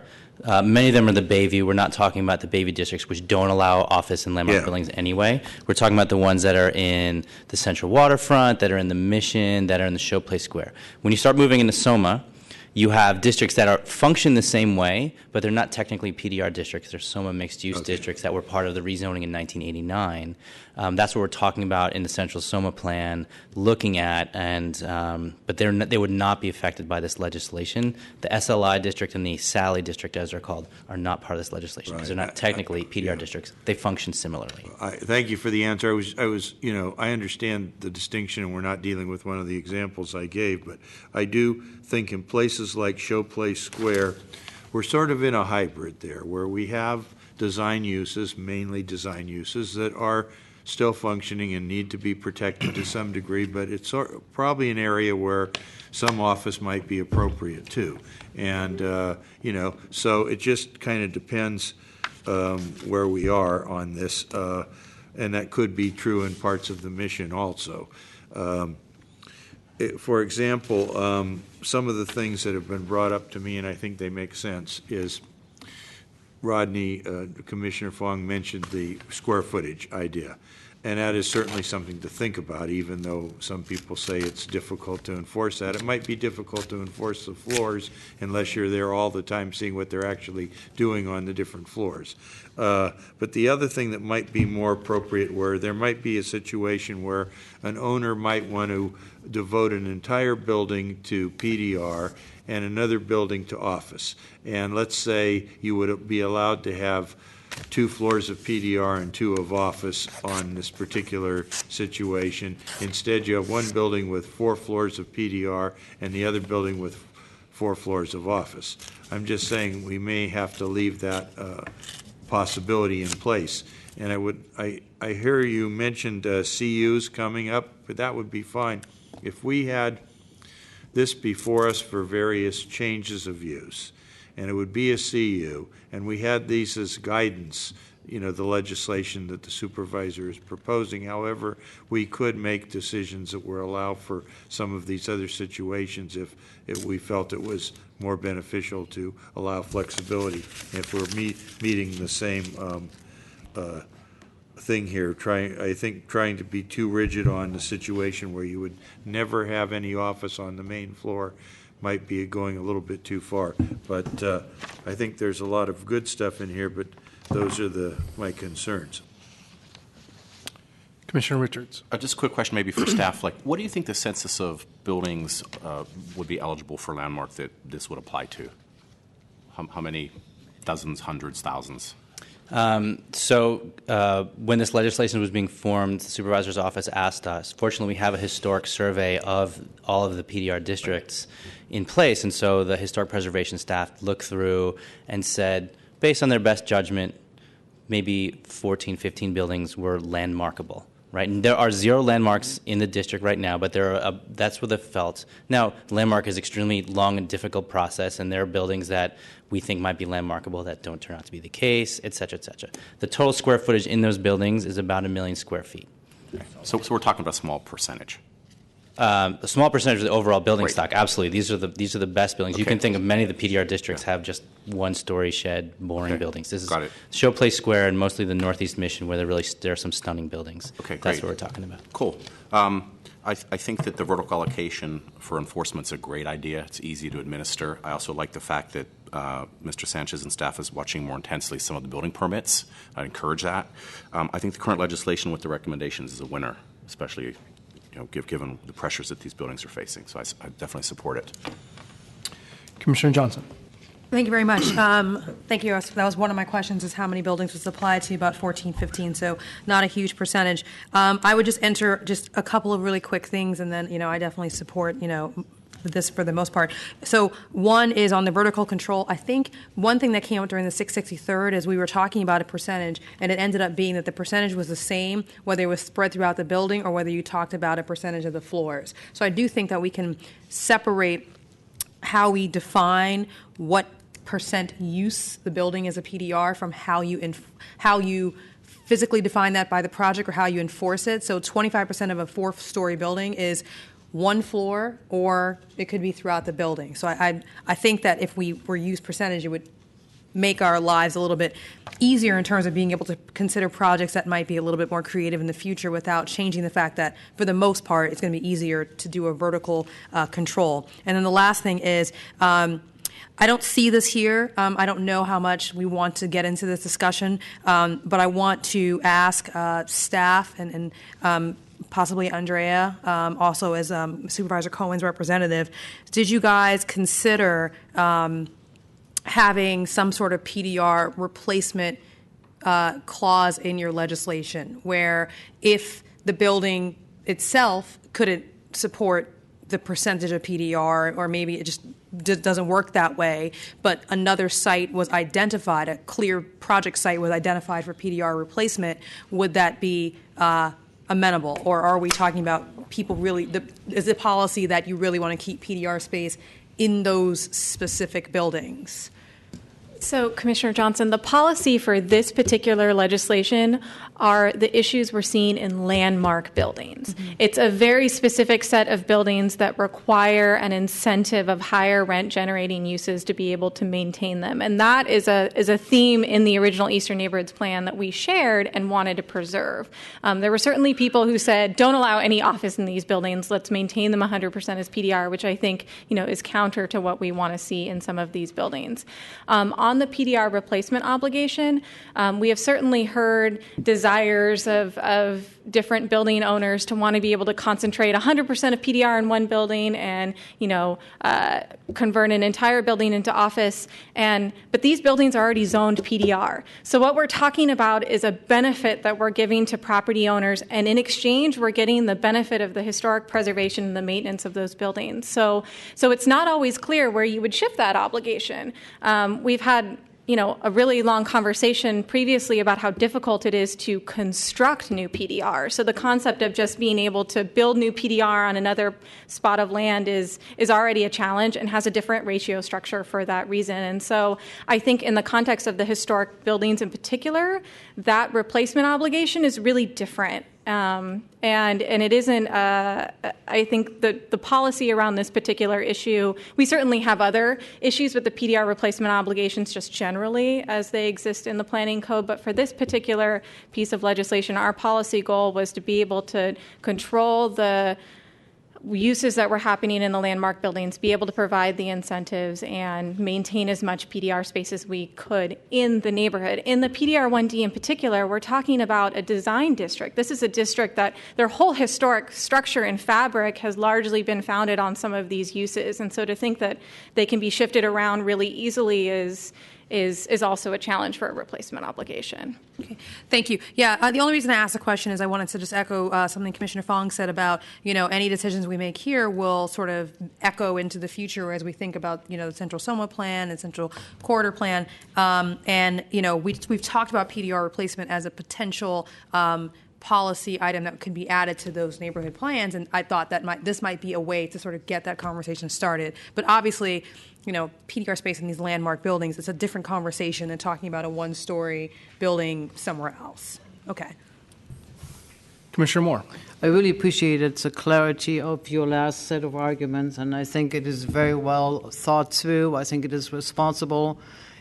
D: many of them are the Bayview. We're not talking about the Bayview districts, which don't allow office and landmark buildings anyway. We're talking about the ones that are in the Central Waterfront, that are in the Mission, that are in the Showplace Square. When you start moving into SOMA, you have districts that function the same way, but they're not technically PDR districts. They're SOMA mixed-use districts that were part of the rezoning in 1989. That's what we're talking about in the Central SOMA plan, looking at, but they would not be affected by this legislation. The SLI district and the SALI district, as they're called, are not part of this legislation because they're not technically PDR districts. They function similarly.
E: Thank you for the answer. I understand the distinction, and we're not dealing with one of the examples I gave, but I do think in places like Showplace Square, we're sort of in a hybrid there, where we have design uses, mainly design uses, that are still functioning and need to be protected to some degree, but it's probably an area where some office might be appropriate too. And, so it just kind of depends where we are on this, and that could be true in parts of the Mission also. For example, some of the things that have been brought up to me, and I think they make sense, is Rodney, Commissioner Fong mentioned the square footage idea. And that is certainly something to think about, even though some people say it's difficult to enforce that. It might be difficult to enforce the floors unless you're there all the time seeing what they're actually doing on the different floors. But the other thing that might be more appropriate, where there might be a situation where an owner might want to devote an entire building to PDR and another building to office. And let's say you would be allowed to have 2 floors of PDR and 2 of office on this particular situation. Instead, you have one building with 4 floors of PDR and the other building with 4 floors of office. I'm just saying we may have to leave that possibility in place. And I hear you mentioned CUs coming up, but that would be fine. If we had this before us for various changes of use, and it would be a CU, and we had these as guidance the legislation that the supervisor is proposing. However, we could make decisions that would allow for some of these other situations if we felt it was more beneficial to allow flexibility. If we're meeting the same thing here, trying to be too rigid on the situation where you would never have any office on the main floor might be going a little bit too far. But I think there's a lot of good stuff in here, but those are my concerns.
M: Commissioner Richards.
G: Just a quick question maybe for staff. What do you think the census of buildings would be eligible for landmark that this would apply to? How many dozens, hundreds, thousands?
D: So when this legislation was being formed, the supervisor's office asked us. Fortunately, we have a historic survey of all of the PDR districts in place, and so the historic preservation staff looked through and said, based on their best judgment, maybe 14, 15 buildings were landmarkable. Right, and there are 0 landmarks in the district right now, but that's what they felt. Now, landmark is extremely long and difficult process, and there are buildings that we think might be landmarkable that don't turn out to be the case, et cetera, et cetera. The total square footage in those buildings is about 1 million square feet.
G: Okay. So we're talking about a small percentage.
D: A small percentage of the overall building stock, absolutely. These are the best buildings. Okay. You can think of many of the PDR districts have just one-story shed, boring buildings. This is Showplace Square and mostly the Northeast Mission, where there are some stunning buildings.
G: Okay,
D: That's what we're talking about.
G: Cool. I think that the vertical allocation for enforcement is a great idea. It's easy to administer. I also like the fact that Mr. Sanchez and staff is watching more intensely some of the building permits. I encourage that. I think the current legislation with the recommendations is a winner, especially given the pressures that these buildings are facing. So I definitely support it.
M: Commissioner Johnson.
A: Thank you very much. Thank you. That was one of my questions, is how many buildings was applied to, about 14, 15, so not a huge percentage. I would just enter just a couple of really quick things, and then, I definitely support, this for the most part. So one is on the vertical control. I think one thing that came out during the 663rd is we were talking about a percentage, and it ended up being that the percentage was the same, whether it was spread throughout the building or whether you talked about a percentage of the floors. So I do think that we can separate how we define what percent use the building as a PDR from how you physically define that by the project or how you enforce it. So 25% of a 4-story building is one floor, or it could be throughout the building. So I think that if we were use percentage, it would make our lives a little bit easier in terms of being able to consider projects that might be a little bit more creative in the future without changing the fact that, for the most part, it's going to be easier to do a vertical control. And then the last thing is, I don't see this here. I don't know how much we want to get into this discussion, but I want to ask staff and possibly Andrea, also as Supervisor Cohen's representative, did you guys consider having some sort of PDR replacement clause in your legislation, where if the building itself couldn't support the percentage of PDR, or maybe it just doesn't work that way, but another site was identified, a clear project site was identified for PDR replacement, would that be amenable? Or are we talking about people really, is the policy that you really want to keep PDR space in those specific buildings?
V: So, Commissioner Johnson, the policy for this particular legislation are the issues we're seeing in landmark buildings. Mm-hmm. It's a very specific set of buildings that require an incentive of higher rent generating uses to be able to maintain them. And that is a theme in the original Eastern Neighborhoods Plan that we shared and wanted to preserve. There were certainly people who said, don't allow any office in these buildings, let's maintain them 100% as PDR, which I think is counter to what we want to see in some of these buildings. On the PDR replacement obligation, we have certainly heard desires of different building owners to want to be able to concentrate 100% of PDR in one building and convert an entire building into office. But these buildings are already zoned PDR. So what we're talking about is a benefit that we're giving to property owners, and in exchange we're getting the benefit of the historic preservation and the maintenance of those buildings. So it's not always clear where you would shift that obligation. We've had a really long conversation previously about how difficult it is to construct new PDR. So the concept of just being able to build new PDR on another spot of land is already a challenge and has a different ratio structure for that reason. And so I think in the context of the historic buildings in particular, that replacement obligation is really different. And it isn't, I think the policy around this particular issue, we certainly have other issues with the PDR replacement obligations just generally as they exist in the planning code, but for this particular piece of legislation, our policy goal was to be able to control the uses that were happening in the landmark buildings, be able to provide the incentives and maintain as much PDR space as we could in the neighborhood. In the PDR 1D in particular, we're talking about a design district. This is a district that their whole historic structure and fabric has largely been founded on some of these uses. And so to think that they can be shifted around really easily is also a challenge for a replacement obligation.
A: Okay. Thank you. Yeah, the only reason I asked the question is I wanted to just echo something Commissioner Fong said about, any decisions we make here will sort of echo into the future as we think about, the Central SOMA plan and Central Corridor plan. We've talked about PDR replacement as a potential policy item that could be added to those neighborhood plans, and I thought that this might be a way to sort of get that conversation started. But obviously, PDR space in these landmark buildings, it's a different conversation than talking about a one-story building somewhere else. Okay.
M: Commissioner Moore.
O: I really appreciated the clarity of your last set of arguments, and I think it is very well thought through. I think it is responsible.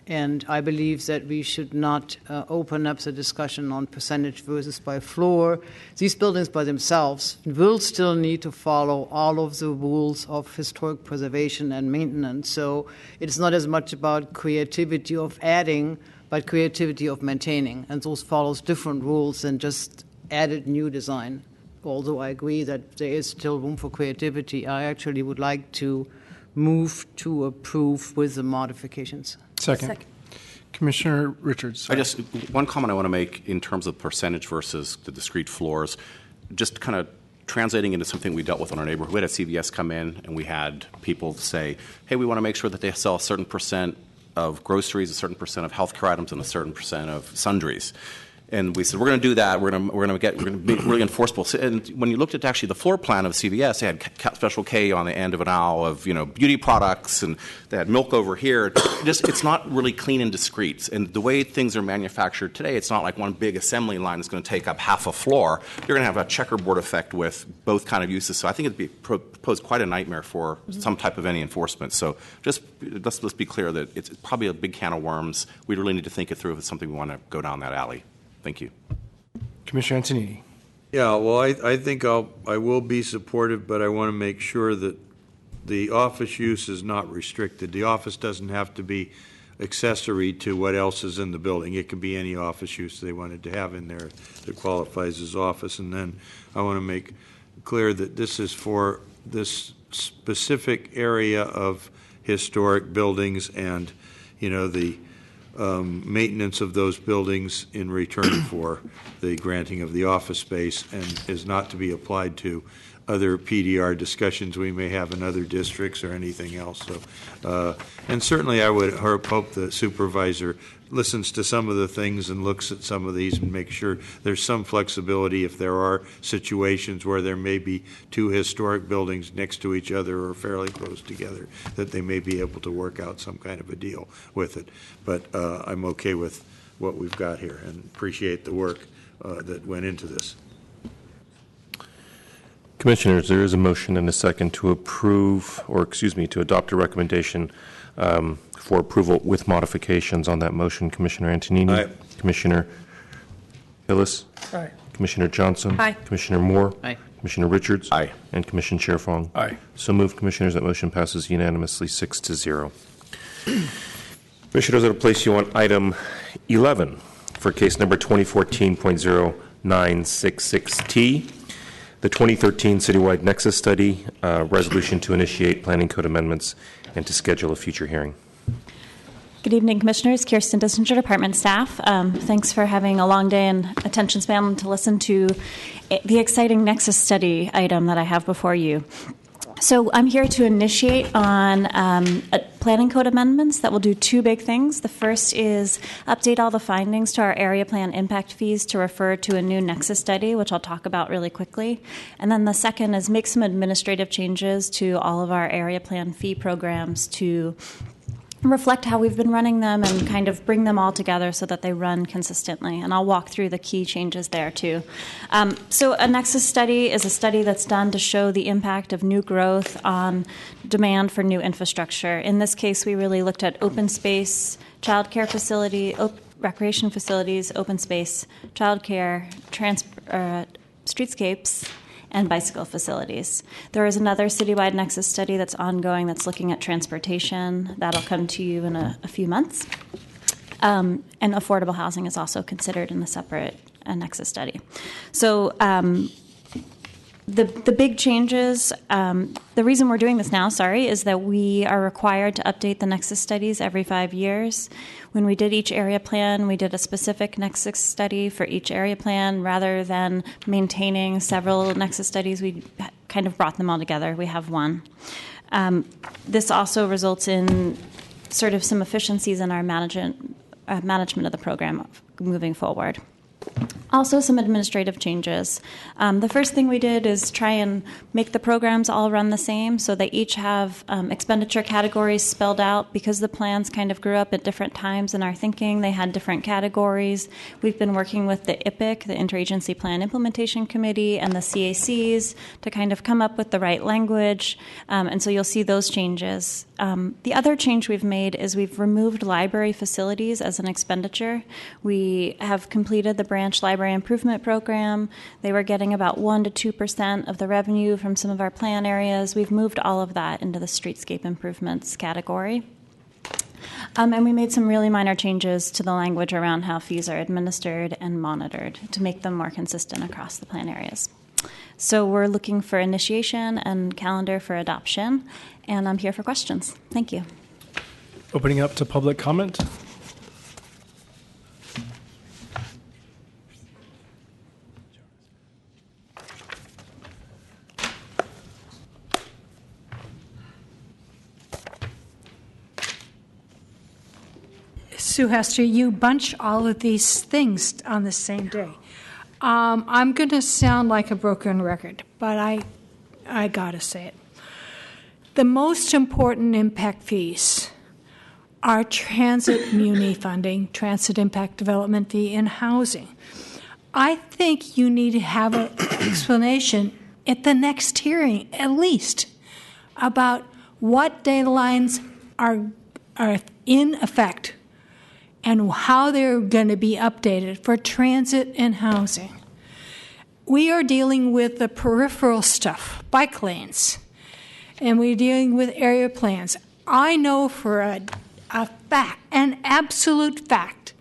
O: And I believe that we should not open up the discussion on percentage versus by floor. These buildings by themselves will still need to follow all of the rules of historic preservation and maintenance. So it's not as much about creativity of adding, but creativity of maintaining. And those follows different rules than just added new design. Although I agree that there is still room for creativity, I actually would like to move to approve with the modifications.
M: Second. Commissioner Richards.
G: One comment I want to make in terms of percentage versus the discrete floors, just kind of translating into something we dealt with in our neighborhood. We had a CVS come in and we had people say, hey, we want to make sure that they sell a certain percent of groceries, a certain percent of healthcare items, and a certain percent of sundries. And we said, we're going to do that. We're going to be really enforceable. And when you looked at actually the floor plan of CVS, they had special K on the end of an aisle of beauty products, and they had milk over here. It's not really clean and discrete. And the way things are manufactured today, it's not like one big assembly line that's going to take up half a floor. You're going to have a checkerboard effect with both kind of uses. So I think it'd pose quite a nightmare for some type of any enforcement. So let's be clear that it's probably a big can of worms. We really need to think it through if it's something we want to go down that alley. Thank you.
M: Commissioner Antonini.
E: Yeah, well, I think I will be supportive, but I want to make sure that the office use is not restricted. The office doesn't have to be accessory to what else is in the building. It can be any office use they wanted to have in there that qualifies as office. And then I want to make clear that this is for this specific area of historic buildings and, the maintenance of those buildings in return for the granting of the office space, and is not to be applied to other PDR discussions we may have in other districts or anything else. So, and certainly I would hope the supervisor listens to some of the things and looks at some of these and makes sure there's some flexibility if there are situations where there may be two historic buildings next to each other or fairly close together, that they may be able to work out some kind of a deal with it. But I'm okay with what we've got here and appreciate the work that went into this.
L: Commissioners, there is a motion and a second to to adopt a recommendation for approval with modifications on that motion. Commissioner Antonini.
E: Aye.
L: Commissioner Hillis.
J: Aye.
L: Commissioner Johnson.
A: Aye.
L: Commissioner Moore.
O: Aye.
L: Commissioner Richards.
G: Aye.
L: And Commissioner Chair Fong.
M: Aye.
L: So moved, Commissioners. That motion passes unanimously 6-0. Commissioners, I'll place you on item 11 for case number 2014.0966T. The 2013 Citywide Nexus Study, resolution to initiate planning code amendments and to schedule a future hearing.
F: Good evening, Commissioners. Kirsten Dissinger, Department staff. Thanks for having a long day and attention span to listen to the exciting Nexus Study item that I have before you. So I'm here to initiate on planning code amendments that will do two big things. The first is update all the findings to our area plan impact fees to refer to a new nexus study, which I'll talk about really quickly. And then the second is make some administrative changes to all of our area plan fee programs to reflect how we've been running them and kind of bring them all together so that they run consistently. And I'll walk through the key changes there too. So a nexus study is a study that's done to show the impact of new growth on demand for new infrastructure. In this case, we really looked at open space, childcare facility, recreation facilities, open space, childcare, streetscapes, and bicycle facilities. There is another citywide nexus study that's ongoing that's looking at transportation. That'll come to you in a few months. And affordable housing is also considered in the separate nexus study. So the big changes, the reason we're doing this now, is that we are required to update the nexus studies every 5 years. When we did each area plan, we did a specific nexus study for each area plan. Rather than maintaining several nexus studies, we kind of brought them all together. We have one. This also results in sort of some efficiencies in our management of the program moving forward. Also, some administrative changes. The first thing we did is try and make the programs all run the same, so they each have expenditure categories spelled out. Because the plans kind of grew up at different times in our thinking, they had different categories. We've been working with the IPIC, the Interagency Plan Implementation Committee, and the CACs to kind of come up with the right language, and so you'll see those changes. The other change we've made is we've removed library facilities as an expenditure. We have completed the branch library improvement program. They were getting about 1% to 2% of the revenue from some of our plan areas. We've moved all of that into the streetscape improvements category. And we made some really minor changes to the language around how fees are administered and monitored to make them more consistent across the plan areas. So we're looking for initiation and calendar for adoption, and I'm here for questions. Thank you.
M: Opening up to public comment.
R: Sue Hester, you bunch all of these things on the same day. I'm going to sound like a broken record, but I got to say it. The most important impact fees are transit muni funding, transit impact development fee, and housing. I think you need to have an explanation at the next hearing, at least, about what deadlines are in effect and how they're going to be updated for transit and housing. We are dealing with the peripheral stuff, bike lanes, and we're dealing with area plans. I know for a fact, an absolute fact,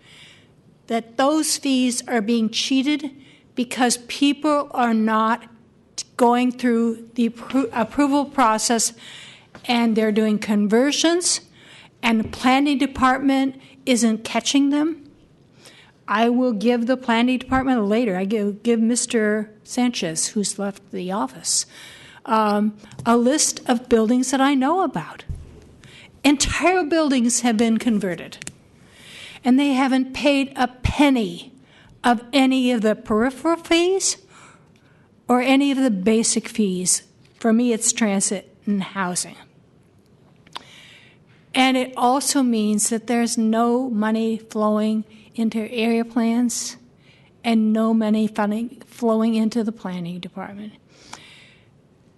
R: that those fees are being cheated because people are not going through the approval process, and they're doing conversions, and the planning department isn't catching them. I will give the planning department later. I give Mr. Sanchez, who's left the office, a list of buildings that I know about. Entire buildings have been converted, and they haven't paid a penny of any of the peripheral fees or any of the basic fees. For me, it's transit and housing. And it also means that there's no money flowing into area plans and no money flowing into the planning department.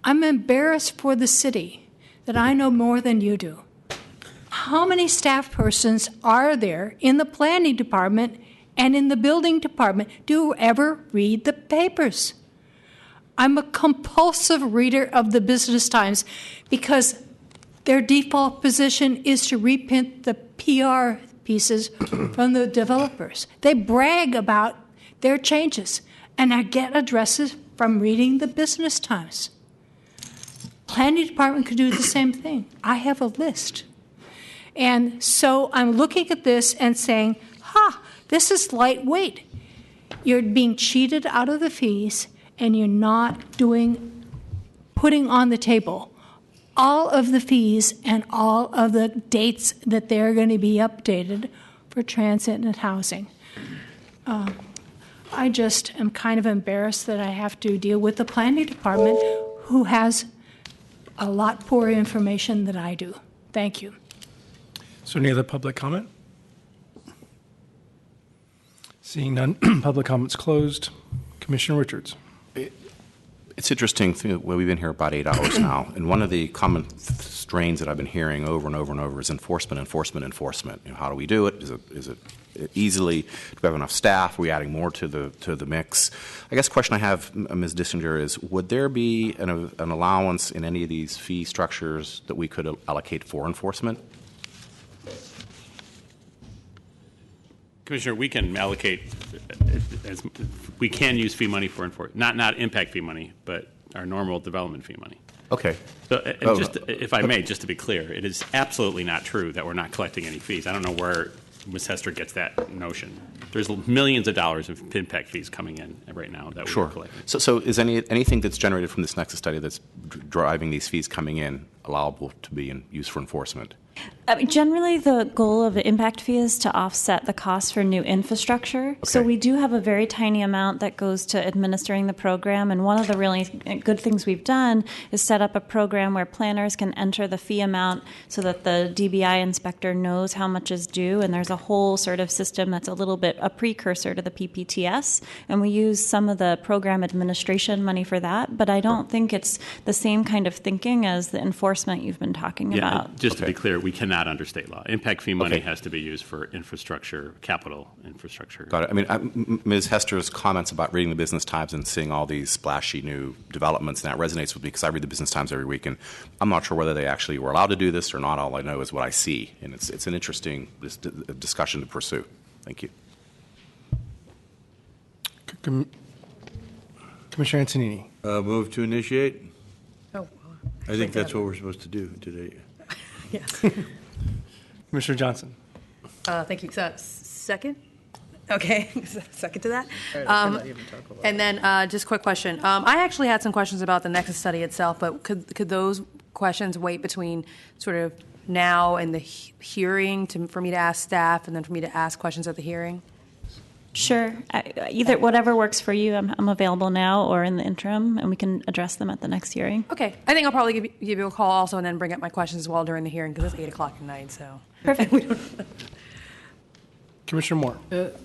R: I'm embarrassed for the city that I know more than you do. How many staff persons are there in the planning department and in the building department? Do you ever read the papers? I'm a compulsive reader of the Business Times because their default position is to reprint the PR pieces from the developers. They brag about their changes, and I get addresses from reading the Business Times. Planning department could do the same thing. I have a list. And so I'm looking at this and saying, this is lightweight. You're being cheated out of the fees, and you're not putting on the table all of the fees and all of the dates that they're going to be updated for transit and housing. I just am kind of embarrassed that I have to deal with the planning department, who has a lot poorer information than I do. Thank you.
M: So any other public comment? Seeing none, public comments closed. Commissioner Richards.
G: It's interesting. We've been here about 8 hours now, and one of the common strains that I've been hearing over and over and over is enforcement. How do we do it? Is it easily? Do we have enough staff? Are we adding more to the mix? I guess the question I have, Ms. Dissinger, is would there be an allowance in any of these fee structures that we could allocate for enforcement?
K: Commissioner, we can allocate, we can use fee money for enforcement, not impact fee money, but our normal development fee money.
G: Okay.
K: So, if I may, just to be clear, it is absolutely not true that we're not collecting any fees. I don't know where Ms. Hester gets that notion. There's millions of dollars of impact fees coming in right now that we're collecting.
G: So is anything that's generated from this Nexus study that's driving these fees coming in allowable to be used for enforcement?
F: Generally, the goal of the impact fee is to offset the cost for new infrastructure. Okay. So we do have a very tiny amount that goes to administering the program. And one of the really good things we've done is set up a program where planners can enter the fee amount so that the DBI inspector knows how much is due. And there's a whole sort of system that's a little bit a precursor to the PPTS. And we use some of the program administration money for that. But I don't think it's the same kind of thinking as the enforcement you've been talking about.
K: Just to be clear, we cannot under state law. Impact fee money has to be used for infrastructure, capital infrastructure.
G: Got it. I mean, Ms. Hester's comments about reading the Business Times and seeing all these splashy new developments, and that resonates with me because I read the Business Times every week, and I'm not sure whether they actually were allowed to do this or not. All I know is what I see, and it's an interesting discussion to pursue. Thank you.
M: Commissioner Antonini.
E: Move to initiate.
A: Oh,
E: I think that's what we're supposed to do today.
A: Yes.
M: Commissioner Johnson.
A: Thank you. Second? Okay, second to that. And then just quick question. I actually had some questions about the Nexus study itself, but could those questions wait between sort of now and the hearing for me to ask staff and then for me to ask questions at the hearing?
F: Sure. Either whatever works for you. I'm available now or in the interim, and we can address them at the next hearing.
A: Okay. I think I'll probably give you a call also and then bring up my questions as well during the hearing because it's 8 o'clock at night. So
F: perfect.
M: Commissioner Moore.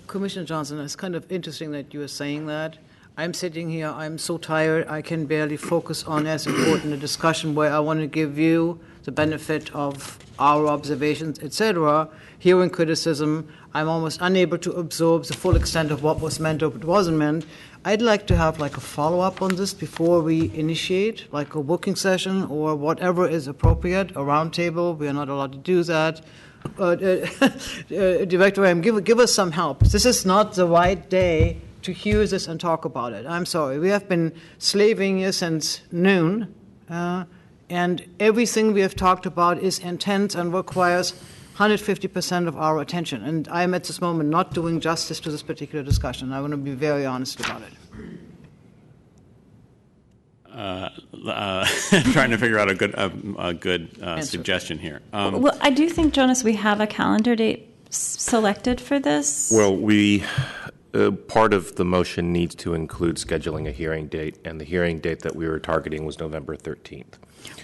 O: Commissioner Johnson, it's kind of interesting that you are saying that. I'm sitting here, I'm so tired, I can barely focus on as important a discussion where I want to give you the benefit of our observations, etc. Hearing criticism, I'm almost unable to absorb the full extent of what was meant or what wasn't meant. I'd like to have like a follow-up on this before we initiate, like a working session or whatever is appropriate, a roundtable. We are not allowed to do that. Director, give us some help. This is not the right day to hear this and talk about it. I'm sorry. We have been slaving here since noon, and everything we have talked about is intense and requires 150% of our attention. And I am at this moment not doing justice to this particular discussion. I want to be very honest about it.
K: Trying to figure out a good suggestion here.
F: Well, I do think, Jonas, we have a calendar date selected for this.
L: Well, part of the motion needs to include scheduling a hearing date, and the hearing date that we were targeting was November 13th.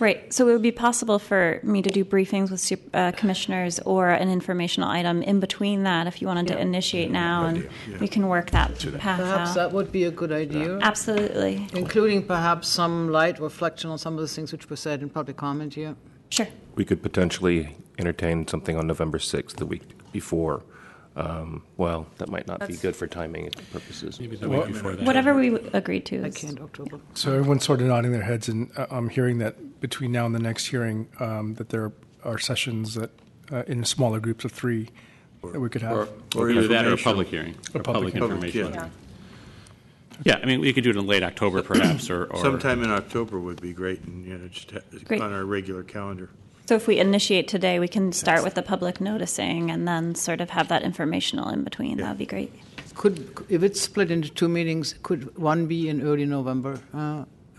F: Right. So it would be possible for me to do briefings with commissioners or an informational item in between that if you wanted to initiate now, and we can work that path
O: Perhaps
F: out.
O: that would be a good idea.
F: Absolutely.
O: Including perhaps some light reflection on some of the things which were said in public comment here.
F: Sure.
L: We could potentially entertain something on November 6th, the week before. Well, that might not be good for timing purposes.
K: Maybe the week before that.
F: Whatever we agreed to.
O: I can't October.
M: So everyone's sort of nodding their heads, and I'm hearing that between now and the next hearing, that there are sessions that in smaller groups of 3 that we could have.
K: Or either that or a public hearing.
M: A public
K: information.
M: yeah.
K: Yeah, I mean, we could do it in late October, perhaps, or
E: Sometime in October would be great, and just on our regular calendar.
F: So if we initiate today, we can start with the public noticing and then sort of have that informational in between. That would be great.
O: If it's split into 2 meetings, could one be in early November?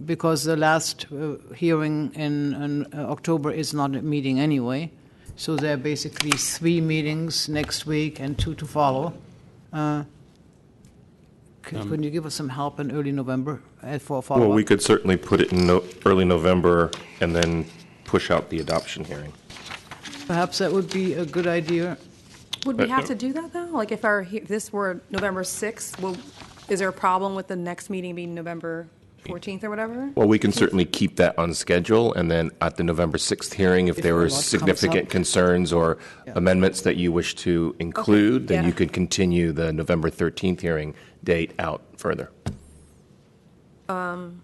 O: because the last hearing in October is not a meeting anyway. So there are basically 3 meetings next week and 2 to follow. Could you give us some help in early November for follow-up?
L: Well, we could certainly put it in early November and then push out the adoption hearing.
O: Perhaps that would be a good idea.
A: Would we have to do that, though? Like, if this were November 6th, is there a problem with the next meeting being November 14th or whatever?
L: Well, we can certainly keep that on schedule, and then at the November 6th hearing, if there were significant concerns or amendments that you wish to include, then you could continue the November 13th hearing date out further.
A: Can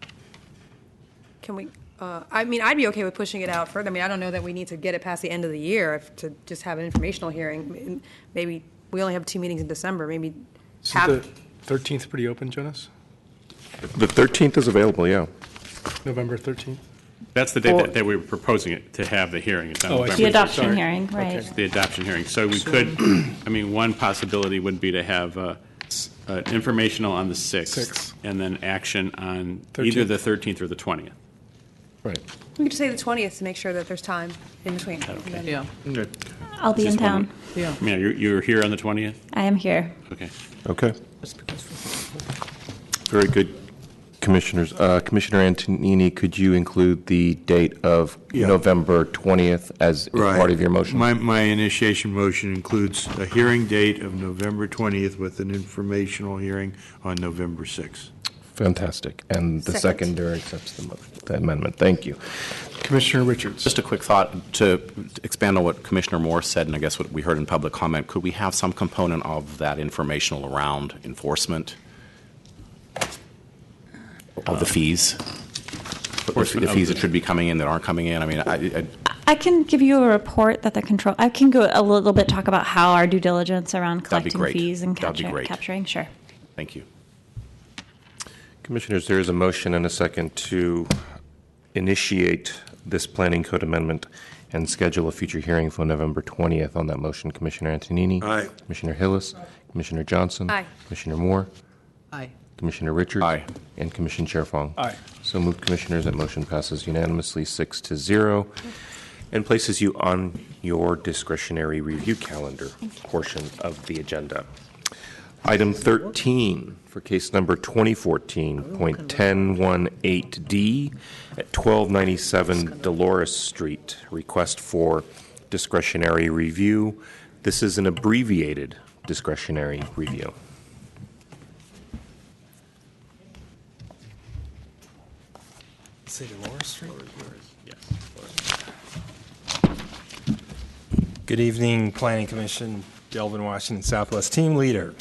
A: we, I mean, I'd be okay with pushing it out further. I mean, I don't know that we need to get it past the end of the year to just have an informational hearing. Maybe we only have 2 meetings in December, maybe
M: Isn't the 13th pretty open, Jonas?
L: The 13th is available, yeah.
M: November 13th?
K: That's the day that we were proposing it to have the hearing. It's on November
F: The adoption
K: 13th.
F: hearing, right.
K: Okay. The adoption hearing. So we could, I mean, one possibility would be to have informational on the 6th and then action on
M: 13th.
K: either the 13th or the 20th.
L: Right.
A: we could just say the 20th to make sure that there's time in between.
K: Okay.
O: Yeah.
K: Good.
F: I'll be in town.
O: Yeah.
K: I mean, you're here on the 20th?
F: I am here.
K: Okay.
L: Okay. Very good, Commissioners. Commissioner Antonini, could you include the date of November 20th as part of your motion?
E: My initiation motion includes a hearing date of November 20th with an informational hearing on November 6th.
L: Fantastic. And the seconder accepts the amendment. Thank you.
M: Commissioner Richards.
G: Just a quick thought to expand on what Commissioner Moore said, and I guess what we heard in public comment. Could we have some component of that informational around enforcement of the fees? The fees that should be coming in that aren't coming in? I mean,
F: I can give you a report that I can go a little bit, talk about how our due diligence around collecting fees and capturing. Sure.
G: Thank you.
L: Commissioners, there is a motion and a second to initiate this planning code amendment and schedule a future hearing for November 20th on that motion. Commissioner Antonini?
E: Aye.
L: Commissioner Hillis? Commissioner Johnson?
A: Aye.
L: Commissioner Moore?
O: Aye.
L: Commissioner Richards?
G: Aye.
L: And Commissioner Chair Fong?
M: Aye.
L: So moved, Commissioners. That motion passes unanimously 6-0 and places you on your discretionary review calendar portion of the agenda. Item 13 for case number 2014.1018D at 1297 Dolores Street. Request for discretionary review. This is an abbreviated discretionary review.
B: Say Dolores Street?
K: Yes.
B: Good evening, Planning Commission. Delvin Washington, Southwest Team Leader.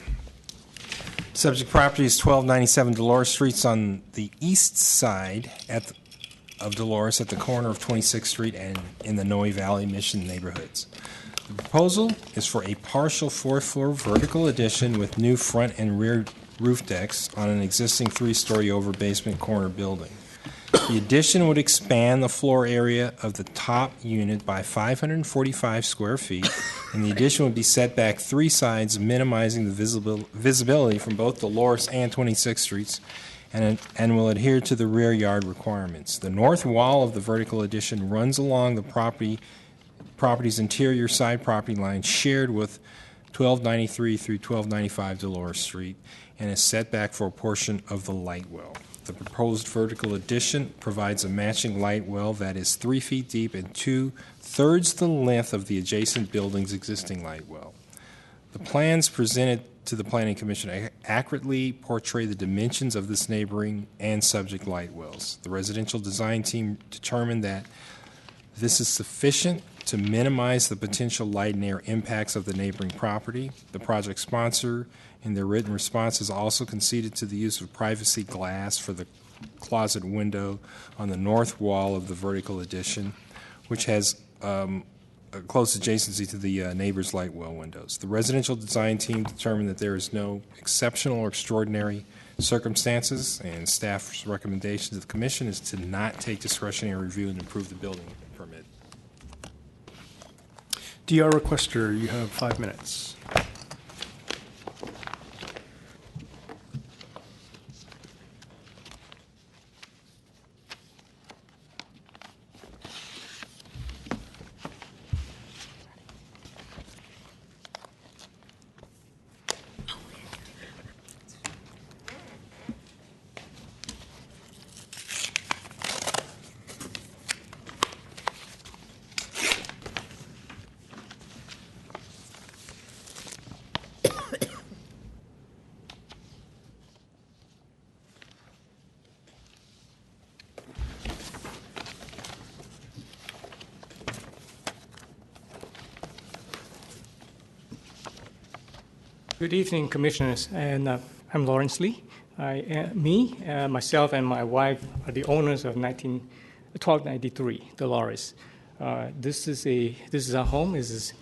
B: Subject property is 1297 Dolores Street on the east side of Dolores at the corner of 26th Street and in the Noe Valley Mission neighborhoods. The proposal is for a partial fourth-floor vertical addition with new front and rear roof decks on an existing 3-story over basement corner building. The addition would expand the floor area of the top unit by 545 square feet, and the addition would be set back 3 sides, minimizing the visibility from both Dolores and 26th Streets, and will adhere to the rear yard requirements. The north wall of the vertical addition runs along the property's interior side property line shared with 1293 through 1295 Dolores Street, and is set back for a portion of the light well. The proposed vertical addition provides a matching light well that is 3 feet deep and 2/3 the length of the adjacent building's existing light well. The plans presented to the Planning Commission accurately portray the dimensions of this neighboring and subject light wells. The residential design team determined that this is sufficient to minimize the potential light and air impacts of the neighboring property. The project sponsor, in their written response, has also conceded to the use of privacy glass for the closet window on the north wall of the vertical addition, which has a close adjacency to the neighbor's light well windows. The residential design team determined that there is no exceptional or extraordinary circumstances, and staff's recommendation to the Commission is to not take discretionary review and approve the building permit.
M: DR requester, you have 5 minutes.
I: Good evening, Commissioners, and I'm Lawrence Lee. Myself and my wife are the owners of 1293 Dolores. This is our home. This is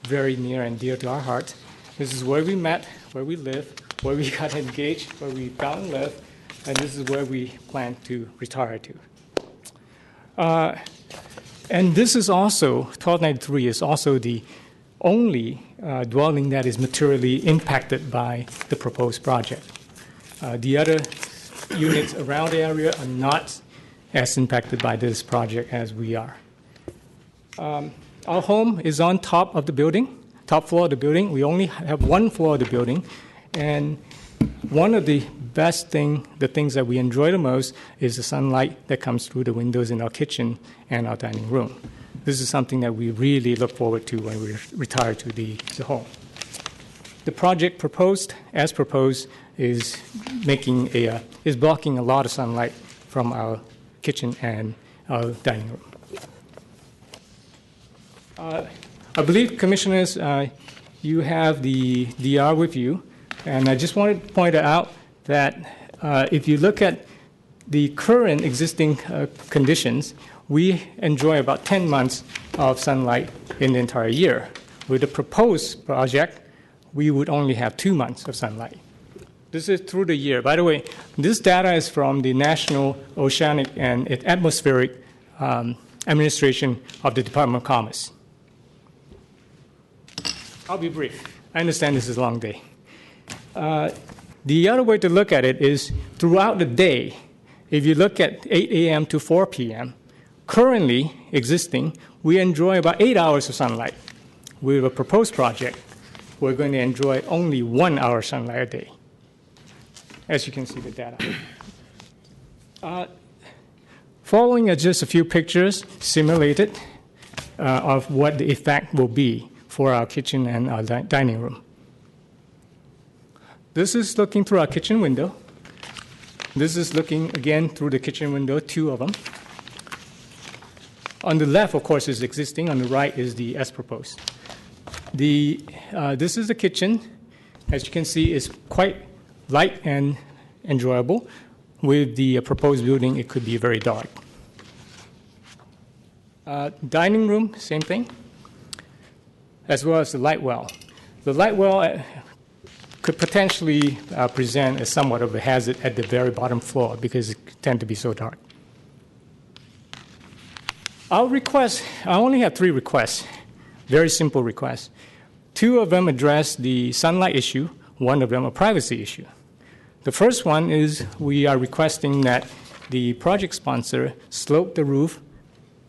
I: very near and dear to our heart. This is where we met, where we live, where we got engaged, where we fell in love, and this is where we plan to retire to. And this is also, 1293 is also the only dwelling that is materially impacted by the proposed project. The other units around the area are not as impacted by this project as we are. Our home is on top of the building, top floor of the building. We only have one floor of the building, and one of the best things, the things that we enjoy the most, is the sunlight that comes through the windows in our kitchen and our dining room. This is something that we really look forward to when we retire to the home. The project proposed, is blocking a lot of sunlight from our kitchen and our dining room. I believe, Commissioners, you have the DR with you, and I just wanted to point out that if you look at the current existing conditions, we enjoy about 10 months of sunlight in the entire year. With the proposed project, we would only have 2 months of sunlight. This is through the year. By the way, this data is from the National Oceanic and Atmospheric Administration of the Department of Commerce. I'll be brief. I understand this is a long day. The other way to look at it is throughout the day, if you look at 8 a.m. to 4 p.m., currently existing, we enjoy about 8 hours of sunlight. With a proposed project, we're going to enjoy only 1 hour sunlight a day, as you can see the data. Following are just a few pictures simulated of what the effect will be for our kitchen and our dining room. This is looking through our kitchen window. This is looking again through the kitchen window, 2 of them. On the left, of course, is existing. On the right is the as proposed. This is the kitchen. As you can see, it's quite light and enjoyable. With the proposed building, it could be very dark. Dining room, same thing, as well as the light well. The light well could potentially present as somewhat of a hazard at the very bottom floor because it tends to be so dark. I only have 3 requests, very simple requests. 2 of them address the sunlight issue, 1 of them a privacy issue. The first one is we are requesting that the project sponsor slope the roof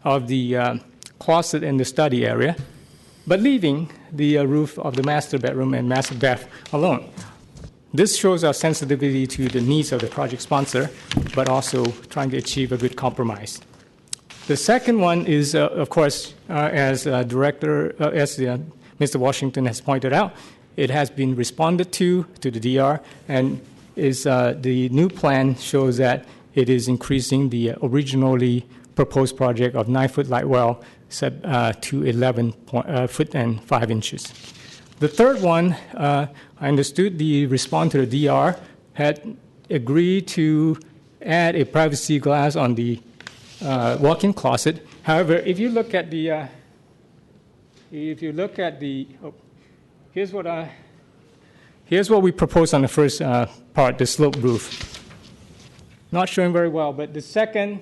I: of the closet in the study area, but leaving the roof of the master bedroom and master bath alone. This shows our sensitivity to the needs of the project sponsor, but also trying to achieve a good compromise. The second one is, of course, as Mr. Washington has pointed out, it has been responded to the DR, and the new plan shows that it is increasing the originally proposed project of 9-foot light well to 11 foot and 5 inches. The third one, I understood the respondent to the DR had agreed to add a privacy glass on the walk-in closet. However, if you look at the, here's what we proposed on the first part, the slope roof. Not showing very well, but the second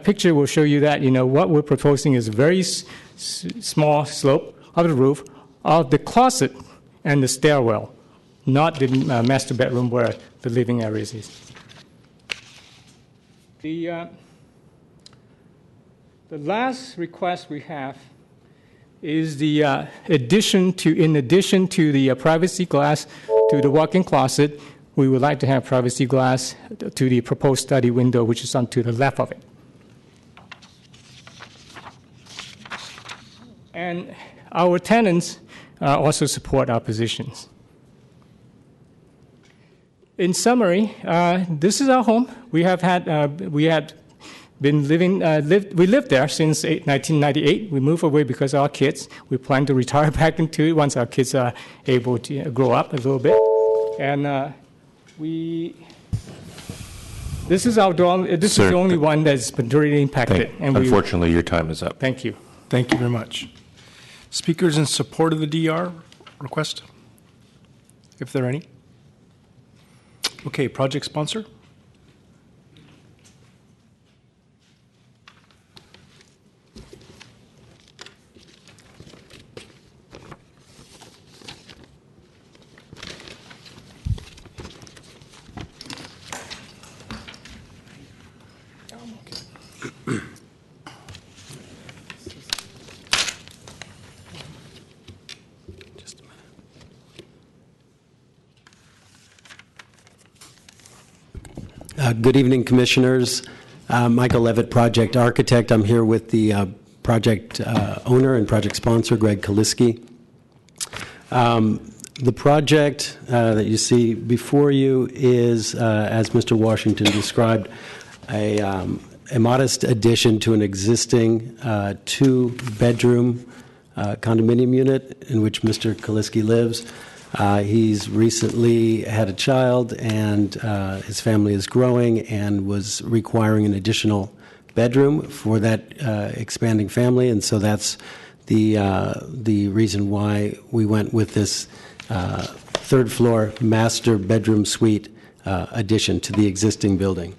I: picture will show you that what we're proposing is a very small slope of the roof of the closet and the stairwell, not the master bedroom where the living areas is. The last request we have is the in addition to the privacy glass to the walk-in closet, we would like to have privacy glass to the proposed study window, which is on to the left of it. And our tenants also support our positions. In summary, this is our home. We had been we lived there since 1998. We moved away because of our kids. We plan to retire back into it once our kids are able to grow up a little bit. And this is our dwelling. This
L: Sir,
I: is the only one that's been really impacted.
L: Unfortunately, your time is up.
I: Thank you.
M: Thank you very much. Speakers in support of the DR request, if there are any? Okay, project sponsor?
N: Good evening, Commissioners. Michael Levitt, Project Architect. I'm here with the project owner and project sponsor, Greg Kaliski. The project that you see before you is, as Mr. Washington described, a modest addition to an existing two-bedroom condominium unit in which Mr. Kaliski lives. He's recently had a child, and his family is growing and was requiring an additional bedroom for that expanding family, and so that's the reason why we went with this third-floor master bedroom suite addition to the existing building.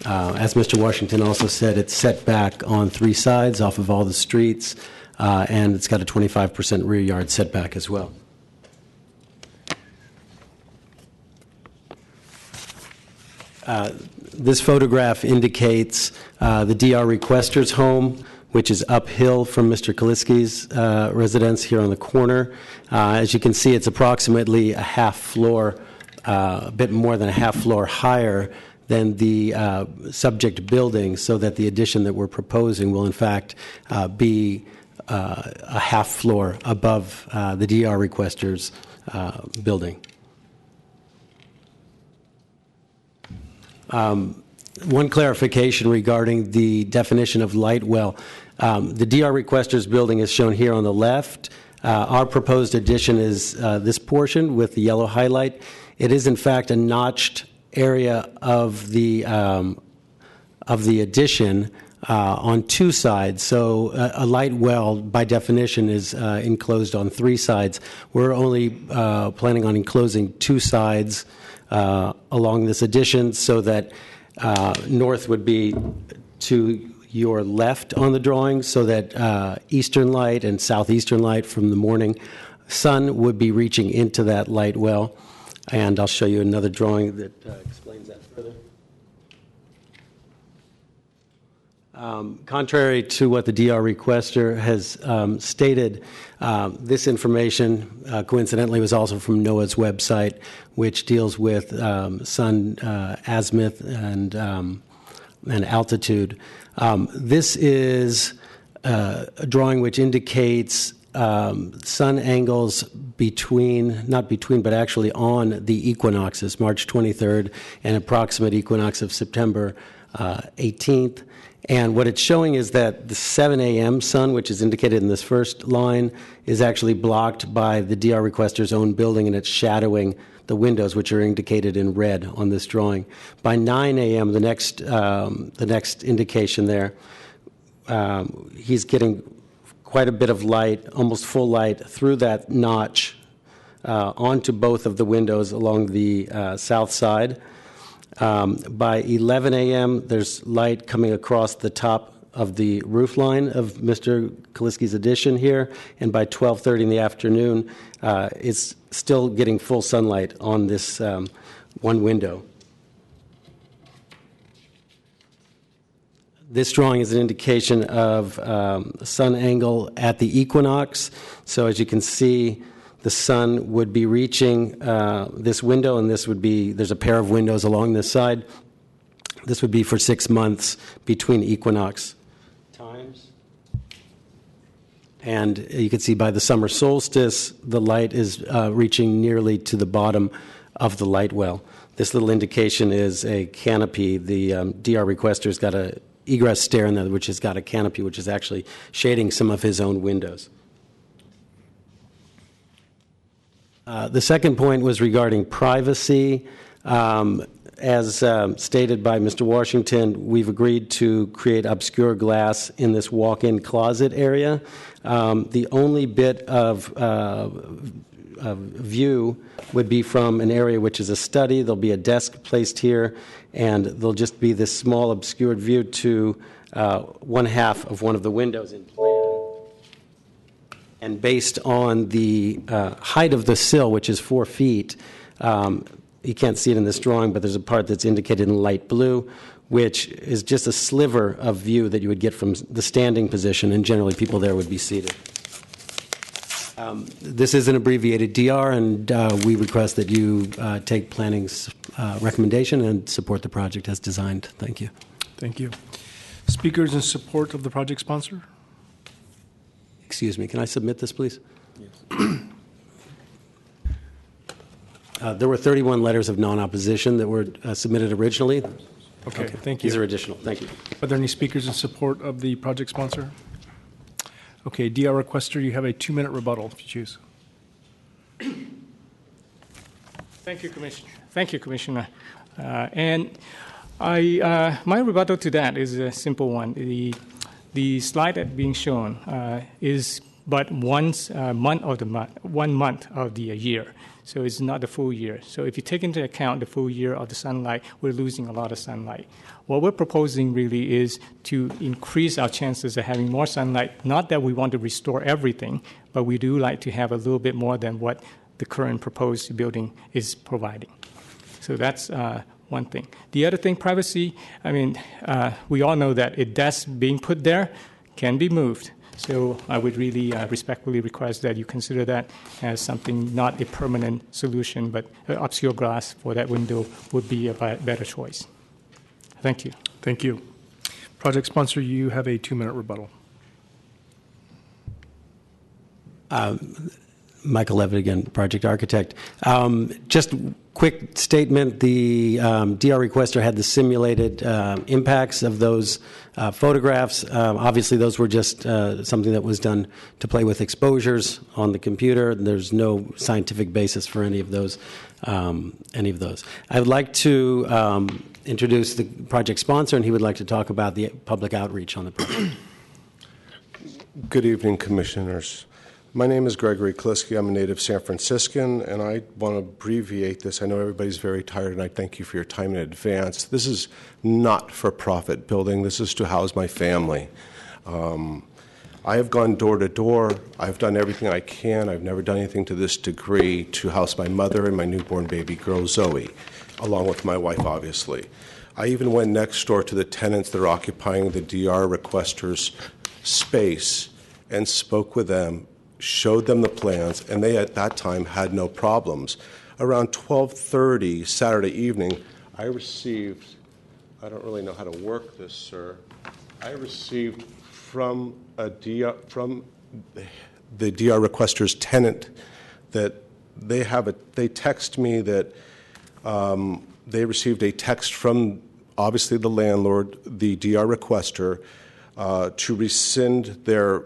N: As Mr. Washington also said, it's set back on three sides off of all the streets, and it's got a 25% rear yard setback as well. This photograph indicates the DR requester's home, which is uphill from Mr. Kaliski's residence here on the corner. As you can see, it's approximately a half floor, a bit more than a half floor higher than the subject building, so that the addition that we're proposing will in fact be a half floor above the DR requester's building. One clarification regarding the definition of light well. The DR requester's building is shown here on the left. Our proposed addition is this portion with the yellow highlight. It is in fact a notched area of the addition on two sides. So a light well, by definition, is enclosed on three sides. We're only planning on enclosing two sides along this addition, so that north would be to your left on the drawing, so that eastern light and southeastern light from the morning sun would be reaching into that light well. And I'll show you another drawing that explains that further. Contrary to what the DR requester has stated, this information coincidentally was also from NOAA's website, which deals with sun azimuth and altitude. This is a drawing which indicates sun angles but actually on the equinoxes, March 23rd and approximate equinox of September 18th. And what it's showing is that the 7 a.m. sun, which is indicated in this first line, is actually blocked by the DR requester's own building, and it's shadowing the windows, which are indicated in red on this drawing. By 9 a.m., the next indication there, he's getting quite a bit of light, almost full light, through that notch onto both of the windows along the south side. By 11 a.m., there's light coming across the top of the roof line of Mr. Kaliski's addition here, and by 12:30 in the afternoon, it's still getting full sunlight on this one window. This drawing is an indication of sun angle at the equinox. So as you can see, the sun would be reaching this window, and there's a pair of windows along this side. This would be for 6 months between equinox times. And you can see by the summer solstice, the light is reaching nearly to the bottom of the light well. This little indication is a canopy. The DR requester's got a egress stair in there, which has got a canopy, which is actually shading some of his own windows. The second point was regarding privacy. As stated by Mr. Washington, we've agreed to create obscure glass in this walk-in closet area. The only bit of view would be from an area which is a study. There'll be a desk placed here, and there'll just be this small obscured view to one half of one of the windows in plan. And based on the height of the sill, which is 4 feet, you can't see it in this drawing, but there's a part that's indicated in light blue, which is just a sliver of view that you would get from the standing position, and generally people there would be seated. This is an abbreviated DR, and we request that you take planning's recommendation and support the project as designed. Thank you.
M: Thank you. Speakers in support of the project sponsor?
N: Excuse me, can I submit this, please? Yes. There were 31 letters of non-opposition that were submitted originally.
M: Okay, thank you.
N: These are additional. Thank you.
M: Are there any speakers in support of the project sponsor? Okay, DR requester, you have a 2-minute rebuttal if you choose.
I: Thank you, Commissioner. Thank you, Commissioner. And my rebuttal to that is a simple one. The slide that's being shown is but 1 month of the year. So it's not the full year. So if you take into account the full year of the sunlight, we're losing a lot of sunlight. What we're proposing really is to increase our chances of having more sunlight. Not that we want to restore everything, but we do like to have a little bit more than what the current proposed building is providing. So that's one thing. The other thing, privacy, I mean, we all know that a desk being put there can be moved. So I would really respectfully request that you consider that as something, not a permanent solution, but obscure glass for that window would be a better choice. Thank you.
M: Thank you. Project sponsor, you have a 2-minute rebuttal.
N: Michael Levitt again, project architect. Just quick statement, the DR requester had the simulated impacts of those photographs. Obviously, those were just something that was done to play with exposures on the computer. There's no scientific basis for any of those. I would like to introduce the project sponsor, and he would like to talk about the public outreach on the project.
Q: Good evening, Commissioners. My name is Gregory Kliski. I'm a native San Franciscan, and I want to abbreviate this. I know everybody's very tired, and I thank you for your time in advance. This is not for profit building. This is to house my family. I have gone door to door. I've done everything I can. I've never done anything to this degree to house my mother and my newborn baby girl, Zoe, along with my wife, obviously. I even went next door to the tenants that are occupying the DR requester's space and spoke with them, showed them the plans, and they at that time had no problems. Around 12:30 Saturday evening, I received, I don't really know how to work this, sir, I received from the DR requester's tenant that they text me that they received a text from obviously the landlord, the DR requester, to rescind their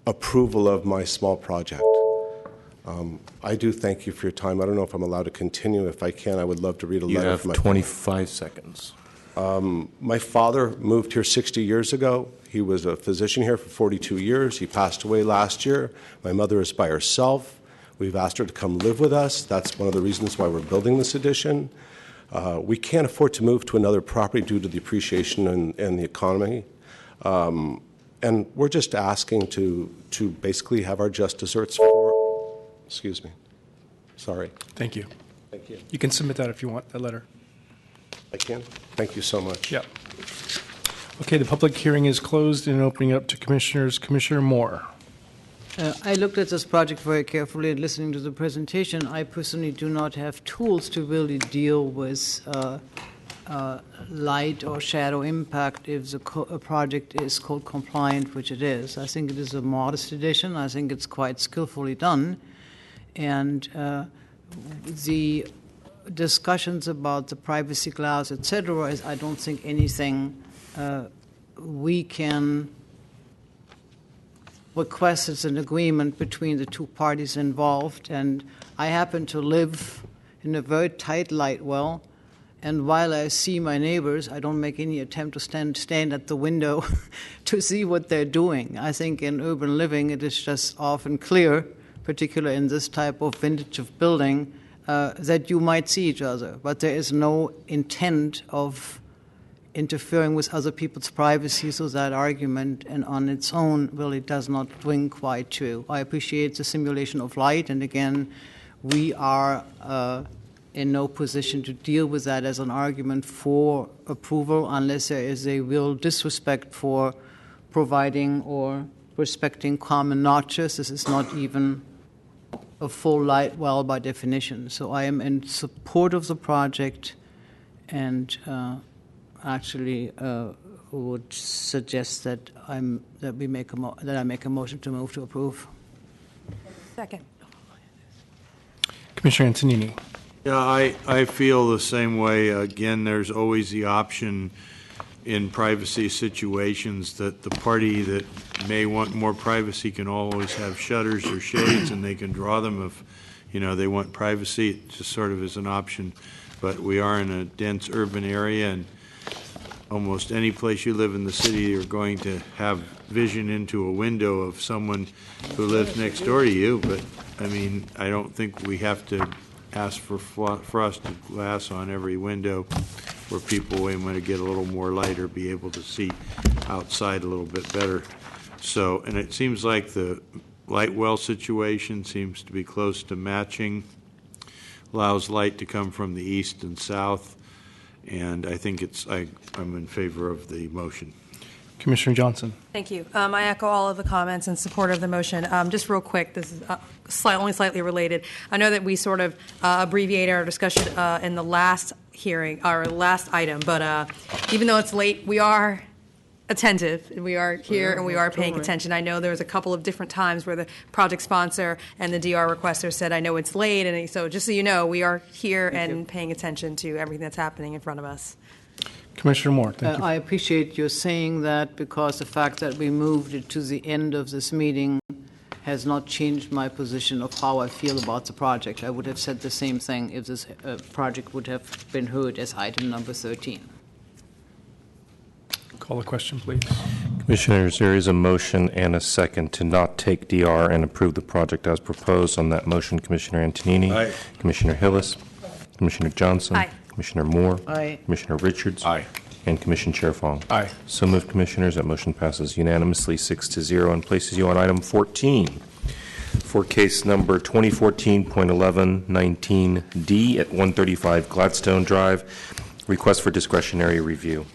Q: approval of my small project. I do thank you for your time. I don't know if I'm allowed to continue. If I can, I would love to read a letter.
L: You have
Q: from my
L: 25 seconds.
Q: My father moved here 60 years ago. He was a physician here for 42 years. He passed away last year. My mother is by herself. We've asked her to come live with us. That's one of the reasons why we're building this addition. We can't afford to move to another property due to the appreciation and the economy. And we're just asking to basically have our just desserts for, excuse me, sorry.
M: Thank you.
Q: Thank you.
M: You can submit that if you want, that letter.
Q: I can? Thank you so much.
M: Yeah. Okay, the public hearing is closed and opening up to commissioners. Commissioner Moore.
O: I looked at this project very carefully and listening to the presentation. I personally do not have tools to really deal with light or shadow impact if a project is code compliant, which it is. I think it is a modest addition. I think it's quite skillfully done. And the discussions about the privacy glass, etc., I don't think anything we can request it's an agreement between the two parties involved. And I happen to live in a very tight light well, and while I see my neighbors, I don't make any attempt to stand at the window to see what they're doing. I think in urban living it is just often clear, particularly in this type of vintage of building, that you might see each other, but there is no intent of interfering with other people's privacy, so that argument and on its own really does not ring quite true. I appreciate the simulation of light, and again, we are in no position to deal with that as an argument for approval unless there is a real disrespect for providing or respecting common notches. This is not even a full light well by definition. So I am in support of the project, and actually would suggest that I make a motion to move to approve.
A: Second.
M: Commissioner Antonini.
E: Yeah, I feel the same way. Again, there's always the option in privacy situations that the party that may want more privacy can always have shutters or shades, and they can draw them if, they want privacy. It just sort of is an option. But we are in a dense urban area, and almost any place you live in the city, you're going to have vision into a window of someone who lives next door to you. But, I don't think we have to ask for frosted glass on every window where people may want to get a little more light or be able to see outside a little bit better. So, and it seems like the light well situation seems to be close to matching, allows light to come from the east and south, and I think I'm in favor of the motion.
M: Commissioner Johnson.
A: Thank you. I echo all of the comments in support of the motion. Just real quick, this is only slightly related. I know that we sort of abbreviated our discussion in the last hearing, our last item, but even though it's late, we are attentive, and we are here, and we are paying attention. I know there was a couple of different times where the project sponsor and the DR requester said, I know it's late, and so just so you know, we are here and paying attention to everything that's happening in front of us.
M: Commissioner Moore, thank you.
O: I appreciate your saying that, because the fact that we moved it to the end of this meeting has not changed my position of how I feel about the project. I would have said the same thing if this project would have been heard as item number 13.
M: Call the question, please.
L: Commissioners, there is a motion and a second to not take DR and approve the project as proposed. On that motion, Commissioner Antonini.
E: Aye.
L: Commissioner Hillis. Commissioner Johnson.
A: Aye.
L: Commissioner Moore.
O: Aye.
L: Commissioner Richards.
G: Aye.
L: And Commissioner Chair Fong.
M: Aye.
L: So moved, Commissioners. That motion passes unanimously 6-0 and places you on item 14 for case number 2014.1119D at 135 Gladstone Drive. Request for discretionary review.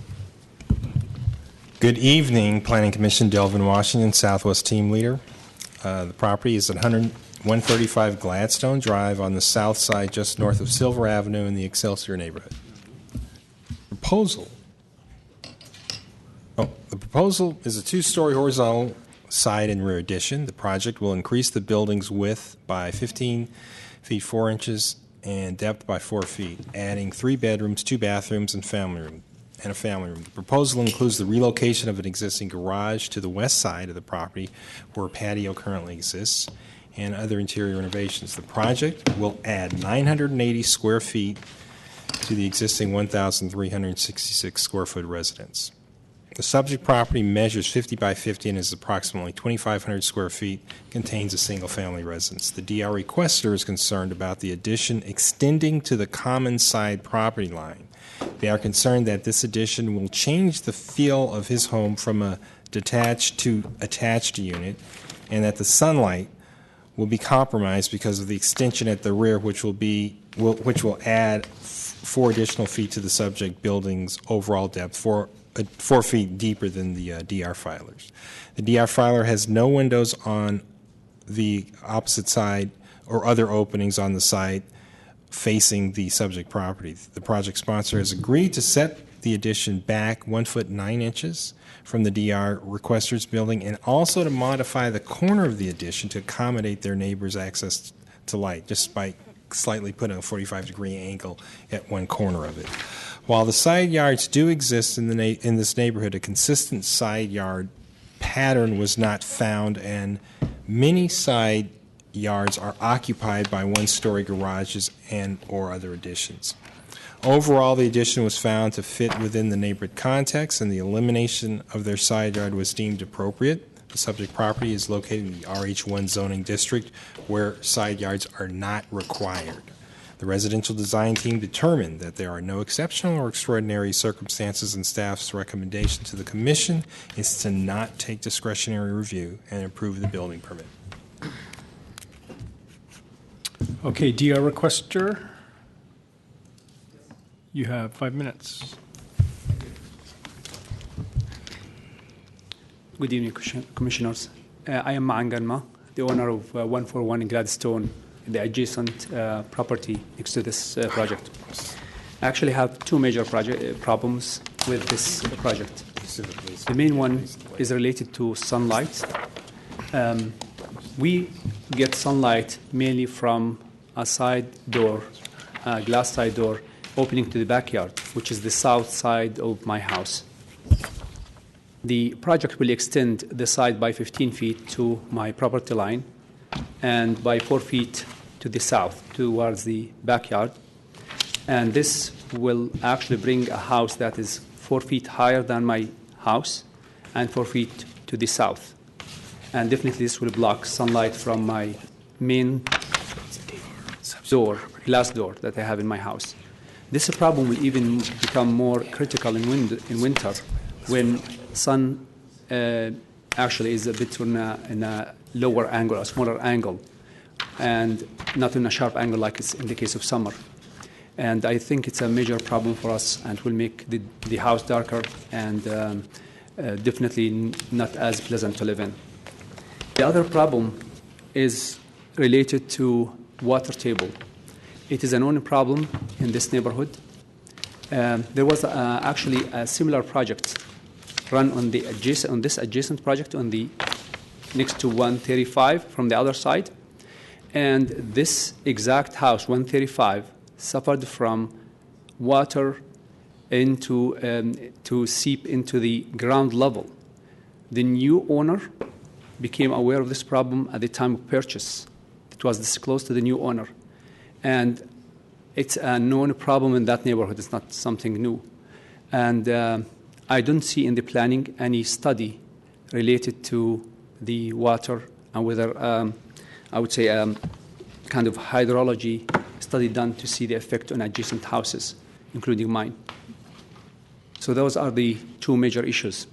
B: Good evening, Planning Commission, Delvin Washington, Southwest Team Leader. The property is at 135 Gladstone Drive on the south side, just north of Silver Avenue in the Excelsior neighborhood. The proposal is a two-story horizontal side and rear addition. The project will increase the building's width by 15 feet 4 inches and depth by 4 feet, adding 3 bedrooms, 2 bathrooms, and a family room. The proposal includes the relocation of an existing garage to the west side of the property where a patio currently exists, and other interior renovations. The project will add 980 square feet to the existing 1,366 square foot residence. The subject property measures 50 by 50 and is approximately 2,500 square feet, contains a single-family residence. The DR requester is concerned about the addition extending to the common side property line. They are concerned that this addition will change the feel of his home from a detached to attached unit, and that the sunlight will be compromised because of the extension at the rear, which will add 4 additional feet to the subject building's overall depth, 4 feet deeper than the DR filers. The DR filer has no windows on the opposite side or other openings on the site facing the subject property. The project sponsor has agreed to set the addition back 1 foot 9 inches from the DR requester's building, and also to modify the corner of the addition to accommodate their neighbor's access to light, just by slightly putting a 45-degree angle at one corner of it. While the side yards do exist in this neighborhood, a consistent side yard pattern was not found, and many side yards are occupied by one-story garages and or other additions. Overall, the addition was found to fit within the neighborhood context, and the elimination of their side yard was deemed appropriate. The subject property is located in the RH1 zoning district, where side yards are not required. The residential design team determined that there are no exceptional or extraordinary circumstances, and staff's recommendation to the commission is to not take discretionary review and approve the building permit.
M: Okay, DR requester, you have 5 minutes.
S: Good evening, Commissioners. I am Ma'an Ganma, the owner of 141 Gladstone, the adjacent property next to this project. I actually have two major problems with this project. The main one is related to sunlight. We get sunlight mainly from a side door, a glass side door, opening to the backyard, which is the south side of my house. The project will extend the side by 15 feet to my property line and by 4 feet to the south towards the backyard. And this will actually bring a house that is 4 feet higher than my house and 4 feet to the south. And definitely this will block sunlight from my main door, glass door that I have in my house. This problem will even become more critical in winter when sun actually is a bit in a lower angle, a smaller angle, and not in a sharp angle like it's in the case of summer. And I think it's a major problem for us and will make the house darker and definitely not as pleasant to live in. The other problem is related to water table. It is a known problem in this neighborhood. There was actually a similar project run on this adjacent project on the next to 135 from the other side, and this exact house 135 suffered from water to seep into the ground level. The new owner became aware of this problem at the time of purchase. It was disclosed to the new owner, and it's a known problem in that neighborhood. It's not something new, and I don't see in the planning any study related to the water and whether I would say kind of hydrology study done to see the effect on adjacent houses, including mine. So those are the two major issues,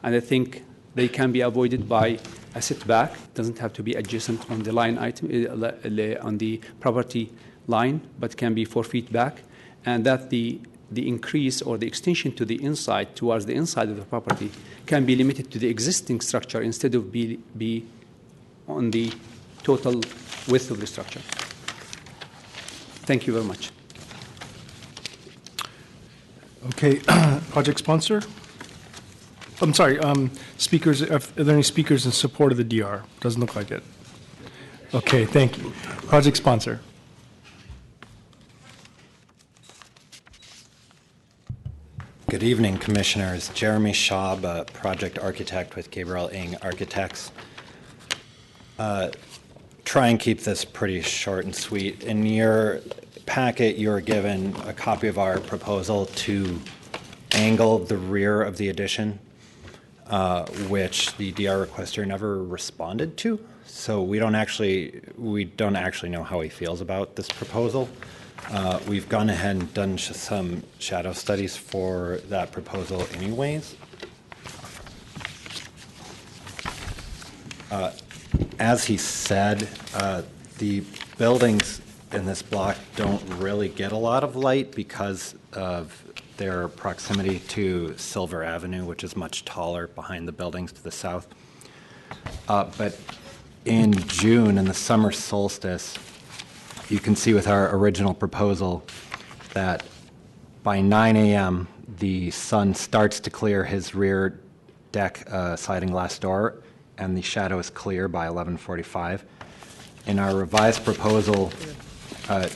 S: and I think they can be avoided by a setback. It doesn't have to be adjacent on the line item on the property line, but can be 4 feet back, and that the increase or the extension to the inside, towards the inside of the property, can be limited to the existing structure instead of be on the total width of the structure. Thank you very much.
M: Okay, project sponsor? I'm sorry, speakers, are there any speakers in support of the DR? Doesn't look like it. Okay, thank you. Project sponsor.
T: Good evening, Commissioners. Jeremy Schaub, a project architect with Gabriel Ing Architects. Try and keep this pretty short and sweet. In your packet, you were given a copy of our proposal to angle the rear of the addition, which the DR requester never responded to. So we don't actually know how he feels about this proposal. We've gone ahead and done some shadow studies for that proposal anyways. As he said, the buildings in this block don't really get a lot of light because of their proximity to Silver Avenue, which is much taller behind the buildings to the south. But in June, in the summer solstice, you can see with our original proposal that by 9 a.m., the sun starts to clear his rear deck sliding glass door, and the shadow is clear by 11:45. In our revised proposal,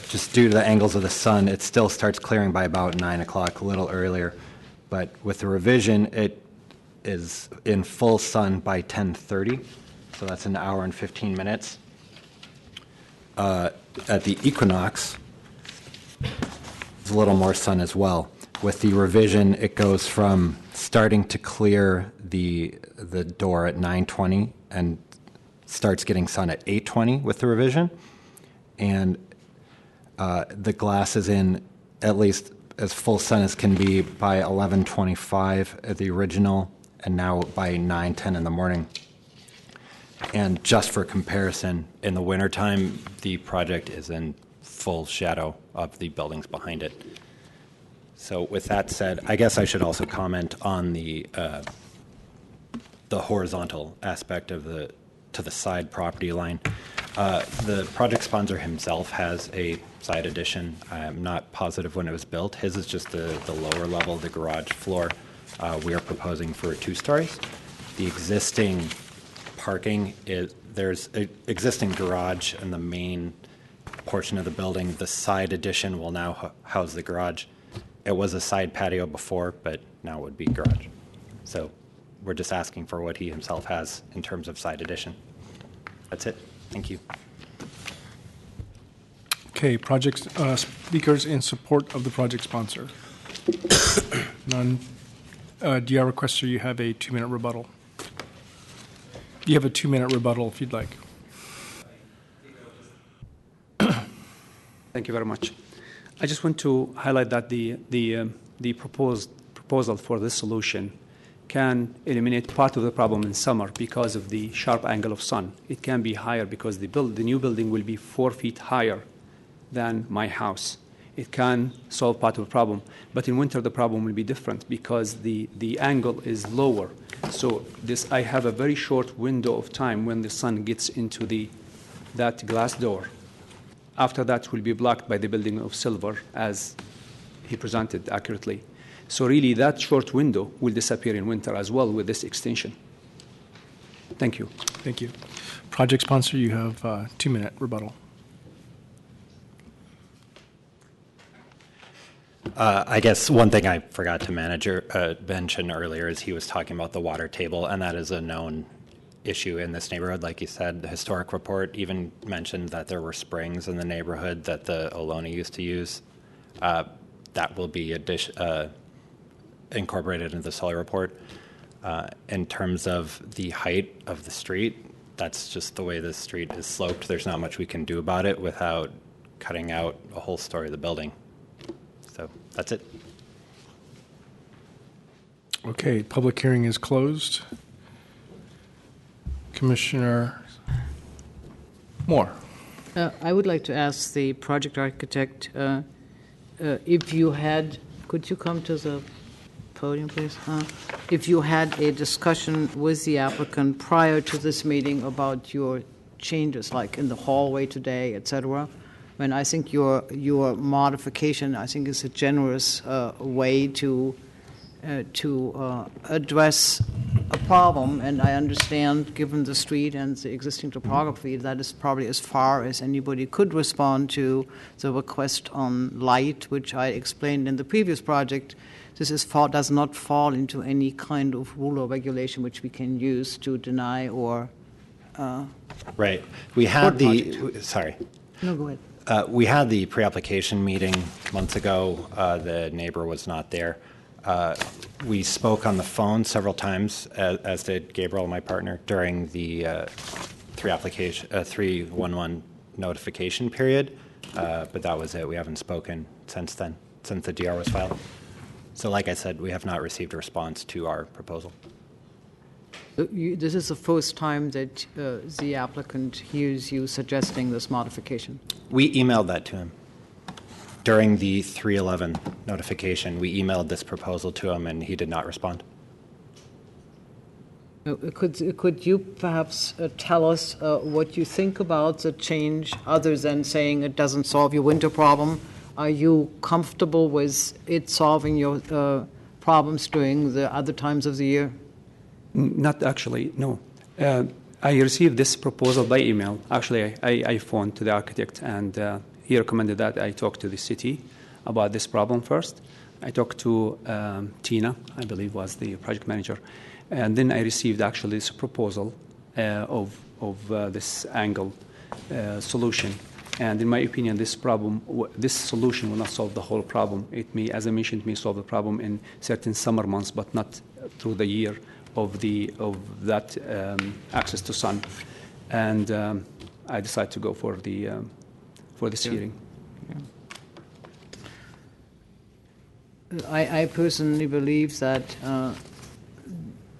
T: just due to the angles of the sun, it still starts clearing by about 9 o'clock, a little earlier. But with the revision, it is in full sun by 10:30, so that's an hour and 15 minutes. At the equinox, there's a little more sun as well. With the revision, it goes from starting to clear the door at 9:20 and starts getting sun at 8:20 with the revision. And the glass is in at least as full sun as can be by 11:25 at the original, and now by 9:10 in the morning. And just for comparison, in the wintertime, the project is in full shadow of the buildings behind it. So with that said, I guess I should also comment on the horizontal aspect of to the side property line. The project sponsor himself has a side addition. I'm not positive when it was built. His is just the lower level, the garage floor. We are proposing for 2 stories. The existing parking there's an existing garage in the main portion of the building. The side addition will now house the garage. It was a side patio before, but now it would be garage. So we're just asking for what he himself has in terms of side addition. That's it. Thank you.
M: Okay, project speakers in support of the project sponsor. None. DR requester, you have a 2-minute rebuttal. You have a 2-minute rebuttal if you'd like.
S: Thank you very much. I just want to highlight that the proposal for this solution can eliminate part of the problem in summer because of the sharp angle of sun. It can be higher because the new building will be 4 feet higher than my house. It can solve part of the problem, but in winter the problem will be different because the angle is lower. So I have a very short window of time when the sun gets into that glass door. After that will be blocked by the building of silver, as he presented accurately. So really that short window will disappear in winter as well with this extension. Thank you.
M: Thank you. Project sponsor, you have a 2-minute rebuttal.
T: I guess one thing I forgot to mention earlier is he was talking about the water table, and that is a known issue in this neighborhood. Like you said, the historic report even mentioned that there were springs in the neighborhood that the Ohlone used to use. That will be incorporated into the solar report. In terms of the height of the street, that's just the way the street is sloped. There's not much we can do about it without cutting out a whole story of the building. So that's it.
M: Okay, public hearing is closed. Commissioner Moore.
O: I would like to ask the project architect if you had, could you come to the podium, please? If you had a discussion with the applicant prior to this meeting about your changes, like in the hallway today, et cetera. And I think your modification, I think, is a generous way to address a problem. And I understand, given the street and the existing topography, that is probably as far as anybody could respond to the request on light, which I explained in the previous project. This does not fall into any kind of rule or regulation which we can use to deny or.
T: Right. We had sorry.
O: No, go ahead.
T: We had the pre-application meeting months ago. The neighbor was not there. We spoke on the phone several times, as did Gabriel, my partner, during the 311 notification period. But that was it. We haven't spoken since then, since the DR was filed. So like I said, we have not received a response to our proposal.
O: This is the first time that the applicant hears you suggesting this modification?
T: We emailed that to him. During the 311 notification, we emailed this proposal to him, and he did not respond.
O: Could you perhaps tell us what you think about the change, other than saying it doesn't solve your winter problem? Are you comfortable with it solving your problems during the other times of the year?
S: Not actually, no. I received this proposal by email. Actually, I phoned to the architect, and he recommended that I talk to the city about this problem first. I talked to Tina, I believe was the project manager, and then I received actually this proposal of this angle solution. And in my opinion, this solution will not solve the whole problem. It may, as I mentioned, it may solve the problem in certain summer months, but not through the year of that access to sun. And I decided to go for this hearing.
O: I personally believe that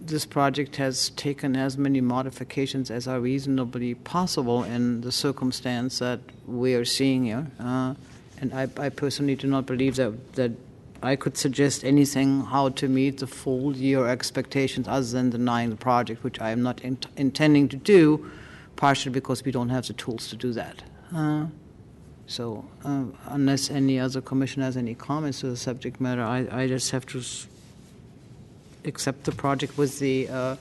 O: this project has taken as many modifications as are reasonably possible in the circumstance that we are seeing here. And I personally do not believe that I could suggest anything how to meet the full year expectations other than denying the project, which I am not intending to do, partially because we don't have the tools to do that. So unless any other commissioner has any comments to the subject matter, I just have to accept the project with the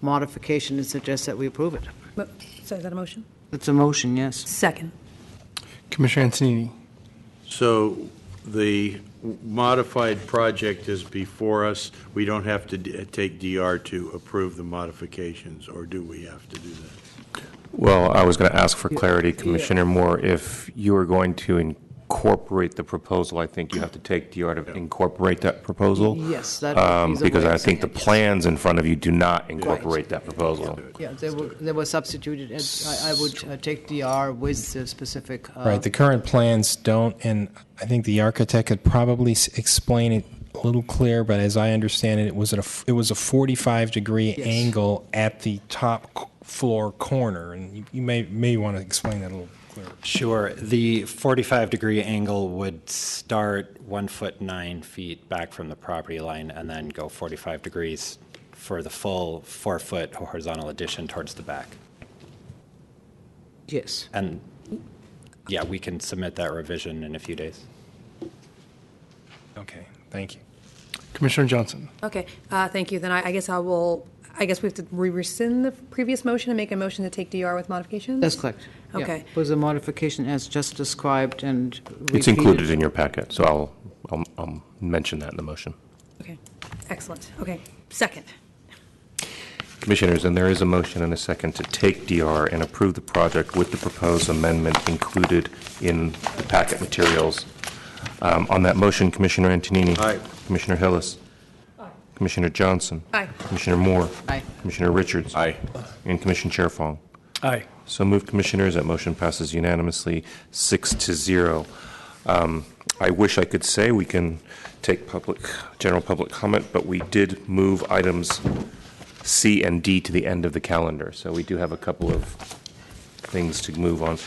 O: modification and suggest that we approve it.
A: So is that a motion?
O: It's a motion, yes.
A: Second.
M: Commissioner Antonini.
E: So the modified project is before us. We don't have to take DR to approve the modifications, or do we have to do that?
L: Well, I was going to ask for clarity, Commissioner Moore. If you are going to incorporate the proposal, I think you have to take DR to incorporate that proposal.
O: Yes, that would be the
L: because
O: way
L: I
O: of
L: think the
O: saying it,
L: plans in front of you do not incorporate that proposal.
O: Yeah, they were substituted. I would take DR with the specific.
B: Right, the current plans don't, and I think the architect could probably explain it a little clearer, but as I understand it, it was a 45-degree angle at the top floor corner, and you may want to explain that a little clearer.
T: Sure. The 45-degree angle would start 1 foot 9 feet back from the property line and then go 45 degrees for the full 4-foot horizontal addition towards the back.
O: Yes.
T: And yeah, we can submit that revision in a few days.
B: Okay, thank you.
M: Commissioner Johnson.
A: Okay, thank you. Then I guess I guess we have to rescind the previous motion and make a motion to take DR with modifications?
O: That's correct.
A: Okay.
O: Yeah, with the modification as just described and
L: It's included in your packet, so I'll mention that in the motion.
A: Okay, excellent. Okay, second.
L: Commissioners, and there is a motion and a second to take DR and approve the project with the proposed amendment included in the packet materials. On that motion, Commissioner Antonini.
E: Aye.
L: Commissioner Hillis.
A: Aye.
L: Commissioner Johnson.
A: Aye.
L: Commissioner Moore.
O: Aye.
L: Commissioner Richards.
G: Aye.
L: And Commissioner Chair Fong.
M: Aye.
L: So moved, Commissioners. That motion passes unanimously, 6-0. I wish I could say we can take general public comment, but we did move items C and D to the end of the calendar, so we do have a couple of things to move on.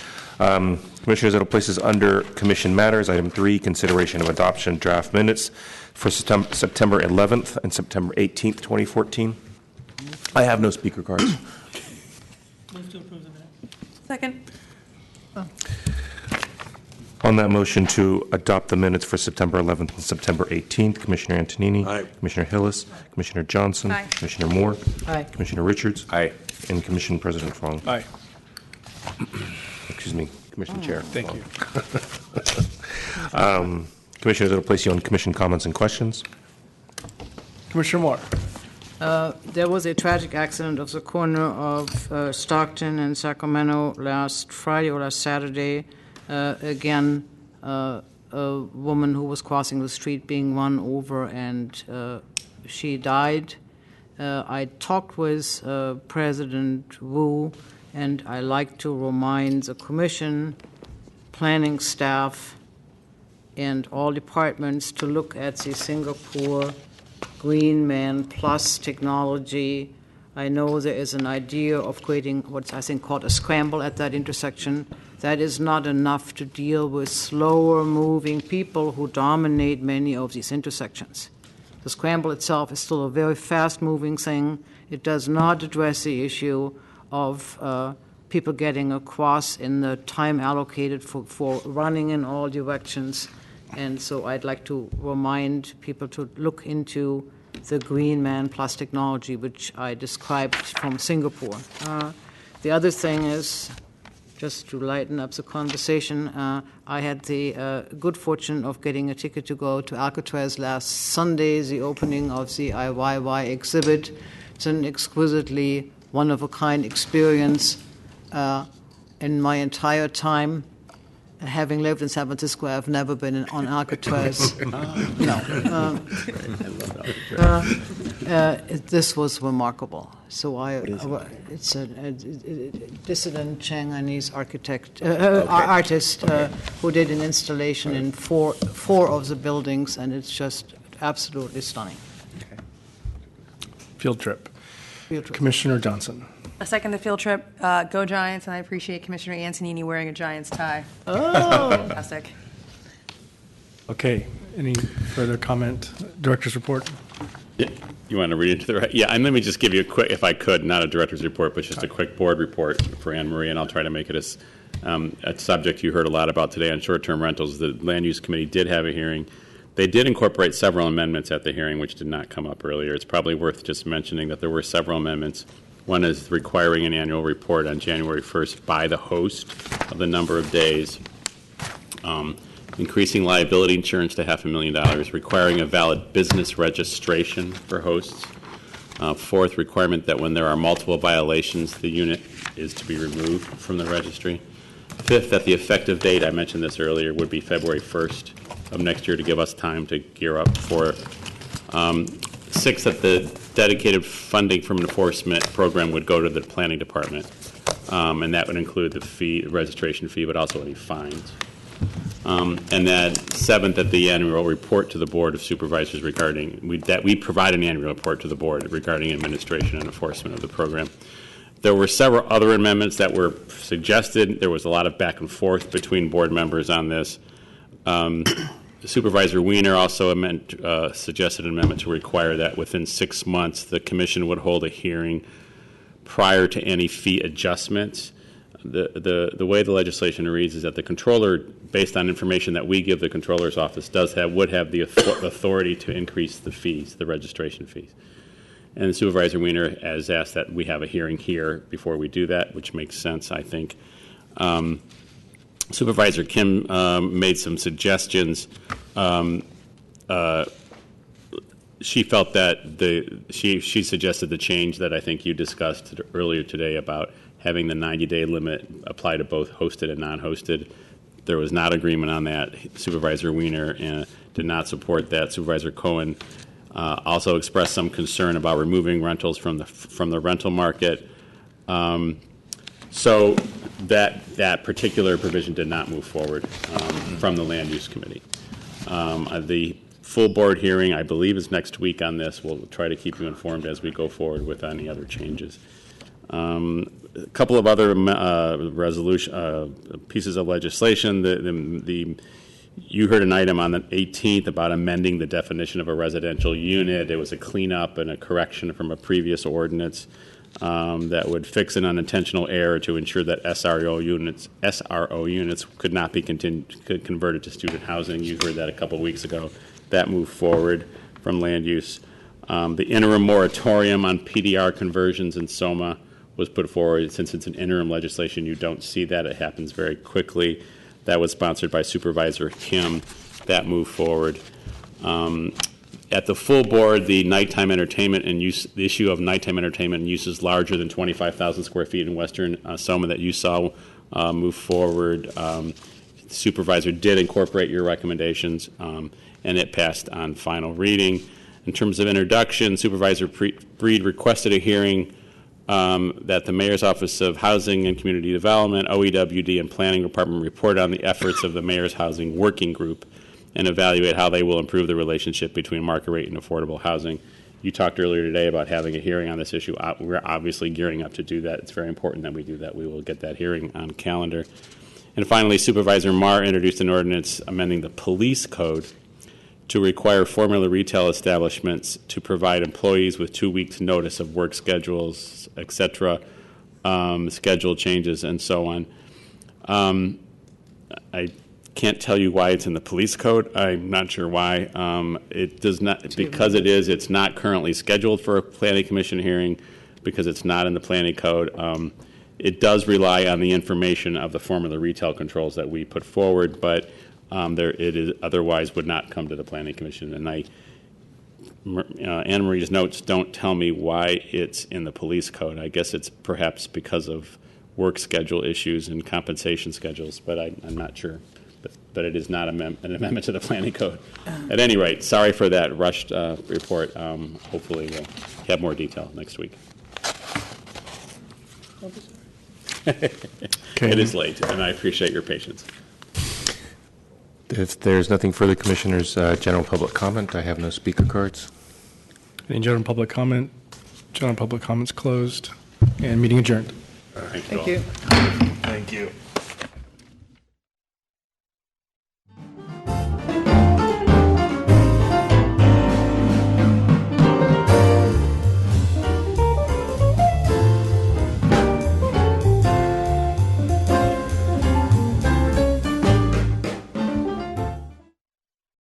L: Commissioners, it'll place us under Commission Matters. Item 3, consideration of adoption draft minutes for September 11th and September 18th, 2014. I have no speaker cards.
J: Move to approve the minutes.
A: Second.
L: On that motion to adopt the minutes for September 11th and September 18th, Commissioner Antonini.
E: Aye.
L: Commissioner Hillis. Commissioner Johnson.
A: Aye.
L: Commissioner Moore.
O: Aye.
L: Commissioner Richards.
G: Aye.
L: And Commission President Fong.
M: Aye.
L: Excuse me, Commission Chair.
M: Thank you.
L: Commissioners, it'll place you on commission comments and questions.
M: Commissioner Moore.
O: There was a tragic accident off the corner of Stockton and Sacramento last Friday or last Saturday. Again, a woman who was crossing the street being run over, and she died. I talked with President Wu, and I like to remind the Commission, planning staff, and all departments to look at the Singapore Green Man Plus technology. I know there is an idea of creating what's I think called a scramble at that intersection. That is not enough to deal with slower moving people who dominate many of these intersections. The scramble itself is still a very fast moving thing. It does not address the issue of people getting across in the time allocated for running in all directions. And so I'd like to remind people to look into the Green Man Plus technology, which I described from Singapore. The other thing is, just to lighten up the conversation, I had the good fortune of getting a ticket to go to Alcatraz last Sunday, the opening of the IYY exhibit. It's an exquisitely one-of-a-kind experience. In my entire time, having lived in San Francisco, I've never been on Alcatraz. No. This was remarkable. So it's a dissident Chinese artist who did an installation in four of the buildings, and it's just absolutely stunning.
M: Field trip. Commissioner Johnson.
A: A second the field trip. Go Giants, and I appreciate Commissioner Antonini wearing a Giants tie.
O: Oh.
A: Fantastic.
M: Okay. Any further comment? Director's report?
K: Yeah. You want to read into the right? Yeah, and let me just give you a quick, if I could, not a director's report, but just a quick board report for Anne Marie, and I'll try to make it as a subject you heard a lot about today on short-term rentals. The Land Use Committee did have a hearing. They did incorporate several amendments at the hearing, which did not come up earlier. It's probably worth just mentioning that there were several amendments. One is requiring an annual report on January 1st by the host of the number of days, increasing liability insurance to $500,000, requiring a valid business registration for hosts. Fourth, requirement that when there are multiple violations, the unit is to be removed from the registry. Fifth, that the effective date, I mentioned this earlier, would be February 1st of next year to give us time to gear up for it. Sixth, that the dedicated funding from an enforcement program would go to the planning department, and that would include the fee, the registration fee, but also any fines. And that seventh, that the annual report to the Board of Supervisors regarding, we provide an annual report to the Board regarding administration and enforcement of the program. There were several other amendments that were suggested. There was a lot of back and forth between board members on this. Supervisor Wiener also suggested an amendment to require that within 6 months the Commission would hold a hearing prior to any fee adjustments. The way the legislation reads is that the controller, based on information that we give the controller's office, would have the authority to increase the fees, the registration fees. And Supervisor Wiener has asked that we have a hearing here before we do that, which makes sense, I think. Supervisor Kim made some suggestions. She felt that she suggested the change that I think you discussed earlier today about having the 90-day limit apply to both hosted and non-hosted. There was not agreement on that. Supervisor Wiener did not support that. Supervisor Cohen also expressed some concern about removing rentals from the rental market. So that particular provision did not move forward from the Land Use Committee. The full board hearing, I believe, is next week on this. We'll try to keep you informed as we go forward with any other changes. A couple of other pieces of legislation. You heard an item on the 18th about amending the definition of a residential unit. It was a cleanup and a correction from a previous ordinance that would fix an unintentional error to ensure that SRO units could not be converted to student housing. You heard that a couple weeks ago. That moved forward from land use. The interim moratorium on PDR conversions in SOMA was put forward. Since it's an interim legislation, you don't see that. It happens very quickly. That was sponsored by Supervisor Kim. That moved forward. At the full board, the nighttime entertainment and use, the issue of nighttime entertainment and uses larger than 25,000 square feet in Western SOMA that you saw move forward. The supervisor did incorporate your recommendations, and it passed on final reading. In terms of introduction, Supervisor Breed requested a hearing that the Mayor's Office of Housing and Community Development, OEWD, and Planning Department report on the efforts of the Mayor's Housing Working Group and evaluate how they will improve the relationship between market rate and affordable housing. You talked earlier today about having a hearing on this issue. We're obviously gearing up to do that. It's very important that we do that. We will get that hearing on calendar. And finally, Supervisor Marr introduced an ordinance amending the police code to require formula retail establishments to provide employees with 2 weeks' notice of work schedules, et cetera, schedule changes, and so on. I can't tell you why it's in the police code. I'm not sure why. It does not, because it is, it's not currently scheduled for a planning commission hearing because it's not in the planning code. it does rely on the information of the formula retail controls that we put forward, but it is otherwise would not come to the Planning Commission. And Anna Marie's notes don't tell me why it's in the police code. I guess it's perhaps because of work schedule issues and compensation schedules, but I'm not sure. But it is not an amendment to the planning code. At any rate, sorry for that rushed report. Hopefully we'll have more detail next week. It is late, and I appreciate your patience.
L: If there's nothing further, Commissioners, general public comment. I have no speaker cards.
M: Any general public comment? General public comments closed, and meeting adjourned.
K: Thank
O: you.
B: Thank you.